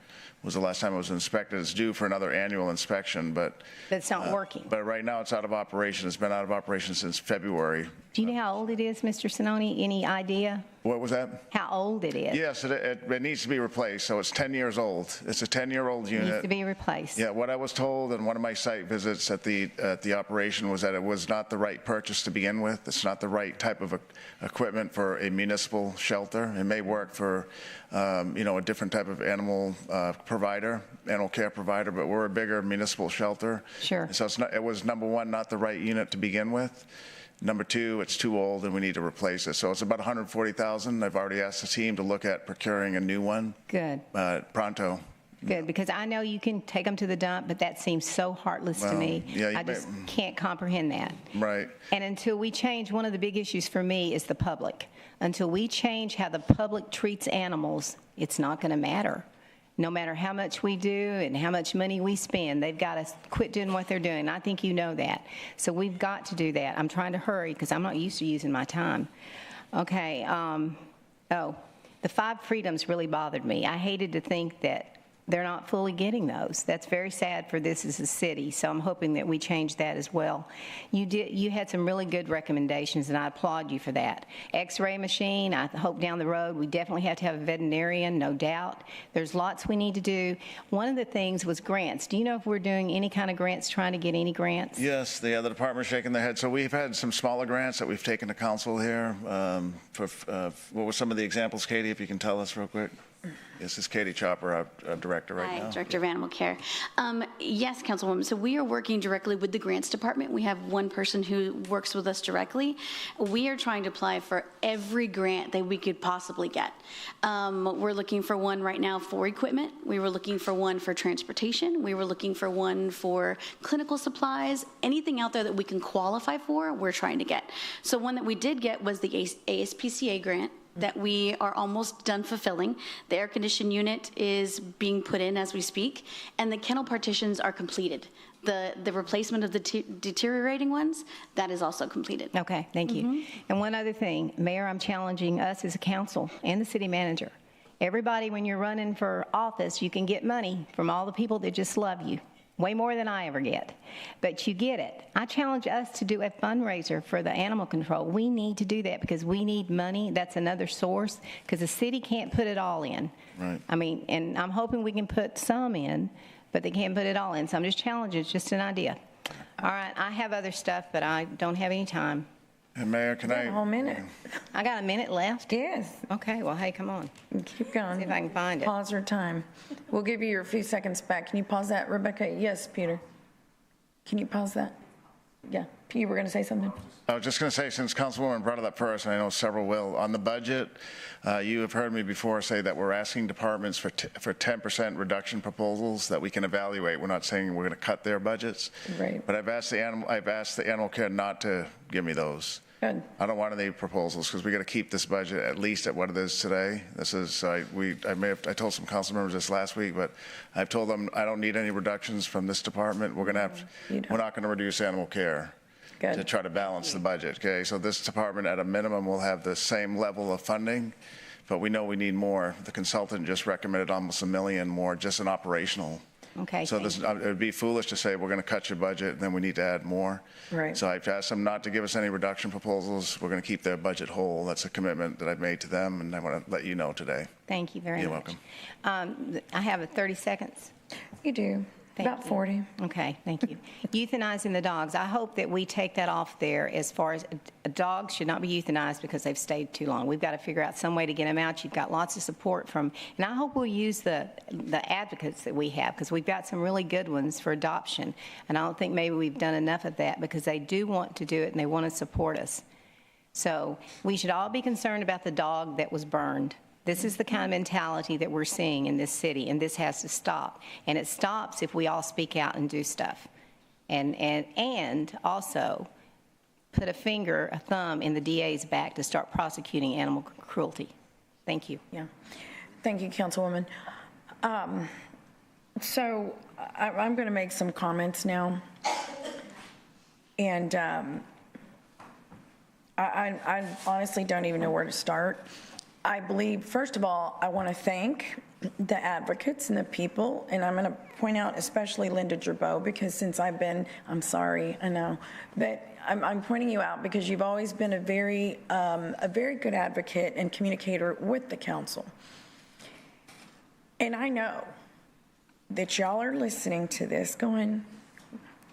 Was the last time it was inspected. It's due for another annual inspection, but it's not working. But right now it's out of operation. It's been out of operation since February. Do you know how old it is, Mr. Sinoni? Any idea? What was that? How old it is? Yes, it needs to be replaced. So it's 10 years old. It's a 10-year-old unit. It needs to be replaced. Yeah, what I was told in one of my site visits at the operation was that it was not the right purchase to begin with. It's not the right type of equipment for a municipal shelter. It may work for a different type of animal provider, animal care provider, but we're a bigger municipal shelter. Sure. So it was, number one, not the right unit to begin with. Number two, it's too old and we need to replace it. So it's about $140,000. I've already asked the team to look at procuring a new one. Good. Pronto. Good, because I know you can take them to the dump, but that seems so heartless to me. yeah, I just can't comprehend that. Right. And until we change, one of the big issues for me is the public. Until we change how the public treats animals, it's not going to matter. No matter how much we do and how much money we spend, they've got to quit doing what they're doing. I think you know that. So we've got to do that. I'm trying to hurry because I'm not used to using my time. Okay. The 5 freedoms really bothered me. I hated to think that they're not fully getting those. That's very sad for this as a city, so I'm hoping that we change that as well. You had some really good recommendations, and I applaud you for that. X-ray machine, I hope down the road, we definitely have to have a veterinarian, no doubt. There's lots we need to do. One of the things was grants. Do you know if we're doing any kind of grants, trying to get any grants? Yes, the other department's shaking their head. So we've had some smaller grants that we've taken to council here. What were some of the examples, Katie, if you can tell us real quick? This is Katie Chopper, our director right now. Hi, Director of Animal Care. Yes, Councilwoman. So we are working directly with the grants department. We have one person who works with us directly. We are trying to apply for every grant that we could possibly get. We're looking for one right now for equipment. We were looking for one for transportation. We were looking for one for clinical supplies. Anything out there that we can qualify for, we're trying to get. So one that we did get was the ASPCA grant that we are almost done fulfilling. The air conditioned unit is being put in as we speak, and the kennel partitions are completed. The replacement of the deteriorating ones, that is also completed. Okay, thank you. And one other thing, Mayor, I'm challenging us as a council and the city manager. Everybody, when you're running for office, you can get money from all the people that just love you. Way more than I ever get, but you get it. I challenge us to do a fundraiser for the animal control. We need to do that because we need money. That's another source because the city can't put it all in. Right. I mean, and I'm hoping we can put some in, but they can't put it all in. So I'm just challenging. It's just an idea. All right, I have other stuff, but I don't have any time. And Mayor, can I? A whole minute. I got a minute left? Yes. Okay, well, hey, come on. Keep going. See if I can find it. Pause your time. We'll give you your few seconds back. Can you pause that, Rebecca? Yes, Peter. Can you pause that? Yeah. You were going to say something? I was just going to say, since Councilwoman brought it up first, and I know several will, on the budget, you have heard me before say that we're asking departments for 10% reduction proposals that we can evaluate. We're not saying we're going to cut their budgets. Right. But I've asked the animal care not to give me those. Good. I don't want any proposals because we got to keep this budget at least at what it is today. This is I told some council members this last week, but I've told them I don't need any reductions from this department. We're not going to reduce animal care. Good. To try to balance the budget. Okay, so this department at a minimum will have the same level of funding, but we know we need more. The consultant just recommended almost $1 million more just in operational. Okay. So this, it would be foolish to say we're going to cut your budget and then we need to add more. Right. So I've asked them not to give us any reduction proposals. We're going to keep their budget whole. That's a commitment that I've made to them, and I want to let you know today. Thank you very much. You're welcome. I have 30 seconds. You do. About 40. Okay, thank you. Euthanizing the dogs. I hope that we take that off there as far as dogs should not be euthanized because they've stayed too long. We've got to figure out some way to get them out. You've got lots of support from, and I hope we'll use the advocates that we have because we've got some really good ones for adoption. And I don't think maybe we've done enough of that because they do want to do it and they want to support us. So we should all be concerned about the dog that was burned. This is the kind of mentality that we're seeing in this city, and this has to stop. And it stops if we all speak out and do stuff. And also put a thumb in the DA's back to start prosecuting animal cruelty. Thank you. Yeah. Thank you, Councilwoman. So I'm going to make some comments now. And I honestly don't even know where to start. I believe, first of all, I want to thank the advocates and the people, and I'm going to point out especially Linda Gerbeau, because since I've been, I'm sorry, I know, but I'm pointing you out because you've always been a very good advocate and communicator with the council. And I know that y'all are listening to this going,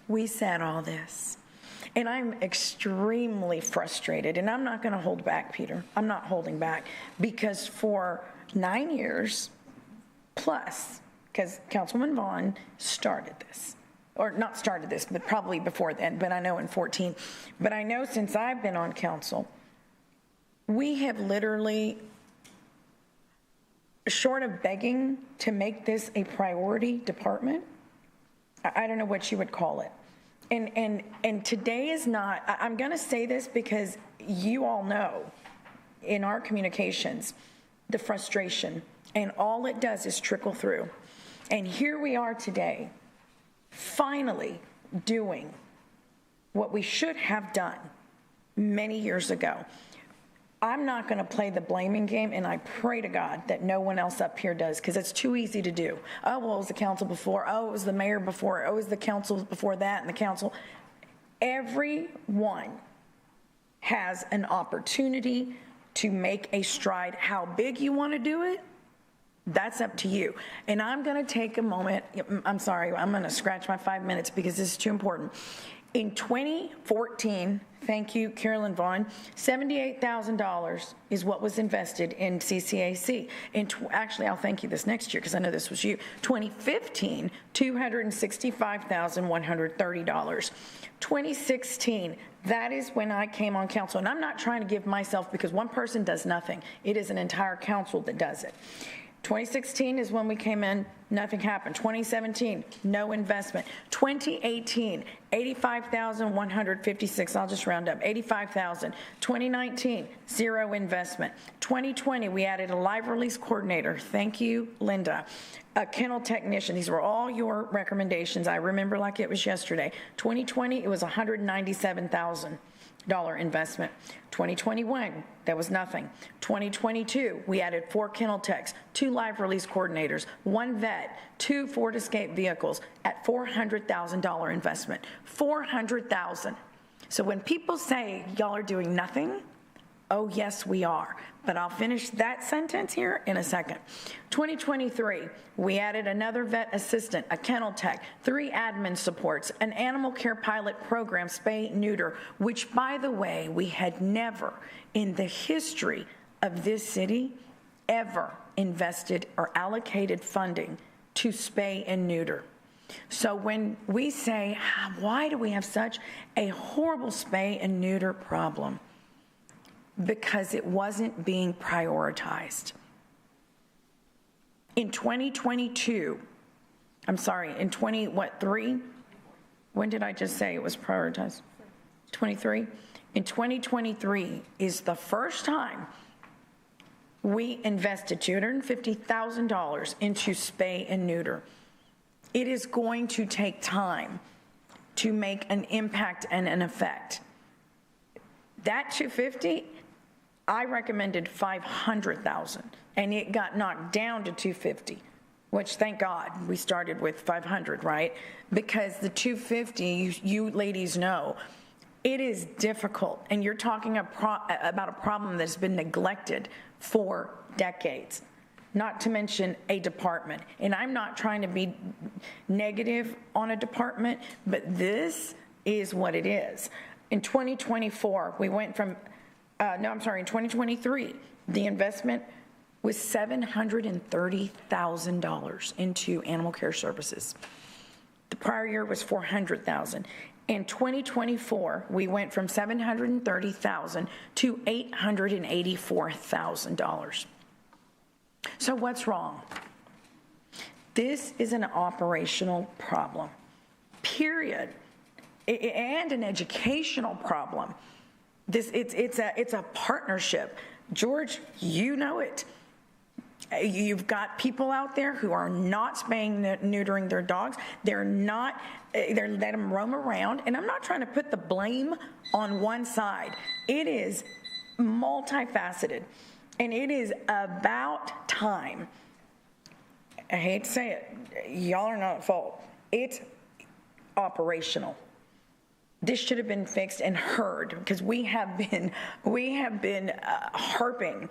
we said all this. And I'm extremely frustrated, and I'm not going to hold back, Peter. I'm not holding back, because for 9 years plus, because Councilman Vaughn started this, or not started this, but probably before then, but I know in 14. But I know since I've been on council, we have literally short of begging to make this a priority department, I don't know what you would call it. And today is not, I'm going to say this because you all know in our communications the frustration, and all it does is trickle through. And here we are today, finally doing what we should have done many years ago. I'm not going to play the blaming game, and I pray to God that no one else up here does, because it's too easy to do. Oh, well, it was the council before. Oh, it was the mayor before. Oh, it was the council before that and the council. Everyone has an opportunity to make a stride. How big you want to do it, that's up to you. And I'm going to take a moment. I'm sorry. I'm going to scratch my 5 minutes because this is too important. In 2014, thank you, Carolyn Vaughn, $78,000 is what was invested in CCAC. Actually, I'll thank you this next year because I know this was you. 2015, $265,130. 2016, that is when I came on council. And I'm not trying to give myself, because one person does nothing. It is an entire council that does it. 2016 is when we came in, nothing happened. 2017, no investment. 2018, $85,156, I'll just round up, $85,000. 2019, zero investment. 2020, we added a live release coordinator. Thank you, Linda. A kennel technician. These were all your recommendations. I remember like it was yesterday. 2020, it was $197,000 investment. 2021, there was nothing. 2022, we added 4 kennel techs, 2 live release coordinators, 1 vet, 2 Ford Escape vehicles at $400,000 investment. $400,000. So when people say y'all are doing nothing, oh yes, we are. But I'll finish that sentence here in a second. 2023, we added another vet assistant, a kennel tech, 3 admin supports, an animal care pilot program, spay neuter, which, by the way, we had never in the history of this city ever invested or allocated funding to spay and neuter. So when we say, why do we have such a horrible spay and neuter problem? Because it wasn't being prioritized. In 2022, I'm sorry, in 3? When did I just say it was prioritized? 23? In 2023 is the first time we invested $250,000 into spay and neuter. It is going to take time to make an impact and an effect. That $250,000, I recommended $500,000, and it got knocked down to $250,000, which, thank God, we started with $500,000, right? Because the $250,000, you ladies know, it is difficult, and you're talking about a problem that's been neglected for decades, not to mention a department. And I'm not trying to be negative on a department, but this is what it is. In 2024, we went from in 2023, the investment was $730,000 into animal care services. The prior year was $400,000. In 2024, we went from $730,000 to $884,000. So what's wrong? This is an operational problem, period, and an educational problem. It's a partnership. George, you know it. You've got people out there who are not spaying, neutering their dogs. They're letting them roam around. And I'm not trying to put the blame on one side. It is multifaceted. And it is about time. I hate to say it. Y'all are not at fault. It's operational. This should have been fixed and heard, because we have been harping,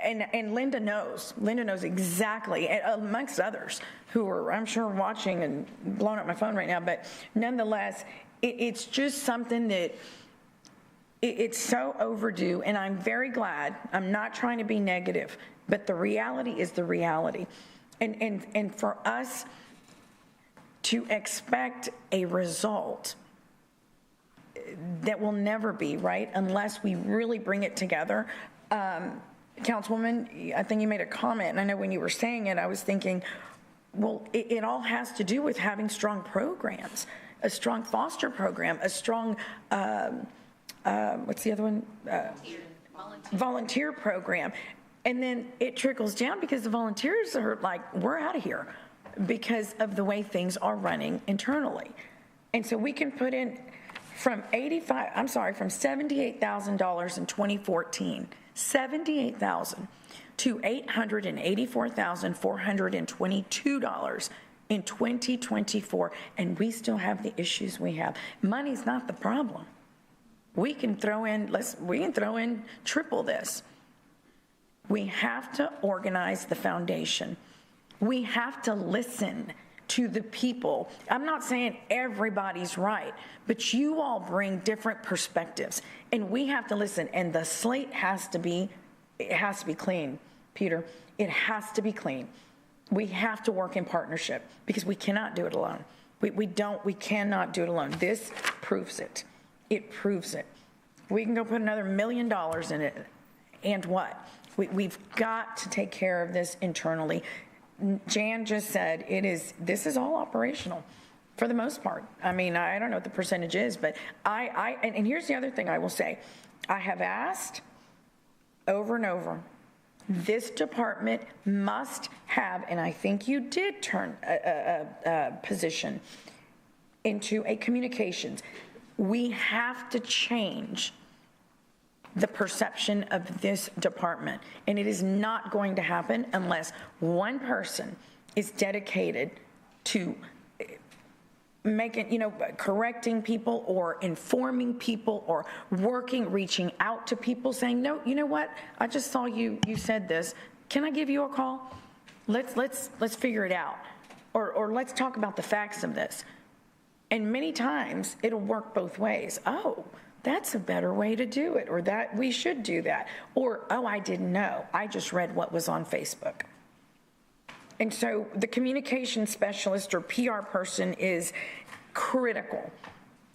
and Linda knows exactly, amongst others who are, I'm sure, watching and blowing up my phone right now. But nonetheless, it's just something that it's so overdue, and I'm very glad. I'm not trying to be negative, but the reality is the reality, and for us to expect a result that will never be, right, unless we really bring it together. Councilwoman, I think you made a comment, and I know when you were saying it, I was thinking, well, it all has to do with having strong programs, a strong foster program, a strong, what's the other one? Volunteer program. And then it trickles down because the volunteers are like, we're out of here because of the way things are running internally. And so we can put in from $78,000 in 2014, $78,000 to $884,422 in 2024, and we still have the issues we have. Money's not the problem. We can throw in triple this. We have to organize the foundation. We have to listen to the people. I'm not saying everybody's right, but you all bring different perspectives, and we have to listen. And the slate has to be clean, Peter. It has to be clean. We have to work in partnership because we cannot do it alone. We cannot do it alone. This proves it. It proves it. We can go put another $1 million in it, and what? We've got to take care of this internally. Jan just said this is all operational for the most part. I mean, I don't know what the percentage is, but and here's the other thing I will say. I have asked over and over, this department must have, and I think you did turn a position into a communications. We have to change the perception of this department. And it is not going to happen unless one person is dedicated to correcting people or informing people or reaching out to people saying, no, you know what? I just saw you said this. Can I give you a call? Let's figure it out. Or let's talk about the facts of this. And many times it'll work both ways. Oh, that's a better way to do it, or that we should do that. Or, oh, I didn't know. I just read what was on Facebook. And so the communication specialist or PR person is critical,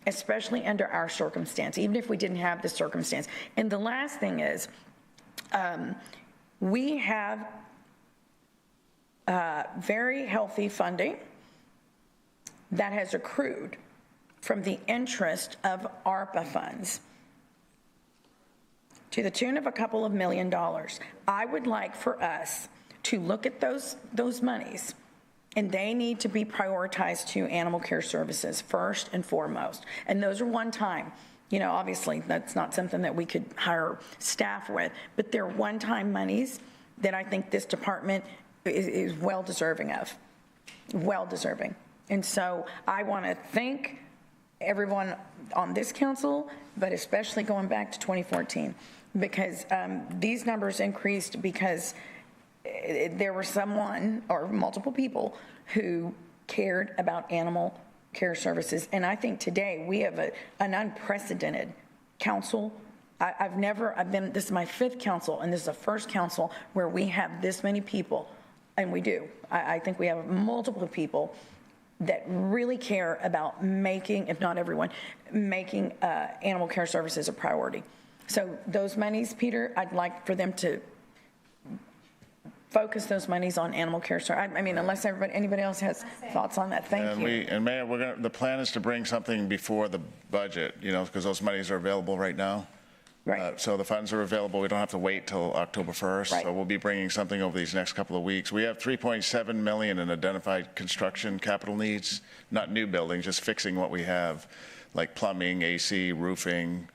especially under our circumstance, even if we didn't have the circumstance. And the last thing is, we have very healthy funding that has accrued from the interest of ARPA funds to the tune of a couple of $1 million. I would like for us to look at those monies, and they need to be prioritized to animal care services first and foremost. And those are one time. Obviously, that's not something that we could hire staff with, but they're one-time monies that I think this department is well deserving of. Well deserving. And so I want to thank everyone on this council, but especially going back to 2014, because these numbers increased because there were someone or multiple people who cared about animal care services. And I think today we have an unprecedented council. This is my 5th council, and this is the first council where we have this many people, and we do. I think we have multiple people that really care about making, if not everyone, making animal care services a priority. So those monies, Peter, I'd like for them to focus those monies on animal care. I mean, unless anybody else has thoughts on that, thank you. And Mayor, the plan is to bring something before the budget, because those monies are available right now. Right. So the funds are available. We don't have to wait till October 1st. Right. So we'll be bringing something over these next couple of weeks. We have $3.7 million in identified construction capital needs, not new buildings, just fixing what we have, like plumbing, AC, roofing,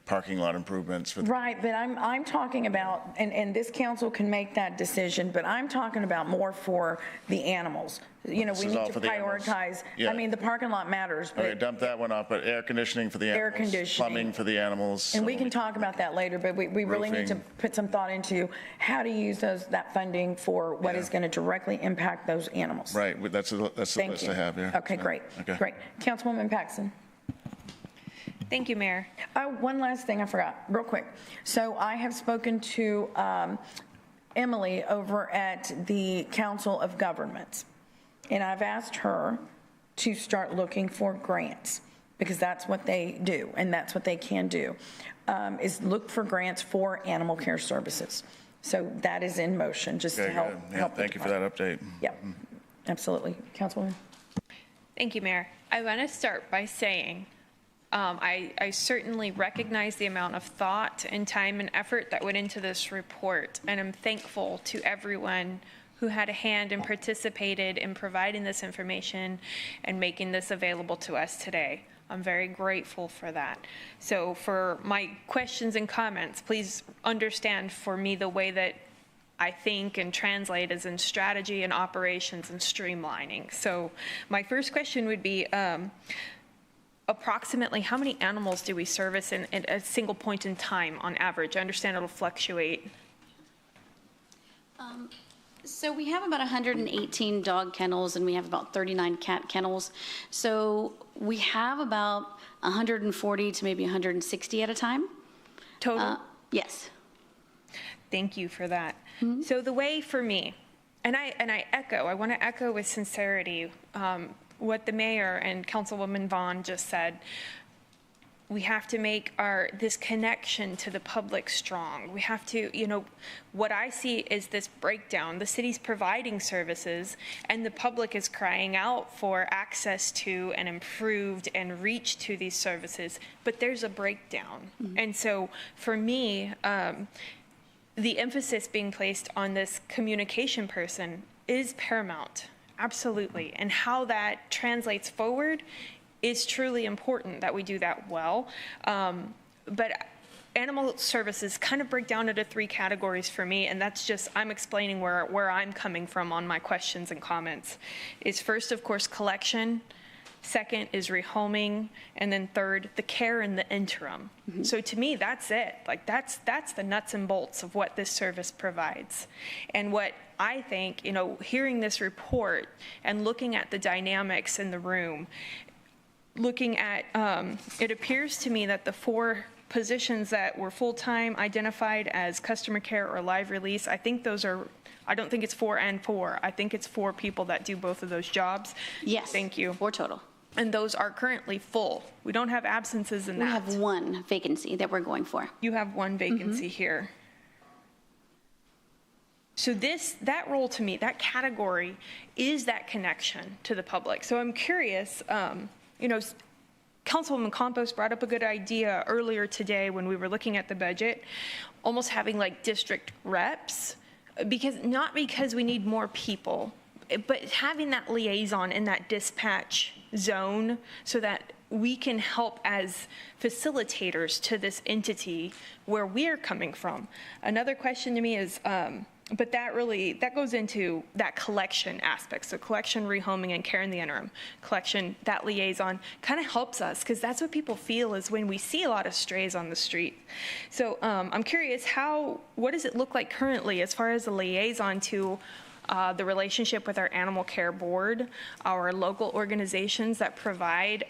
parking lot improvements. Right, but I'm talking about, and this council can make that decision, but I'm talking about more for the animals. We need to prioritize. Yeah. I mean, the parking lot matters, but okay, dump that one off, but air conditioning for the animals, air conditioning, plumbing for the animals. And we can talk about that later, but we really need to put some thought into how to use that funding for what is going to directly impact those animals. Right, that's the list I have here. Okay, great. Okay. Great. Councilwoman Paxson. Thank you, Mayor. One last thing I forgot, real quick. So I have spoken to Emily over at the Council of Governments, and I've asked her to start looking for grants. because that's what they do, and that's what they can do, is look for grants for animal care services. So that is in motion, just to Okay, help. good. Yeah, help the thank you for that update. Yep, absolutely. Councilwoman? Thank you, Mayor. I want to start by saying I certainly recognize the amount of thought and time and effort that went into this report, and I'm thankful to everyone who had a hand and participated in providing this information and making this available to us today. I'm very grateful for that. So for my questions and comments, please understand for me the way that I think and translate is in strategy and operations and streamlining. So my first question would be, approximately how many animals do we service in a single point in time on average? I understand it'll fluctuate. So we have about 118 dog kennels and we have about 39 cat kennels. So we have about 140 to maybe 160 at a time. Total? Yes. Thank you for that. So the way for me, and I want to echo with sincerity what the mayor and Councilwoman Vaughn just said. We have to make this connection to the public strong. We have to, what I see is this breakdown. The city's providing services and the public is crying out for access to and improved and reach to these services, but there's a breakdown. And so for me, the emphasis being placed on this communication person is paramount, absolutely. And how that translates forward is truly important that we do that well. But animal services kind of break down into 3 categories for me, and that's just, I'm explaining where I'm coming from on my questions and comments. Is first, of course, collection. Second is rehoming, and then third, the care in the interim. So to me, that's it. Like that's the nuts and bolts of what this service provides. And what I think, hearing this report and looking at the dynamics in the room, looking at, it appears to me that the 4 positions that were full-time identified as customer care or live release, I think those are, I don't think it's 4 and 4. I think it's 4 people that do both of those jobs. Yes. Thank you. 4 total. And those are currently full. We don't have absences in that. We have 1 vacancy that we're going for. You have 1 vacancy here. So that role to me, that category is that connection to the public. So I'm curious, Councilwoman Campos brought up a good idea earlier today when we were looking at the budget, almost having like district reps, not because we need more people, but having that liaison in that dispatch zone so that we can help as facilitators to this entity where we're coming from. Another question to me is, but that goes into that collection aspect. So collection, rehoming, and care in the interim. Collection, that liaison kind of helps us because that's what people feel is when we see a lot of strays on the street. So I'm curious, what does it look like currently as far as a liaison to the relationship with our animal care board, our local organizations that provide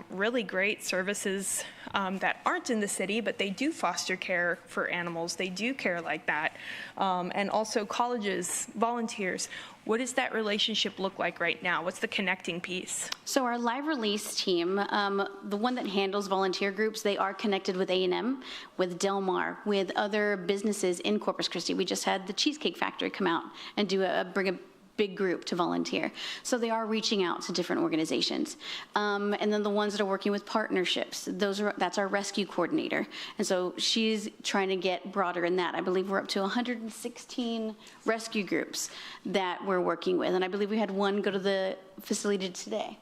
really great services that aren't in the city, but they do foster care for animals. They do care like that. And also colleges, volunteers. What does that relationship look like right now? What's the connecting piece? So our live release team, the one that handles volunteer groups, they are connected with A&M, with Del Mar, with other businesses in Corpus Christi. We just had the Cheesecake Factory come out and bring a big group to volunteer. So they are reaching out to different organizations. And then the ones that are working with partnerships, that's our rescue coordinator. And so she's trying to get broader in that. I believe we're up to 116 rescue groups that we're working with. And I believe we had 1 go to the facility today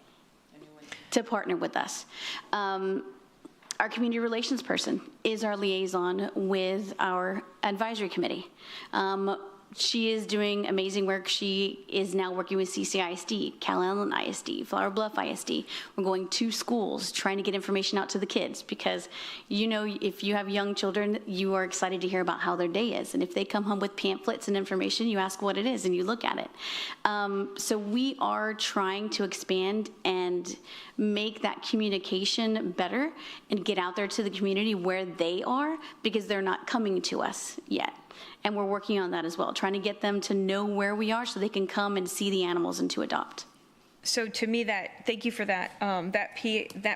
to partner with us. Our community relations person is our liaison with our advisory committee. She is doing amazing work. She is now working with CCISD, Cal Allen ISD, Flower Bluff ISD. We're going to schools, trying to get information out to the kids because, if you have young children, you are excited to hear about how their day is. And if they come home with pamphlets and information, you ask what it is and you look at it. So we are trying to expand and make that communication better and get out there to the community where they are because they're not coming to us yet. And we're working on that as well, trying to get them to know where we are so they can come and see the animals and to adopt. So to me, thank you for that, that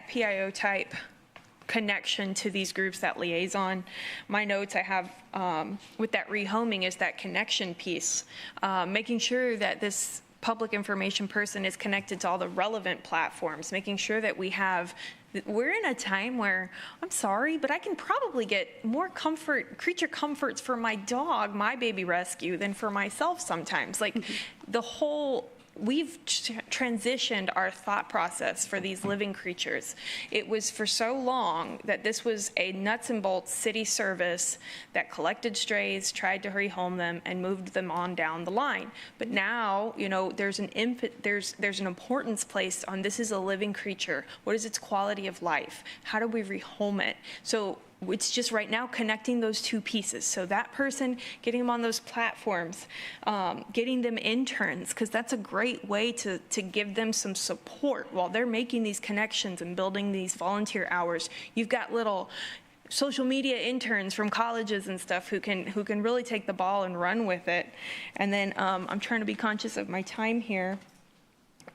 PIO type connection to these groups, that liaison. My notes I have with that rehoming is that connection piece, making sure that this public information person is connected to all the relevant platforms, making sure that we're in a time where, I'm sorry, but I can probably get more creature comforts for my dog, my baby rescue, than for myself sometimes. Like we've transitioned our thought process for these living creatures. It was for so long that this was a nuts and bolts city service that collected strays, tried to rehome them, and moved them on down the line. But now, there's an importance placed on this is a living creature. What is its quality of life? How do we rehome it? So it's just right now connecting those two pieces. So that person, getting them on those platforms, getting them interns, because that's a great way to give them some support while they're making these connections and building these volunteer hours. You've got little social media interns from colleges and stuff who can really take the ball and run with it. And then I'm trying to be conscious of my time here.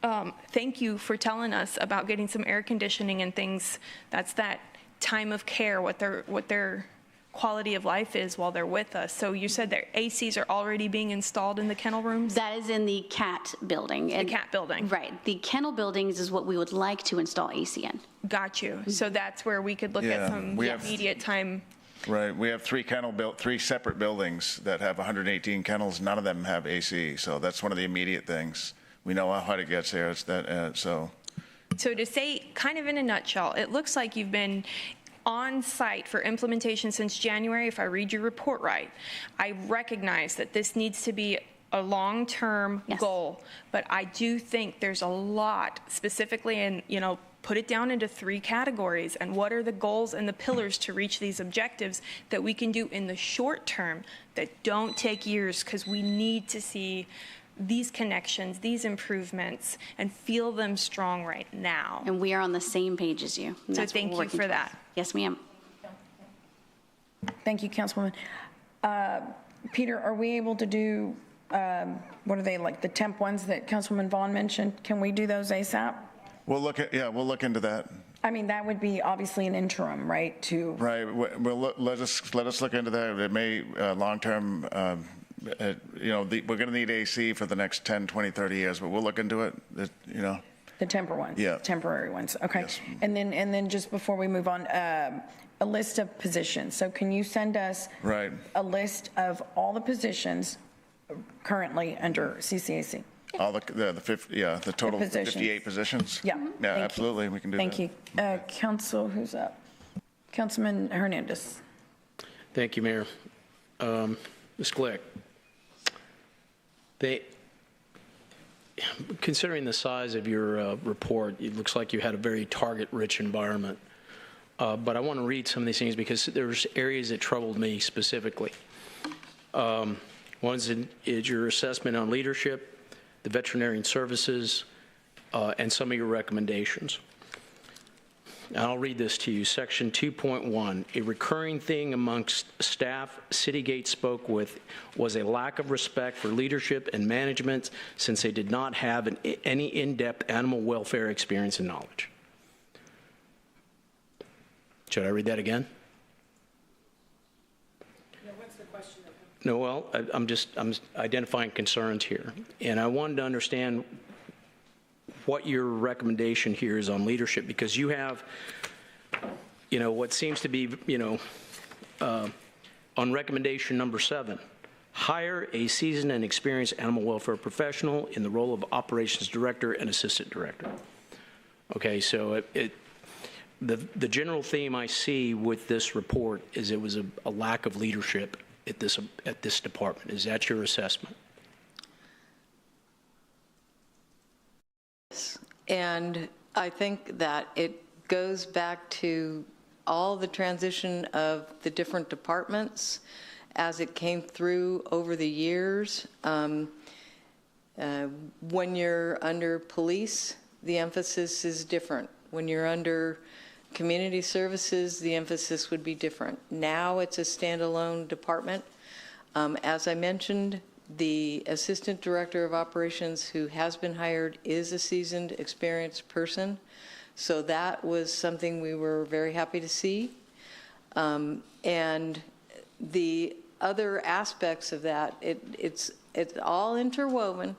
Thank you for telling us about getting some air conditioning and things. That's that time of care, what their quality of life is while they're with us. So you said their ACs are already being installed in the kennel rooms? That is in the cat building. The cat building. Right. The kennel buildings is what we would like to install AC in. Got you. So that's where we could look at some immediate time. Right. We have three separate buildings that have 118 kennels. None of them have AC. So that's one of the immediate things. We know how hard it gets there. It's that, So to say, kind of in a nutshell, it looks like you've been on site for implementation since January, if I read your report right. I recognize that this needs to be a long-term goal, but I do think there's a lot specifically in, put it down into 3 categories, and what are the goals and the pillars to reach these objectives that we can do in the short term that don't take years, because we need to see these connections, these improvements, and feel them strong right now. And we are on the same page as you. So thank you for that. Yes, ma'am. Thank you, Councilwoman. Peter, are we able to do, what are they, like the temp ones that Councilwoman Vaughn mentioned? Can we do those ASAP? we'll look into that. I mean, that would be obviously an interim, right, Right. Let us look into that. It may, long-term, we're going to need AC for the next 10, 20, 30 years, but we'll look into it, The temporary ones? Yeah. Temporary ones, okay. Yes. And then just before we move on, a list of positions. So can you send us Right. a list of all the positions currently under CCAC? All the total positions. 58 positions? Yeah. Yeah, Thank you. absolutely, we can do that. Thank you. Council, who's up? Councilman Hernandez. Thank you, Mayor. Ms. Glick, considering the size of your report, it looks like you had a very target-rich environment. But I want to read some of these things because there's areas that troubled me specifically. One is your assessment on leadership, the veterinarian services, and some of your recommendations. And I'll read this to you. Section 2.1, a recurring thing amongst staff Citygate spoke with was a lack of respect for leadership and management since they did not have any in-depth animal welfare experience and knowledge. Should I read that again? No, what's the question? No, well, I'm identifying concerns here. And I wanted to understand what your recommendation here is on leadership, because you have, what seems to be, on recommendation number 7, hire a seasoned and experienced animal welfare professional in the role of operations director and assistant director. Okay, so the general theme I see with this report is it was a lack of leadership at this department. Is that your assessment? And I think that it goes back to all the transition of the different departments as it came through over the years. When you're under police, the emphasis is different. When you're under community services, the emphasis would be different. Now it's a standalone department. As I mentioned, The Assistant Director of Operations who has been hired is a seasoned, experienced person. So that was something we were very happy to see. And the other aspects of that, it's all interwoven,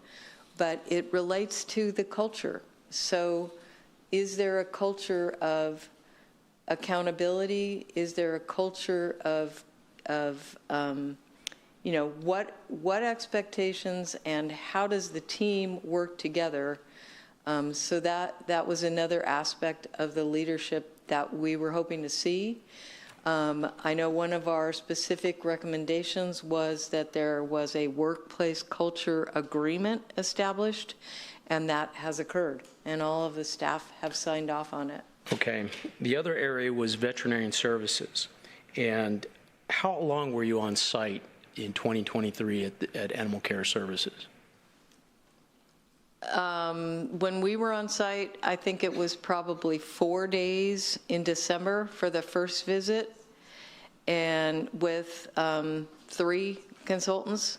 but it relates to the culture. So is there a culture of accountability? Is there a culture of you know, what expectations and how does the team work together? So that was another aspect of the leadership that we were hoping to see. I know one of our specific recommendations was that there was a workplace culture agreement established, and that has occurred, and all of the staff have signed off on it. Okay. The other area was veterinarian services. And how long were you on site in 2023 at Animal Care Services? When we were on site, I think it was probably 4 days in December for the first visit, and with 3 consultants,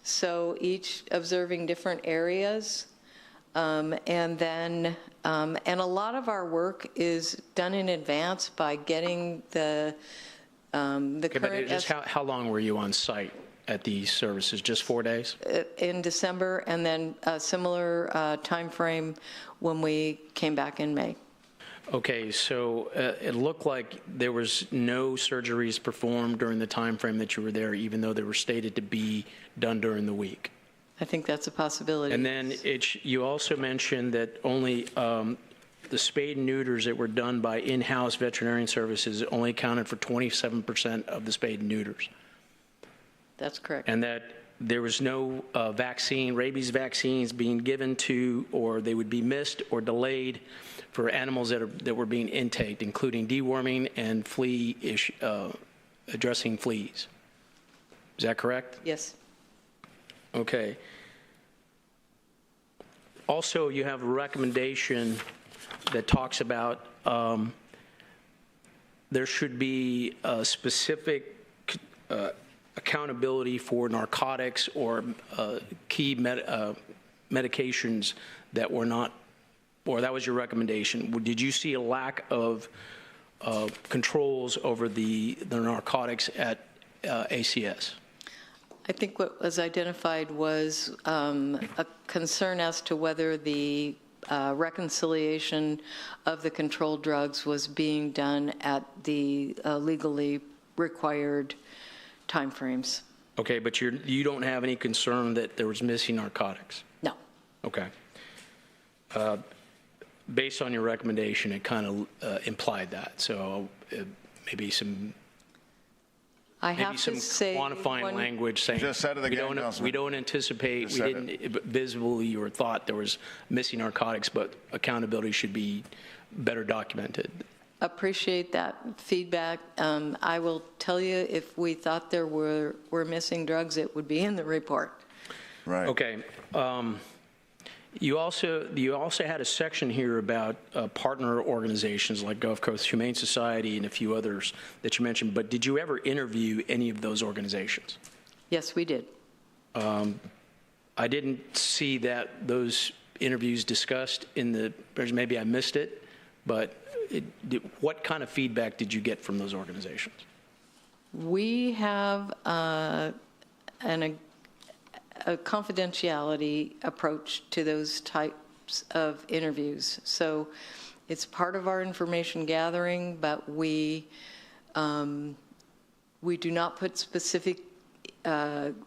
so each observing different areas. And a lot of our work is done in advance by getting the Okay, but current. just how long were you on site at these services? Just 4 days? In December, and then a similar time frame when we came back in May. Okay, so it looked like there was no surgeries performed during the time frame that you were there, even though they were stated to be done during the week. I think that's a possibility. And then you also mentioned that only the spade and neuters that were done by in-house veterinarian services only accounted for 27% of the spade and neuters. That's correct. And that there was no rabies vaccines being given to, or they would be missed or delayed for animals that were being intaked, including deworming and addressing fleas. Is that correct? Yes. Okay. Also, you have a recommendation that talks about there should be a specific accountability for narcotics or key medications that were not, or that was your recommendation. Did you see a lack of controls over the narcotics at ACS? I think what was identified was a concern as to whether the reconciliation of the controlled drugs was being done at the legally required timeframes. Okay, but you don't have any concern that there was missing narcotics? No. Okay. Based on your recommendation, it kind of implied that. So maybe some. I have to say, quantifying language saying just said it again, we don't anticipate, we didn't visibly or thought there was missing narcotics, but accountability should be better documented. Appreciate that feedback. I will tell you, if we thought there were missing drugs, it would be in the report. Right. Okay. You also had a section here about partner organizations like Gulf Coast Humane Society and a few others that you mentioned, but did you ever interview any of those organizations? Yes, we did. I didn't see those interviews discussed in the, maybe I missed it, but what kind of feedback did you get from those organizations? We have a confidentiality approach to those types of interviews. So it's part of our information gathering, but we do not put specific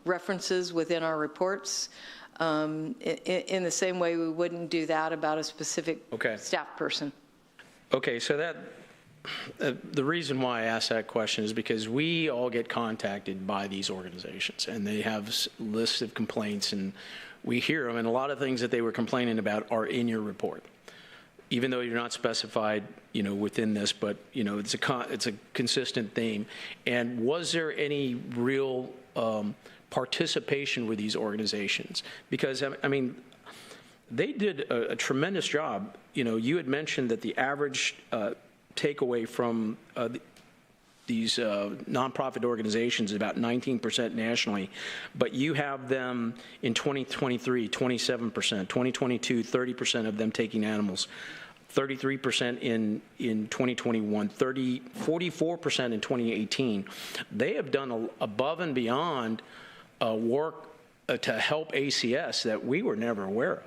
references within our reports in the same way we wouldn't do that about a specific staff person. Okay, so the reason why I asked that question is because we all get contacted by these organizations, and they have lists of complaints, and we hear them, and a lot of things that they were complaining about are in your report, even though you're not specified, within this, but it's a consistent theme. And was there any real participation with these organizations? Because I mean, they did a tremendous job. You had mentioned that the average takeaway from nonprofit organizations, about 19% nationally, but you have them in 2023, 27%, 2022, 30% of them taking animals, 33% in 2021, 44% in 2018. They have done above and beyond work to help ACS that we were never aware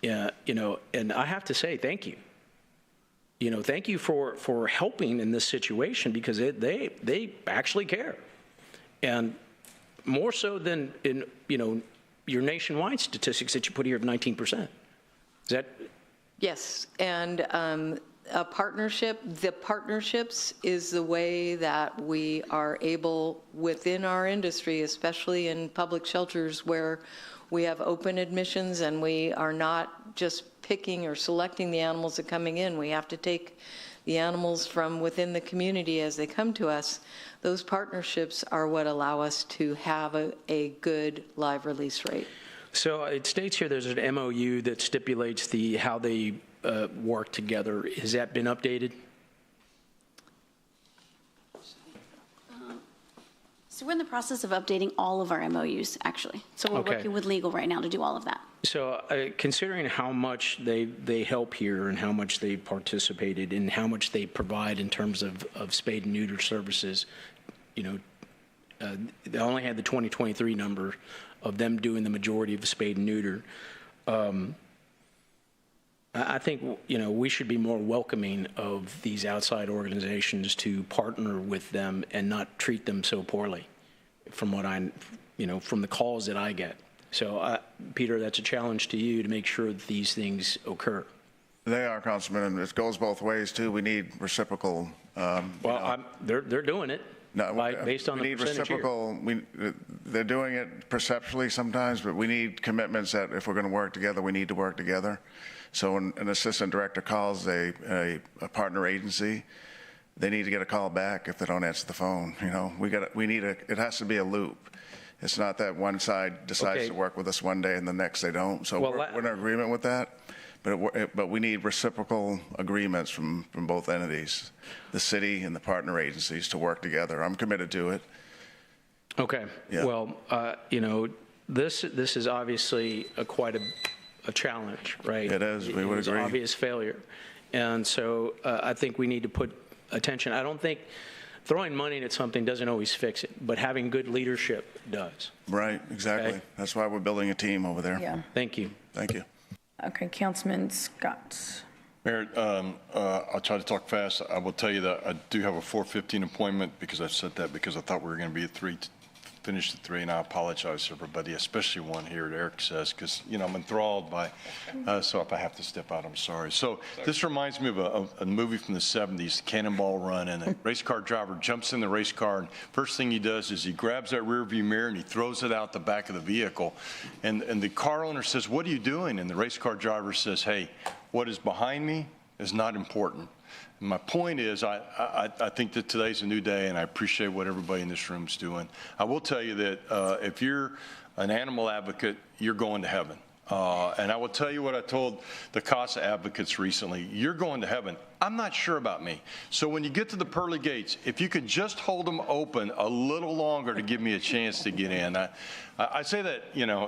of. And I have to say thank you. Thank you for helping in this situation, because they actually care, and more so than in your nationwide statistics that you put here of 19%. Is that? Yes, and the partnerships is the way that we are able within our industry, especially in public shelters where we have open admissions and we are not just picking or selecting the animals that are coming in. We have to take the animals from within the community as they come to us. Those partnerships are what allow us to have a good live release rate. So it states here there's an MOU that stipulates how they work together. Has that been updated? So we're in the process of updating all of our MOUs, actually. So we're working with legal right now to do all of that. So considering how much they help here and how much they participated and how much they provide in terms of spade and neuter services, they only had the 2023 number of them doing the majority of the spade and neuter. I think, we should be more welcoming of these outside organizations to partner with them and not treat them so poorly, from what from the calls that I get. So, Peter, that's a challenge to you to make sure that these things occur. They are, Councilman, and it goes both ways, too. We need reciprocal. They're doing it. No, based on the percentage reciprocal. They're doing it perceptually sometimes, but we need commitments that if we're going to work together, we need to work together. So when an assistant director calls a partner agency, they need to get a call back if they don't answer the phone. It has to be a loop. It's not that one side decides to work with us one day and the next they don't. So we're in agreement with that. But we need reciprocal agreements from both entities, the city and the partner agencies, to work together. I'm committed to it. Okay. Yeah. Well, this is obviously quite a challenge, right? It is. We would agree. It's an obvious failure, and so I think we need to put attention. I don't think throwing money at something doesn't always fix it, but having good leadership does. Right. Exactly. Okay? That's why we're building a team over there. Yeah. Thank you. Thank you. Okay, Councilman Scott. Mayor, I'll try to talk fast. I will tell you that I do have a 4:15 appointment, because I said that because I thought we were going to be at 3, finish at 3, and I apologize to everybody, especially one here at Eric says, because I'm enthralled by. So if I have to step out, I'm sorry. So this reminds me of a movie from the 70s, Cannonball Run, and a race car driver jumps in the race car, and first thing he does is he grabs that rear view mirror and he throws it out the back of the vehicle, and the car owner says, "What are you doing?" And the race car driver says, "Hey, what is behind me is not important." And my point is, I think that today's a new day, and I appreciate what everybody in this room is doing. I will tell you that if you're an animal advocate, you're going to heaven. And I will tell you what I told the CASA advocates recently. You're going to heaven. I'm not sure about me. So when you get to the pearly gates, if you could just hold them open a little longer to give me a chance to get in. I say that,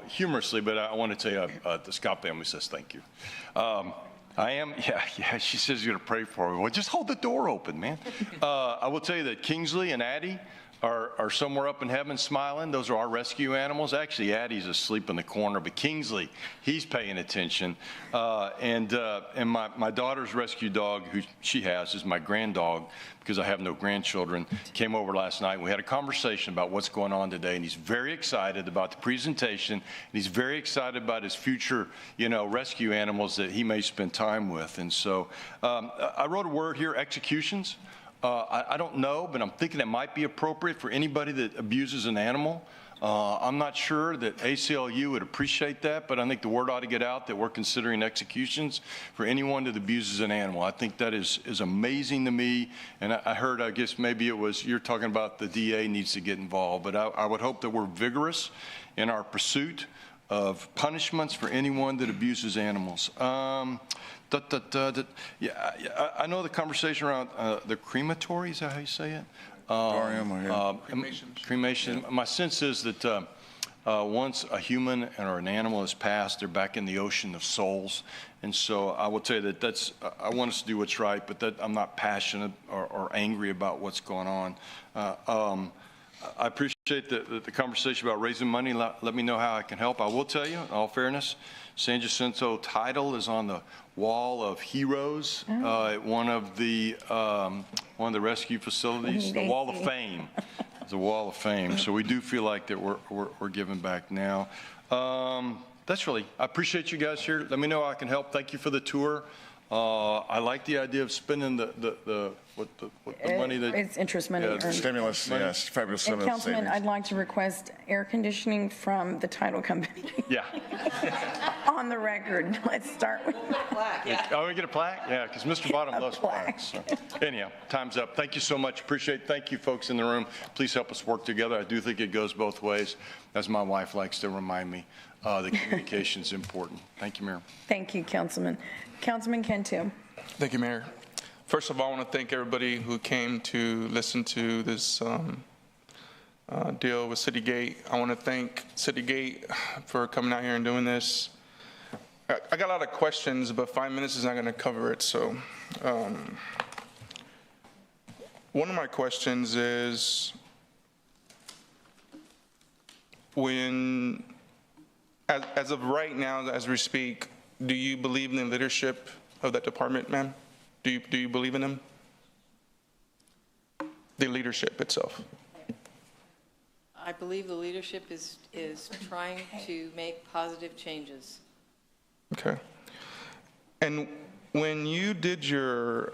humorously, but I want to tell you, the Scott family says thank you. I am, yeah, she says you're going to pray for me. Well, just hold the door open, man. I will tell you that Kingsley and Addie are somewhere up in heaven smiling. Those are our rescue animals. Actually, Addie's asleep in the corner, but Kingsley, he's paying attention. And my daughter's rescue dog, who she has, is my granddog, because I have no grandchildren, came over last night. We had a conversation about what's going on today, and he's very excited about the presentation, and he's very excited about his future, rescue animals that he may spend time with. And so I wrote a word here, executions. I don't know, but I'm thinking it might be appropriate for anybody that abuses an animal. I'm not sure that ACLU would appreciate that, but I think the word ought to get out that we're considering executions for anyone that abuses an animal. I think that is amazing to me, and I heard, I guess maybe it was, you're talking about the DA needs to get involved, but I would hope that we're vigorous in our pursuit punishments for anyone that abuses animals. Yeah, I know the conversation around the crematory, is that how you say it? Cremation. My sense is that once a human or an animal is passed, they're back in the ocean of souls. And so I will tell you that I want us to do what's right, but that I'm not passionate or angry about what's going on. I appreciate the conversation about raising money. Let me know how I can help. I will tell you, in all fairness, San Jacinto title is on the wall of heroes at one of the rescue facilities, the Wall of Fame. It's a Wall of Fame. So we do feel like that we're giving back now. That's really, I appreciate you guys here. Let me know how I can help. Thank you for the tour. I like the idea of spending the money that it's interest money. Yeah, the stimulus, yes, fabulous And stimulus. Councilman, I'd like to request air conditioning from the title company. Yeah. On the record, let's start with plaque. Yeah. Oh, we get a plaque? Yeah, because Mr. Bottom loves plaques. So. Anyhow, time's up. Thank you so much. Appreciate it. Thank you, folks in the room. Please help us work together. I do think it goes both ways. As my wife likes to remind me, the communication is important. Thank you, Mayor. Thank you, Councilman. Councilman Cantu. Thank you, Mayor. First of all, I want to thank everybody who came to listen to this deal with Citygate. I want to thank Citygate for coming out here and doing this. I got a lot of questions, but 5 minutes is not going to cover it. So one of my questions is, when, as of right now, as we speak, do you believe in the leadership of that department, ma'am? Do you believe in them? The leadership itself. I believe the leadership is trying to make positive changes. Okay. And when you did your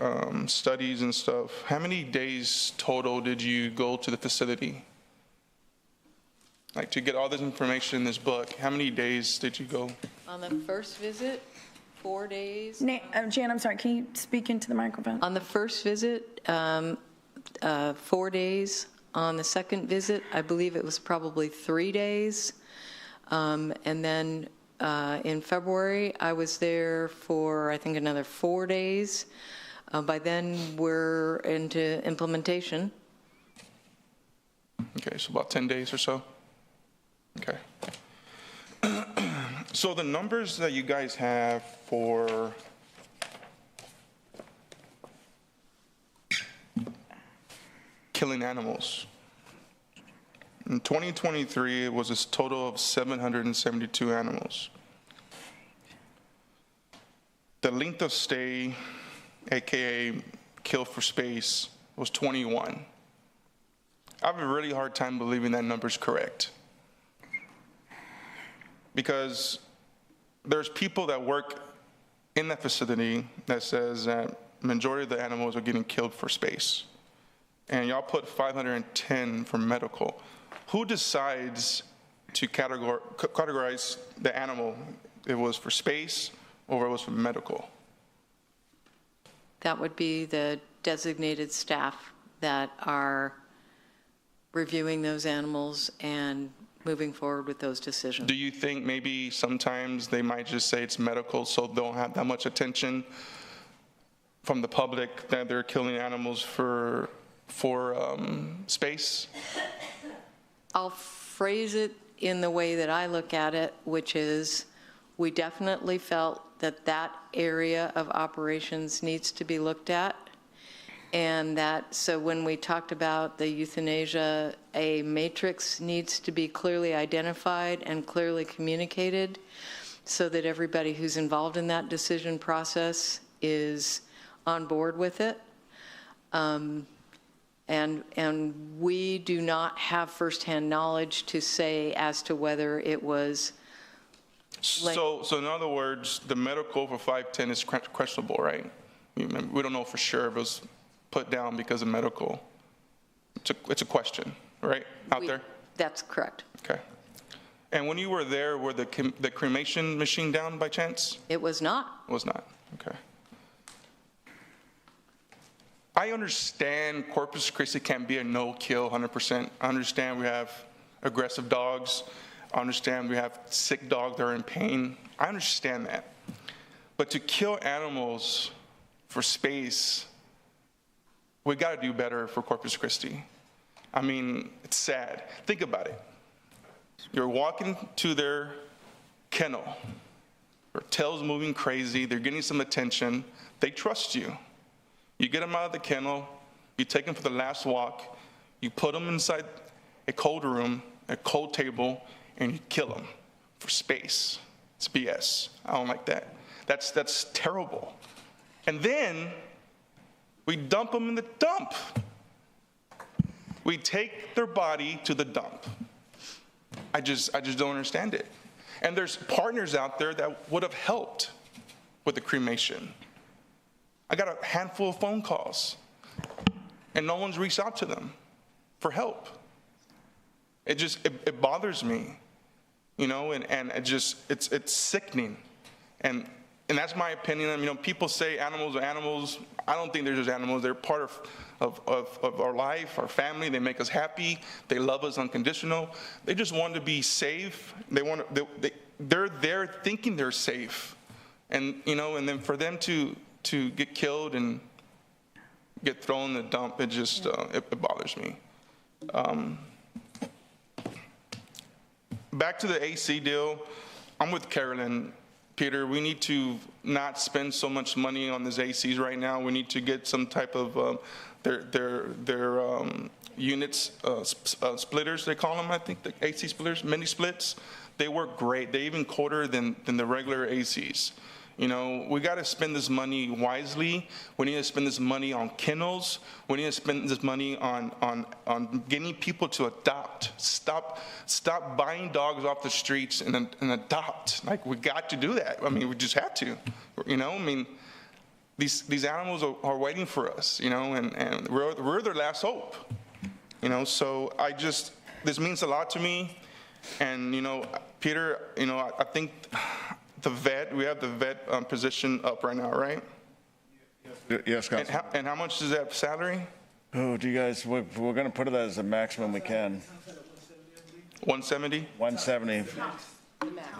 studies and stuff, how many days total did you go to the facility? Like, to get all this information in this book, how many days did you go? On the first visit, 4 days. Jan, I'm sorry, can you speak into the microphone? On the first visit, 4 days. On the second visit, I believe it was probably 3 days. And then in February, I was there for, I think, another 4 days. By then, we're into implementation. Okay, so about 10 days or so? Okay. So the numbers that you guys have for killing animals, in 2023, it was a total of 772 animals. The length of stay, AKA kill for space, was 21. I have a really hard time believing that number's correct, because there's people that work in that facility that says that majority of the animals are getting killed for space. And y'all put 510 for medical. Who decides to categorize the animal? It was for space or it was for medical? That would be the designated staff that are reviewing those animals and moving forward with those decisions. Do you think maybe sometimes they might just say it's medical, so they don't have that much attention from the public that they're killing animals for space? I'll phrase it in the way that I look at it, which is, we definitely felt that that area of operations needs to be looked at. And that, so when we talked about the euthanasia, a matrix needs to be clearly identified and clearly communicated so that everybody who's involved in that decision process is on board with it. And we do not have firsthand knowledge to say as to whether it was. So in other words, the medical for 510 is questionable, right? We don't know for sure if it was put down because of medical. It's a question, right, out there? That's correct. Okay. And when you were there, were the cremation machine down by chance? It was not. It was not, okay. I understand Corpus Christi can be a no-kill 100%. I understand we have aggressive dogs. I understand we have sick dogs that are in pain. I understand that. But to kill animals for space, we got to do better for Corpus Christi. I mean, it's sad. Think about it. You're walking to their kennel. Their tail's moving crazy. They're getting some attention. They trust you. You get them out of the kennel. You take them for the last walk. You put them inside a cold room, a cold table, and you kill them for space. It's BS. I don't like that. That's terrible. And then we dump them in the dump. We take their body to the dump. I just don't understand it. And there's partners out there that would have helped with the cremation. I got a handful of phone calls, and no one's reached out to them for help. It bothers me, and it's sickening. And that's my opinion. People say animals are animals. I don't think they're just animals. They're part of our life, our family. They make us happy. They love us unconditional. They just want to be safe. They're there thinking they're safe. And then for them to get killed and get thrown in the dump, it bothers me. Back to the AC deal, I'm with Carolyn. Peter, we need to not spend so much money on these ACs right now. We need to get some type of their units, splitters, they call them, I think, the AC splitters, mini splits. They work great. They even colder than the regular ACs. We got to spend this money wisely. We need to spend this money on kennels. We need to spend this money on getting people to adopt. Stop buying dogs off the streets and adopt. Like, we got to do that. We just have to. These animals are waiting for us. And we're their last hope. So this means a lot to me. And Peter, I think. We have the vet position up right now, right? Yes, Council. And how much is that salary? Oh, do you guys, we're going to put it as the maximum we can. 170? 170.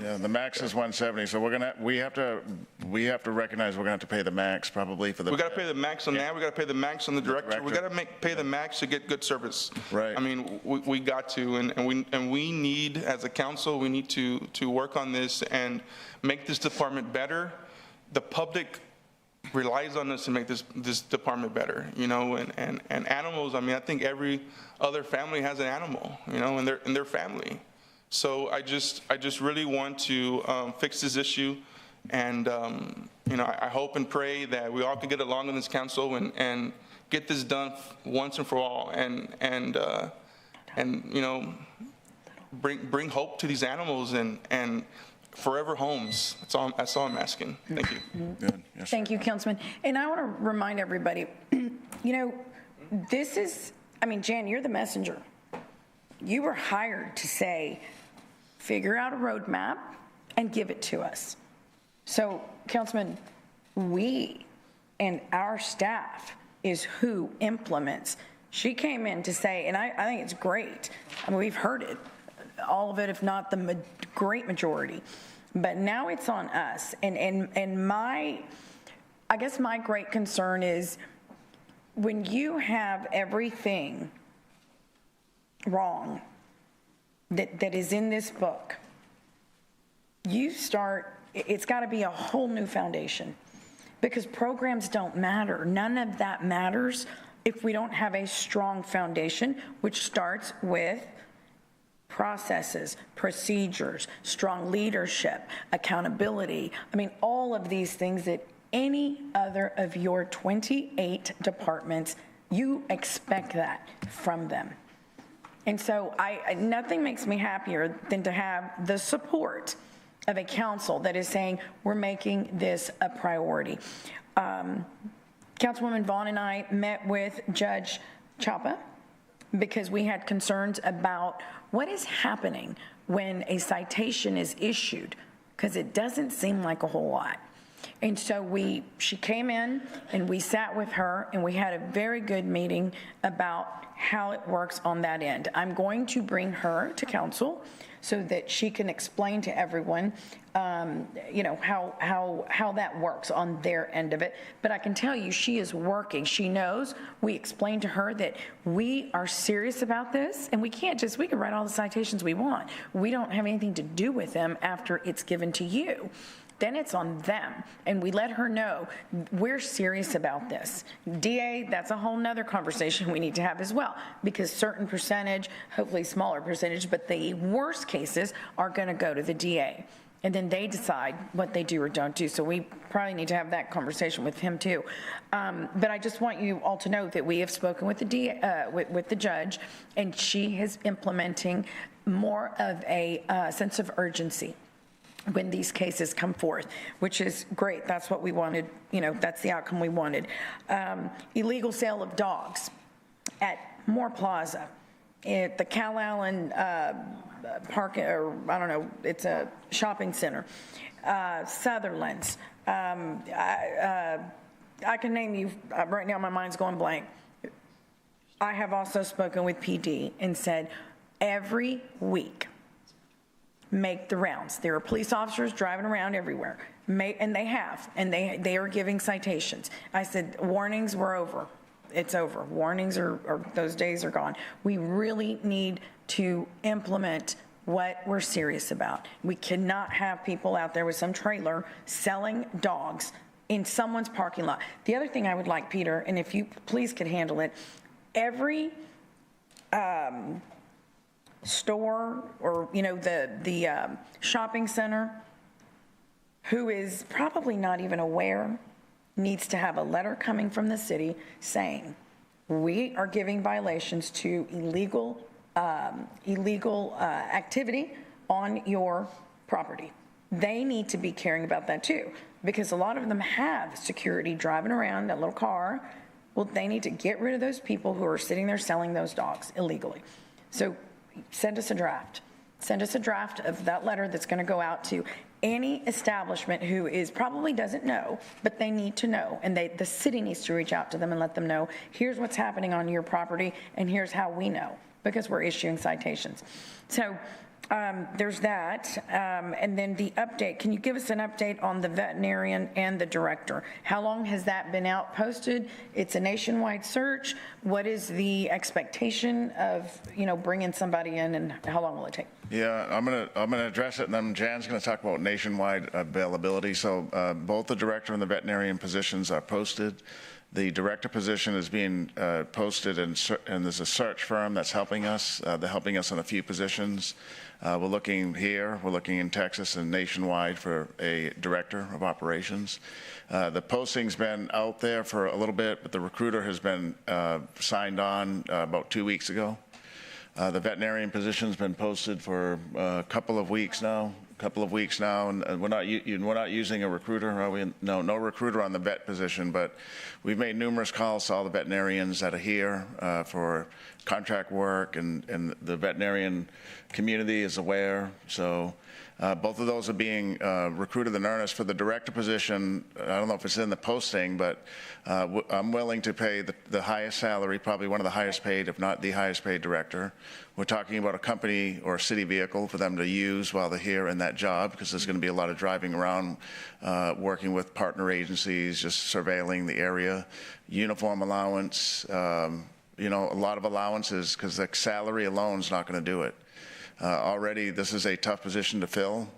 Yeah, the max is 170. So we have to recognize we're going to have to pay the max probably for the. We got to pay the max on that. We got to pay the max on the director. We got to pay the max to get good service. Right. We got to, and we need, as a council, we need to work on this and make this department better. The public relies on us to make this department better, and animals. I think every other family has an animal, in their family. So I just really want to fix this issue, and I hope and pray that we all can get along in this council and get this done once and for all, and bring hope to these animals and forever homes. That's all I'm asking. Thank you. Good. Yes, Thank you, Councilman. And I want to remind everybody, this is, Jan, you're the messenger. You were hired to say, figure out a roadmap and give it to us. So, Councilman, we and our staff is who implements. She came in to say, and I think it's great. We've heard it, all of it, if not the great majority. But now it's on us. And I guess my great concern is when you have everything wrong that is in this book, it's got to be a whole new foundation, because programs don't matter. None of that matters if we don't have a strong foundation, which starts with processes, procedures, strong leadership, accountability. All of these things that any other of your 28 departments, you expect that from them. And so nothing makes me happier than to have the support of a council that is saying we're making this a priority. Councilwoman Vaughn and I met with Judge Chapa because we had concerns about what is happening when a citation is issued, because it doesn't seem like a whole lot. And so she came in and we sat with her and we had a very good meeting about how it works on that end. I'm going to bring her to council so that she can explain to everyone, you know, how that works on their end of it. But I can tell you, she is working. She knows. We explained to her that we are serious about this, and we can write all the citations we want. We don't have anything to do with them after it's given to you. Then it's on them. And we let her know we're serious about this. DA, that's a whole nother conversation we need to have as well, because certain percentage, hopefully smaller percentage, but the worst cases are going to go to the DA. And then they decide what they do or don't do. So we probably need to have that conversation with him too. But I just want you all to know that we have spoken with the DA, with the judge, and she is implementing more of a sense of urgency when these cases come forth, which is great. That's what we wanted. You know, that's the outcome we wanted. Illegal sale of dogs at Moore Plaza, at the Cal Allen Park, or I don't know, it's a shopping center. Sutherland's. I can name you, right now my mind's going blank. I have also spoken with PD and said, every week, make the rounds. There are police officers driving around everywhere, and they have, and they are giving citations. I said, warnings were over. It's over. Warnings are those days are gone. We really need to implement what we're serious about. We cannot have people out there with some trailer selling dogs in someone's parking lot. The other thing I would like, Peter, and if you please could handle it, every store or, you know, the shopping center who is probably not even aware needs to have a letter coming from the city saying we are giving violations to illegal activity on your property. They need to be caring about that too, because a lot of them have security driving around that little car. Well, they need to get rid of those people who are sitting there selling those dogs illegally. So send us a draft. Send us a draft of that letter that's going to go out to any establishment who probably doesn't know, but they need to know, and the city needs to reach out to them and let them know, here's what's happening on your property, and here's how we know, because we're issuing citations. So there's that. And then the update, can you give us an update on the veterinarian and the director? How long has that been out posted? It's a nationwide search. What is the expectation of, you know, bringing somebody in, and how long will it take? Yeah, I'm gonna address it, and then Jan's gonna talk about nationwide availability. So both the director and the veterinarian positions are posted. The director position is being posted, and there's a search firm that's helping us. They're helping us on a few positions. We're looking here, we're looking in Texas and nationwide for a director of operations. The posting's been out there for a little bit, but the recruiter has been signed on about 2 weeks ago. The veterinarian position's been posted for a couple of weeks now, and we're not using a recruiter, are we? No recruiter on the vet position, but we've made numerous calls to all the veterinarians that are here for contract work, and the veterinarian community is aware. So both of those are being recruited in earnest. For the director position, I don't know if it's in the posting, but I'm willing to pay the highest salary, probably one of the highest paid, if not the highest paid director. We're talking about a company or a city vehicle for them to use while they're here in that job, because there's going to be a lot of driving around, working with partner agencies, just surveilling the area. Uniform allowance, you know, a lot of allowances, because the salary alone is not going to do it. Already, this is a tough position to fill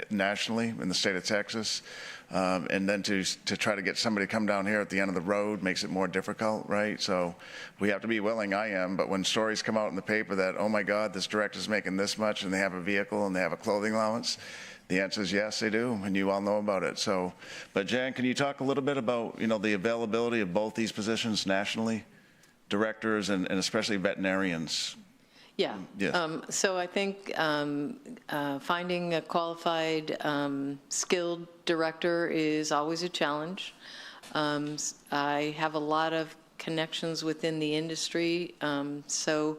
nationally in the state of Texas. And then to try to get somebody to come down here at the end of the road makes it more difficult, right? So we have to be willing, I am, but when stories come out in the paper that, oh my God, this director's making this much and they have a vehicle and they have a clothing allowance, the answer is yes, they do, and you all know about it. So, but Jan, can you talk a little bit about, you know, the availability of both these positions nationally, directors and especially veterinarians? Yeah. Yes. So I think finding a qualified, skilled director is always a challenge. I have a lot of connections within the industry, so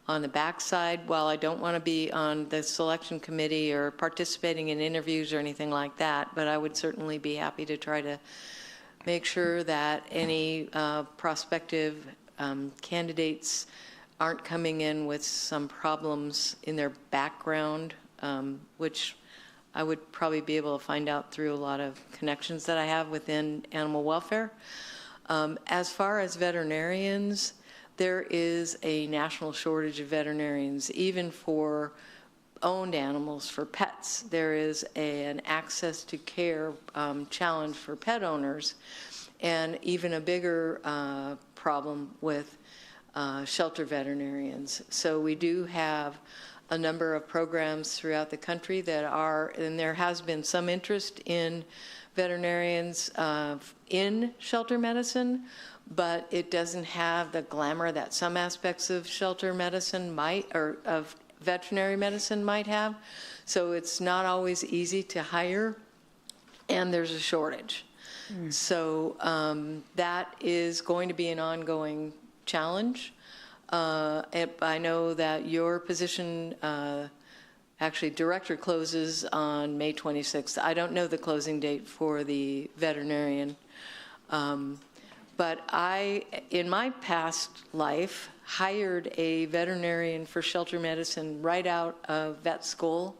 on the backside. While I don't want to be on the selection committee or participating in interviews or anything like that, but I would certainly be happy to try to make sure that any prospective candidates aren't coming in with some problems in their background, which I would probably be able to find out through a lot of connections that I have within animal welfare. As far as veterinarians, there is a national shortage of veterinarians, even for owned animals, for pets. There is an access to care challenge for pet owners, and even a bigger problem with shelter veterinarians. So we do have a number of programs throughout the country that are, and there has been some interest in veterinarians in shelter medicine, but it doesn't have the glamour that some aspects of shelter medicine might, or of veterinary medicine might have. So it's not always easy to hire, and there's a shortage. So that is going to be an ongoing challenge. I know that your position, actually director, closes on May 26th. I don't know the closing date for the veterinarian. But I, in my past life, hired a veterinarian for shelter medicine right out of vet school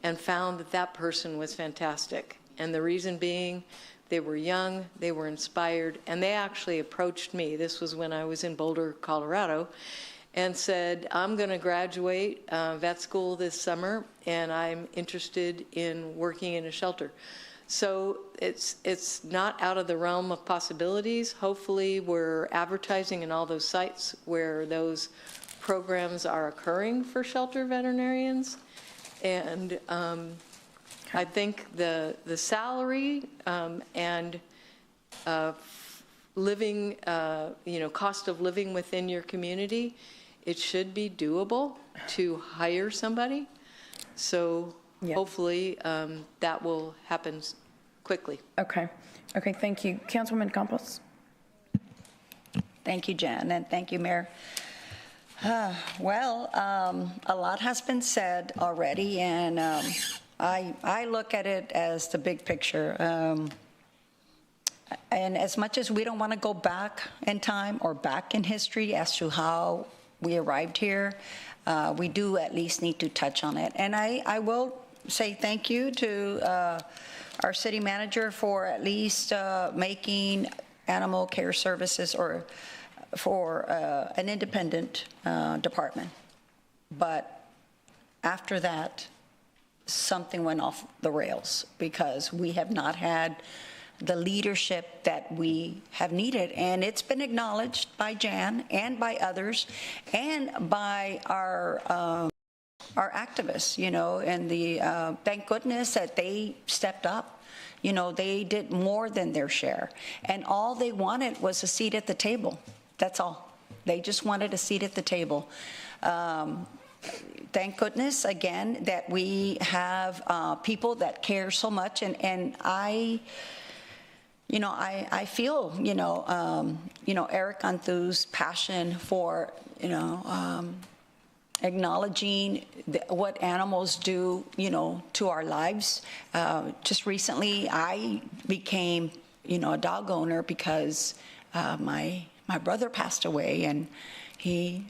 and found that that person was fantastic. And the reason being, they were young, they were inspired, and they actually approached me. This was when I was in Boulder, Colorado, and said, I'm going to graduate vet school this summer, and I'm interested in working in a shelter. So it's not out of the realm of possibilities. Hopefully we're advertising in all those sites where those programs are occurring for shelter veterinarians. And I think the salary and living, cost of living within your community, it should be doable to hire somebody. So hopefully that will happen quickly. Okay, thank you. Councilwoman Campos. Thank you, Jan, and thank you, Mayor. A lot has been said already, and I look at it as the big picture. And as much as we don't want to go back in time or back in history as to how we arrived here, we do at least need to touch on it. And I will say thank you to our city manager for at least making animal care services or for an independent department. But after that, something went off the rails because we have not had the leadership that we have needed. And it's been acknowledged by Jan and by others and by our activists, and thank goodness that they stepped up. They did more than their share. And all they wanted was a seat at the table. That's all. They just wanted a seat at the table. Thank goodness, again, that we have people that care so much. And I feel, Eric Antu's passion for, acknowledging what animals do, to our lives. Just recently, I became, a dog owner because my brother passed away, and he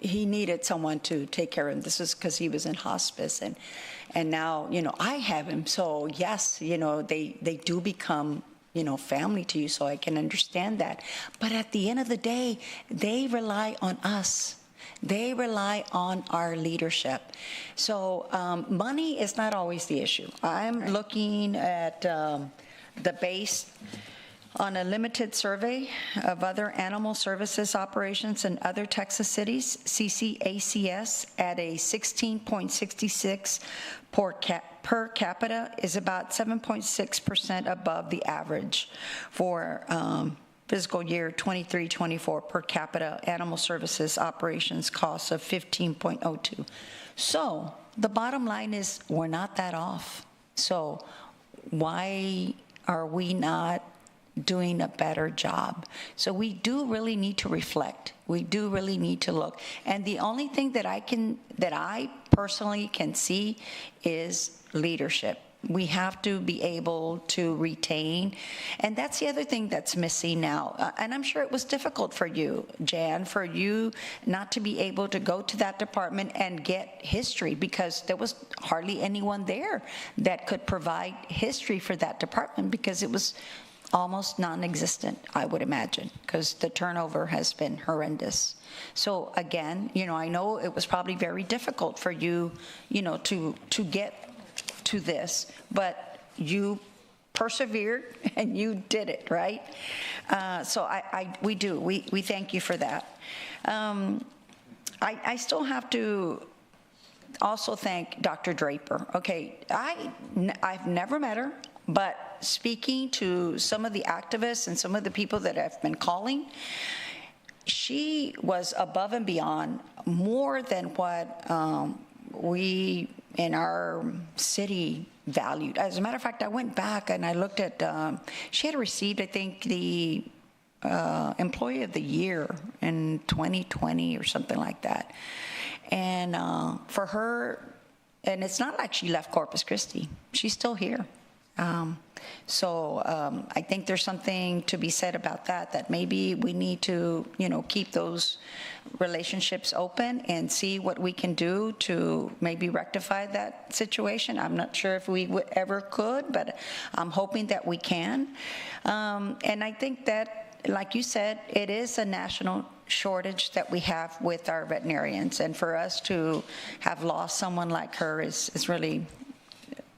needed someone to take care of him. This is because he was in hospice, and now, I have him. So yes, they do become, family to you, so I can understand that. But at the end of the day, they rely on us. They rely on our leadership. So money is not always the issue. I'm looking at the base on a limited survey of other animal services operations in other Texas cities. CCACS at a 16.66 per capita is about 7.6% above the average for fiscal year 23-24 per capita animal services operations costs of 15.02. So the bottom line is we're not that off. So why are we not doing a better job. So we do really need to reflect. We do really need to look. And the only thing that I personally can see is leadership. We have to be able to retain. And that's the other thing that's missing now. And I'm sure it was difficult for you, Jan, for you not to be able to go to that department and get history, because there was hardly anyone there that could provide history for that department, because it was almost non-existent, I would imagine, because the turnover has been horrendous. So again, I know it was probably very difficult for you, to get to this, but you persevered and you did it, right? So we thank you for that. I still have to also thank Dr. Draper. Okay, I've never met her, but speaking to some of the activists and some of the people that have been calling, she was above and beyond, more than what we in our city valued. As a matter of fact, I went back and I looked at, she had received, I think, the Employee of the Year in 2020 or something like that. And for her, and it's not like she left Corpus Christi. She's still here. So I think there's something to be said about that maybe we need to, keep those relationships open and see what we can do to maybe rectify that situation. I'm not sure if we ever could, but I'm hoping that we can. And I think that, like you said, it is a national shortage that we have with our veterinarians. And for us to have lost someone like her is really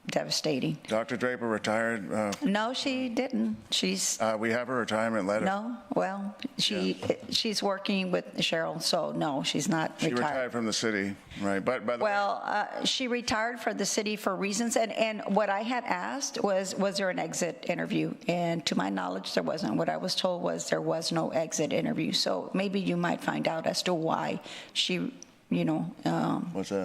devastating. Dr. Draper retired? No, she didn't. She's. We have her retirement letter. No, well, she's working with Cheryl, so no, she's not retired. She retired from the city, right? But by the way, she retired for the city for reasons, and what I had asked was there an exit interview? And to my knowledge, there wasn't. What I was told was there was no exit interview. So maybe you might find out as to why she,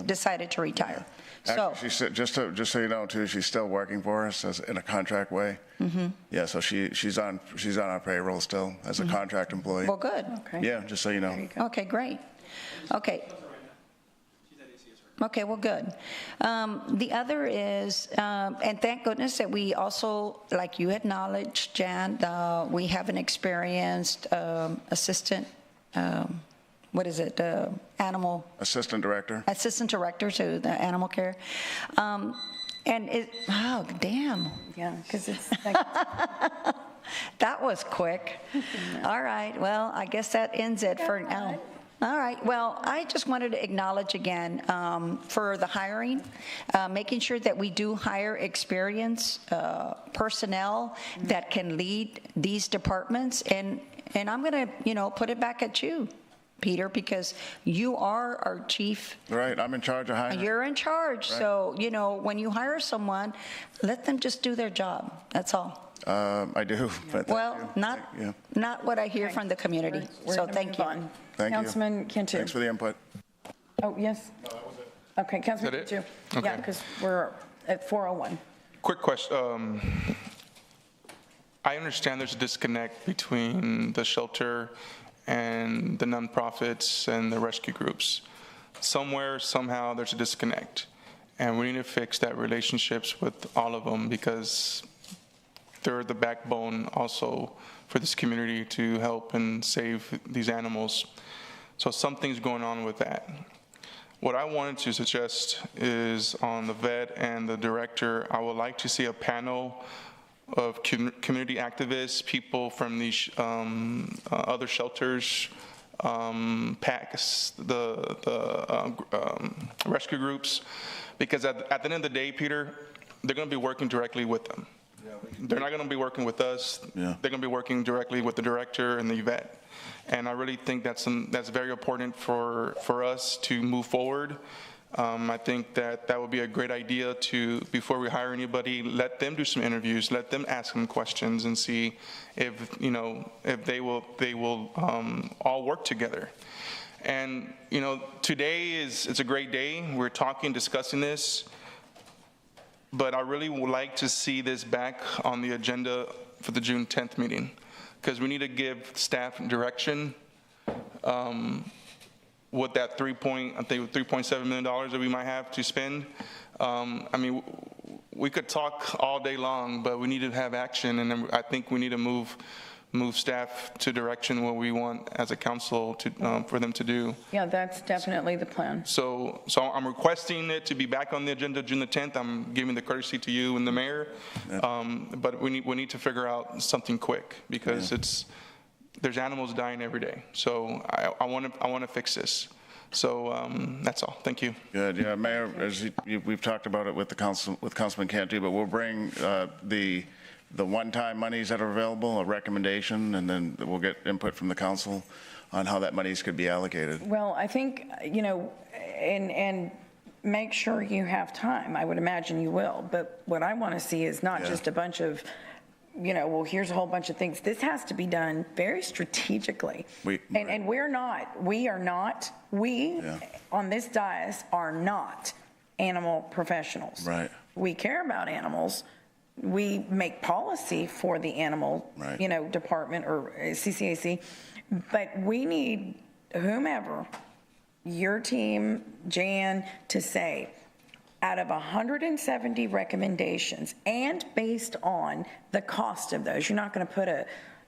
decided to retire. Actually, she said, just so you know, too, she's still working for us in a contract way. Mm-hmm. Yeah, so she's on our payroll still as a contract employee. Well, good. Okay. Yeah, just so you know. Okay, great. Okay. Okay, well, good. The other is, and thank goodness that we also, like you acknowledged, Jan, we have an experienced assistant. What is it? Animal assistant director to the animal care. And it, oh, damn. Yeah, because it's like that was quick. All right. Well, I guess that ends it for now. All right. Well, I just wanted to acknowledge again for the hiring, making sure that we do hire experienced personnel that can lead these departments. And I'm going to, put it back at you, Peter, because you are our chief. Right, I'm in charge of hiring. You're in charge. Right. So, when you hire someone, let them just do their job. That's all. I do. But not what I hear from the community. So thank you. Thank Councilman Cantu. Thanks for the input. Oh, yes? No, that was it. Okay, Councilman Cantu. Okay. Yeah, because we're at 4:01. Quick question. I understand there's a disconnect between the shelter and the nonprofits and the rescue groups. Somewhere, somehow, there's a disconnect. And we need to fix that relationships with all of them, because they're the backbone also for this community to help and save these animals. So something's going on with that. What I wanted to suggest is on the vet and the director, I would like to see a panel of community activists, people from these other shelters, PACs, the rescue groups, because at the end of the day, Peter, they're going to be working directly with them. They're not going to be working with us. Yeah. They're going to be working directly with the director and the vet. And I really think that's very important for us to move forward. I think that would be a great idea to, before we hire anybody, let them do some interviews, let them ask them questions and see if they will all work together. And, today it's a great day. We're discussing this, but I really would like to see this back on the agenda June 10th meeting, because we need to give staff direction with that $3.7 million that we might have to spend. I mean, we could talk all day long, but we need to have action, and I think we need to move staff to direction what we want as a council to for them to do. Yeah, that's definitely the plan. So I'm requesting it to be back on the agenda June the 10th. I'm giving the courtesy to you and the mayor, but we need to figure out something quick, because there's animals dying every day. So I want to fix this. So that's all. Thank you. Good. Yeah, Mayor, as we've talked about it with Councilman Cantu, but we'll bring the one-time monies that are available, a recommendation, and then we'll get input from the council on how that monies could be allocated. Well, I think, you know, and make sure you have time. I would imagine you will. But what I want to see is not just a bunch of, you know, well, here's a whole bunch of things. This has to be done very strategically. We on this dais are not animal professionals. Right. We care about animals. We make policy for the animal, you know, department or CCAC, but we need whomever, your team, Jan, to say, out of 170 recommendations, and based on the cost of those, you're not going to put a,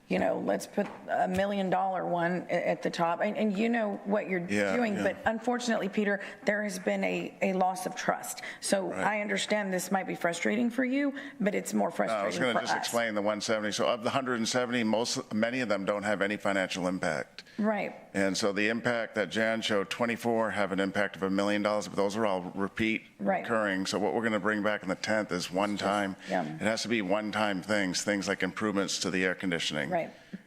you know, let's put $1 million one at the top, and you know what you're doing, but unfortunately, Peter, there has been a loss of trust. So I understand this might be frustrating for you, but it's more frustrating for us. I was going to just explain the 170. So of the 170, many of them don't have any financial impact. Right. And so the impact that Jan showed, 24 have an impact of $1 million, but those are all recurring. So what we're going to bring back in the 10th is one time. It has to be one-time things like improvements to the air conditioning.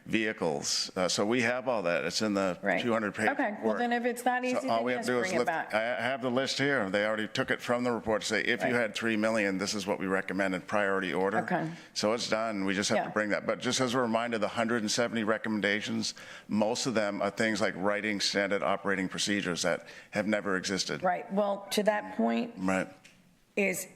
Vehicles. So we have all that. It's in the 200-page Okay, well then if it's that easy, all then we have just to do is bring it back. I have the list here. They already took it from the report to say, if you had $3 million, this is what we recommend in priority order. Okay. So it's done. We just have to bring that. But just as a reminder, the 170 recommendations, most of them are things like writing standard operating procedures that have never existed. Right. Well, to that point is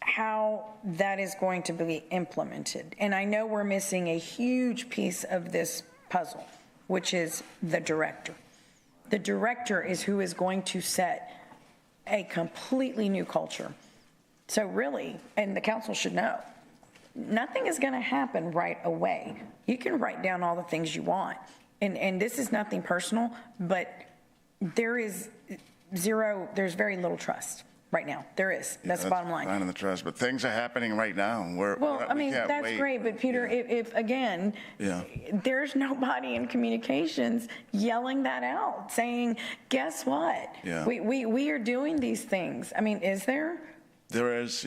how that is going to be implemented. And I know we're missing a huge piece of this puzzle, which is the director. The director is who is going to set a completely new culture. So really, and the council should know, nothing is going to happen right away. You can write down all the things you want. And this is nothing personal, but there's very little trust. Right now, there is. That's the bottom line. Fine in the trust, but things are happening right now. Well, I mean, that's great, but Peter, if again, there's nobody in communications yelling that out, saying, guess what? We are doing these things. I mean, is there? There is,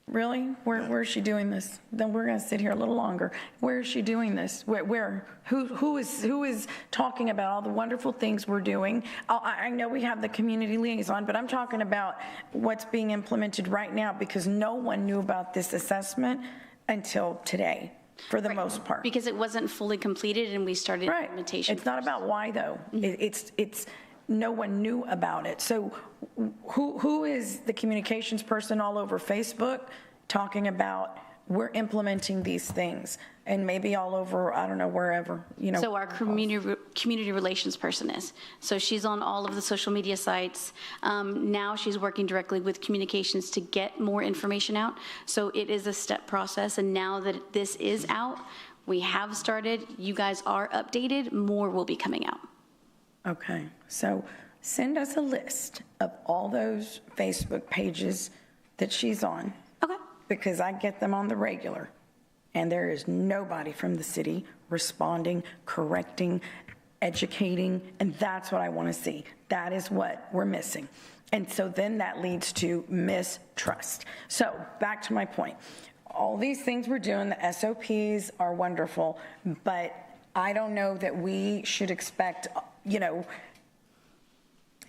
Really? Where is she doing this? Then we're going to sit here a little longer. Where is she doing this? Where? Who is talking about all the wonderful things we're doing? I know we have the community liaison, but I'm talking about what's being implemented right now, because no one knew about this assessment until today, for the most part. Because it wasn't fully completed and we started implementation. It's not about why, though. It's no one knew about it. So who is the communications person all over Facebook talking about we're implementing these things, and maybe all over, I don't know, wherever, you know. So our community relations person is. So she's on all of the social media sites. Now she's working directly with communications to get more information out. So it is a step process, and now that this is out, we have started, you guys are updated, more will be coming out. Okay, so send us a list of all those Facebook pages that she's on. Okay. Because I get them on the regular, and there is nobody from the city responding, correcting, educating, and that's what I want to see. That is what we're missing. And so then that leads to mistrust. So back to my point. All these things we're doing, the SOPs are wonderful, but I don't know that we should expect, you know,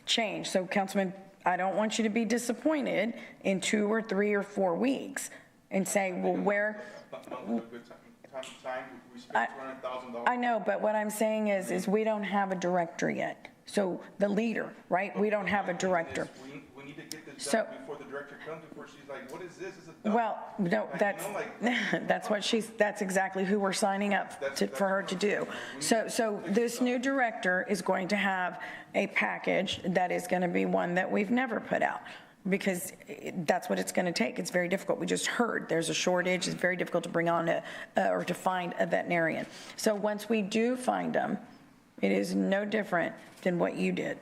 change. So, Councilman, I don't want you to be disappointed in 2 or 3 or 4 weeks and say, well, where? I know, but what I'm saying is we don't have a director yet. So the leader, right? We don't have a director. We need to get this done before the director comes before she's like, what is this? Well, no, that's exactly who we're signing up for her to do. So this new director is going to have a package that is going to be one that we've never put out, because that's what it's going to take. It's very difficult. We just heard there's a shortage. It's very difficult to bring on or to find a veterinarian. So once we do find them, it is no different than what you did.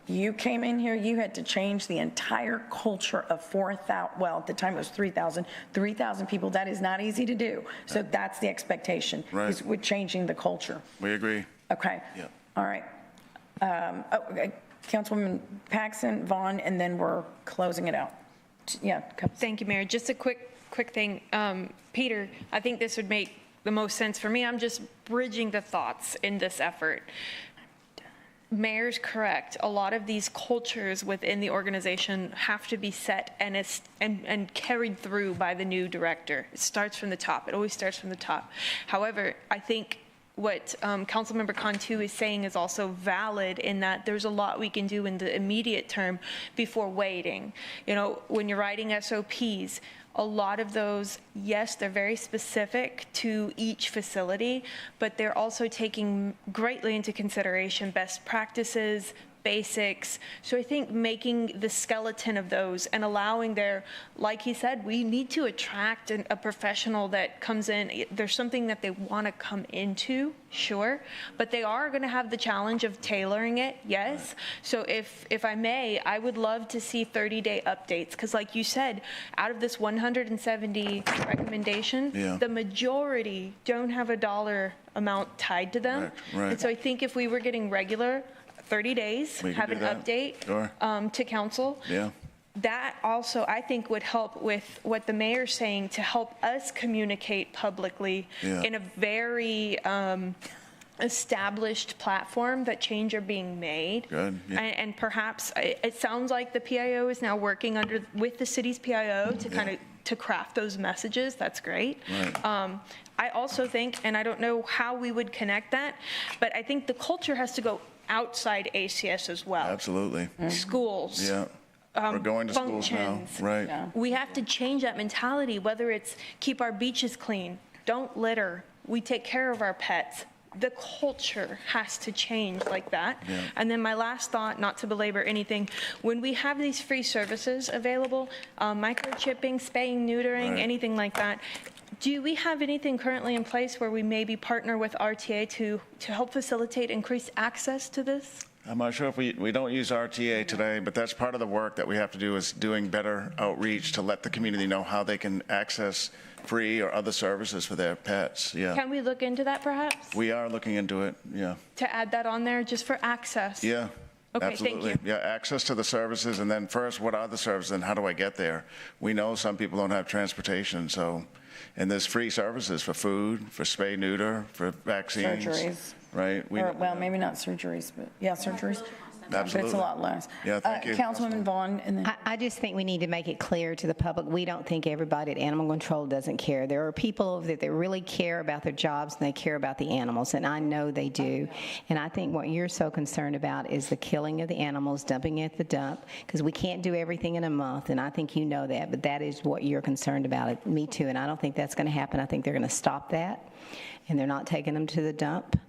You came in here, you had to change the entire culture of 4,000, well, at the time it was 3,000 people. That is not easy to do. So that's the expectation, is with changing the culture. We agree. Okay. Yeah. All right. Councilwoman Paxson, Vaughn, and then we're closing it out. Yeah. Thank you, Mayor. Just a quick thing. Peter, I think this would make the most sense for me. I'm just bridging the thoughts in this effort. Mayor's correct. A lot of these cultures within the organization have to be set and carried through by the new director. It starts from the top. It always starts from the top. However, I think what Councilmember Cantu is saying is also valid, in that there's a lot we can do in the immediate term before waiting. You know, when you're writing SOPs, a lot of those, yes, they're very specific to each facility, but they're also taking greatly into consideration best practices, basics. So I think making the skeleton of those and allowing like he said, we need to attract a professional that comes in. There's something that they want to come into, sure, but they are going to have the challenge of tailoring it, yes. So if I may, I would love to see 30-day updates, because like you said, out of this 170 recommendation, the majority don't have a dollar amount tied to them. Right. And so I think if we were getting regular 30 days, have an update to council. Yeah. That also, I think, would help with what the mayor's saying, to help us communicate publicly in a very established platform that change are being made. Good. Yeah. And perhaps it sounds like the PIO is now working with the city's PIO to kind of to craft those messages. That's great. Right. I also think, and I don't know how we would connect that, but I think the culture has to go outside ACS as well. Absolutely. Schools. Yeah. We're going to schools now. Right. Yeah. We have to change that mentality, whether it's keep our beaches clean, don't litter, we take care of our pets. The culture has to change like that. Yeah. And then my last thought, not to belabor anything, when we have these free services available, microchipping, spaying, neutering, anything like that, do we have anything currently in place where we maybe partner with RTA to help facilitate increased access to this? I'm not sure if we don't use RTA today, but that's part of the work that we have to do, is doing better outreach to let the community know how they can access free or other services for their pets. Yeah. Can we look into that perhaps? We are looking into it. Yeah. To add that on there just for access? Yeah. Okay, absolutely. thank you. Yeah, access to the services, and then first, what are the services and how do I get there? We know some people don't have transportation, so, and there's free services for food, for spay, neuter, for vaccines. Surgeries. Right? Well, maybe not surgeries, but yeah, surgeries. Absolutely. But it's a lot less. Yeah, thank you. Councilwoman Vaughn, and then. I just think we need to make it clear to the public, we don't think everybody at Animal Control doesn't care. There are people that really care about their jobs and they care about the animals, and I know they do. And I think what you're so concerned about is the killing of the animals, dumping at the dump, because we can't do everything in a month, and I think you know that, but that is what you're concerned about. Me too, and I don't think that's going to happen. I think they're going to stop that, and they're not taking them to the dump.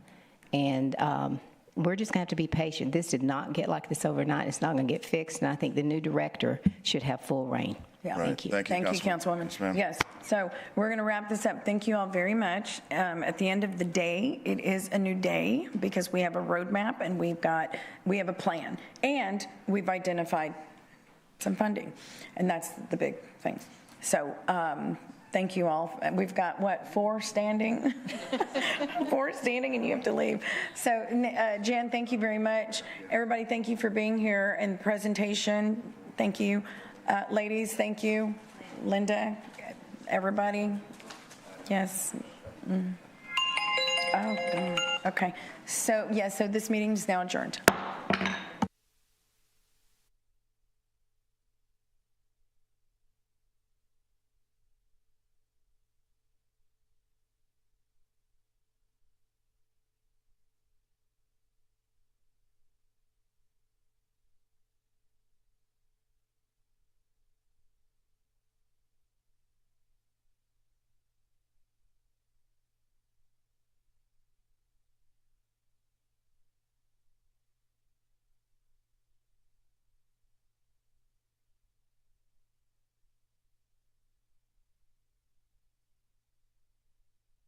And we're just going to have to be patient. This did not get like this overnight. It's not going to get fixed, and I think the new director should have full reign. Yeah. Right. Thank you. Thank you, Councilwoman. Yes. So we're going to wrap this up. Thank you all very much. At the end of the day, it is a new day because we have a roadmap and we have a plan, and we've identified some funding, and that's the big thing. So thank you all. We've got, what, 4 standing? 4 standing, and you have to leave. So, Jen, thank you very much. Everybody, thank you for being here and the presentation. Thank you. Ladies, thank you. Linda, everybody. Yes. Oh, okay. So, yeah, so this meeting is now adjourned.